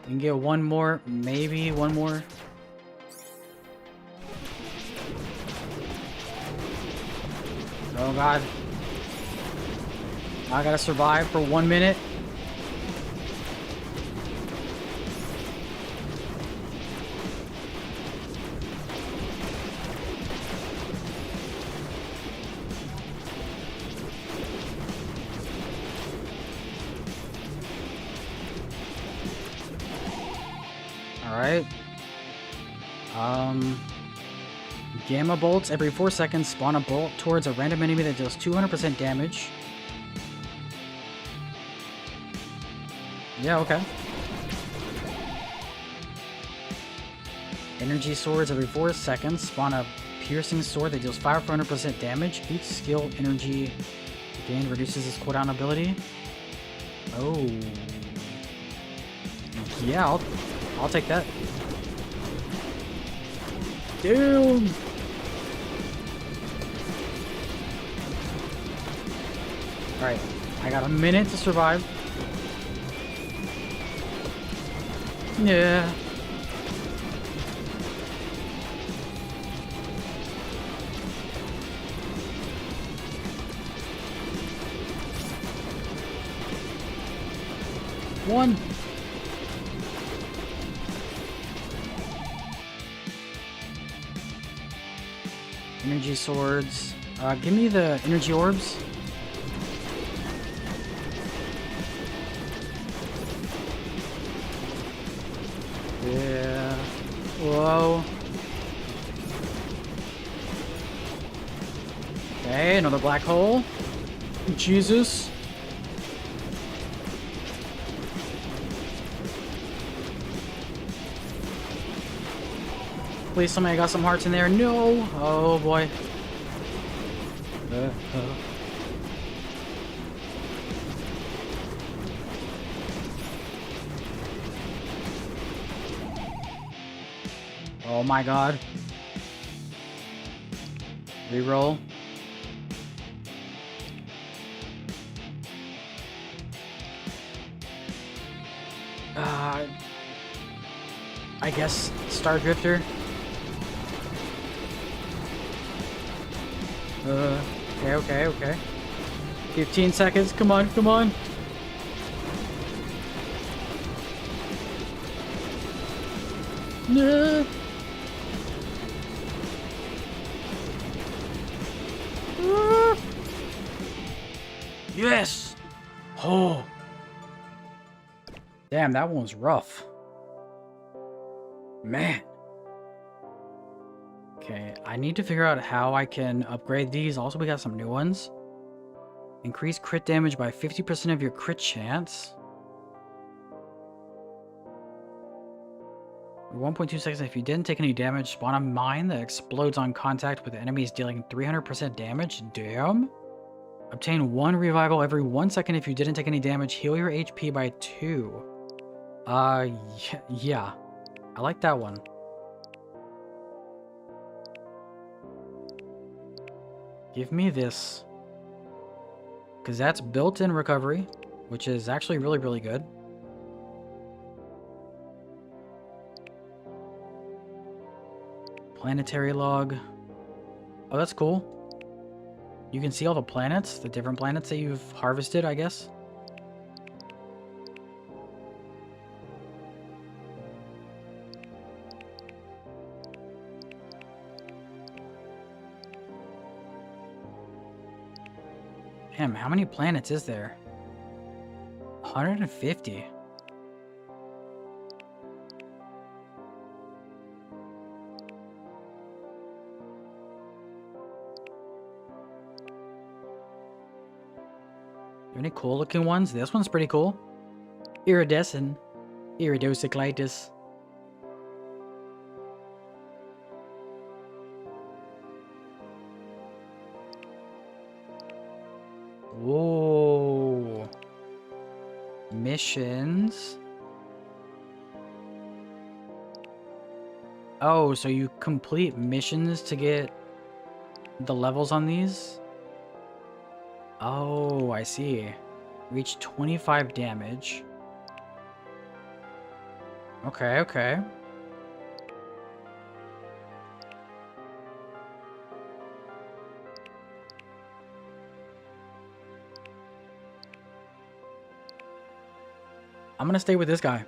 We can get one more, maybe one more. Oh god. I gotta survive for 1 minute. Alright. Gamma bolts. Every 4 seconds, spawn a bolt towards a random enemy that deals 200% damage. Yeah, okay. Energy swords. Every 4 seconds, spawn a piercing sword that deals 500% damage. Each skill energy gained reduces its cooldown ability. Oh. Yeah, I'll take that. Damn! Alright, I got a minute to survive. Yeah. One. Energy swords. Give me the energy orbs. Yeah. Whoa. Okay, another black hole. Jesus. Please, somebody got some hearts in there. No. Oh boy. Oh my god. Reroll. I guess Star Drifter. Okay. 15 seconds. Come on. No. Yes. Oh. Damn, that one was rough. Man. Okay, I need to figure out how I can upgrade these. Also, we got some new ones. Increase crit damage by 50% of your crit chance. 1.2 seconds if you didn't take any damage. Spawn a mine that explodes on contact with enemies dealing 300% damage. Damn. Obtain 1 revival every 1 second if you didn't take any damage. Heal your HP by 2. Yeah. I like that one. Give me this. Because that's built-in recovery, which is actually really, really good. Planetary log. Oh, that's cool. You can see all the planets, the different planets that you've harvested, I guess. Damn, how many planets is there? 150. Any cool looking ones? This one's pretty cool. Iridescent. Iridocyclitis. Whoa. Missions. Oh, so you complete missions to get the levels on these? Oh, I see. Reach 25 damage. Okay. I'm gonna stay with this guy.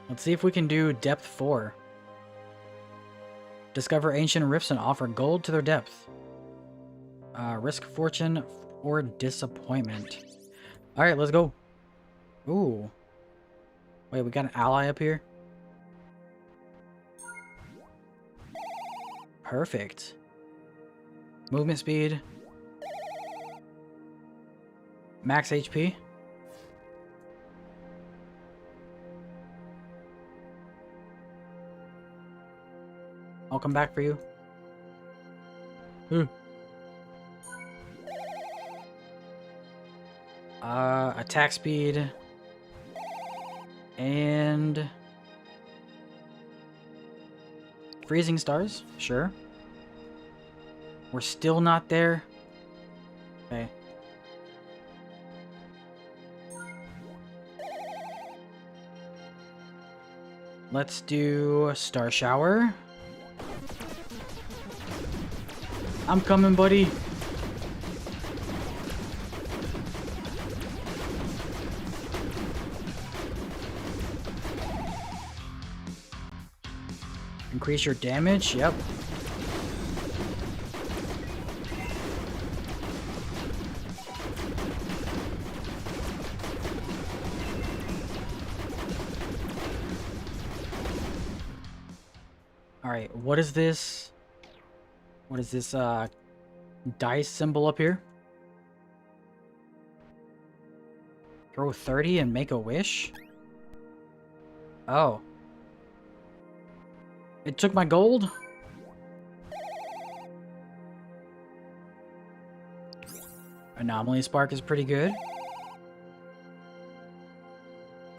Let's see if we can do depth 4. Discover ancient rifts and offer gold to their depth. Risk fortune or disappointment. Alright, let's go. Ooh. Wait, we got an ally up here? Perfect. Movement speed. Max HP. I'll come back for you. Attack speed. And... freezing stars? Sure. We're still not there. Okay. Let's do a star shower. I'm coming, buddy. Increase your damage. Yep. Alright, what is this? What is this, dice symbol up here? Throw 30 and make a wish? Oh. It took my gold? Anomaly Spark is pretty good.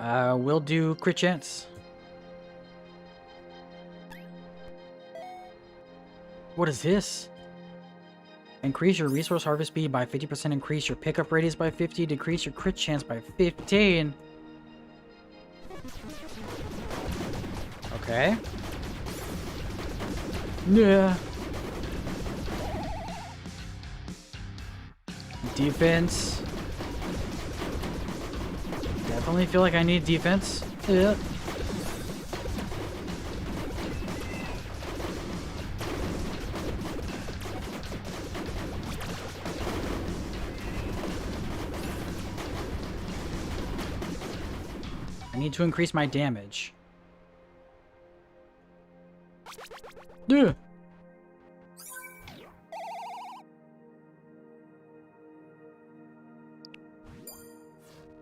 We'll do crit chance. What is this? Increase your resource harvest speed by 50%, increase your pickup radius by 50, decrease your crit chance by 15. Okay. Yeah. Defense. Definitely feel like I need defense. Yeah. I need to increase my damage. Yeah.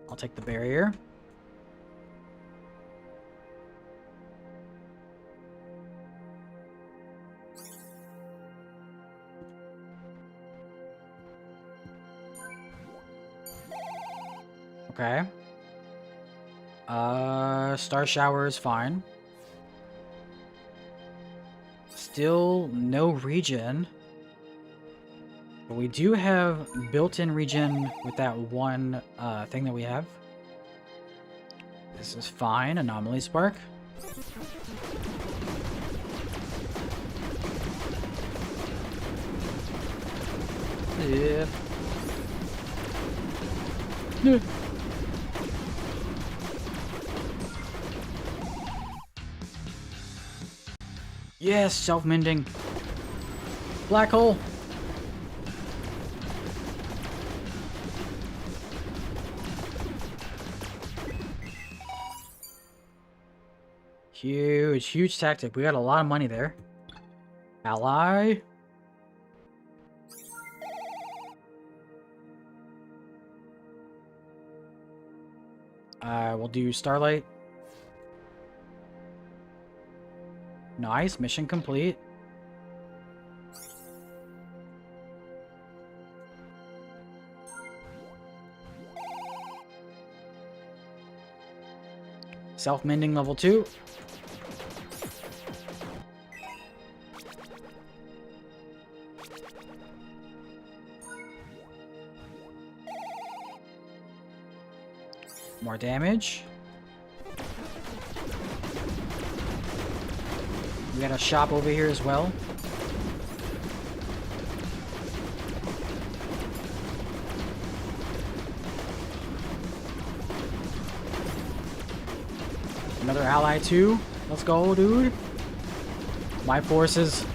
I'll take the barrier. Okay. Star shower is fine. Still no regen. But we do have built-in regen with that one thing that we have. This is fine. Anomaly Spark. Yeah. Yeah. Yes, self-mending. Black hole. Huge, huge tactic. We got a lot of money there. Ally. We'll do Starlight. Nice, mission complete. Self-mending level 2. More damage. We got a shop over here as well. Another ally too. Let's go, dude. My forces.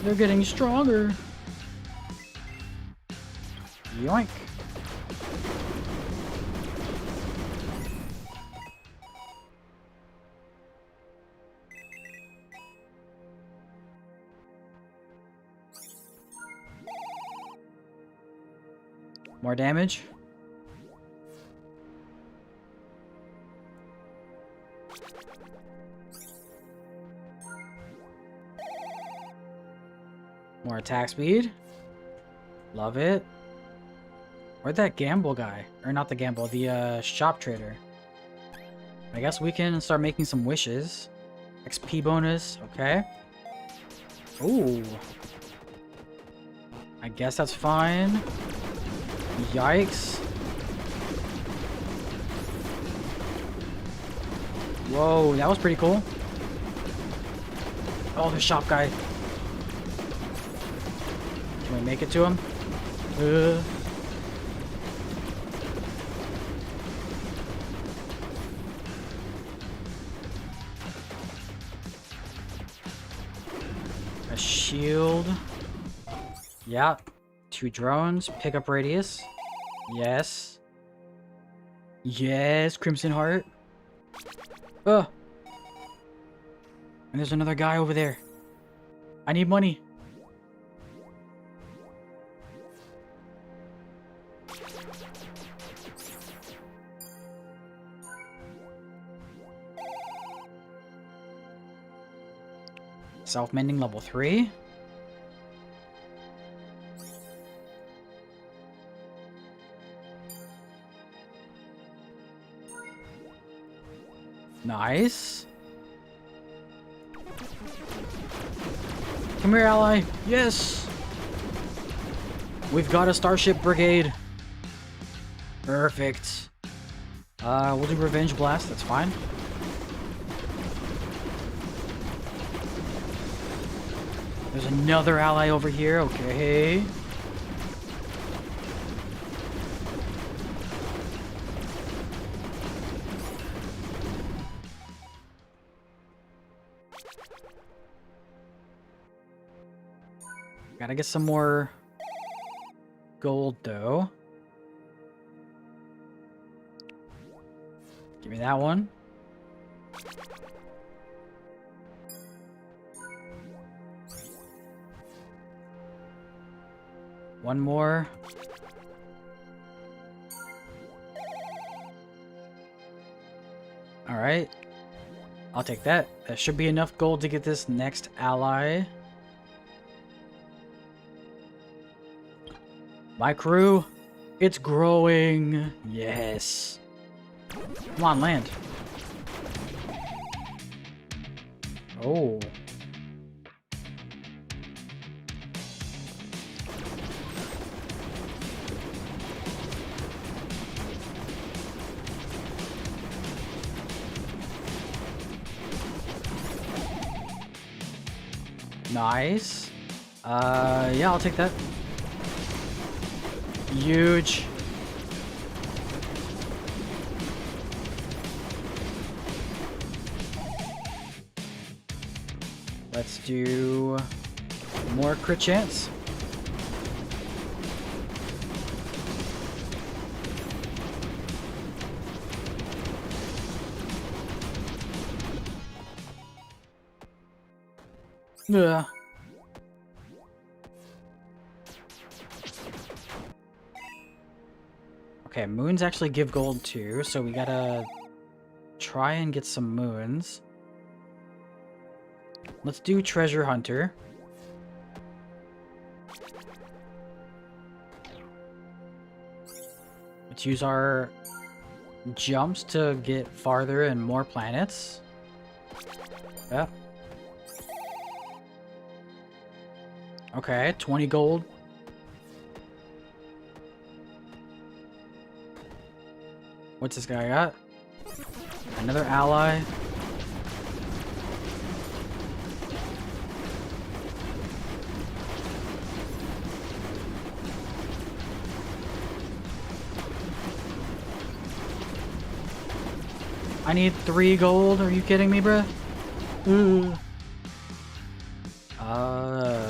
They're getting stronger. Yoink. More damage. More attack speed. Love it. Where'd that gamble guy? Or not the gamble, the shop trader. I guess we can start making some wishes. XP bonus, okay. Ooh. I guess that's fine. Yikes. Whoa, that was pretty cool. Oh, the shop guy. Can we make it to him? A shield. Yeah. 2 drones. Pickup radius. Yes. Yes, Crimson Heart. And there's another guy over there. I need money. Self-mending level 3. Nice. Come here, ally. Yes. We've got a starship brigade. Perfect. We'll do revenge blast. That's fine. There's another ally over here. Okay. Gotta get some more gold, though. Give me that one. One more. All right. I'll take that. That should be enough gold to get this next ally. My crew, it's growing. Yes. Come on, land. Oh. Nice. Yeah, I'll take that. Huge. Let's do more crit chance. Yeah. Okay, moons actually give gold too, so we gotta try and get some moons. Let's do treasure hunter. Let's use our jumps to get farther and more planets. Yeah. Okay, 20 gold. What's this guy got? Another ally. I need 3 gold. Are you kidding me, bruh? Ooh.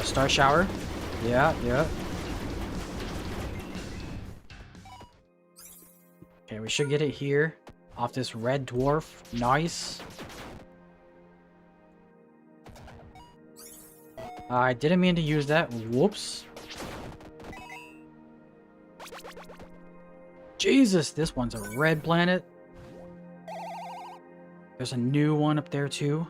Star shower. Yeah, yeah. Okay, we should get it here. Off this red dwarf. Nice. I didn't mean to use that. Whoops. Jesus, this one's a red planet. There's a new one up there too.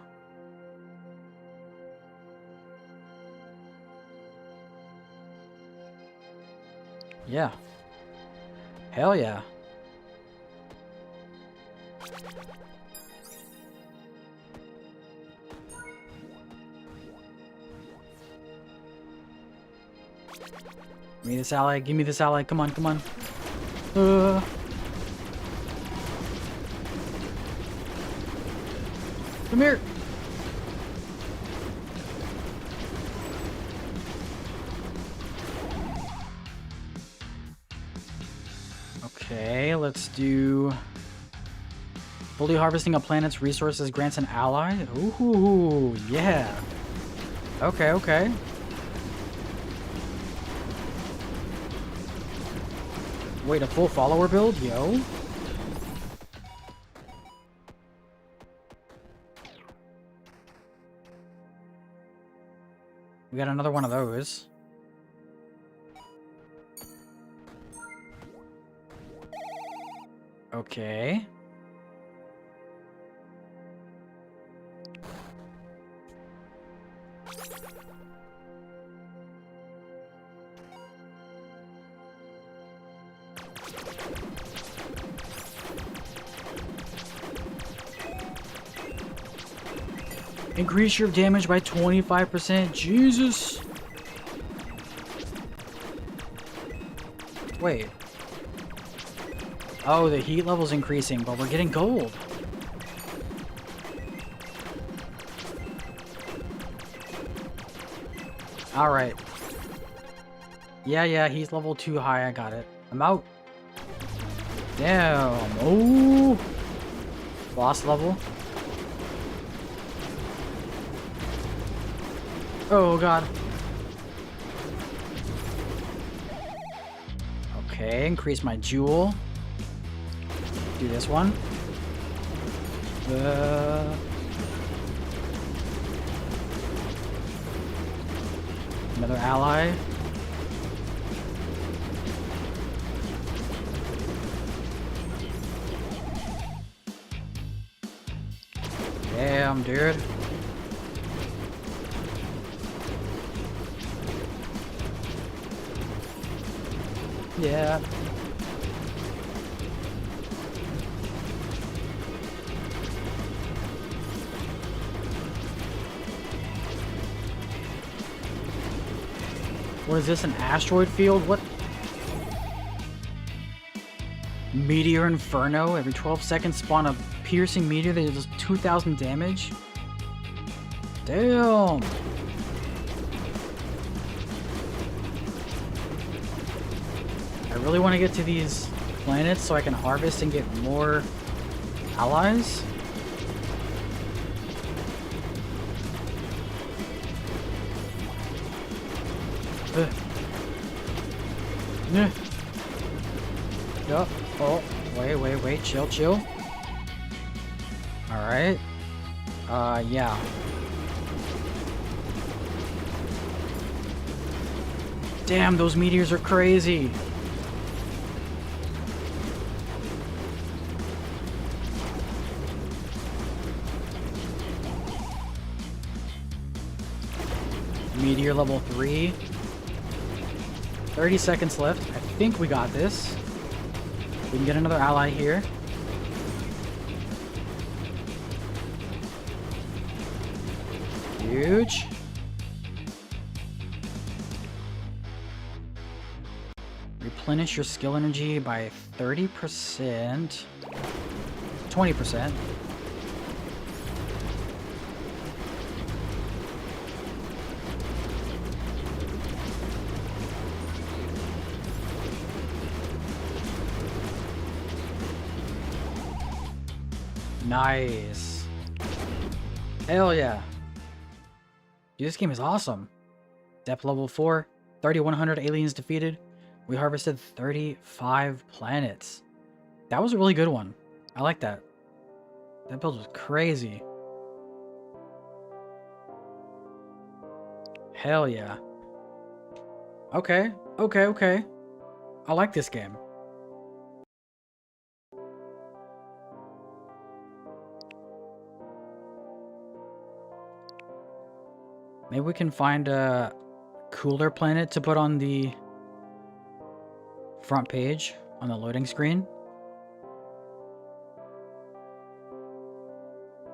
Yeah. Hell yeah. Give me this ally. Give me this ally. Come on, come on. Come here. Okay, let's do... Fully harvesting a planet's resources grants an ally? Ooh, yeah. Okay, okay. Wait, a full follower build? Yo. We got another one of those. Okay. Increase your damage by 25%. Jesus. Wait. Oh, the heat level's increasing, but we're getting gold. Alright. Yeah, he's level 2 high. I got it. I'm out. Damn. Oh. Boss level. Oh, God. Okay, increase my jewel. Do this one. Another ally. Damn, dude. Yeah. What is this, an asteroid field? What? Meteor Inferno. Every 12 seconds spawn a piercing meteor that does 2,000 damage. Damn. I really want to get to these planets so I can harvest and get more allies. Yup. Oh, wait, chill. Alright. Yeah. Damn, those meteors are crazy. Meteor level 3. 30 seconds left. I think we got this. We can get another ally here. Huge. Replenish your skill energy by 30%. 20%. Nice. Hell yeah. Dude, this game is awesome. Depth level 4, 3,100 aliens defeated. We harvested 35 planets. That was a really good one. I like that. That build was crazy. Hell yeah. Okay. I like this game. Maybe we can find a cooler planet to put on the front page on the loading screen.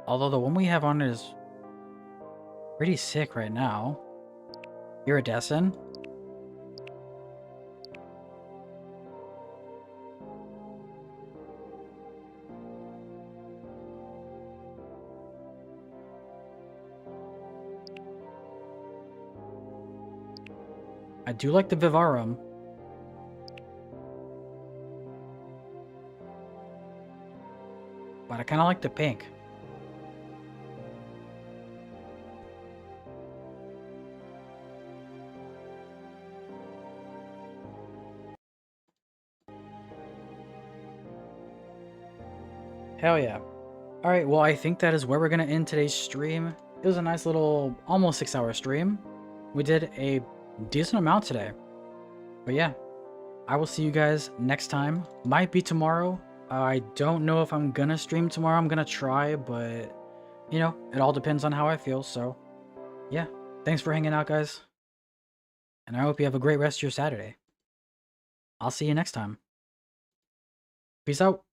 Although the one we have on is pretty sick right now. Iridescent. I do like the Vivarum. But I kind of like the pink. Hell yeah. Alright, well I think that is where we're going to end today's stream. It was a nice little, almost 6-hour stream. we did a decent amount today. But yeah, I will see you guys next time. Might be tomorrow. I don't know if I'm gonna stream tomorrow. I'm gonna try, but you know, it all depends on how I feel. So yeah, thanks for hanging out, guys. And I hope you have a great rest of your Saturday. I'll see you next time. Peace out.